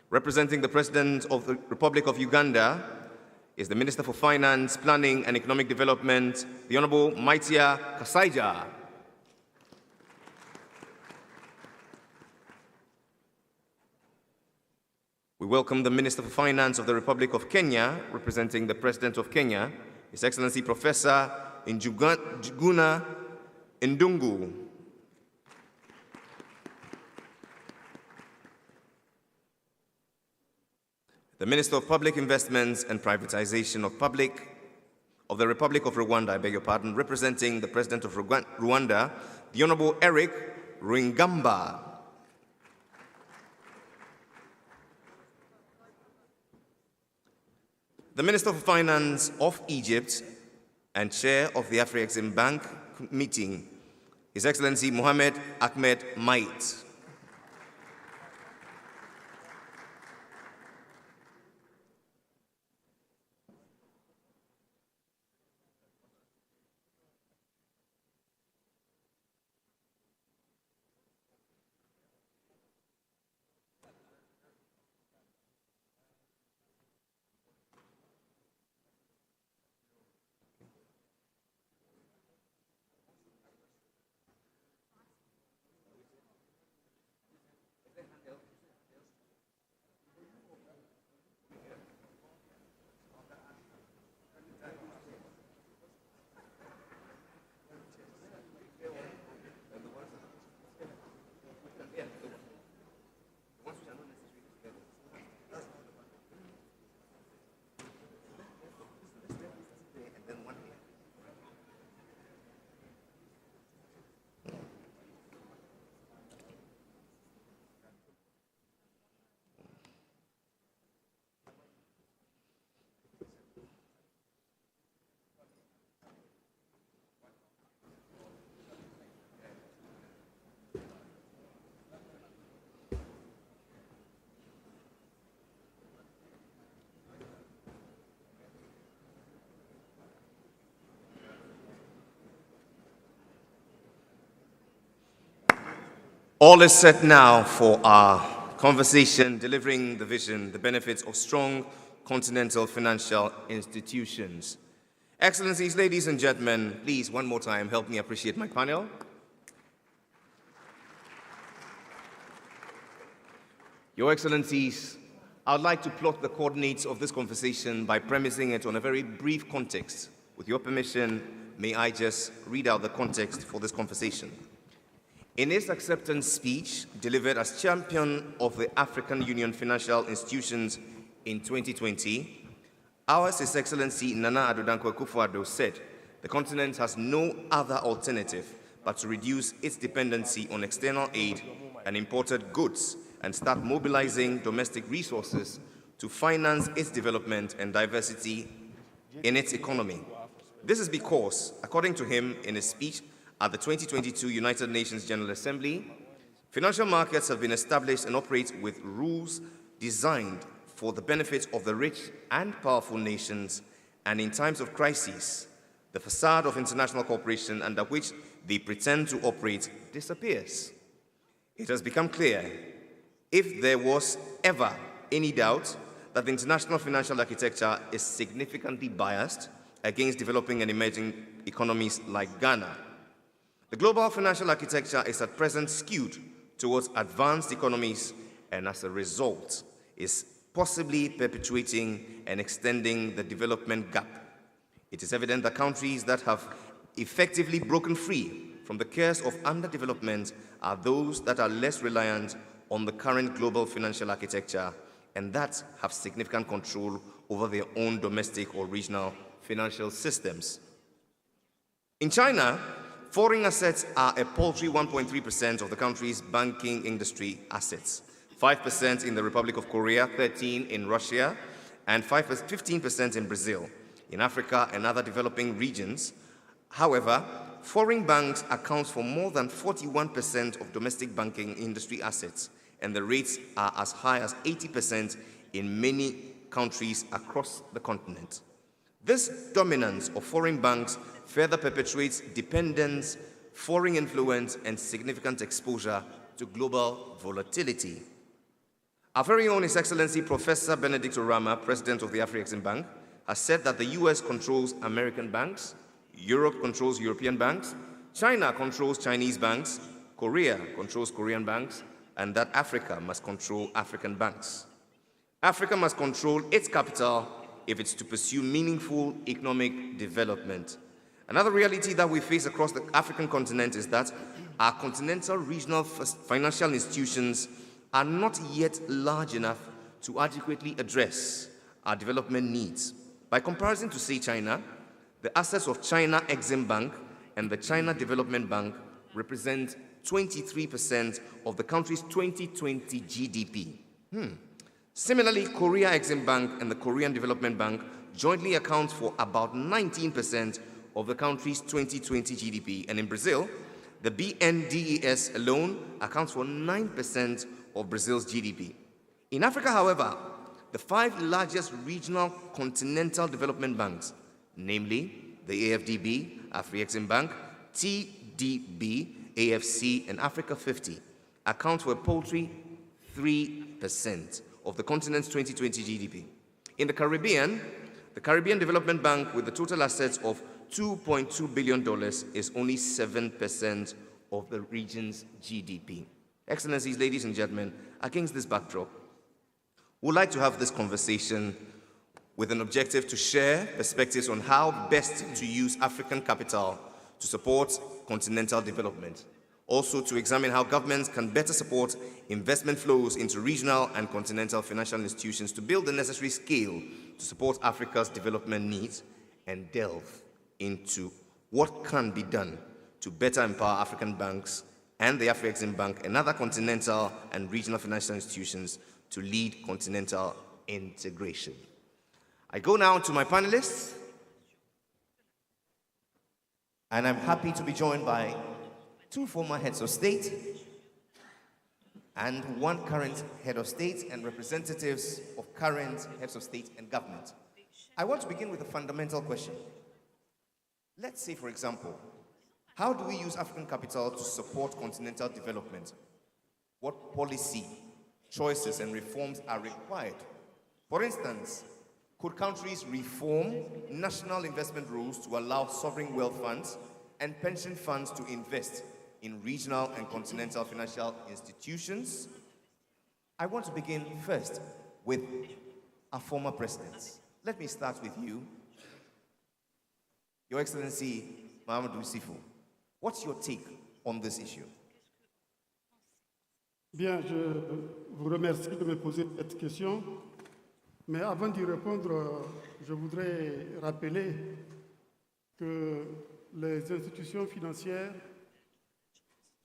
Speaker 4: Representing the President of the Republic of Uganda is the Minister for Finance, Planning and Economic Development, the Honorable Maitia Kasaija. We welcome the Minister for Finance of the Republic of Kenya, representing the President of Kenya, His Excellency Professor Njuguna Ndungu. The Minister of Public Investments and Privatization of the Republic of Rwanda, I beg your pardon, representing the President of Rwanda, the Honorable Eric Ringamba. The Minister for Finance of Egypt and Chair of the Afreximbank meeting, His Excellency Mohamed Ahmed Mait. All is set now for our conversation, delivering the vision, the benefits of strong continental financial institutions. Excellencies, ladies and gentlemen, please, one more time, help me appreciate my panel. Your Excellencies, I would like to plot the coordinates of this conversation by premising it on a very brief context. With your permission, may I just read out the context for this conversation. In his acceptance speech, delivered as champion of the African Union Financial Institutions in 2020, His Excellency Nana Addo Dankwa Akufo-Addo said the continent has no other alternative but to reduce its dependency on external aid and imported goods and start mobilizing domestic resources to finance its development and diversity in its economy. This is because, according to him in his speech at the 2022 United Nations General Assembly, Financial markets have been established and operate with rules designed for the benefit of the rich and powerful nations, and in times of crisis, the facade of international cooperation under which they pretend to operate disappears. It has become clear, if there was ever any doubt, that the international financial architecture is significantly biased against developing and emerging economies like Ghana. The global financial architecture is at present skewed towards advanced economies, and as a result is possibly perpetuating and extending the development gap. It is evident that countries that have effectively broken free from the curse of underdevelopment are those that are less reliant on the current global financial architecture and that have significant control over their own domestic or regional financial systems. In China, foreign assets are a paltry 1.3% of the country's banking industry assets, 5% in the Republic of Korea, 13% in Russia, and 15% in Brazil. In Africa and other developing regions, however, foreign banks account for more than 41% of domestic banking industry assets, and the rates are as high as 80% in many countries across the continent. This dominance of foreign banks further perpetuates dependence, foreign influence, and significant exposure to global volatility. Our very own His Excellency Professor Benedict Orama, President of the Afreximbank, has said that the US controls American banks, Europe controls European banks, China controls Chinese banks, Korea controls Korean banks, and that Africa must control African banks. Africa must control its capital if it's to pursue meaningful economic development. Another reality that we face across the African continent is that our continental regional financial institutions are not yet large enough to adequately address our development needs. By comparison to, say, China, the assets of China Exim Bank and the China Development Bank represent 23% of the country's 2020 GDP. Similarly, Korea Exim Bank and the Korean Development Bank jointly account for about 19% of the country's 2020 GDP. And in Brazil, the BNDES alone accounts for 9% of Brazil's GDP. In Africa, however, the 5 largest regional continental development banks, namely the AFDB, Afreximbank, TDB, AFC, and Africa 50, account for a paltry 3% of the continent's 2020 GDP. In the Caribbean Development Bank, with the total assets of $2.2 billion, is only 7% of the region's GDP. Excellencies, ladies and gentlemen, against this backdrop, we'd like to have this conversation with an objective to share perspectives on how best to use African capital to support continental development. Also to examine how governments can better support investment flows into regional and continental financial institutions to build the necessary scale to support Africa's development needs, and delve into what can be done to better empower African banks and the Afreximbank and other continental and regional financial institutions to lead continental integration. I go now to my panelists, and I'm happy to be joined by 2 former heads of state and 1 current head of state and representatives of current heads of state and government. I want to begin with a fundamental question. Let's say, for example, how do we use African capital to support continental development? What policy, choices, and reforms are required? For instance, could countries reform national investment rules to allow sovereign wealth funds and pension funds to invest in regional and continental financial institutions? I want to begin first with our former presidents. Let me start with you, Your Excellency Mahamadou Sifo. What's your take on this issue?
Speaker 8: Bien, je vous remercie de me poser cette question. Mais avant d'y répondre, je voudrais rappeler que les institutions financières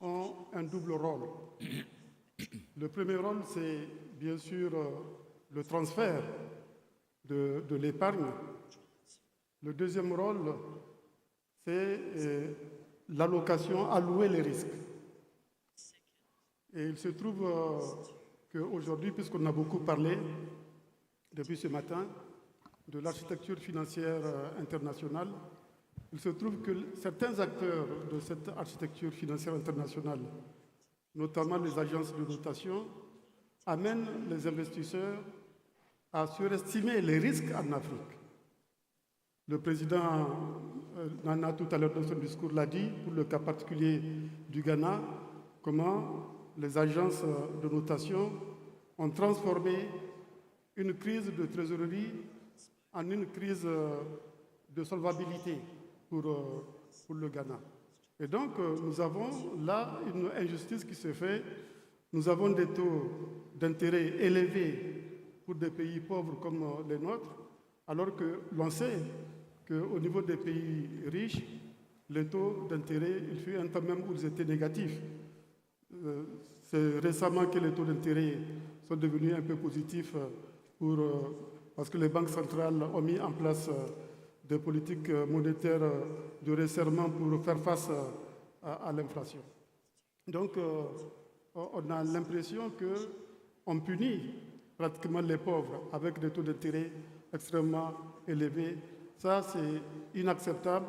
Speaker 8: ont un double rôle. Le premier rôle, c'est bien sûr le transfert de l'épargne. Le deuxième rôle, c'est l'allocation, allouer les risques. Et il se trouve qu'aujourd'hui, puisqu'on a beaucoup parlé depuis ce matin de l'architecture financière internationale, il se trouve que certains acteurs de cette architecture financière internationale, notamment les agences de notation, amènent les investisseurs à surestimer les risques en Afrique. Le président Nana, tout à l'heure dans son discours, l'a dit, pour le cas particulier du Ghana, comment les agences de notation ont transformé une crise de trésorerie en une crise de solvabilité pour le Ghana. Et donc, nous avons là une injustice qui se fait. Nous avons des taux d'intérêt élevés pour des pays pauvres comme les nôtres, alors que l'on sait qu'au niveau des pays riches, les taux d'intérêt, il fut un temps même où ils étaient négatifs. C'est récemment que les taux d'intérêt sont devenus un peu positifs parce que les banques centrales ont mis en place des politiques monétaires de resserrement pour faire face à l'inflation. Donc, on a l'impression qu'on punit pratiquement les pauvres avec des taux d'intérêt extrêmement élevés. Ça, c'est inacceptable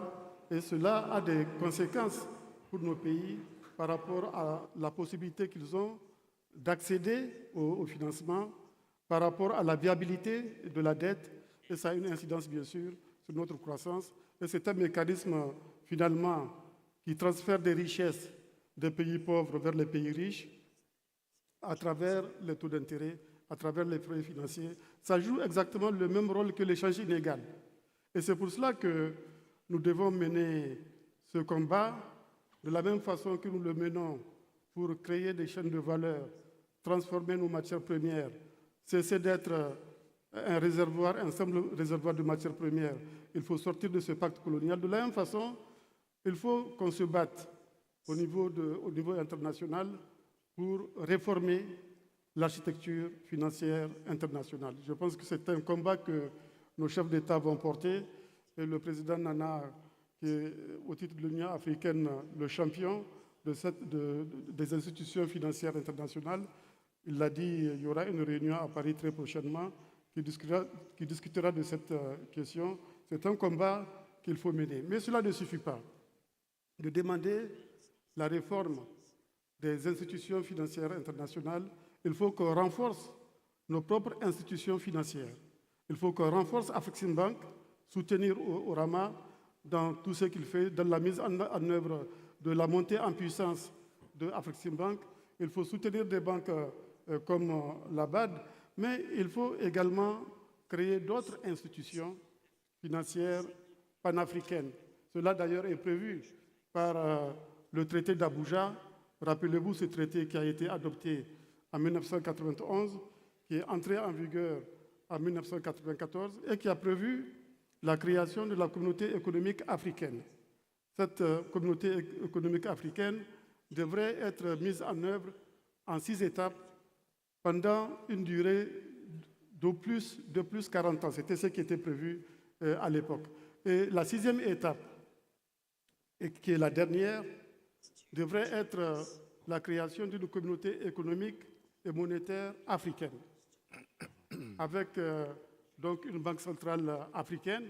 Speaker 8: et cela a des conséquences pour nos pays par rapport à la possibilité qu'ils ont d'accéder au financement, par rapport à la viabilité de la dette, et ça a une incidence bien sûr sur notre croissance. Et c'est un mécanisme finalement qui transfère des richesses des pays pauvres vers les pays riches à travers les taux d'intérêt, à travers les frais financiers. Ça joue exactement le même rôle que l'échange inégal. Et c'est pour cela que nous devons mener ce combat de la même façon que nous le menons pour créer des chaînes de valeur, transformer nos matières premières, cesser d'être un simple réservoir de matières premières. Il faut sortir de ce pacte colonial. De la même façon, il faut qu'on se batte au niveau international pour réformer l'architecture financière internationale. Je pense que c'est un combat que nos chefs d'État vont porter et le président Nana, qui est au titre de l'Union africaine le champion des institutions financières internationales, il l'a dit, il y aura une réunion à Paris très prochainement qui discutera de cette question. C'est un combat qu'il faut mener. Mais cela ne suffit pas. De demander la réforme des institutions financières internationales, il faut qu'on renforce nos propres institutions financières. Il faut qu'on renforce Afreximbank, soutenir Orama dans tout ce qu'il fait, dans la mise en œuvre de la montée en puissance de Afreximbank. Il faut soutenir des banques comme la BAD, mais il faut également créer d'autres institutions financières panafricaines. Cela d'ailleurs est prévu par le traité d'Abuja. Rappelez-vous ce traité qui a été adopté en 1991, qui est entré en vigueur en 1994 et qui a prévu la création de la communauté économique africaine. Cette communauté économique africaine devrait être mise en œuvre en 6 étapes pendant une durée de plus 40 ans. C'était ce qui était prévu à l'époque. Et la 6e étape, et qui est la dernière, devrait être la création d'une communauté économique et monétaire africaine, avec donc une banque centrale africaine,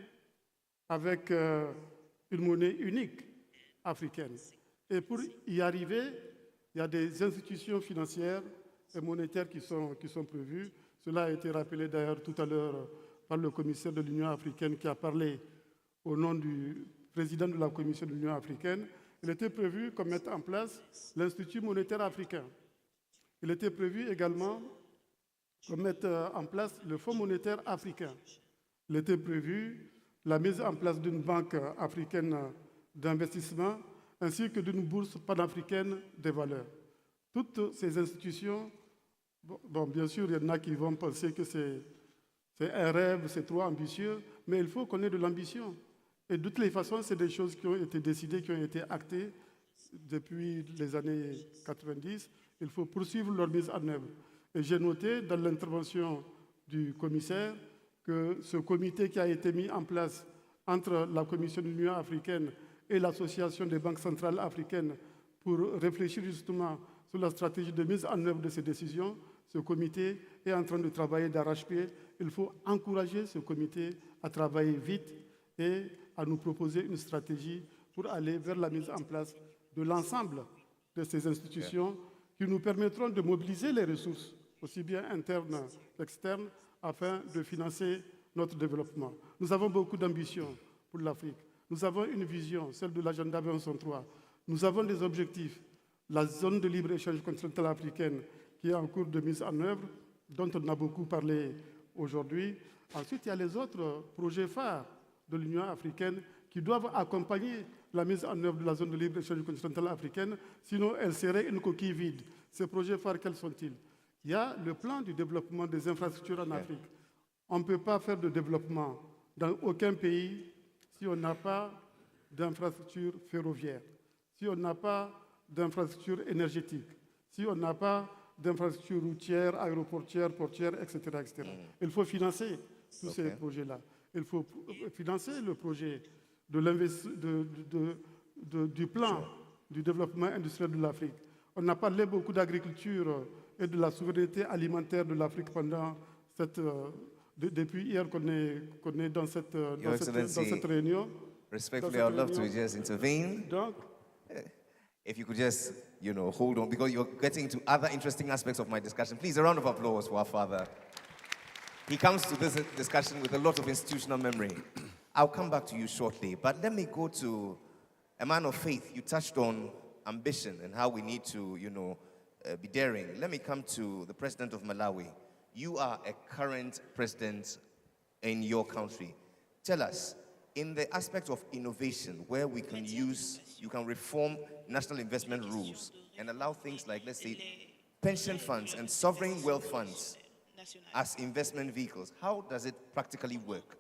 Speaker 8: avec une monnaie unique africaine. Et pour y arriver, il y a des institutions financières et monétaires qui sont prévues. Cela a été rappelé d'ailleurs tout à l'heure par le commissaire de l'Union africaine qui a parlé au nom du président de la Commission de l'Union africaine. Il était prévu qu'on mette en place l'Institut monétaire africain. Il était prévu également qu'on mette en place le Fonds monétaire africain. Il était prévu la mise en place d'une banque africaine d'investissement ainsi que d'une bourse panafricaine des valeurs. Toutes ces institutions, bon, bien sûr, il y en a qui vont penser que c'est un rêve, c'est trop ambitieux, mais il faut qu'on ait de l'ambition. Et de toutes les façons, c'est des choses qui ont été décidées, qui ont été actées depuis les années 90. Il faut poursuivre leur mise en œuvre. Et j'ai noté dans l'intervention du commissaire que ce comité qui a été mis en place entre la Commission de l'Union africaine et l'Association des banques centrales africaines pour réfléchir justement sur la stratégie de mise en œuvre de ces décisions. Ce comité est en train de travailler d'arrache-pied. Il faut encourager ce comité à travailler vite et à nous proposer une stratégie pour aller vers la mise en place de l'ensemble de ces institutions qui nous permettront de mobiliser les ressources, aussi bien internes qu'externes, afin de financer notre développement. Nous avons beaucoup d'ambition pour l'Afrique. Nous avons une vision, celle de l'agenda 2063. Nous avons des objectifs. La zone de libre-échange continentale africaine qui est en cours de mise en œuvre, dont on a beaucoup parlé aujourd'hui. Ensuite, il y a les autres projets phares de l'Union africaine qui doivent accompagner la mise en œuvre de la zone de libre-échange continentale africaine, sinon elle serait une coquille vide. Ces projets phares, quels sont-ils? Il y a le plan du développement des infrastructures en Afrique. On ne peut pas faire de développement dans aucun pays si on n'a pas d'infrastructures ferroviaires, si on n'a pas d'infrastructures énergétiques, si on n'a pas d'infrastructures routières, aéroportières, portières, etc. etc. Il faut financer tous ces projets-là. Il faut financer le projet du plan du développement industriel de l'Afrique. On a parlé beaucoup d'agriculture et de la souveraineté alimentaire de l'Afrique pendant depuis hier qu'on est dans cette réunion.
Speaker 4: Respectfully, I would love to just intervene. If you could just, hold on, because you're getting to other interesting aspects of my discussion. Please, a round of applause for our father. He comes to this discussion with a lot of institutional memory. I'll come back to you shortly, but let me go to a man of faith. You touched on ambition and how we need to, be daring. Let me come to the president of Malawi. You are a current president in your country. Tell us, in the aspect of innovation, where you can reform national investment rules and allow things like, let's say, pension funds and sovereign wealth funds as investment vehicles. How does it practically work?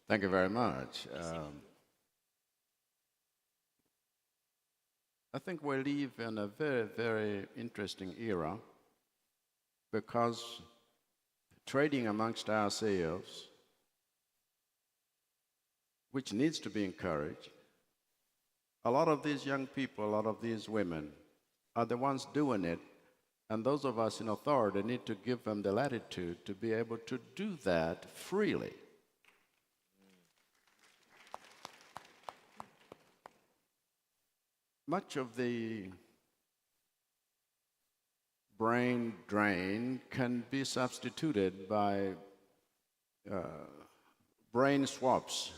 Speaker 11: Thank you very much. I think we live in a very, very interesting era because trading amongst ourselves, which needs to be encouraged, a lot of these young people, a lot of these women are the ones doing it, and those of us in authority need to give them the latitude to be able to do that freely. Much of the brain drain can be substituted by brain swaps,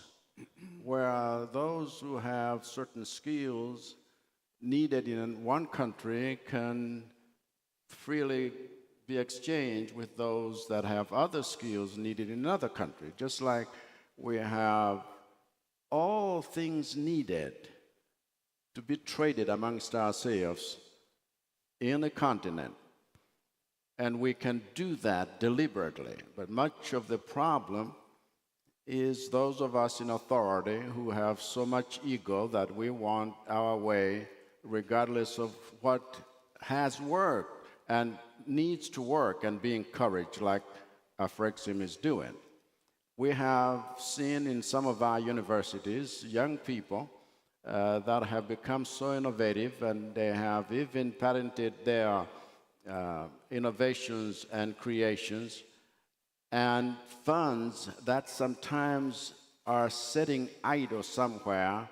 Speaker 11: where those who have certain skills needed in one country can freely be exchanged with those that have other skills needed in another country, just like we have all things needed to be traded amongst ourselves in a continent. And we can do that deliberately. But much of the problem is those of us in authority who have so much ego that we want our way, regardless of what has worked and needs to work and be encouraged, like Afrexim is doing. We have seen in some of our universities young people that have become so innovative, and they have even patented their innovations and creations, and funds that sometimes are sitting idle somewhere,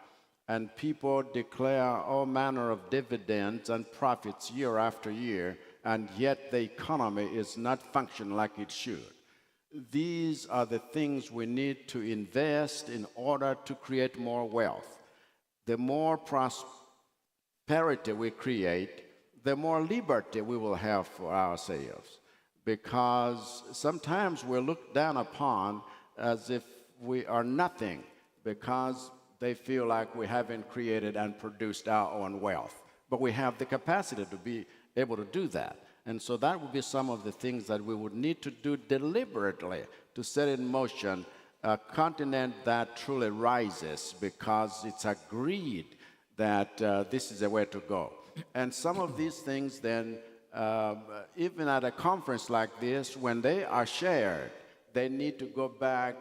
Speaker 11: and people declare all manner of dividends and profits year after year, and yet the economy is not functioning like it should. These are the things we need to invest in order to create more wealth. The more prosperity we create, the more liberty we will have for ourselves. Because sometimes we're looked down upon as if we are nothing, because they feel like we haven't created and produced our own wealth. But we have the capacity to be able to do that. And so that would be some of the things that we would need to do deliberately to set in motion a continent that truly rises, because it's agreed that this is the way to go. And some of these things then, even at a conference like this, when they are shared, they need to go back,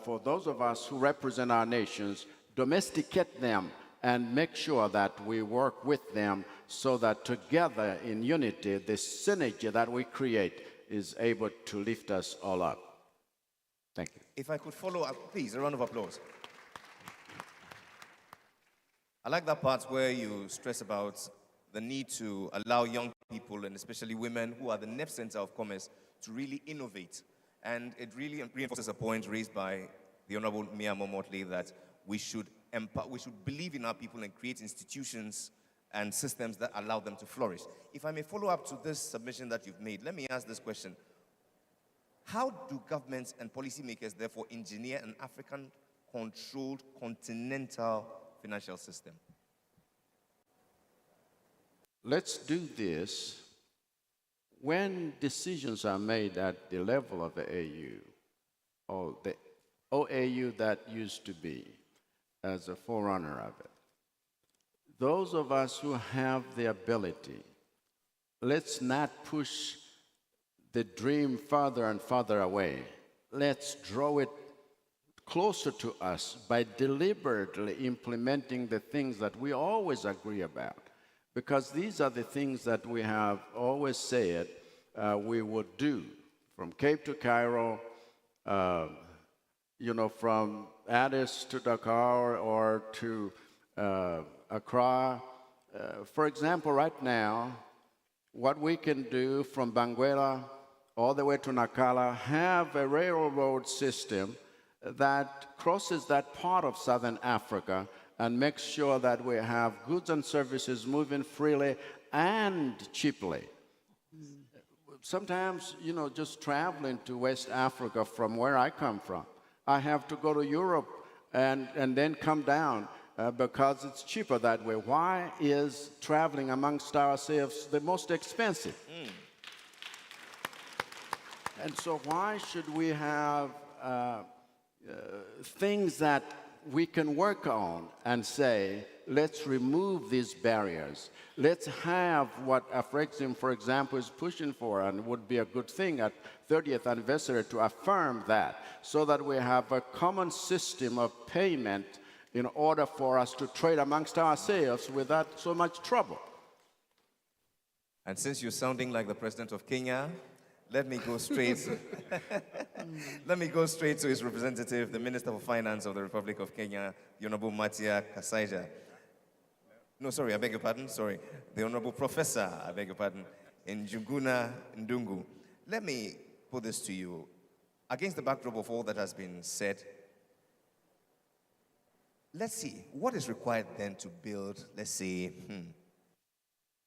Speaker 11: for those of us who represent our nations, domesticate them and make sure that we work with them so that together in unity, the synergy that we create is able to lift us all up. Thank you.
Speaker 4: If I could follow up, please, a round of applause. I like that part where you stress about the need to allow young people, and especially women who are the nerve center of commerce, to really innovate. And it really reinforces a point raised by the Honorable Mia Momotley that we should believe in our people and create institutions and systems that allow them to flourish. If I may follow up to this submission that you've made, let me ask this question. How do governments and policymakers therefore engineer an African-controlled continental financial system?
Speaker 11: Let's do this when decisions are made at the level of the AU, or the OAU that used to be as a forerunner of it. Those of us who have the ability, let's not push the dream farther and farther away. Let's draw it closer to us by deliberately implementing the things that we always agree about. Because these are the things that we have always said we would do. From Cape to Cairo, from Addis to Dakar or to Accra. For example, right now, what we can do from Banguela all the way to Nakala, have a railroad system that crosses that part of Southern Africa and makes sure that we have goods and services moving freely and cheaply. Sometimes, just traveling to West Africa from where I come from, I have to go to Europe and then come down because it's cheaper that way. Why is traveling amongst ourselves the most expensive? And so why should we have things that we can work on and say, let's remove these barriers. Let's have what Afrexim, for example, is pushing for, and would be a good thing at 30th anniversary to affirm that, so that we have a common system of payment in order for us to trade amongst ourselves without so much trouble.
Speaker 4: And since you're sounding like the president of Kenya, let me go straight. Let me go straight to his representative, the Minister for Finance of the Republic of Kenya, the Honorable Matia Kasaija. No, sorry, I beg your pardon. Sorry, the Honorable Professor, I beg your pardon, Njuguna Ndungu. Let me put this to you. Against the backdrop of all that has been said, let's see, what is required then to build, let's say,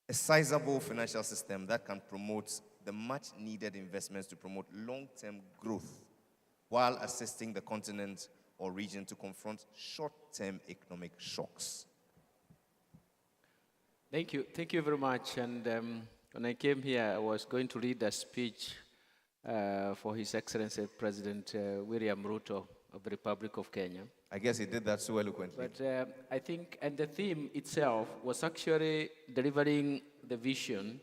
Speaker 4: a sizable financial system that can promote the much-needed investments to promote long-term growth while assisting the continent or region to confront short-term economic shocks?
Speaker 2: Thank you. Thank you very much. And when I came here, I was going to read a speech for His Excellency President William Ruto of the Republic of Kenya.
Speaker 4: I guess he did that so eloquently.
Speaker 2: But I think, and the theme itself was actually delivering the vision,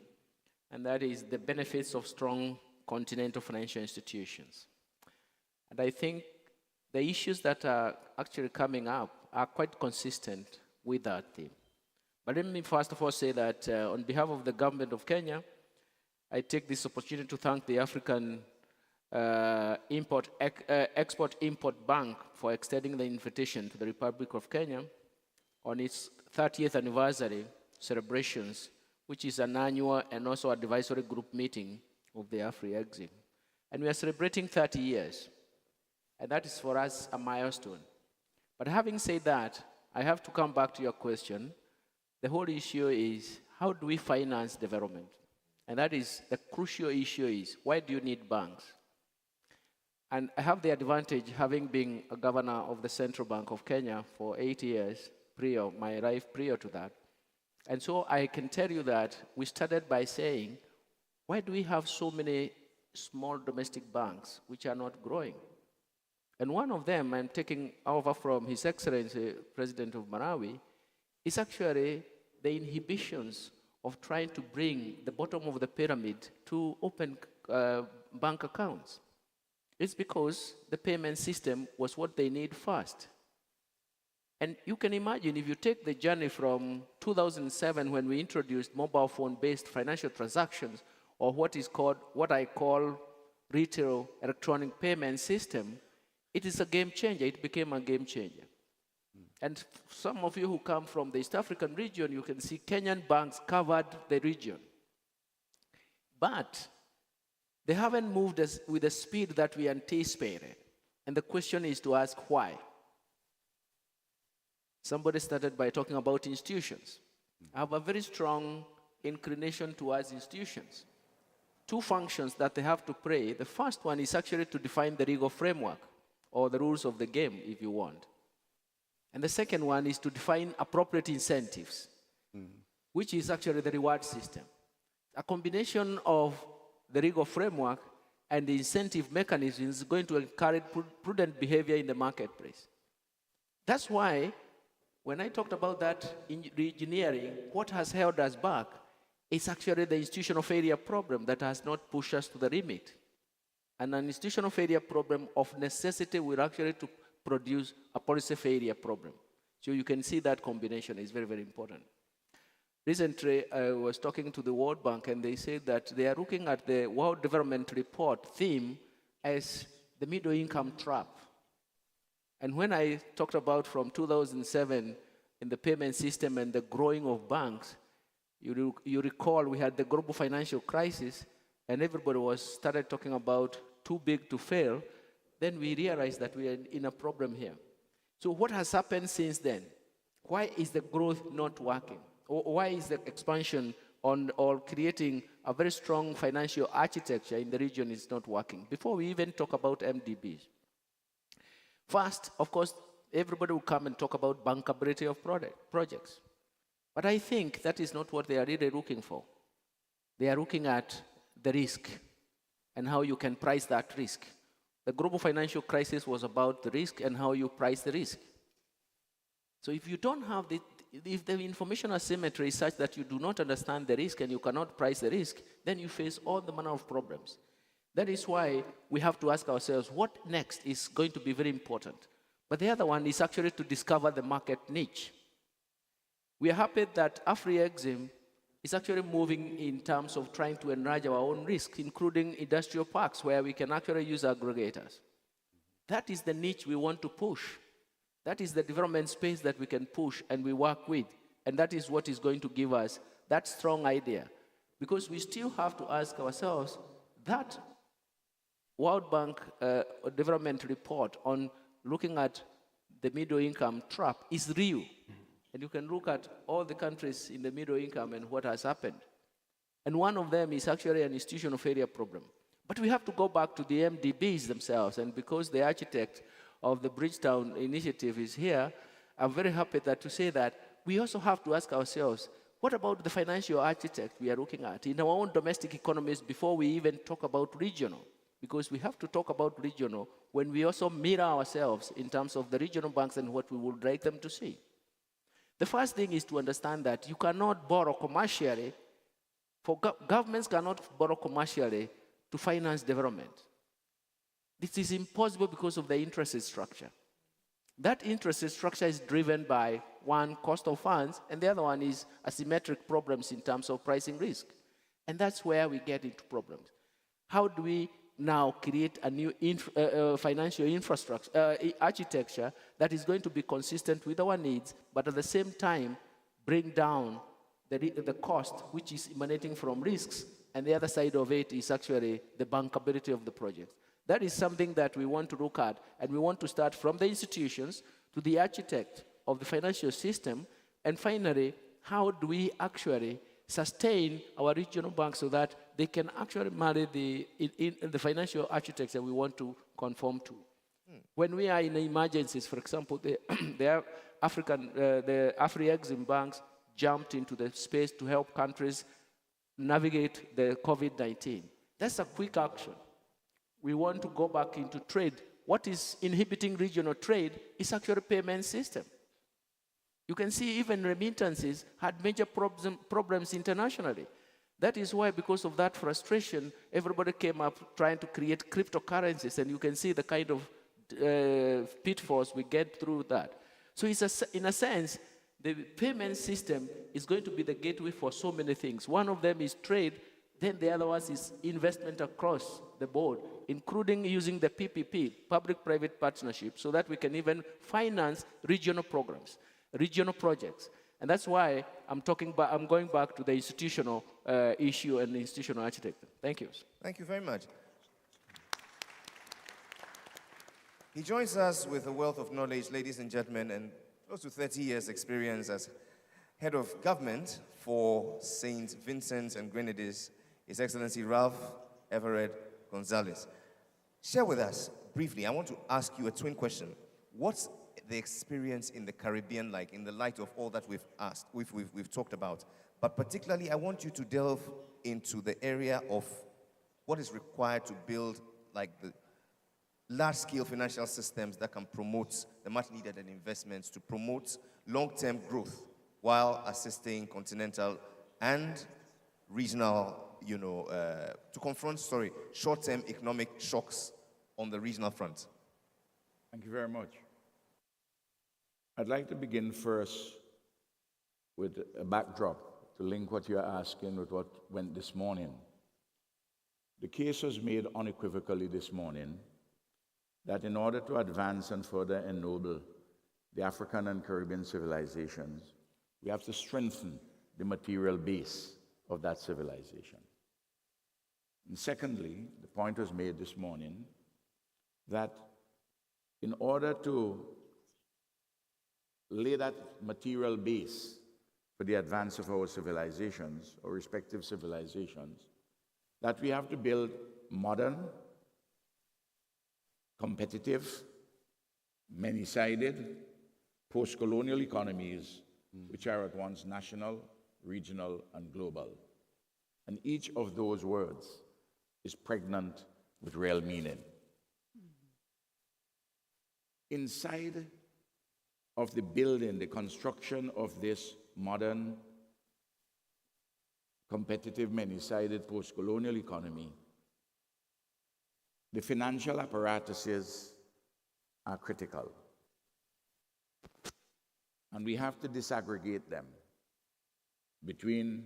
Speaker 2: and that is the benefits of strong continental financial institutions. And I think the issues that are actually coming up are quite consistent with that theme. But let me first of all say that on behalf of the government of Kenya, I take this opportunity to thank the African Export-Import Bank for extending the invitation to the Republic of Kenya on its 30th anniversary celebrations, which is an annual and also advisory group meeting of the Afreximbank. And we are celebrating 30 years. And that is for us a milestone. But having said that, I have to come back to your question. The whole issue is, how do we finance development? And that is, the crucial issue is, why do you need banks? And I have the advantage, having been a governor of the Central Bank of Kenya for 8 years, my life prior to that. And so I can tell you that we started by saying, why do we have so many small domestic banks which are not growing? And one of them, I'm taking over from His Excellency, President of Malawi, is actually the inhibitions of trying to bring the bottom of the pyramid to open bank accounts. It's because the payment system was what they need first. And you can imagine if you take the journey from 2007 when we introduced mobile phone-based financial transactions, or what I call retail electronic payment system, it is a game changer. It became a game changer. And some of you who come from the East African region, you can see Kenyan banks covered the region. But they haven't moved with the speed that we anticipated. And the question is to ask why. Somebody started by talking about institutions. I have a very strong inclination towards institutions. Two functions that they have to play. The first one is actually to define the legal framework, or the rules of the game, if you want. And the second one is to define appropriate incentives, which is actually the reward system. A combination of the legal framework and the incentive mechanisms is going to encourage prudent behavior in the marketplace. That's why, when I talked about that in re-engineering, what has held us back is actually the institutional failure problem that has not pushed us to the limit. And an institutional failure problem of necessity will actually to produce a policy failure problem. So you can see that combination is very, very important. Recently, I was talking to the World Bank, and they said that they are looking at the World Development Report theme as the middle income trap. And when I talked about from 2007 in the payment system and the growing of banks, you recall we had the global financial crisis, and everybody started talking about too big to fail. Then we realized that we are in a problem here. So what has happened since then? Why is the growth not working? Or why is the expansion or creating a very strong financial architecture in the region is not working? Before we even talk about MDBs. First, of course, everybody will come and talk about bankability of projects. But I think that is not what they are really looking for. They are looking at the risk and how you can price that risk. The global financial crisis was about the risk and how you price the risk. So if you don't have if the information asymmetry is such that you do not understand the risk and you cannot price the risk, then you face all the manner of problems. That is why we have to ask ourselves, what next is going to be very important. But the other one is actually to discover the market niche. We are happy that Afreximbank is actually moving in terms of trying to enlarge our own risk, including industrial parks where we can actually use aggregators. That is the niche we want to push. That is the development space that we can push and we work with. And that is what is going to give us that strong idea. Because we still have to ask ourselves, that World Bank development report on looking at the middle income trap is real. And you can look at all the countries in the middle income and what has happened. And one of them is actually an institutional failure problem. But we have to go back to the MDBs themselves. And because the architect of the Bridgetown initiative is here, I'm very happy to say that we also have to ask ourselves, what about the financial architect we are looking at in our own domestic economies before we even talk about regional? Because we have to talk about regional when we also mirror ourselves in terms of the regional banks and what we would like them to see. The first thing is to understand that you cannot borrow commercially, governments cannot borrow commercially to finance development. This is impossible because of the interest rate structure. That interest rate structure is driven by, one, cost of funds, and the other one is asymmetric problems in terms of pricing risk. And that's where we get into problems. How do we now create a new financial infrastructure, architecture that is going to be consistent with our needs, but at the same time bring down the cost which is emanating from risks, and the other side of it is actually the bankability of the project. That is something that we want to look at, and we want to start from the institutions to the architect of the financial system, and finally, how do we actually sustain our regional banks so that they can actually marry the financial architecture we want to conform to. When we are in emergencies, for example, the Afreximbank jumped into the space to help countries navigate the COVID-19. That's a quick action. We want to go back into trade. What is inhibiting regional trade is actually a payment system. You can see even remittances had major problems internationally. That is why, because of that frustration, everybody came up trying to create cryptocurrencies, and you can see the kind of pitfalls we get through that. So in a sense, the payment system is going to be the gateway for so many things. One of them is trade, then the other one is investment across the board, including using the PPP, public-private partnership, so that we can even finance regional programs, regional projects. And that's why I'm going back to the institutional issue and the institutional architecture. Thank you.
Speaker 4: Thank you very much. He joins us with a wealth of knowledge, ladies and gentlemen, and close to 30 years experience as head of government for St. Vincent and Grenadines, His Excellency Ralph Everett Gonzalez. Share with us briefly, I want to ask you a twin question. What's the experience in the Caribbean like in the light of all that we've talked about? But particularly, I want you to delve into the area of what is required to build like the large-scale financial systems that can promote the much-needed investments to promote long-term growth while assisting continental and regional, to confront, short-term economic shocks on the regional front.
Speaker 14: Thank you very much. I'd like to begin first with a backdrop to link what you're asking with what went this morning. The case was made unequivocally this morning that in order to advance and further ennoble the African and Caribbean civilizations, we have to strengthen the material base of that civilization. And secondly, the point was made this morning that in order to lay that material base for the advance of our civilizations, or respective civilizations, that we have to build modern, competitive, many-sided, post-colonial economies which are at once national, regional, and global. And each of those words is pregnant with real meaning. Inside of the building, the construction of this modern, competitive, many-sided, post-colonial economy, the financial apparatuses are critical. And we have to disaggregate them between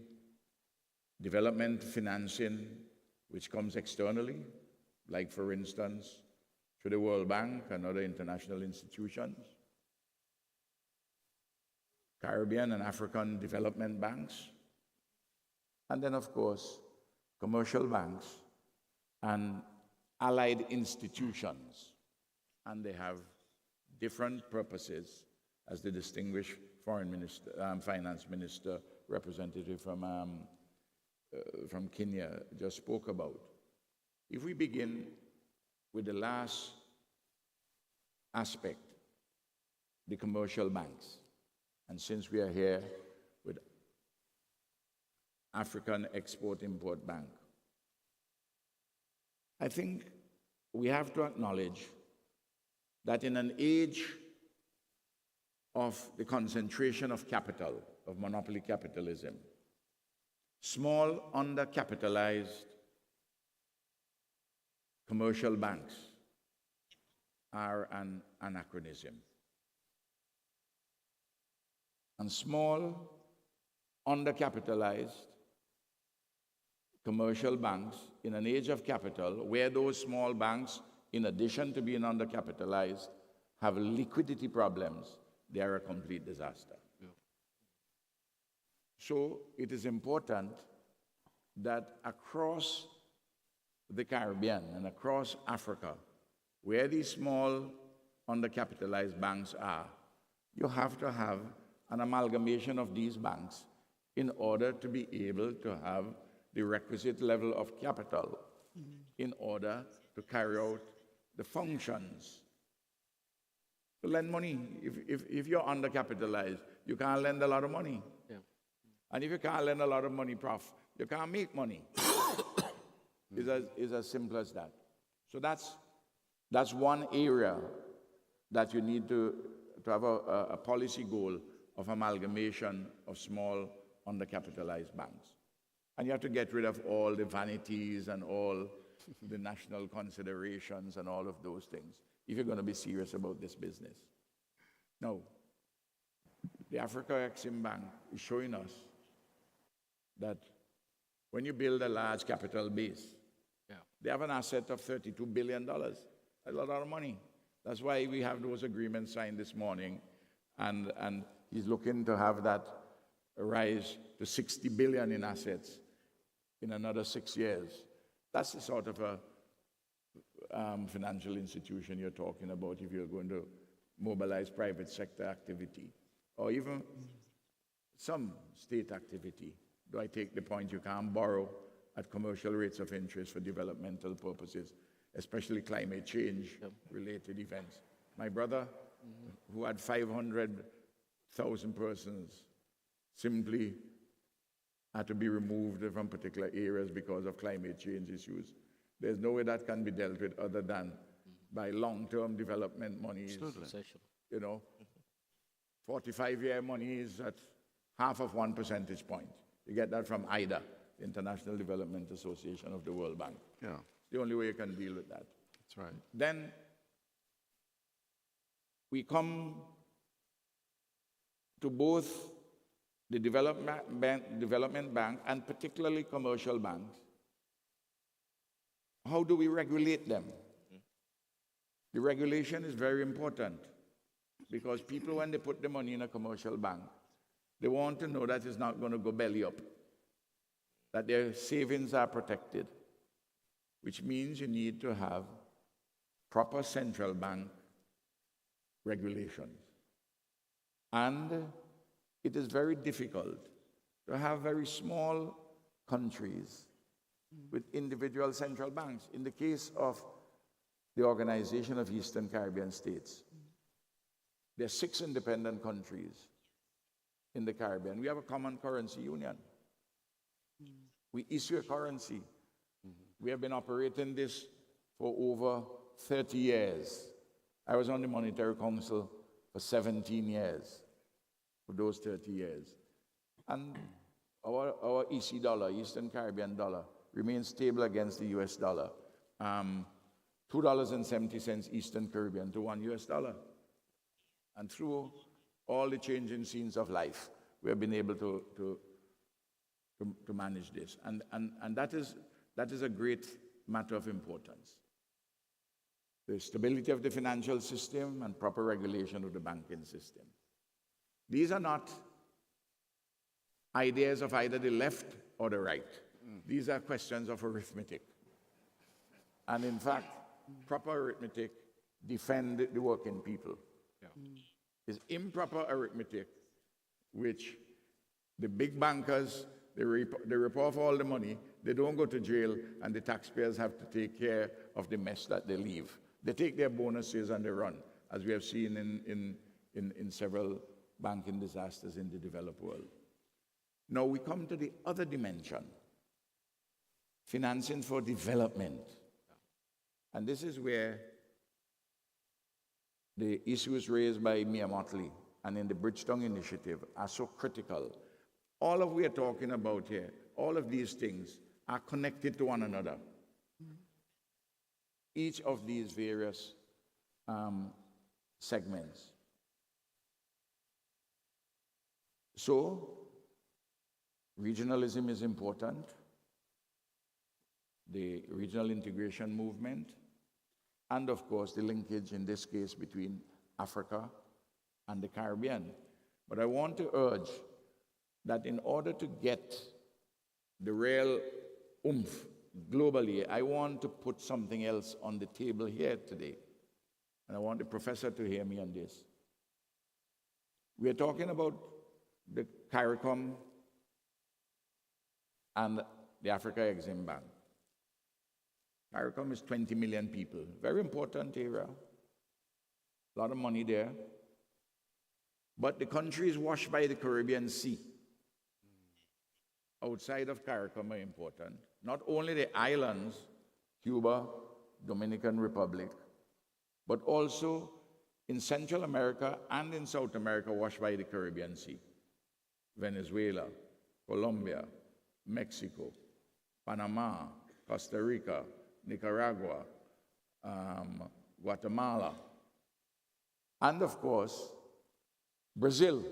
Speaker 14: development financing, which comes externally, like, for instance, through the World Bank and other international institutions, Caribbean and African development banks, and then, of course, commercial banks and allied institutions. And they have different purposes, as the distinguished finance minister representative from Kenya just spoke about. If we begin with the last aspect, the commercial banks, and since we are here with African Export-Import Bank, I think we have to acknowledge that in an age of the concentration of capital, of monopoly capitalism, small, undercapitalized commercial banks are an anachronism. And small, undercapitalized commercial banks in an age of capital, where those small banks, in addition to being undercapitalized, have liquidity problems, they are a complete disaster. Yeah. So it is important that across the Caribbean and across Africa, where these small, undercapitalized banks are, you have to have an amalgamation of these banks in order to be able to have the requisite level of capital in order to carry out the functions. To lend money, if you're undercapitalized, you can't lend a lot of money. Yeah. And if you can't lend a lot of money, Prof, you can't make money. It's as simple as that. So that's one area that you need to have a policy goal of amalgamation of small, undercapitalized banks. And you have to get rid of all the vanities and all the national considerations and all of those things if you're going to be serious about this business. Now, the Afreximbank is showing us that when you build a large capital base, they have an asset of $32 billion. That's a lot of money. That's why we have those agreements signed this morning, and he's looking to have that rise to 60 billion in assets in another 6 years. That's the sort of a financial institution you're talking about if you're going to mobilize private sector activity or even some state activity. Do I take the point you can't borrow at commercial rates of interest for developmental purposes, especially climate change related events? My brother, who had 500,000 persons, simply had to be removed from particular areas because of climate change issues. There's no way that can be dealt with other than by long-term development monies. You know, 45-year money is at half of 1 percentage point. You get that from IDA, the International Development Association of the World Bank.
Speaker 11: Yeah.
Speaker 14: It's the only way you can deal with that.
Speaker 11: That's right.
Speaker 14: Then we come to both the development bank and particularly commercial banks. How do we regulate them? The regulation is very important because people, when they put the money in a commercial bank, they want to know that it's not going to go belly up, that their savings are protected, which means you need to have proper central bank regulations. And it is very difficult to have very small countries with individual central banks. In the case of the Organization of Eastern Caribbean States, there are 6 independent countries in the Caribbean. We have a common currency union. We issue a currency. We have been operating this for over 30 years. I was on the Monetary Council for 17 years, for those 30 years. And our EC dollar, Eastern Caribbean dollar, remains stable against the US dollar. $2.70 Eastern Caribbean to $1 US. And through all the changing scenes of life, we have been able to manage this. And that is a great matter of importance. The stability of the financial system and proper regulation of the banking system. These are not ideas of either the left or the right. These are questions of arithmetic. And in fact, proper arithmetic defends the working people. It's improper arithmetic, which the big bankers, they rip off all the money, they don't go to jail, and the taxpayers have to take care of the mess that they leave. They take their bonuses and they run, as we have seen in several banking disasters in the developed world. Now we come to the other dimension, financing for development. And this is where the issues raised by Mia Motley and in the Bridgetown Initiative are so critical. All of we are talking about here, all of these things are connected to one another. Each of these various segments. So, regionalism is important. The regional integration movement, and of course the linkage in this case between Africa and the Caribbean. But I want to urge that in order to get the real oomph globally, I want to put something else on the table here today. And I want the professor to hear me on this. We are talking about the CARICOM and the Afreximbank. CARICOM is 20 million people. Very important area. A lot of money there. But the country is washed by the Caribbean Sea. Outside of CARICOM are important. Not only the islands, Cuba, Dominican Republic, but also in Central America and in South America washed by the Caribbean Sea. Venezuela, Colombia, Mexico, Panama, Costa Rica, Nicaragua, Guatemala, and of course, Brazil,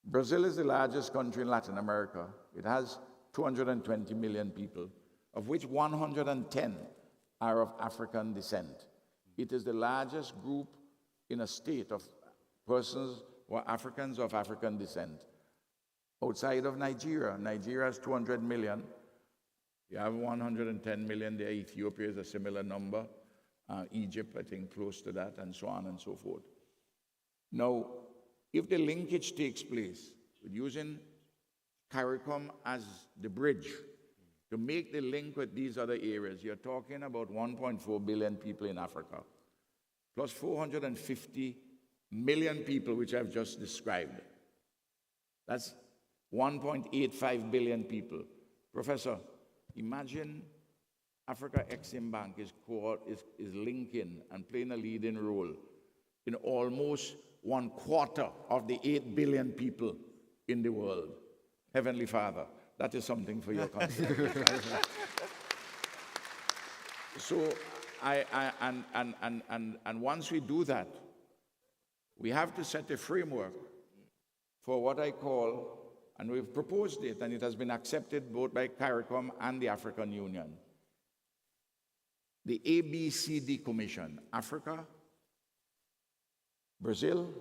Speaker 14: Brazil is the largest country in Latin America. It has 220 million people, of which 110 are of African descent. It is the largest group in a state of persons who are Africans of African descent. Outside of Nigeria, Nigeria has 200 million. You have 110 million there. Ethiopia is a similar number. Egypt, I think, close to that, and so on and so forth. Now, if the linkage takes place with using CARICOM as the bridge to make the link with these other areas, you're talking about 1.4 billion people in Africa, plus 450 million people, which I've just described. That's 1.85 billion people. Professor, imagine Afreximbank is linking and playing a leading role in almost 1/4 of the 8 billion people in the world. Heavenly Father, that is something for your consideration. So, and once we do that, we have to set a framework for what I call, and we've proposed it, and it has been accepted both by CARICOM and the African Union, the ABCD Commission: Africa, Brazil,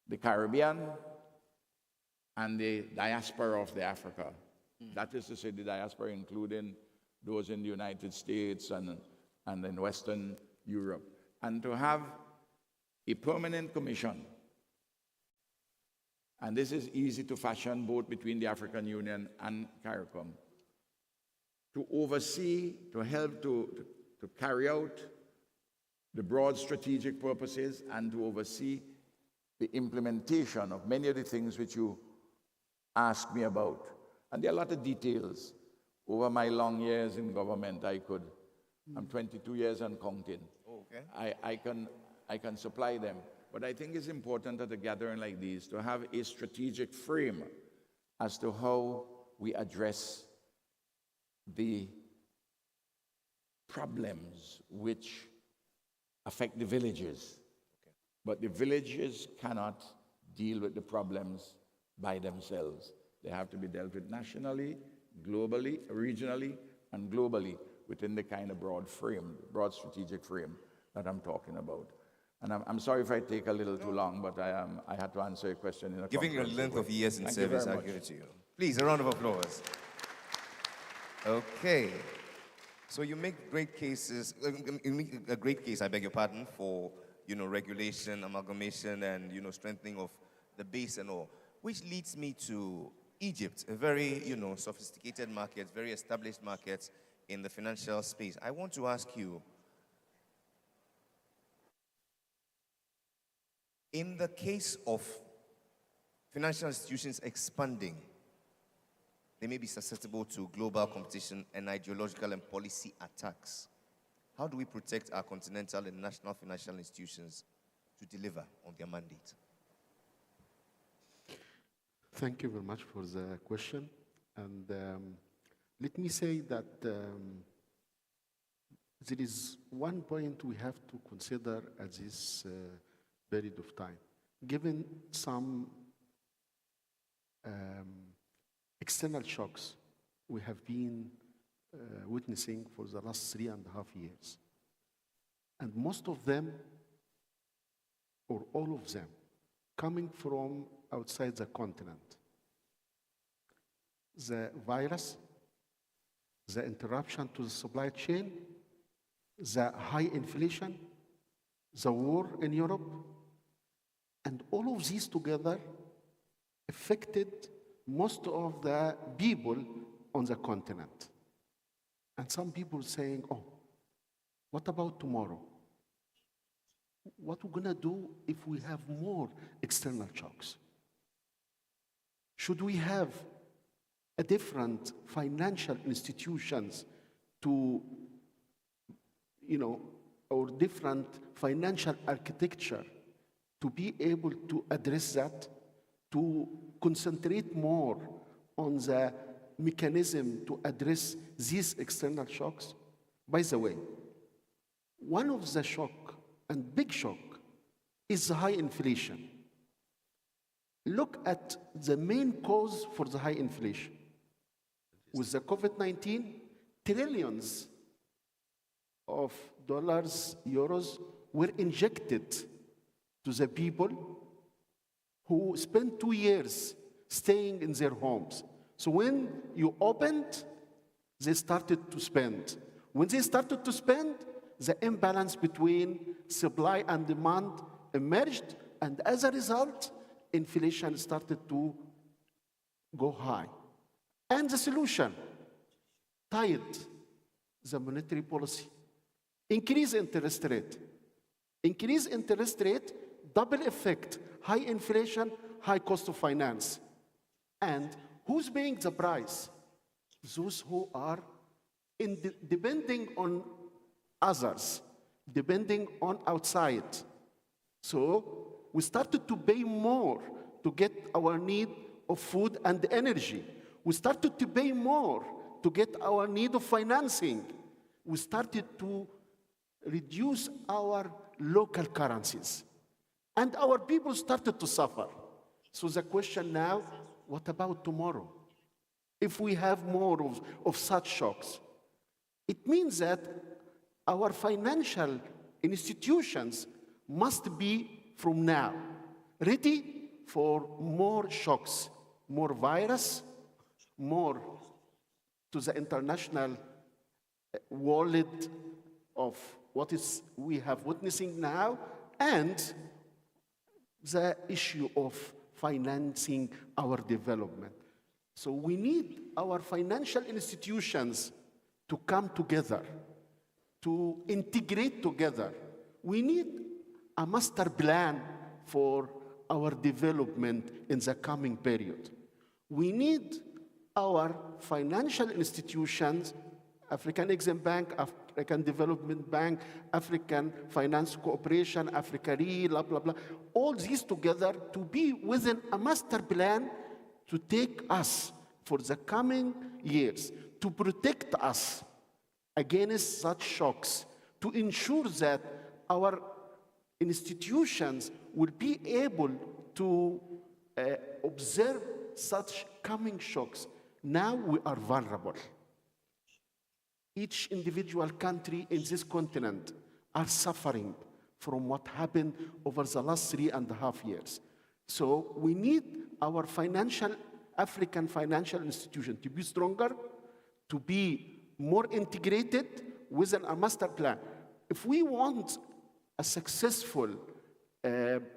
Speaker 14: the Caribbean, and the diaspora of the Africa. That is to say, the diaspora including those in the United States and in Western Europe. And to have a permanent commission, and this is easy to fashion both between the African Union and CARICOM, to oversee, to help to carry out the broad strategic purposes and to oversee the implementation of many of the things which you asked me about. And there are a lot of details. Over my long years in government, I'm 22 years and counting.
Speaker 4: Oh, okay.
Speaker 14: I can supply them. But I think it's important at a gathering like this to have a strategic frame as to how we address the problems which affect the villages. Okay. But the villages cannot deal with the problems by themselves. They have to be dealt with nationally, globally, regionally, and globally within the kind of broad strategic frame that I'm talking about. And I'm sorry if I take a little too long, but I had to answer your question in a
Speaker 4: Given your length of years in service, I'll give it to you. Please, a round of applause. Okay. So you make great cases, you make a great case, I beg your pardon, for, regulation, amalgamation, and, strengthening of the base and all, which leads me to Egypt, a very, sophisticated market, very established market in the financial space. I want to ask you, in the case of financial institutions expanding, they may be susceptible to global competition and ideological and policy attacks. How do we protect our continental and national financial institutions to deliver on their mandate?
Speaker 16: Thank you very much for the question. And let me say that there is one point we have to consider at this period of time. Given some external shocks we have been witnessing for the last 3.5 years, and most of them, or all of them, coming from outside the continent. The virus, the interruption to the supply chain, the high inflation, the war in Europe, and all of these together affected most of the people on the continent. And some people saying, oh, what about tomorrow? What are we going to do if we have more external shocks? Should we have a different financial institutions to, or different financial architecture to be able to address that, to concentrate more on the mechanism to address these external shocks? By the way, one of the shock and big shock is the high inflation. look at the main cause for the high inflation. With the COVID-19, trillions of dollars, euros were injected to the people who spent 2 years staying in their homes. So when you opened, they started to spend. When they started to spend, the imbalance between supply and demand emerged, and as a result, inflation started to go high. And the solution, tied the monetary policy. Increase interest rate. Increase interest rate, double effect, high inflation, high cost of finance. And who's paying the price? Those who are depending on others, depending on outside. So we started to pay more to get our need of food and energy. We started to pay more to get our need of financing. We started to reduce our local currencies. And our people started to suffer. So the question now, what about tomorrow? If we have more of such shocks, it means that our financial institutions must be, from now, ready for more shocks, more virus, more to the international wallet of what is we have witnessing now, and the issue of financing our development. So we need our financial institutions to come together, to integrate together. We need a master plan for our development in the coming period. We need our financial institutions, African Eximbank, African Development Bank, African Finance Cooperation, Africa Re, blah, blah, blah, all these together to be within a master plan to take us for the coming years, to protect us against such shocks, to ensure that our institutions will be able to observe such coming shocks. Now we are vulnerable. Each individual country in this continent are suffering from what happened over the last 3.5 years. So we need our African financial institution to be stronger, to be more integrated within a master plan. If we want a successful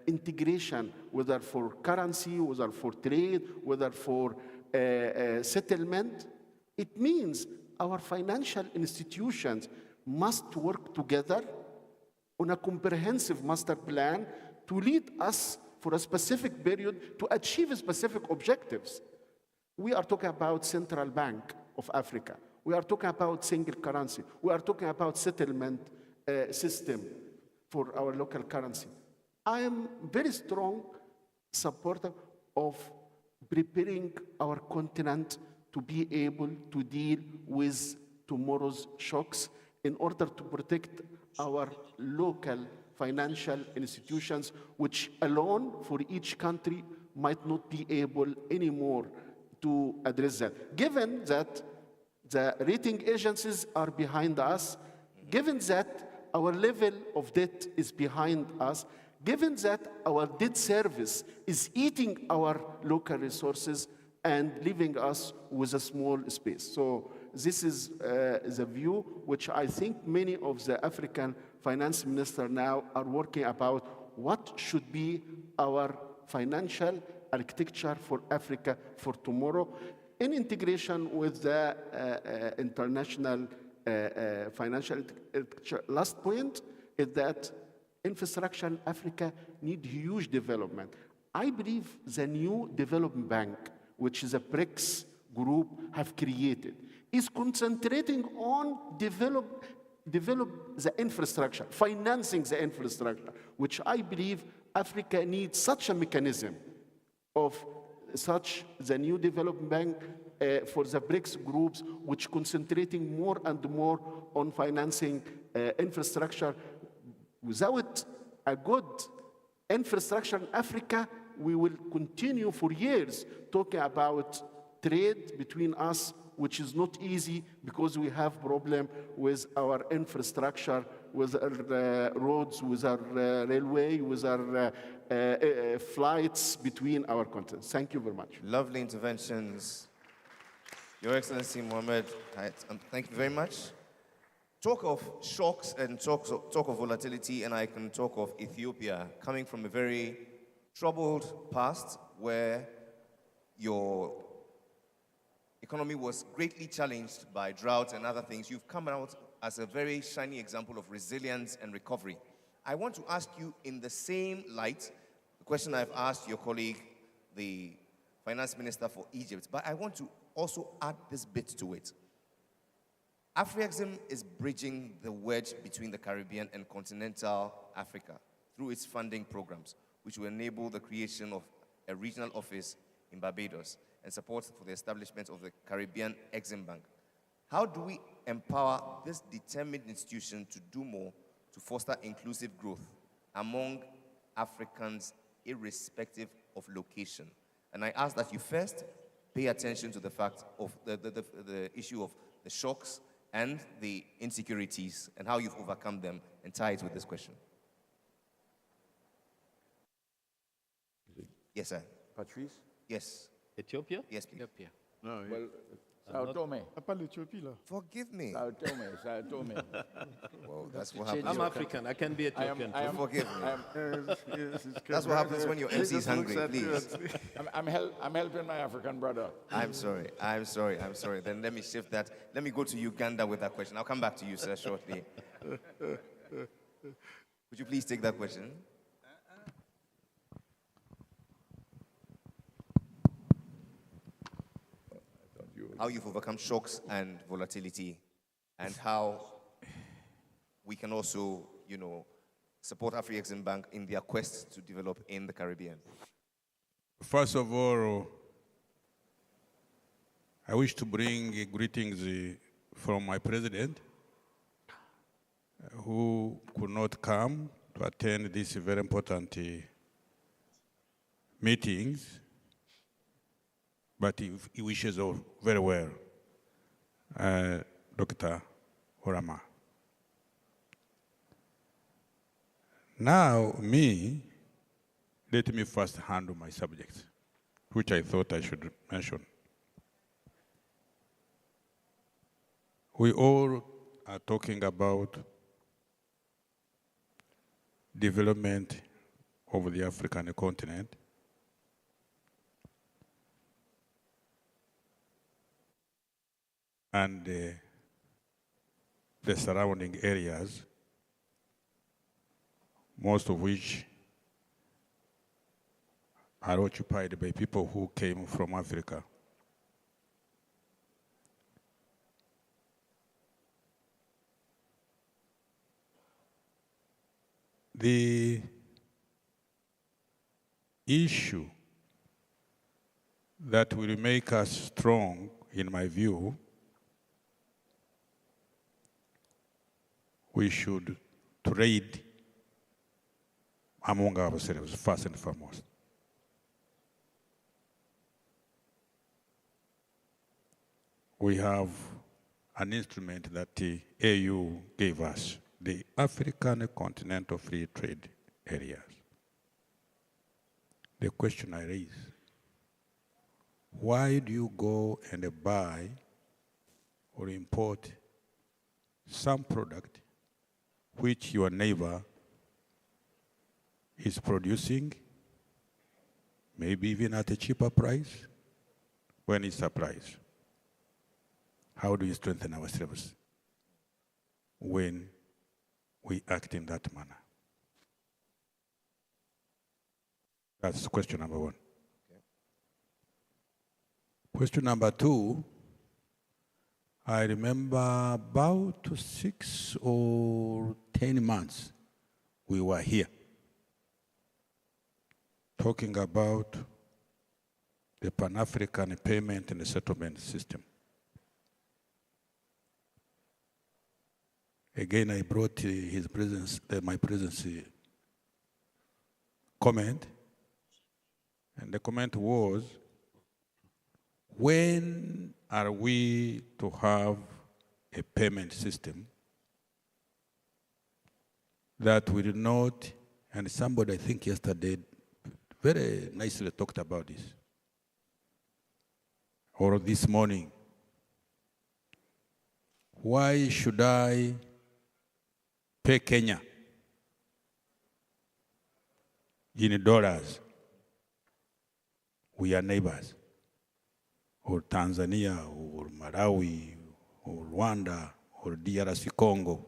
Speaker 16: integration, whether for currency, whether for trade, whether for settlement, it means our financial institutions must work together on a comprehensive master plan to lead us for a specific period to achieve specific objectives. We are talking about Central Bank of Africa. We are talking about single currency. We are talking about settlement system for our local currency. I am very strong supporter of preparing our continent to be able to deal with tomorrow's shocks in order to protect our local financial institutions, which alone for each country might not be able anymore to address that. Given that the rating agencies are behind us, given that our level of debt is behind us, given that our debt service is eating our local resources and leaving us with a small space. So this is the view which I think many of the African finance ministers now are working about. What should be our financial architecture for Africa for tomorrow in integration with the international financial architecture. Last point is that infrastructure in Africa need huge development. I believe the new development bank, which is a BRICS group have created, is concentrating on develop the infrastructure, financing the infrastructure, which I believe Africa needs such a mechanism of such the new development bank for the BRICS groups, which concentrating more and more on financing infrastructure. Without a good infrastructure in Africa, we will continue for years talking about trade between us, which is not easy because we have problem with our infrastructure, with our roads, with our railway, with our flights between our continents. Thank you very much.
Speaker 4: Lovely interventions. Your Excellency Mohammed, thank you very much. Talk of shocks and talk of volatility, and I can talk of Ethiopia coming from a very troubled past where your economy was greatly challenged by drought and other things. You've come out as a very shining example of resilience and recovery. I want to ask you in the same light, the question I've asked your colleague, the Finance Minister for Egypt, but I want to also add this bit to it. Afrexim is bridging the wedge between the Caribbean and continental Africa through its funding programs, which will enable the creation of a regional office in Barbados and support for the establishment of the Caribbean Eximbank. How do we empower this determined institution to do more to foster inclusive growth among Africans irrespective of location? And I ask that you first pay attention to the fact of the issue of the shocks and the insecurities and how you've overcome them, and tie it with this question. Yes, sir.
Speaker 14: Patrice?
Speaker 4: Yes.
Speaker 2: Ethiopia?
Speaker 4: Yes, please.
Speaker 2: Ethiopia.
Speaker 14: No, well, Sao Tome.
Speaker 4: Forgive me.
Speaker 14: Sao Tome.
Speaker 4: Well, that's what happens.
Speaker 1: I'm African. I can be Ethiopian.
Speaker 4: Forgive me. That's what happens when your MC is hungry, please.
Speaker 14: I'm helping my African brother.
Speaker 4: I'm sorry. Then let me shift that. Let me go to Uganda with that question. I'll come back to you, sir, shortly. Would you please take that question? How you've overcome shocks and volatility, and how we can also, support Afreximbank in their quest to develop in the Caribbean.
Speaker 18: First of all, I wish to bring greetings from my president, who could not come to attend these very important meetings, but he wishes all very well, Dr. Orama. Now, let me first handle my subjects, which I thought I should mention. We all are talking about development of the African continent. And the surrounding areas, most of which are occupied by people who came from Africa. The issue that will make us strong, in my view, we should trade among ourselves, first and foremost. We have an instrument that the AU gave us, the African Continental Free Trade Areas. The question I raise, why do you go and buy or import some product which your neighbor is producing, maybe even at a cheaper price, when it supplies? How do we strengthen ourselves when we act in that manner? That's question number one. Okay. Question number two, I remember about 6 or 10 months we were here talking about the Pan-African payment and settlement system. Again, I brought his presence, my presence comment, And the comment was, when are we to have a payment system that will not, and somebody I think yesterday very nicely talked about this, or this morning, why should I pay Kenya in dollars? We are neighbors. Or Tanzania, or Malawi, or Rwanda, or DRC Congo.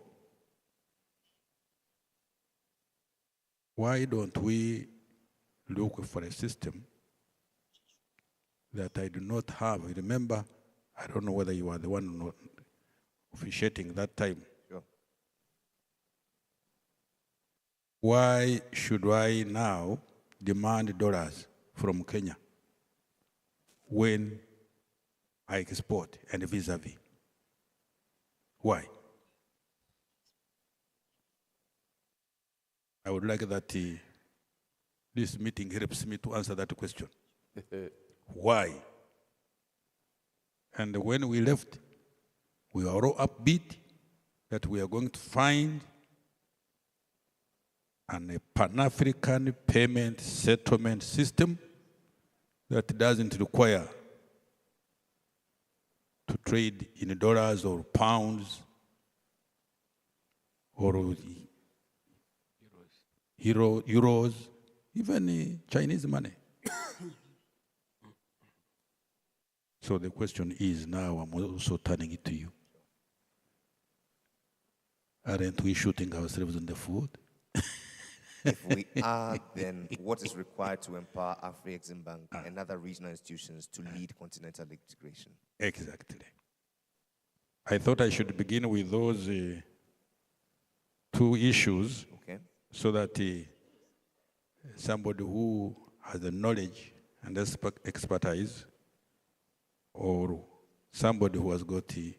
Speaker 18: Why don't we look for a system that I do not have? Remember, I don't know whether you are the one officiating that time.
Speaker 4: Sure.
Speaker 18: Why should I now demand dollars from Kenya when I export and vis-a-vis? Why? I would like that this meeting helps me to answer that question. Why? And when we left, we were all upbeat that we are going to find a Pan-African payment settlement system that doesn't require to trade in dollars or pounds or euros, even Chinese money. So the question is now, I'm also turning it to you. Aren't we shooting ourselves in the foot?
Speaker 4: If we are, then what is required to empower Afreximbank and other regional institutions to lead continental integration?
Speaker 18: Exactly. I thought I should begin with those two issues,
Speaker 4: okay,
Speaker 18: so that somebody who has the knowledge and expertise, or somebody who has got the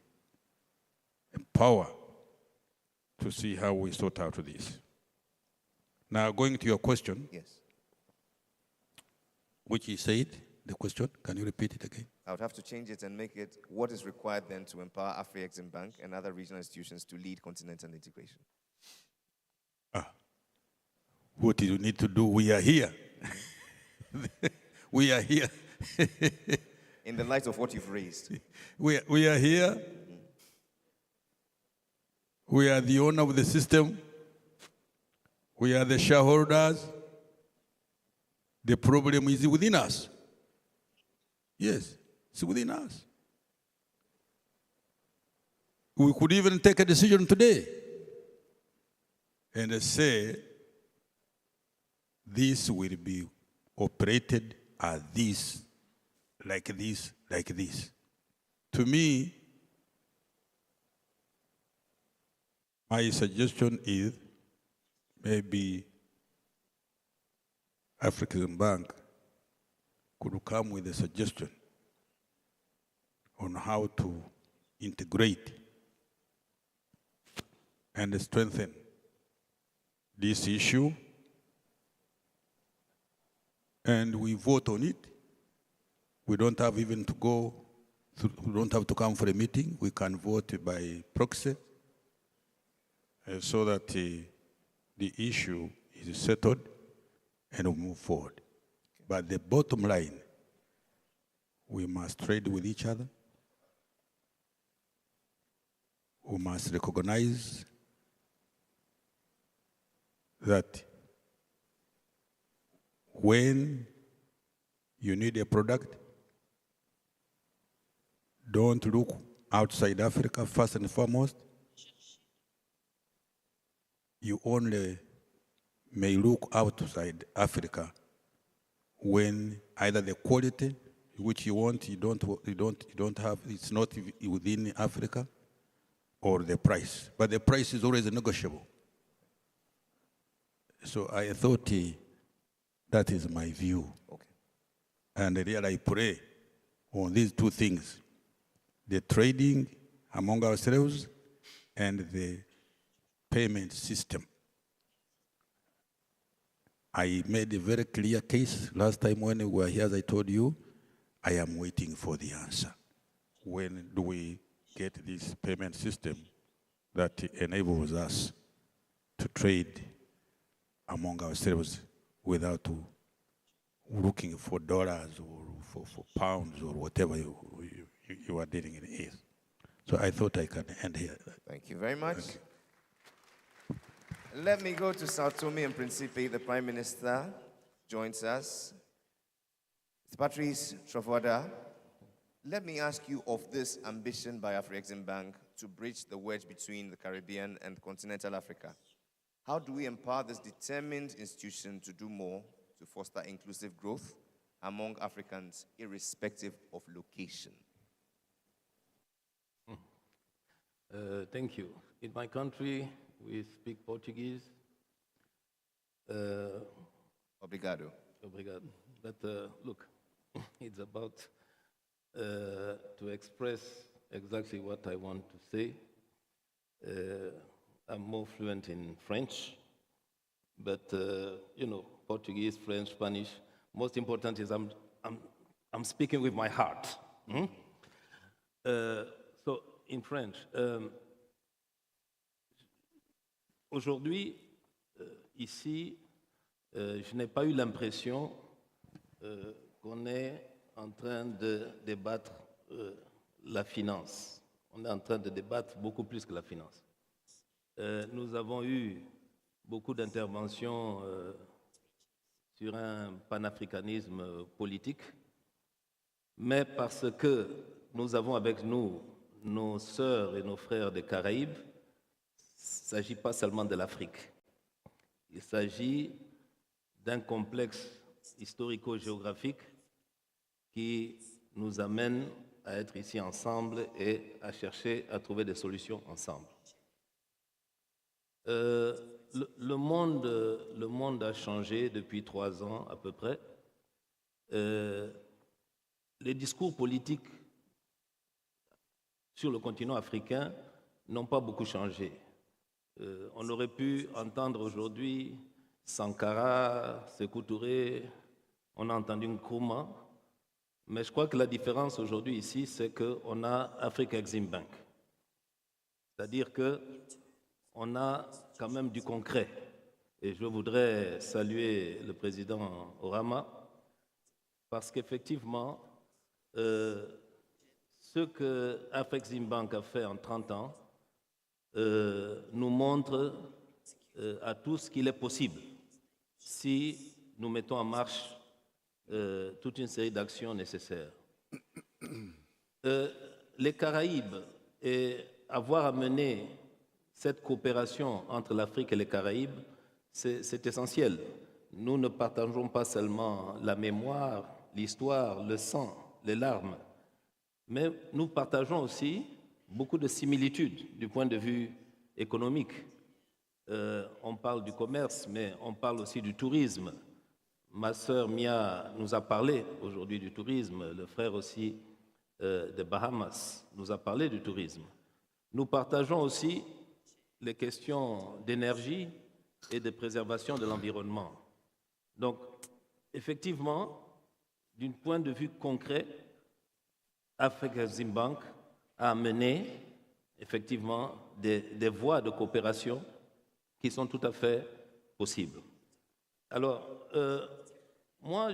Speaker 18: power to see how we sort out this. Now, going to your question,
Speaker 4: yes,
Speaker 18: which you said, the question, can you repeat it again?
Speaker 4: I would have to change it and make it what is required then to empower Afreximbank and other regional institutions to lead continental integration.
Speaker 18: What do you need to do? We are here. We are here.
Speaker 4: In the light of what you've raised.
Speaker 18: We are here. We are the owner of the system. We are the shareholders. The problem is within us. Yes, it's within us. We could even take a decision today and say, this will be operated as this, like this, like this. To me, my suggestion is maybe Afreximbank could come with a suggestion on how to integrate and strengthen this issue, and we vote on it. We don't have even to go, we don't have to come for a meeting. We can vote by proxy, so that the issue is settled and we move forward. But the bottom line, we must trade with each other. We must recognize that when you need a product, don't look outside Africa first and foremost. You only may look outside Africa when either the quality which you want, you don't have, it's not within Africa, or the price. But the price is always negotiable. So I thought that is my view.
Speaker 4: Okay.
Speaker 18: And really I pray on these two things, the trading among ourselves and the payment system. I made a very clear case last time when we were here, as I told you, I am waiting for the answer. When do we get this payment system that enables us to trade among ourselves without looking for dollars or for pounds or whatever you are dealing in is. So I thought I can end here.
Speaker 4: Thank you very much. Let me go to Sao Tome and Principe. The Prime Minister joins us. Patrice Trovoada, let me ask you of this ambition by Afreximbank to bridge the wedge between the Caribbean and continental Africa. How do we empower this determined institution to do more to foster inclusive growth among Africans, irrespective of location?
Speaker 19: Thank you. In my country, we speak Portuguese.
Speaker 4: Obrigado.
Speaker 19: Obrigado. But look, it's about to express exactly what I want to say. I'm more fluent in French, but you know, Portuguese, French, Spanish. Most important is I'm speaking with my heart. Hmm? So in French, aujourd'hui, ici, je n'ai pas eu l'impression qu'on est en train de débattre la finance. On est en train de débattre beaucoup plus que la finance. Nous avons eu beaucoup d'interventions sur un panafricanisme politique, mais parce que nous avons avec nous nos sœurs et nos frères des Caraïbes, il ne s'agit pas seulement de l'Afrique. Il s'agit d'un complexe historico-géographique qui nous amène à être ici ensemble et à chercher à trouver des solutions ensemble. Le monde a changé depuis 3 ans à peu près. Les discours politiques sur le continent africain n'ont pas beaucoup changé. On aurait pu entendre aujourd'hui Sankara, Sékou Touré, on a entendu Nkrumah, mais je crois que la différence aujourd'hui ici, c'est qu'on a Afreximbank. C'est-à-dire qu'on a quand même du concret. Et je voudrais saluer le président Orama, parce qu'effectivement, ce que Afreximbank a fait en 30 ans nous montre à tous qu'il est possible si nous mettons en marche toute une série d'actions nécessaires. Les Caraïbes et avoir amené cette coopération entre l'Afrique et les Caraïbes, c'est essentiel. Nous ne partageons pas seulement la mémoire, l'histoire, le sang, les larmes, mais nous partageons aussi beaucoup de similitudes du point de vue économique. On parle du commerce, mais on parle aussi du tourisme. Ma sœur Mia nous a parlé aujourd'hui du tourisme, le frère aussi des Bahamas nous a parlé du tourisme. Nous partageons aussi les questions d'énergie et de préservation de l'environnement. Donc, effectivement, d'un point de vue concret, Afreximbank a mené effectivement des voies de coopération qui sont tout à fait possibles. Alors, moi,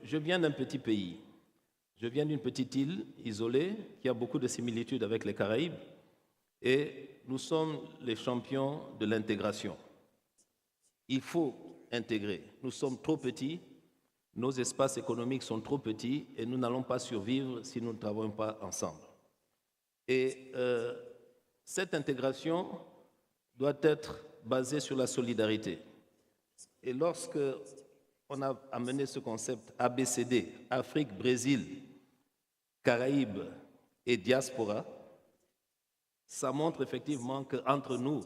Speaker 19: je viens d'un petit pays. Je viens d'une petite île isolée qui a beaucoup de similitudes avec les Caraïbes et nous sommes les champions de l'intégration. Il faut intégrer. Nous sommes trop petits, nos espaces économiques sont trop petits et nous n'allons pas survivre si nous ne travaillons pas ensemble. Et cette intégration doit être basée sur la solidarité. Et lorsque on a amené ce concept ABCD, Afrique, Brésil, Caraïbes et diaspora, ça montre effectivement qu'entre nous,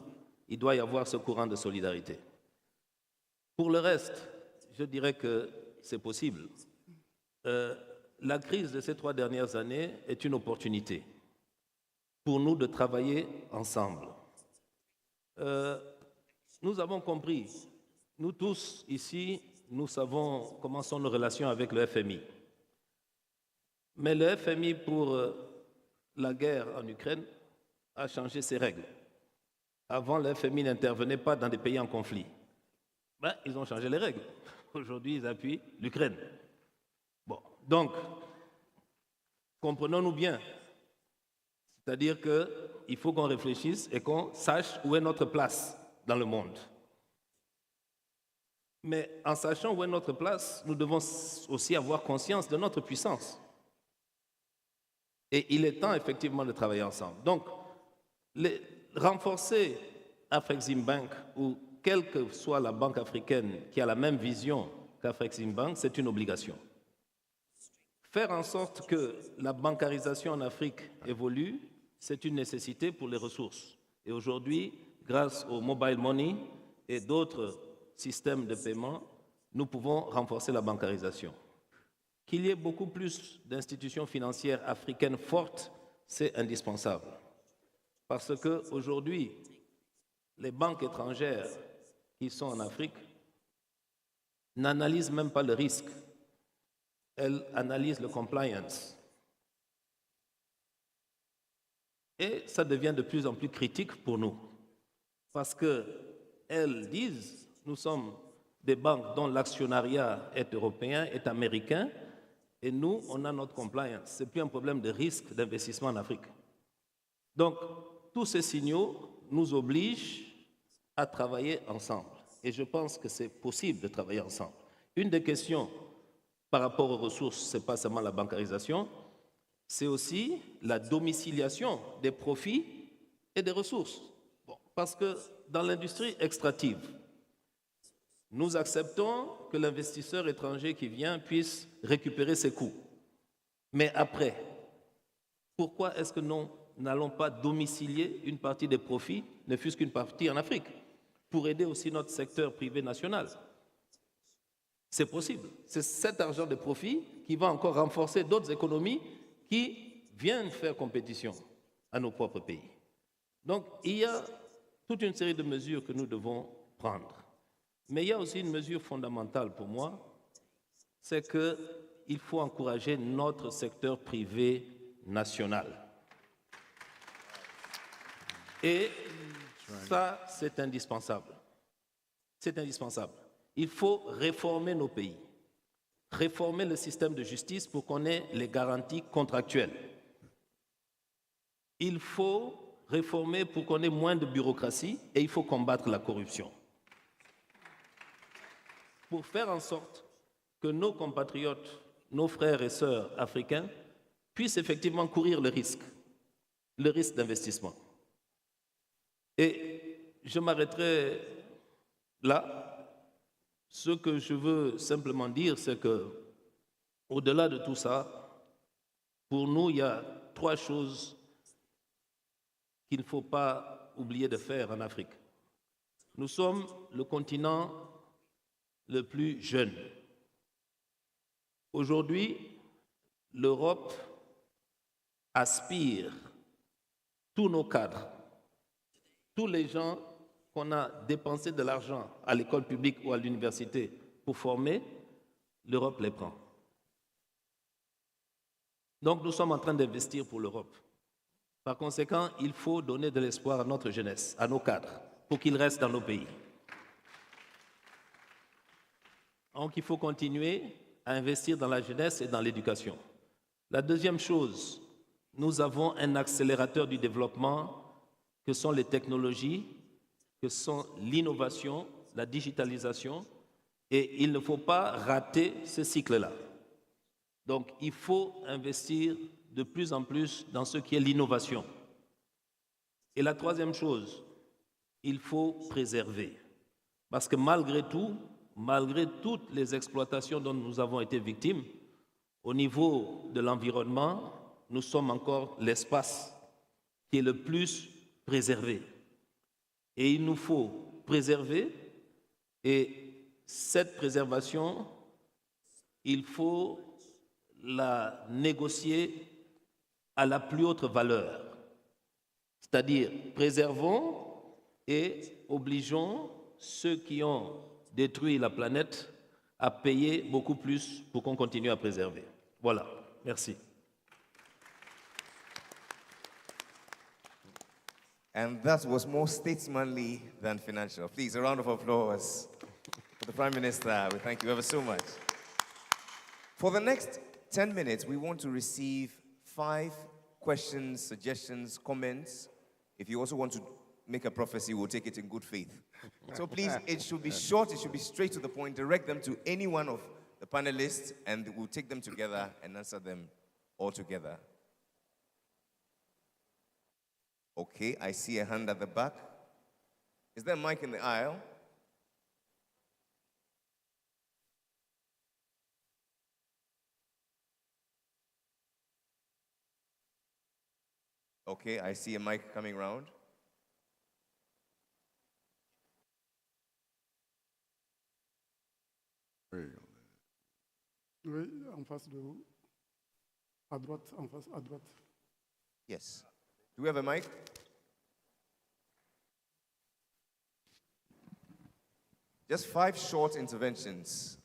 Speaker 19: il doit y avoir ce courant de solidarité. Pour le reste, je dirais que c'est possible. La crise de ces 3 dernières années est une opportunité pour nous de travailler ensemble. Nous avons compris, nous tous ici, nous savons comment sont nos relations avec le FMI. Mais le FMI, pour la guerre en Ukraine, a changé ses règles. Avant, le FMI n'intervenait pas dans des pays en conflit. Ben, ils ont changé les règles. Aujourd'hui, ils appuient l'Ukraine. Bon, donc, comprenons-nous bien. C'est-à-dire qu'il faut qu'on réfléchisse et qu'on sache où est notre place dans le monde. Mais en sachant où est notre place, nous devons aussi avoir conscience de notre puissance. Et il est temps effectivement de travailler ensemble. Donc, renforcer Afreximbank ou quelle que soit la banque africaine qui a la même vision qu'Afreximbank, c'est une obligation. Faire en sorte que la bancarisation en Afrique évolue, c'est une nécessité pour les ressources. Et aujourd'hui, grâce au mobile money et d'autres systèmes de paiement, nous pouvons renforcer la bancarisation. Qu'il y ait beaucoup plus d'institutions financières africaines fortes, c'est indispensable. Parce qu'aujourd'hui, les banques étrangères qui sont en Afrique n'analysent même pas le risque. Elles analysent le compliance. Et ça devient de plus en plus critique pour nous. Parce qu'elles disent, nous sommes des banques dont l'actionnariat est européen, est américain, et nous, on a notre compliance. Ce n'est plus un problème de risque d'investissement en Afrique. Donc, tous ces signaux nous obligent à travailler ensemble. Et je pense que c'est possible de travailler ensemble. Une des questions par rapport aux ressources, ce n'est pas seulement la bancarisation, c'est aussi la domiciliation des profits et des ressources. Bon, parce que dans l'industrie extractive, nous acceptons que l'investisseur étranger qui vient puisse récupérer ses coûts. Mais après, pourquoi est-ce que nous n'allons pas domicilier une partie des profits, ne fût-ce qu'une partie en Afrique, pour aider aussi notre secteur privé national? C'est possible. C'est cet argent de profit qui va encore renforcer d'autres économies qui viennent faire compétition à nos propres pays. Donc, il y a toute une série de mesures que nous devons prendre. Mais il y a aussi une mesure fondamentale pour moi, c'est qu'il faut encourager notre secteur privé national. Et ça, c'est indispensable. C'est indispensable. Il faut réformer nos pays, réformer le système de justice pour qu'on ait les garanties contractuelles. Il faut réformer pour qu'on ait moins de bureaucratie et il faut combattre la corruption. Pour faire en sorte que nos compatriotes, nos frères et sœurs africains puissent effectivement courir le risque d'investissement. Et je m'arrêterai là. Ce que je veux simplement dire, c'est que, au-delà de tout ça, pour nous, il y a 3 choses qu'il ne faut pas oublier de faire en Afrique. Nous sommes le continent le plus jeune. Aujourd'hui, l'Europe aspire, tous nos cadres, tous les gens qu'on a dépensé de l'argent à l'école publique ou à l'université pour former, l'Europe les prend. Donc nous sommes en train d'investir pour l'Europe. Par conséquent, il faut donner de l'espoir à notre jeunesse, à nos cadres, pour qu'ils restent dans nos pays. Donc il faut continuer à investir dans la jeunesse et dans l'éducation. La deuxième chose, nous avons un accélérateur du développement que sont les technologies, que sont l'innovation, la digitalisation, et il ne faut pas rater ce cycle-là. Donc, il faut investir de plus en plus dans ce qui est l'innovation. Et la troisième chose, il faut préserver. Parce que malgré tout, malgré toutes les exploitations dont nous avons été victimes, au niveau de l'environnement, nous sommes encore l'espace qui est le plus préservé. Et il nous faut préserver, et cette préservation, il faut la négocier à la plus haute valeur. C'est-à-dire, préservons et obligeons ceux qui ont détruit la planète à payer beaucoup plus pour qu'on continue à préserver. Voilà, merci.
Speaker 4: And that was more statesmanly than financial. Please, a round of applause for the Prime Minister. We thank you ever so much. For the next 10 minutes, we want to receive 5 questions, suggestions, comments. If you also want to make a prophecy, we'll take it in good faith. So please, it should be short, it should be straight to the point. Direct them to any one of the panelists, and we'll take them together and answer them all together. Okay, I see a hand at the back. Is there a mic in the aisle? Okay, I see a mic coming round.
Speaker 8: Oui, en face de vous. À droite, en face, à droite.
Speaker 4: Yes. Do we have a mic? Just 5 short interventions.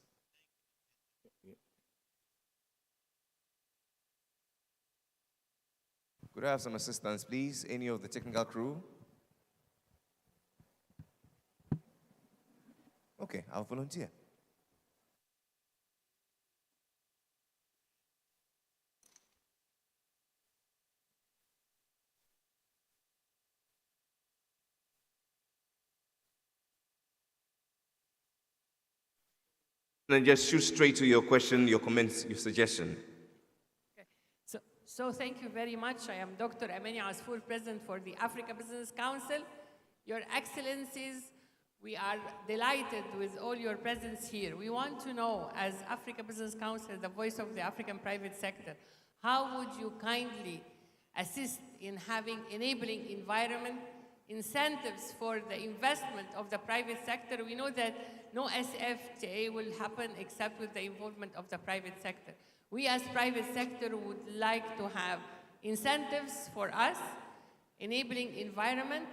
Speaker 4: Could I have some assistance, please? Any of the technical crew? Okay, I'll volunteer. And just shoot straight to your question, your comments, your suggestion.
Speaker 15: So thank you very much. I am Dr. Amani Asfour, President for the Africa Business Council. Your Excellencies, we are delighted with all your presence here. We want to know, as Africa Business Council, the voice of the African private sector, how would you kindly assist in having enabling environment, incentives for the investment of the private sector? We know that no SFTA will happen except with the involvement of the private sector. We as private sector would like to have incentives for us, enabling environment,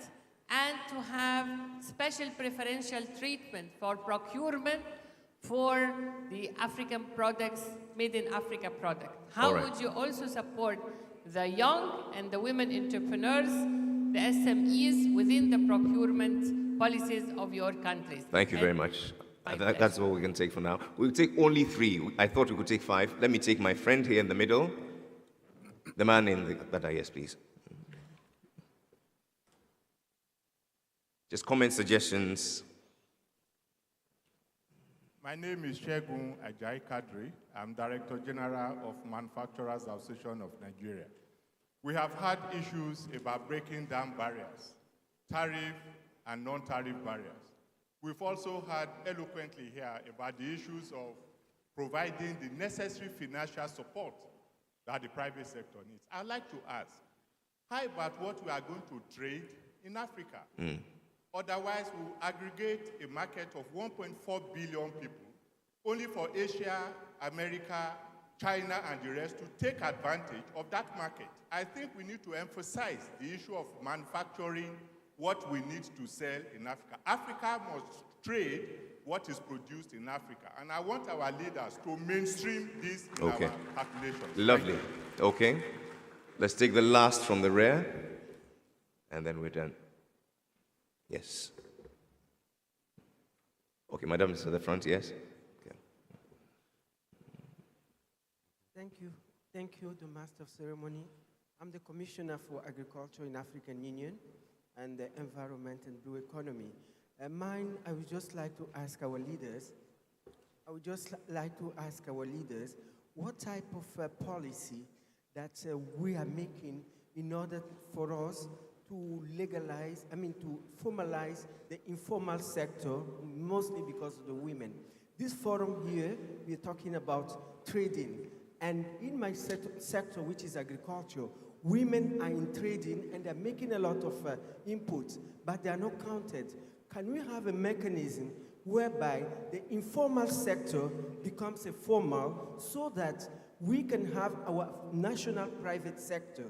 Speaker 15: and to have special preferential treatment for procurement for the African products, made in Africa product. How would you also support the young and the women entrepreneurs, the SMEs within the procurement policies of your countries?
Speaker 4: Thank you very much. That's all we can take for now. We'll take only 3. I thought we could take 5. Let me take my friend here in the middle. The man in the yes, please. Just comments, suggestions.
Speaker 20: My name is Shegun Ajayi Kadri. I'm Director General of Manufacturers Association of Nigeria. We have had issues about breaking down barriers, tariff and non-tariff barriers. We've also heard eloquently here about the issues of providing the necessary financial support that the private sector needs. I'd like to ask, how about what we are going to trade in Africa? Otherwise, we'll aggregate a market of 1.4 billion people, only for Asia, America, China, and the rest to take advantage of that market. I think we need to emphasize the issue of manufacturing what we need to sell in Africa. Africa must trade what is produced in Africa. And I want our leaders to mainstream this in our calculations.
Speaker 4: Lovely. Okay. Let's take the last from the rear, and then we're done. Yes. Okay, madam is at the front, yes? Okay.
Speaker 23: Thank you. Thank you, the Master of Ceremony. I'm the Commissioner for Agriculture in African Union and the Environment and Blue Economy. I would just like to ask our leaders, what type of policy that we are making in order for us to legalize, to formalize the informal sector, mostly because of the women. This forum here, we're talking about trading. And in my sector, which is agriculture, women are in trading and they're making a lot of inputs, but they are not counted. Can we have a mechanism whereby the informal sector becomes a formal so that we can have our national private sector?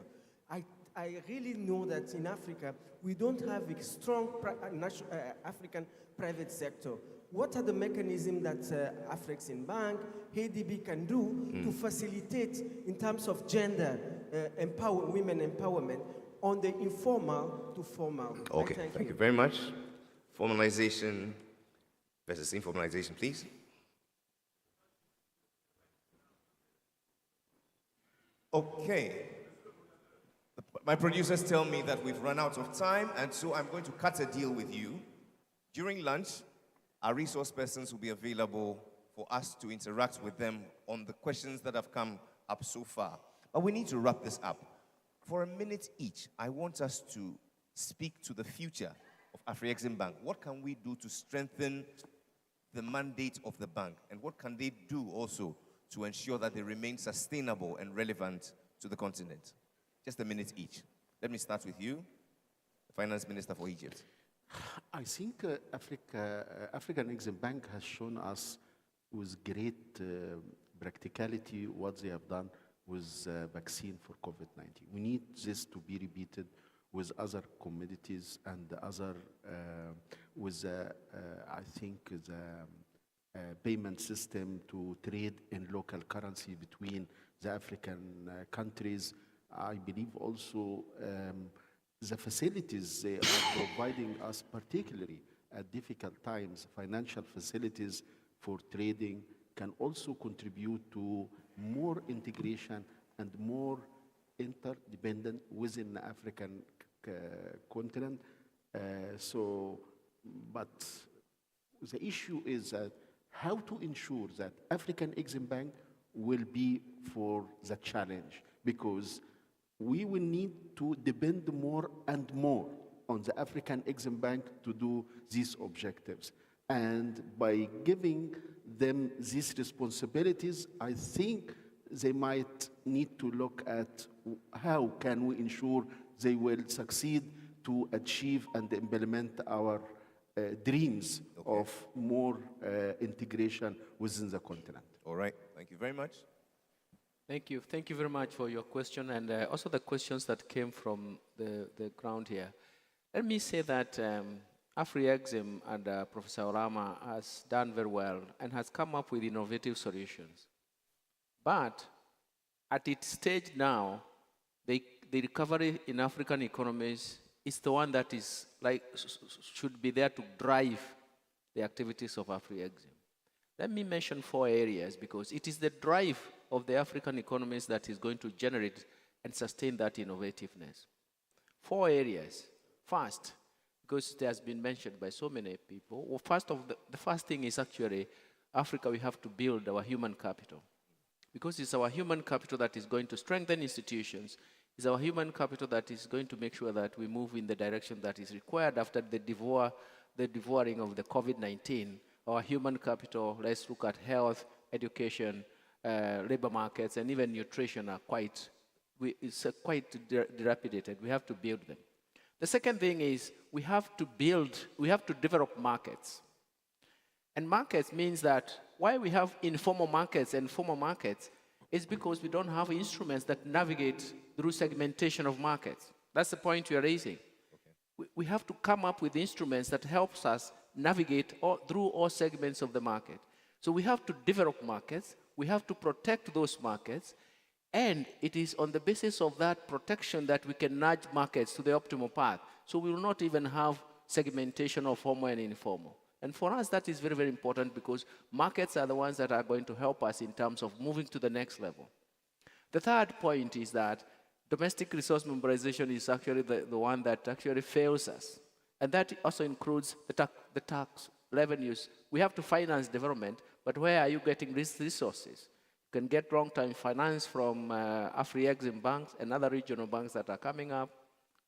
Speaker 23: I really know that in Africa, we don't have a strong African private sector. what are the mechanisms that Afreximbank, ADB can do to facilitate in terms of gender women empowerment on the informal to formal?
Speaker 4: Okay, thank you very much. Formalization versus informalization, please. Okay. My producers tell me that we've run out of time, and so I'm going to cut a deal with you. During lunch, our resource persons will be available for us to interact with them on the questions that have come up so far. But we need to wrap this up. For a minute each, I want us to speak to the future of Afreximbank. What can we do to strengthen the mandate of the bank? And what can they do also to ensure that they remain sustainable and relevant to the continent? Just a minute each. Let me start with you, the Finance Minister for Egypt.
Speaker 16: I think African Exim Bank has shown us with great practicality what they have done with vaccine for COVID-19. We need this to be repeated with other commodities and other, I think, the payment system to trade in local currency between the African countries. I believe also the facilities they are providing us, particularly at difficult times, financial facilities for trading, can also contribute to more integration and more interdependent within the African continent. But the issue is that how to ensure that African Exim Bank will be for the challenge, because we will need to depend more and more on the African Exim Bank to do these objectives. And by giving them these responsibilities, I think they might need to look at how can we ensure they will succeed to achieve and implement our dreams of more integration within the continent.
Speaker 4: All right, thank you very much.
Speaker 2: Thank you. Thank you very much for your question and also the questions that came from the ground here. Let me say that Afrexim and Professor Orama has done very well and has come up with innovative solutions. But at its stage now, the recovery in African economies is the one that is should be there to drive the activities of Afrexim. Let me mention 4 areas because it is the drive of the African economies that is going to generate and sustain that innovativeness. 4 areas. First, because it has been mentioned by so many people, well, the first thing is actually Africa, we have to build our human capital. Because it's our human capital that is going to strengthen institutions. It's our human capital that is going to make sure that we move in the direction that is required after the devouring of the COVID-19. Our human capital, let's look at health, education, labor markets, and even nutrition are quite dilapidated. We have to build them. The second thing is we have to develop markets. And markets means that why we have informal markets and formal markets is because we don't have instruments that navigate through segmentation of markets. That's the point you're raising. Okay. We have to come up with instruments that helps us navigate through all segments of the market. So we have to develop markets, we have to protect those markets, and it is on the basis of that protection that we can nudge markets to the optimal path. So we will not even have segmentation of formal and informal. And for us, that is very, very important because markets are the ones that are going to help us in terms of moving to the next level. The third point is that domestic resource mobilization is actually the one that actually fails us. And that also includes the tax revenues. We have to finance development, but where are you getting these resources? You can get long-term finance from Afrexim banks and other regional banks that are coming up,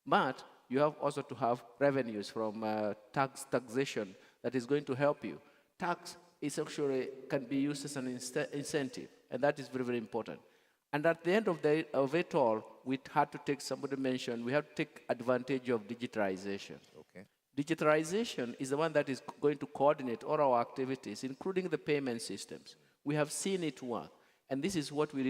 Speaker 2: but you have also to have revenues from taxation that is going to help you. Tax is actually can be used as an incentive, and that is very, very important. And at the end of it all, we had to take, somebody mentioned, we have to take advantage of digitalization.
Speaker 4: Okay.
Speaker 2: Digitalization is the one that is going to coordinate all our activities, including the payment systems. We have seen it work, and this is what we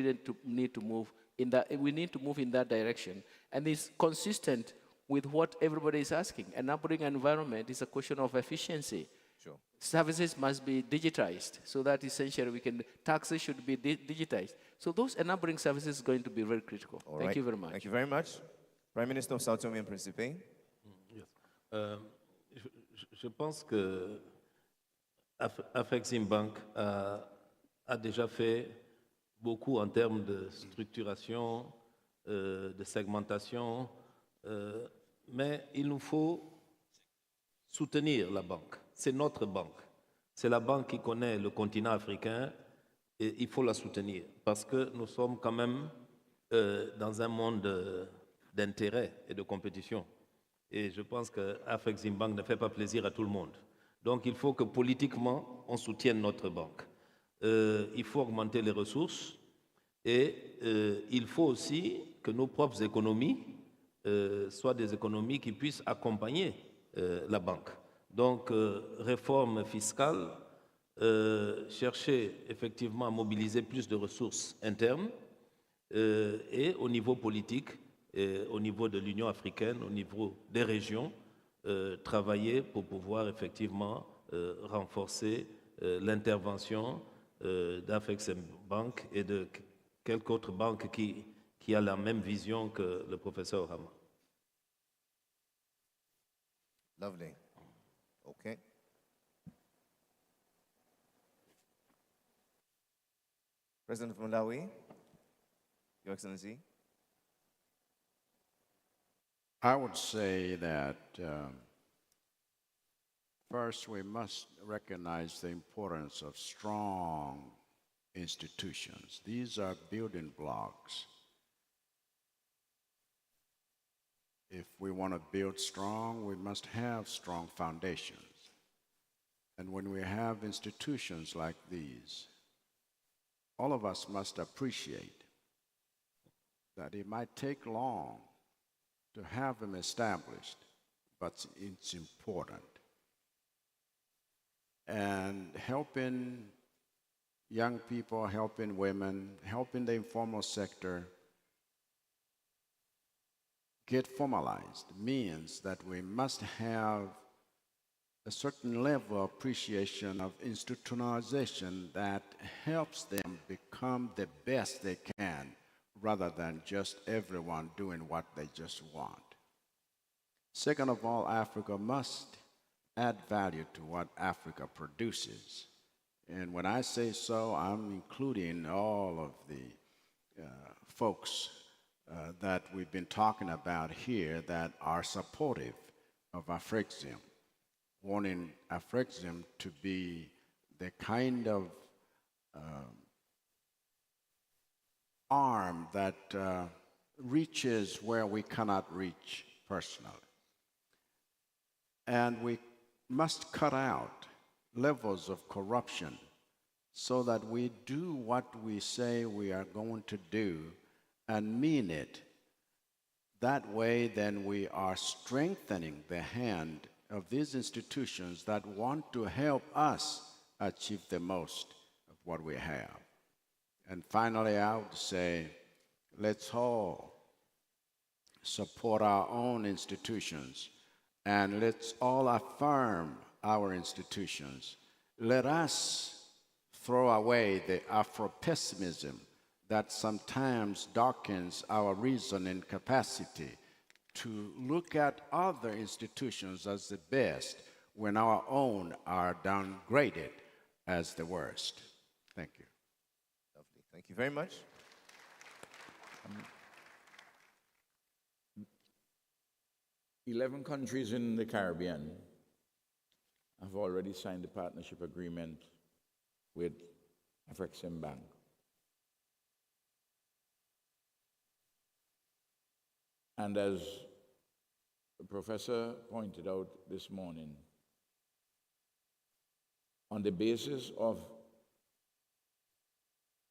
Speaker 2: need to move in that. We need to move in that direction, and it's consistent with what everybody is asking. An upbringing environment is a question of efficiency.
Speaker 4: Sure.
Speaker 2: services must be digitized, so that essentially taxes should be digitized. So those enabling services is going to be very critical. Thank you very much.
Speaker 4: Thank you very much. Prime Minister of Sao Tome and Principe.
Speaker 19: Yes. Je pense que Afreximbank a déjà fait beaucoup en termes de structuration, de segmentation, mais il nous faut soutenir la banque. C'est notre banque. C'est la banque qui connaît le continent africain et il faut la soutenir parce que nous sommes quand même dans un monde d'intérêt et de compétition. Et je pense que Afreximbank ne fait pas plaisir à tout le monde. Donc il faut que politiquement, on soutienne notre banque. Il faut augmenter les ressources et il faut aussi que nos propres économies soient des économies qui puissent accompagner la banque. Donc, réforme fiscale, chercher effectivement à mobiliser plus de ressources internes et au niveau politique, au niveau de l'Union africaine, au niveau des régions, travailler pour pouvoir effectivement renforcer l'intervention d'Afreximbank et de quelque autre banque qui a la même vision que le professeur Rama.
Speaker 4: Lovely. Okay. President of Malawi, Your Excellency.
Speaker 11: I would say that first we must recognize the importance of strong institutions. These are building blocks. If we want to build strong, we must have strong foundations. And when we have institutions like these, all of us must appreciate that it might take long to have them established, but it's important. And helping young people, helping women, helping the informal sector get formalized means that we must have a certain level of appreciation of institutionalization that helps them become the best they can, rather than just everyone doing what they just want. Second of all, Africa must add value to what Africa produces. And when I say so, I'm including all of the folks that we've been talking about here that are supportive of Afrexim, wanting Afrexim to be the kind of arm that reaches where we cannot reach personally. And we must cut out levels of corruption so that we do what we say we are going to do and mean it. That way, then, we are strengthening the hand of these institutions that want to help us achieve the most of what we have. And finally, I would say, let's all support our own institutions, and let's all affirm our institutions. Let us throw away the Afro-pessimism that sometimes darkens our reasoning capacity to look at other institutions as the best when our own are downgraded as the worst. Thank you.
Speaker 4: Lovely. Thank you very much.
Speaker 14: 11 countries in the Caribbean have already signed a partnership agreement with Afreximbank. And as the professor pointed out this morning, on the basis of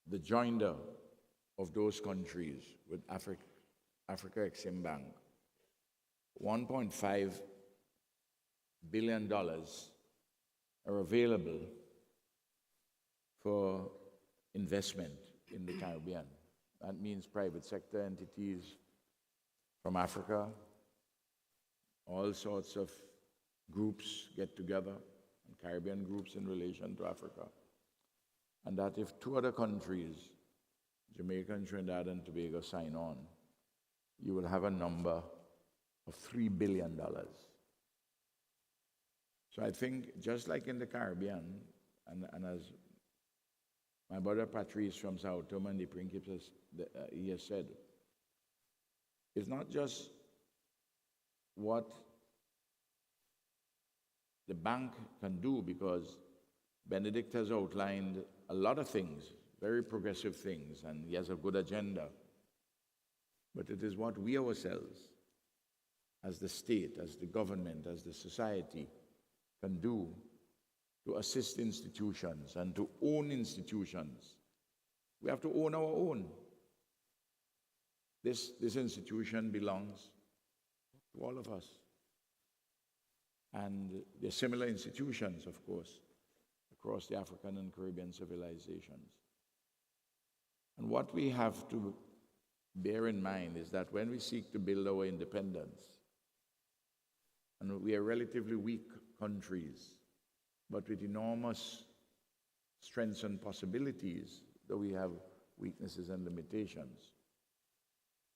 Speaker 14: the joinder of those countries with Afreximbank, $1.5 billion are available for investment in the Caribbean. That means private sector entities from Africa, all sorts of groups get together and Caribbean groups in relation to Africa. And that if 2 other countries, Jamaica and Trinidad and Tobago, sign on, you will have a number of $3 billion. So I think just like in the Caribbean, and as my brother Patrice from Sao Tome and Príncipe he has said, it's not just what the bank can do, because Benedict has outlined a lot of things, very progressive things, and he has a good agenda. But it is what we ourselves, as the state, as the government, as the society, can do to assist institutions and to own institutions. We have to own our own. This institution belongs to all of us. And there are similar institutions, of course, across the African and Caribbean civilizations. And what we have to bear in mind is that when we seek to build our independence, and we are relatively weak countries, but with enormous strengths and possibilities, though we have weaknesses and limitations,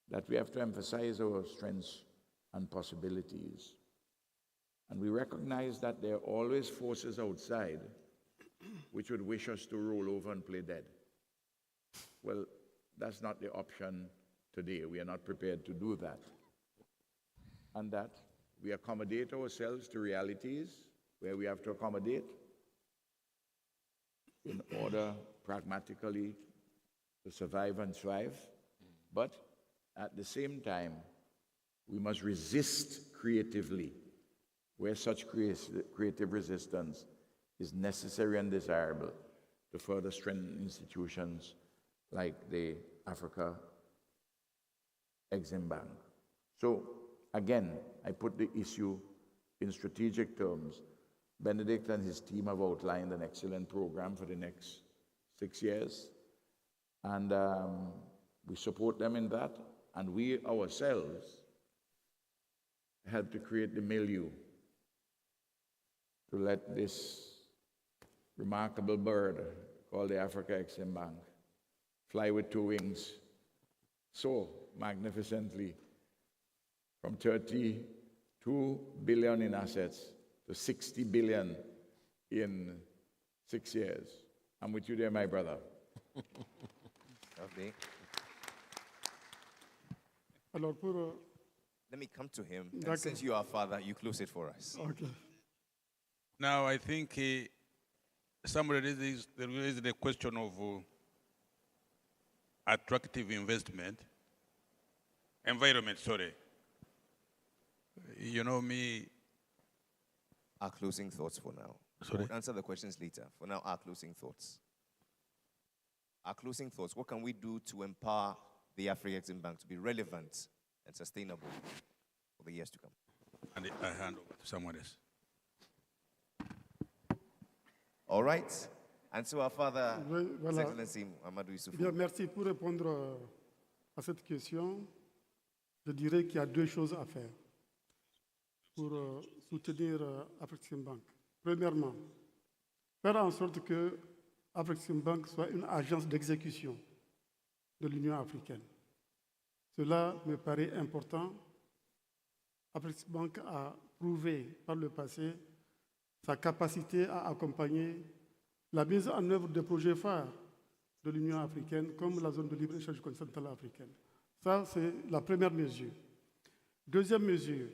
Speaker 14: that we have to emphasize our strengths and possibilities. And we recognize that there are always forces outside which would wish us to roll over and play dead. Well, that's not the option today. We are not prepared to do that. And that we accommodate ourselves to realities where we have to accommodate in order pragmatically to survive and thrive. But at the same time, we must resist creatively where such creative resistance is necessary and desirable to further strengthen institutions like the Afreximbank. So again, I put the issue in strategic terms. Benedict and his team have outlined an excellent program for the next 6 years, and we support them in that, and we ourselves help to create the milieu to let this remarkable bird called the Afreximbank fly with 2 wings so magnificently from 32 billion in assets to 60 billion in 6 years. I'm with you there, my brother.
Speaker 4: Lovely.
Speaker 8: Alors pour,
Speaker 4: Let me come to him. And since you are father, you close it for us.
Speaker 8: okay.
Speaker 18: Now, I think somebody raised the question of attractive investment, environment, sorry. You know me.
Speaker 4: Our closing thoughts for now.
Speaker 18: Sorry?
Speaker 4: We'll answer the questions later. For now, our closing thoughts. Our closing thoughts. What can we do to empower the Afreximbank to be relevant and sustainable for the years to come?
Speaker 18: And I hand over to someone else.
Speaker 4: All right. And so our father,
Speaker 8: Voilà.
Speaker 4: His Excellency Amadou Issoufou.
Speaker 8: Bien, merci pour répondre à cette question. Je dirais qu'il y a 2 choses à faire pour soutenir Afreximbank. Premièrement, faire en sorte que Afreximbank soit une agence d'exécution de l'Union africaine. Cela me paraît important. Afreximbank a prouvé par le passé sa capacité à accompagner la mise en œuvre des projets phares de l'Union africaine, comme la zone de libre-échange continentale africaine. Ça, c'est la première mesure. Deuxième mesure,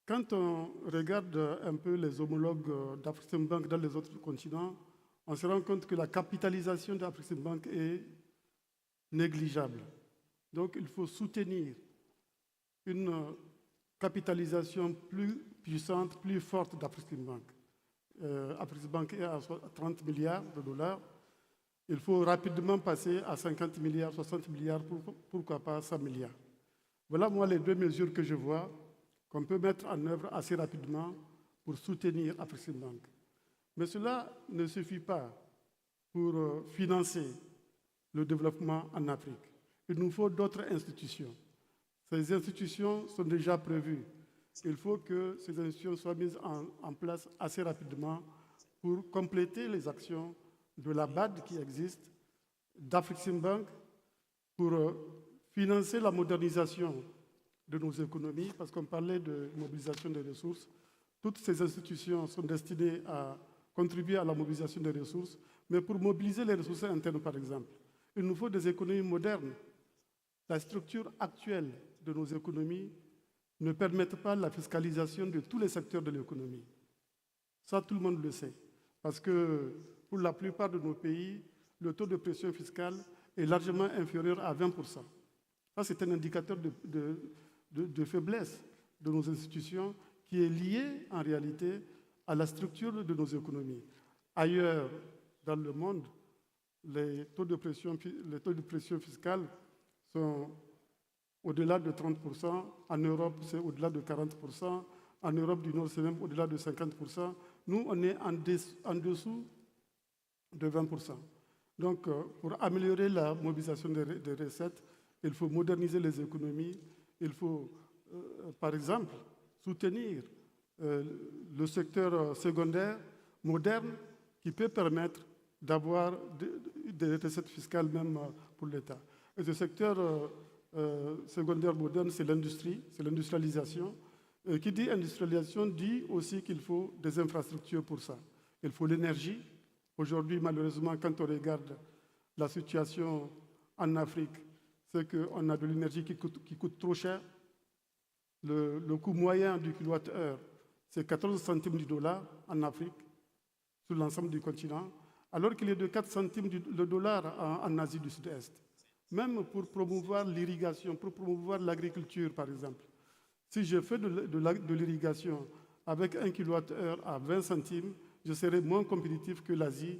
Speaker 8: quand on regarde un peu les homologues d'Afreximbank dans les autres continents, on se rend compte que la capitalisation d'Afreximbank est négligeable. Donc, il faut soutenir une capitalisation plus puissante, plus forte d'Afreximbank. Afreximbank est à 30 milliards de dollars. Il faut rapidement passer à 50 milliards, 60 milliards, pourquoi pas 100 milliards. Voilà, moi, les 2 mesures que je vois qu'on peut mettre en œuvre assez rapidement pour soutenir Afreximbank. Mais cela ne suffit pas pour financer le développement en Afrique. Il nous faut d'autres institutions. Ces institutions sont déjà prévues Il faut que ces institutions soient mises en place assez rapidement pour compléter les actions de la BAD qui existe, d'Afreximbank, pour financer la modernisation de nos économies, parce qu'on parlait de mobilisation des ressources. Toutes ces institutions sont destinées à contribuer à la mobilisation des ressources, mais pour mobiliser les ressources internes, par exemple, il nous faut des économies modernes. La structure actuelle de nos économies ne permet pas la fiscalisation de tous les secteurs de l'économie. Ça, tout le monde le sait, parce que pour la plupart de nos pays, le taux de pression fiscale est largement inférieur à 20%. Ça, c'est un indicateur de faiblesse de nos institutions qui est lié en réalité à la structure de nos économies. Ailleurs dans le monde, les taux de pression fiscale sont au-delà de 30%. En Europe, c'est au-delà de 40%. En Europe du Nord, c'est même au-delà de 50%. Nous, on est en dessous de 20%. Donc, pour améliorer la mobilisation des recettes, il faut moderniser les économies. Il faut, par exemple, soutenir le secteur secondaire moderne qui peut permettre d'avoir des recettes fiscales même pour l'État. Et ce secteur secondaire moderne, c'est l'industrie, c'est l'industrialisation. Qui dit industrialisation dit aussi qu'il faut des infrastructures pour ça. Il faut l'énergie. Aujourd'hui, malheureusement, quand on regarde la situation en Afrique, c'est qu'on a de l'énergie qui coûte trop cher. Le coût moyen du kilowattheure, c'est 14 centimes du dollar en Afrique, sur l'ensemble du continent, alors qu'il est de 4 centimes le dollar en Asie du Sud-Est. Même pour promouvoir l'irrigation, pour promouvoir l'agriculture, par exemple. Si je fais de l'irrigation avec 1 kWh à 20 centimes, je serai moins compétitif que l'Asie.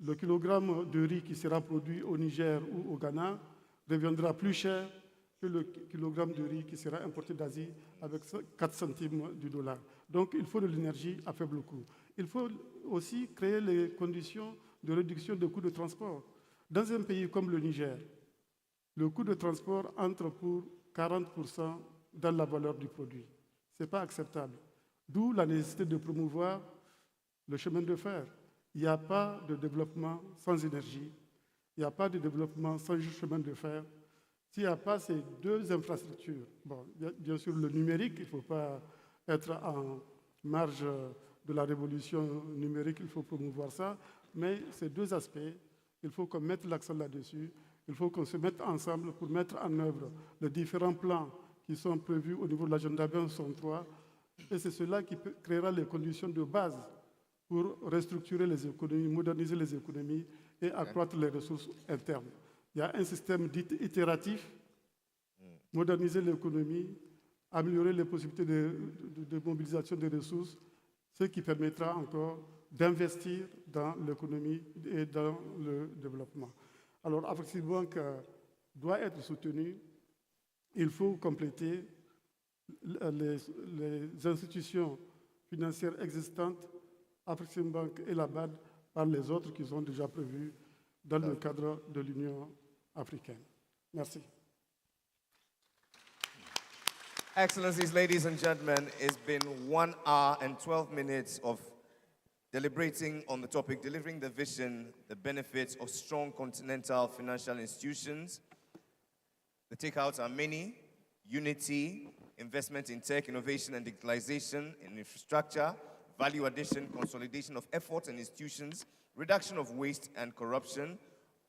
Speaker 8: Le kilogramme de riz qui sera produit au Niger ou au Ghana deviendra plus cher que le kilogramme de riz qui sera importé d'Asie avec 4 centimes du dollar. Donc il faut de l'énergie à faible coût. Il faut aussi créer les conditions de réduction des coûts de transport. Dans un pays comme le Niger, le coût de transport entre pour 40% dans la valeur du produit. Ce n'est pas acceptable. D'où la nécessité de promouvoir le chemin de fer. Il n'y a pas de développement sans énergie. Il n'y a pas de développement sans chemin de fer. S'il n'y a pas ces deux infrastructures, bon, bien sûr le numérique, il ne faut pas être en marge de la révolution numérique, il faut promouvoir ça, mais ces deux aspects, il faut qu'on mette l'accent là-dessus, il faut qu'on se mette ensemble pour mettre en œuvre les différents plans qui sont prévus au niveau de l'agenda 2063, et c'est cela qui créera les conditions de base pour restructurer les économies, moderniser les économies et accroître les ressources internes. Il y a un système dit itératif, moderniser l'économie, améliorer les possibilités de mobilisation des ressources, ce qui permettra encore d'investir dans l'économie et dans le développement. Alors, Afreximbank doit être soutenu. Il faut compléter les institutions financières existantes, Afreximbank et la BAD, par les autres qui sont déjà prévues dans le cadre de l'Union africaine. Merci.
Speaker 4: Excellencies, ladies and gentlemen, it's been 1 hour and 12 minutes of deliberating on the topic, delivering the vision, the benefits of strong continental financial institutions. The takeouts are many: unity, investment in tech, innovation and digitalization, in infrastructure, value addition, consolidation of efforts and institutions, reduction of waste and corruption,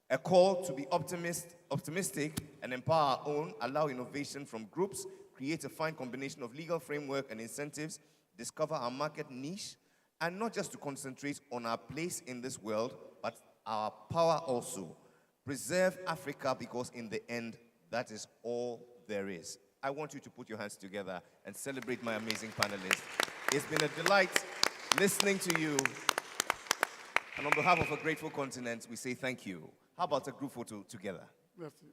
Speaker 4: a call to be optimistic and empower our own, allow innovation from groups, create a fine combination of legal framework and incentives, discover our market niche, and not just to concentrate on our place in this world, but our power also. Preserve Africa, because in the end, that is all there is. I want you to put your hands together and celebrate my amazing panelists. It's been a delight listening to you. And on behalf of a grateful continent, we say thank you. How about a group photo together?
Speaker 8: Merci.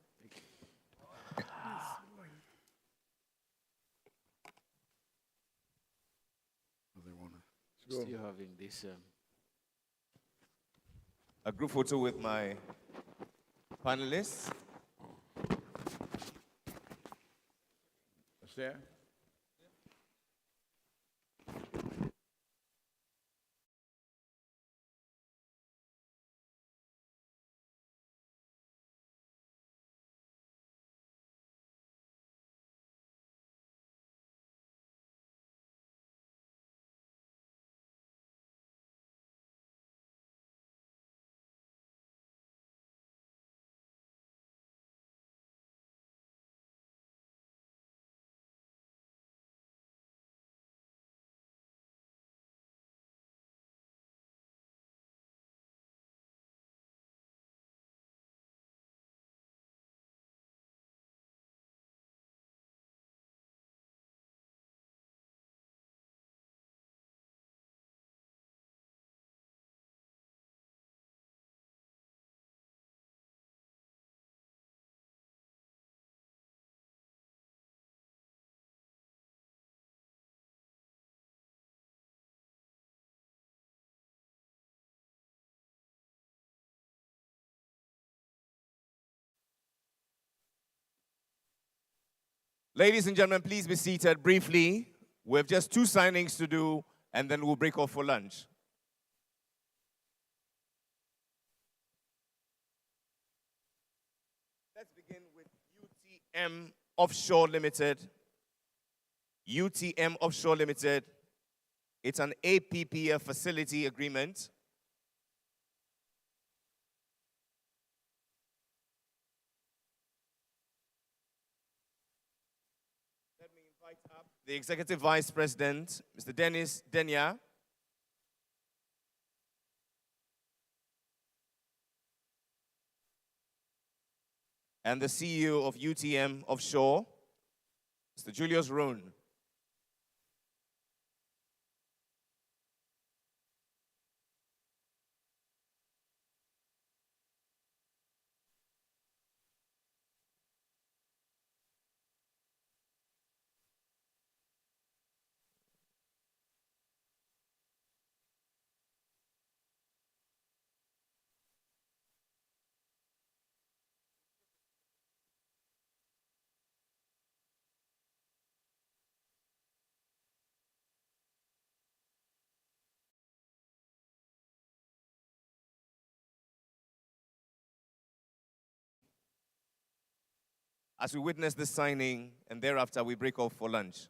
Speaker 2: Still having this.
Speaker 4: A group photo with my panelists.
Speaker 14: There.
Speaker 4: Ladies and gentlemen, please be seated briefly. We have just 2 signings to do, and then we'll break off for lunch. Let's begin with UTM Offshore Limited. UTM Offshore Limited. It's an APPF facility agreement. Let me invite up the Executive Vice President, Mr. Dennis Denya. And the CEO of UTM Offshore, Mr. Julius Rohn. As we witness this signing, and thereafter we break off for lunch.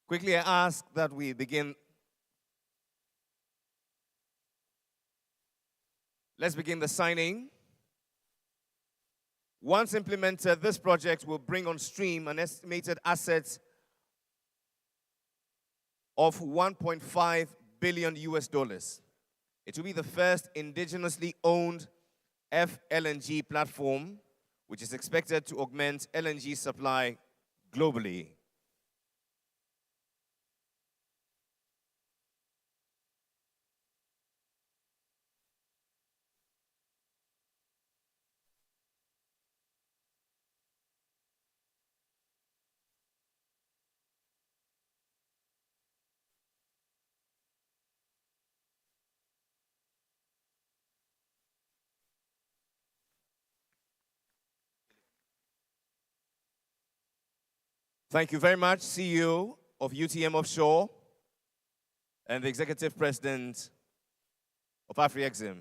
Speaker 4: Quickly, I ask that we begin. Let's begin the signing. Once implemented, this project will bring on stream an estimated asset of 1.5 billion US dollars. It will be the first indigenously owned FLNG platform, which is expected to augment LNG supply globally. Thank you very much, CEO of UTM Offshore and the Executive President of Afrexim.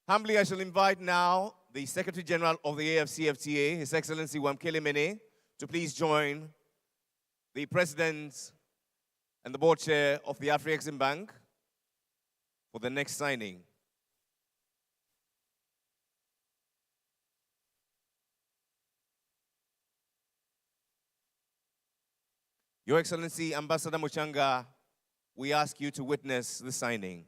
Speaker 4: Humbly, I shall invite now the Secretary General of the AFCFTA, His Excellency Wamkele Mene, to please join the President and the Board Chair of the Afreximbank for the next signing. Your Excellency, Ambassador Muchanga, we ask you to witness the signing.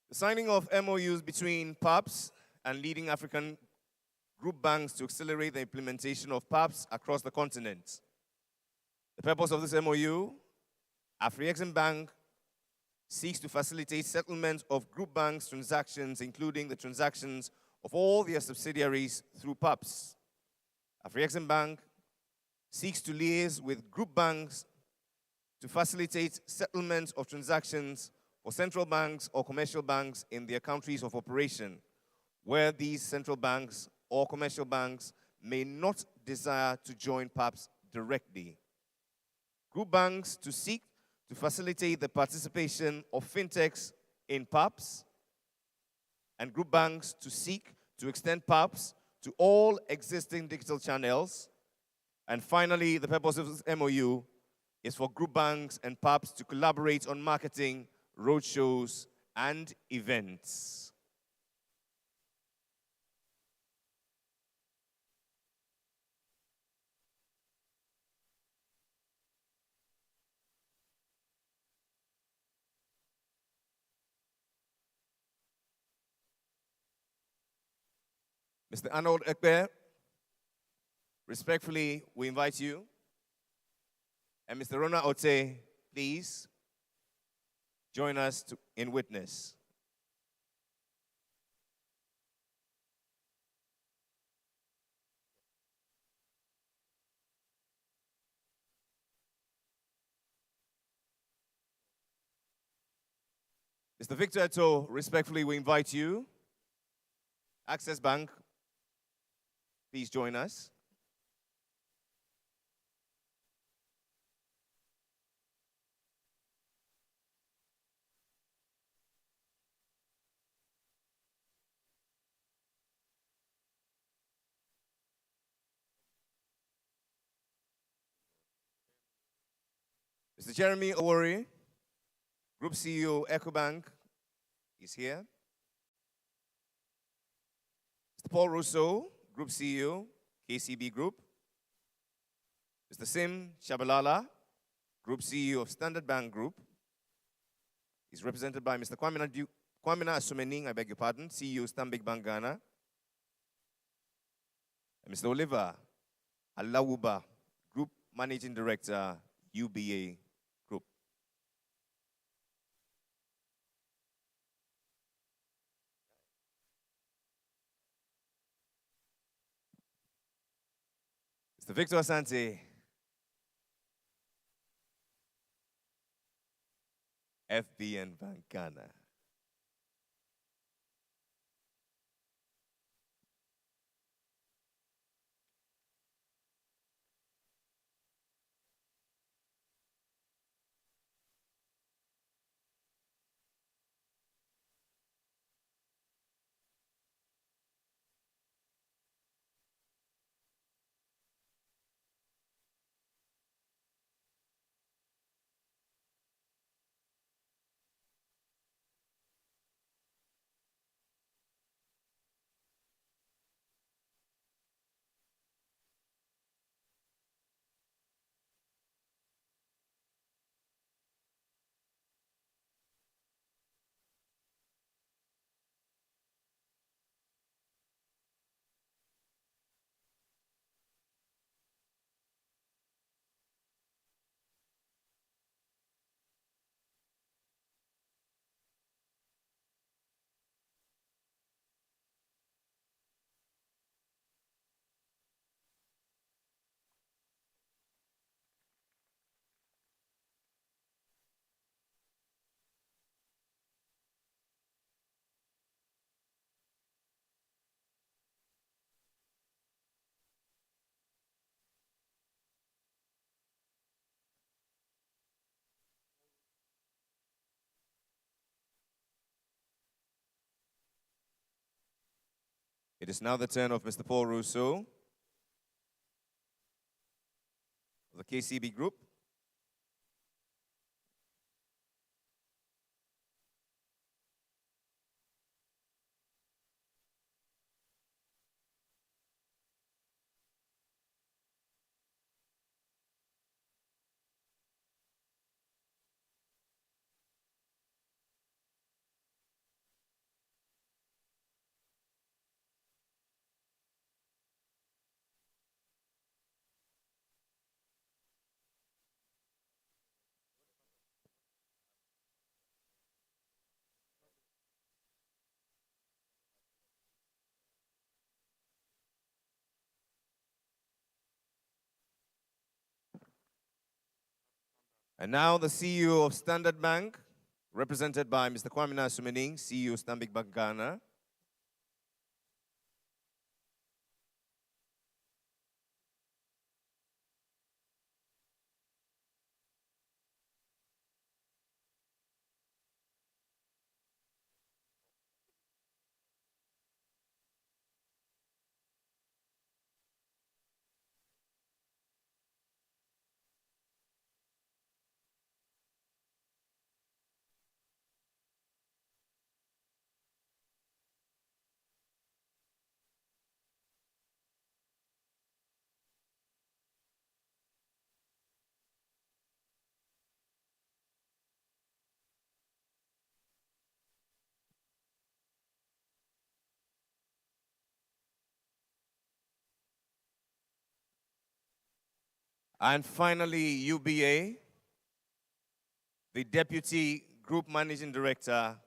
Speaker 4: The signing of MOUs between PAPS and leading African group banks to accelerate the implementation of PAPS across the continent. The purpose of this MOU, Afreximbank seeks to facilitate settlement of group banks' transactions, including the transactions of all their subsidiaries through PAPS. Afreximbank seeks to liaise with group banks to facilitate settlement of transactions for central banks or commercial banks in their countries of operation, where these central banks or commercial banks may not desire to join PAPs directly. Group banks to seek to facilitate the participation of fintechs in PAPs, and group banks to seek to extend PAPs to all existing digital channels. And finally, the purpose of this MOU is for group banks and PAPs to collaborate on marketing, roadshows, and events. Mr. Arnold Ekpe, respectfully, we invite you. And Mr. Rona Ote, please join us in witness. Mr. Victor Eto, respectfully, we invite you. Access Bank, please join us. Mr. Jeremy Owori, Group CEO, EcoBank, is here. Mr. Paul Russo, Group CEO, KCB Group. Mr. Sim Shabalala, Group CEO of Standard Bank Group. He's represented by Mr. Kwamina Asumening, I beg your pardon, CEO, Stanbic Bank Ghana. And Mr. Oliver Alawuba, Group Managing Director, UBA Group. Mr. Victor Asante, FBN Bank Ghana. It is now the turn of Mr. Paul Russo of the KCB Group. And now the CEO of Standard Bank, represented by Mr. Kwame Nasumening, CEO of Stanbic Bank Ghana. And finally, UBA, the Deputy Group Managing Director.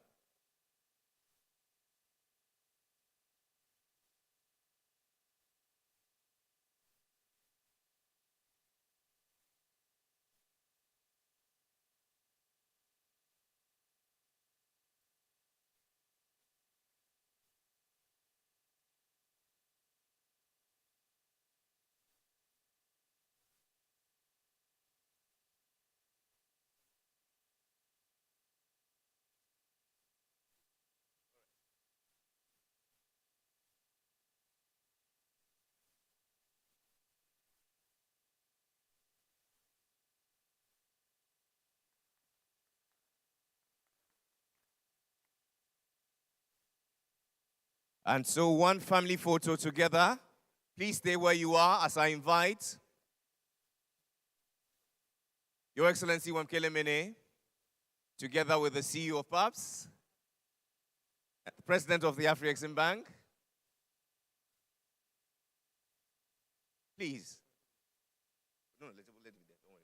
Speaker 4: And so one family photo together. Please stay where you are as I invite Your Excellency Wamkele Mene, together with the CEO of PAPS, President of the Afreximbank. Please. No, let me there. Don't worry.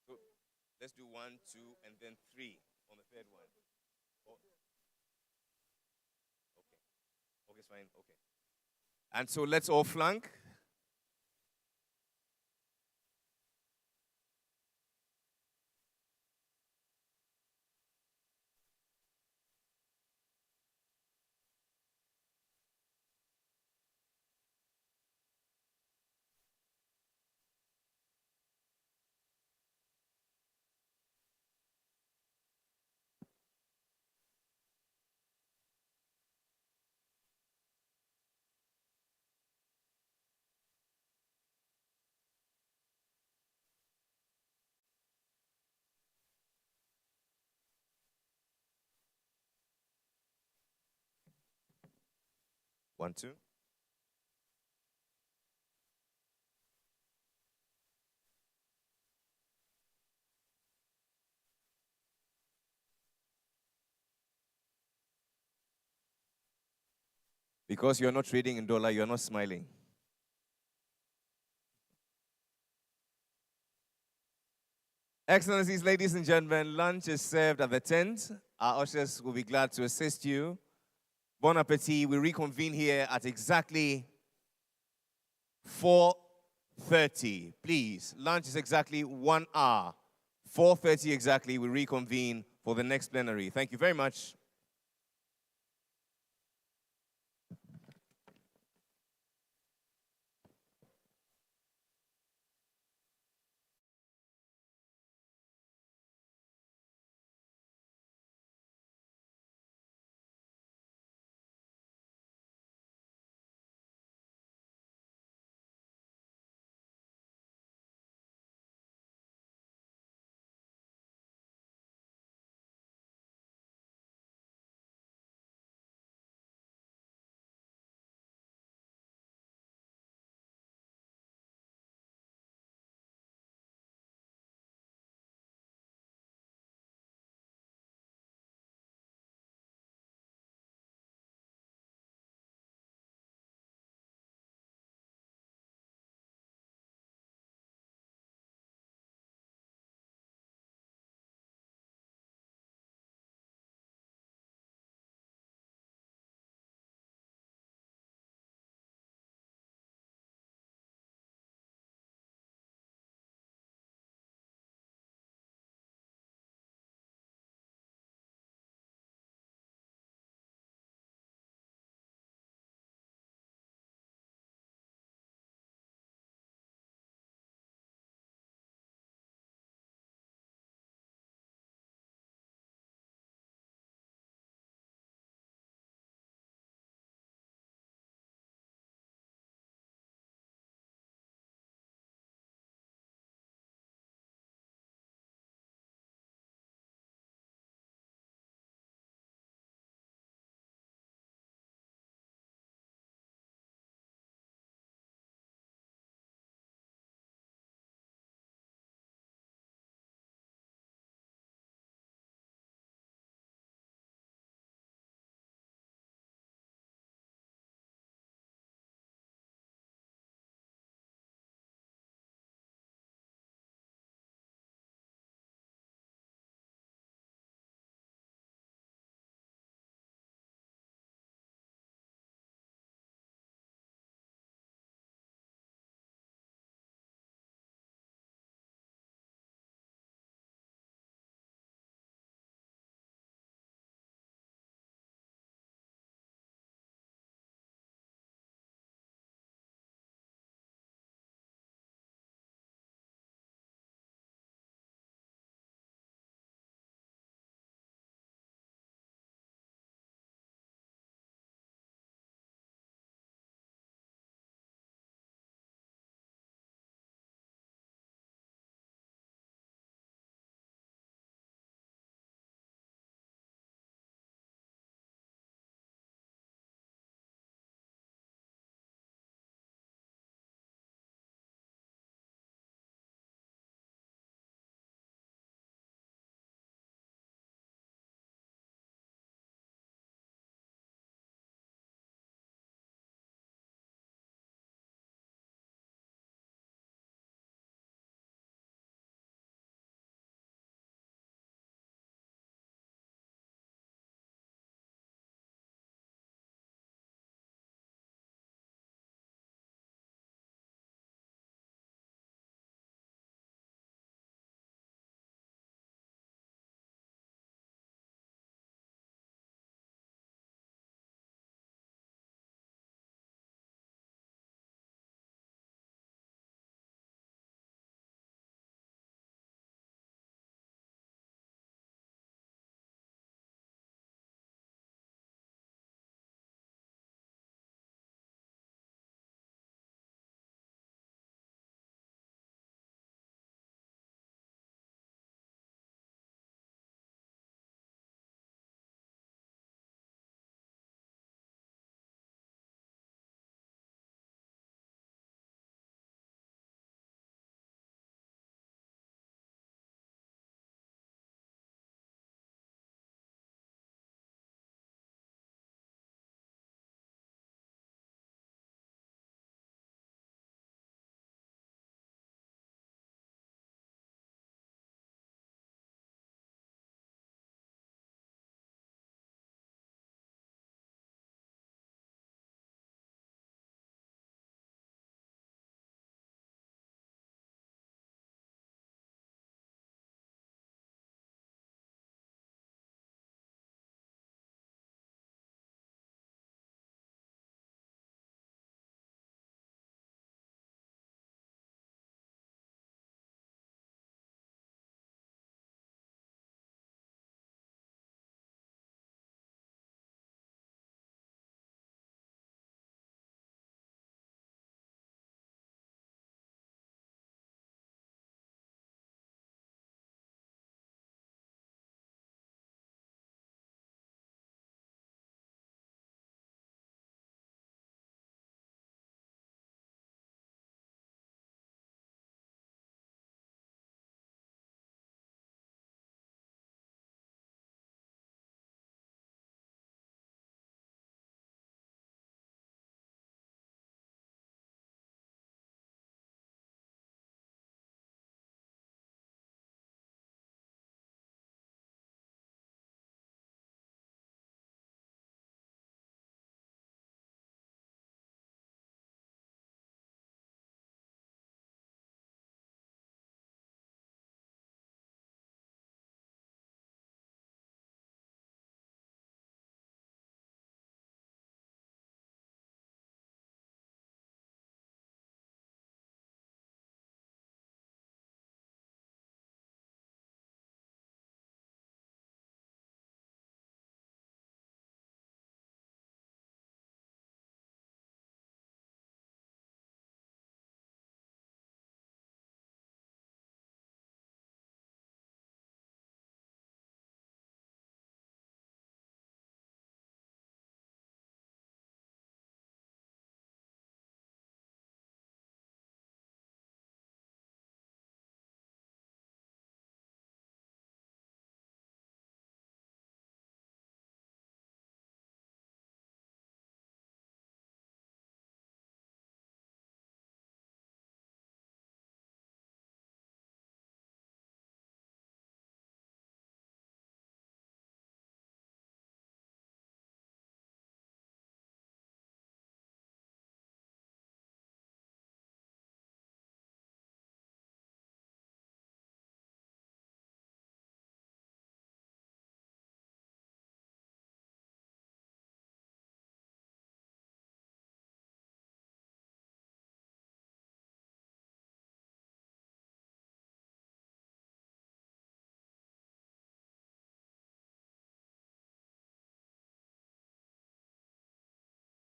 Speaker 4: So let's do 1, 2, and then 3 on the third one. Okay, it's fine. Okay. And so let's all flank. One, two. Because you're not trading in dollar, you're not smiling. Excellencies, ladies and gentlemen, lunch is served at the tent. Our ushers will be glad to assist you. Bon appetit. We reconvene here at exactly 4:30. Please, lunch is exactly 1 hour. 4:30 exactly, we reconvene for the next plenary. Thank you very much.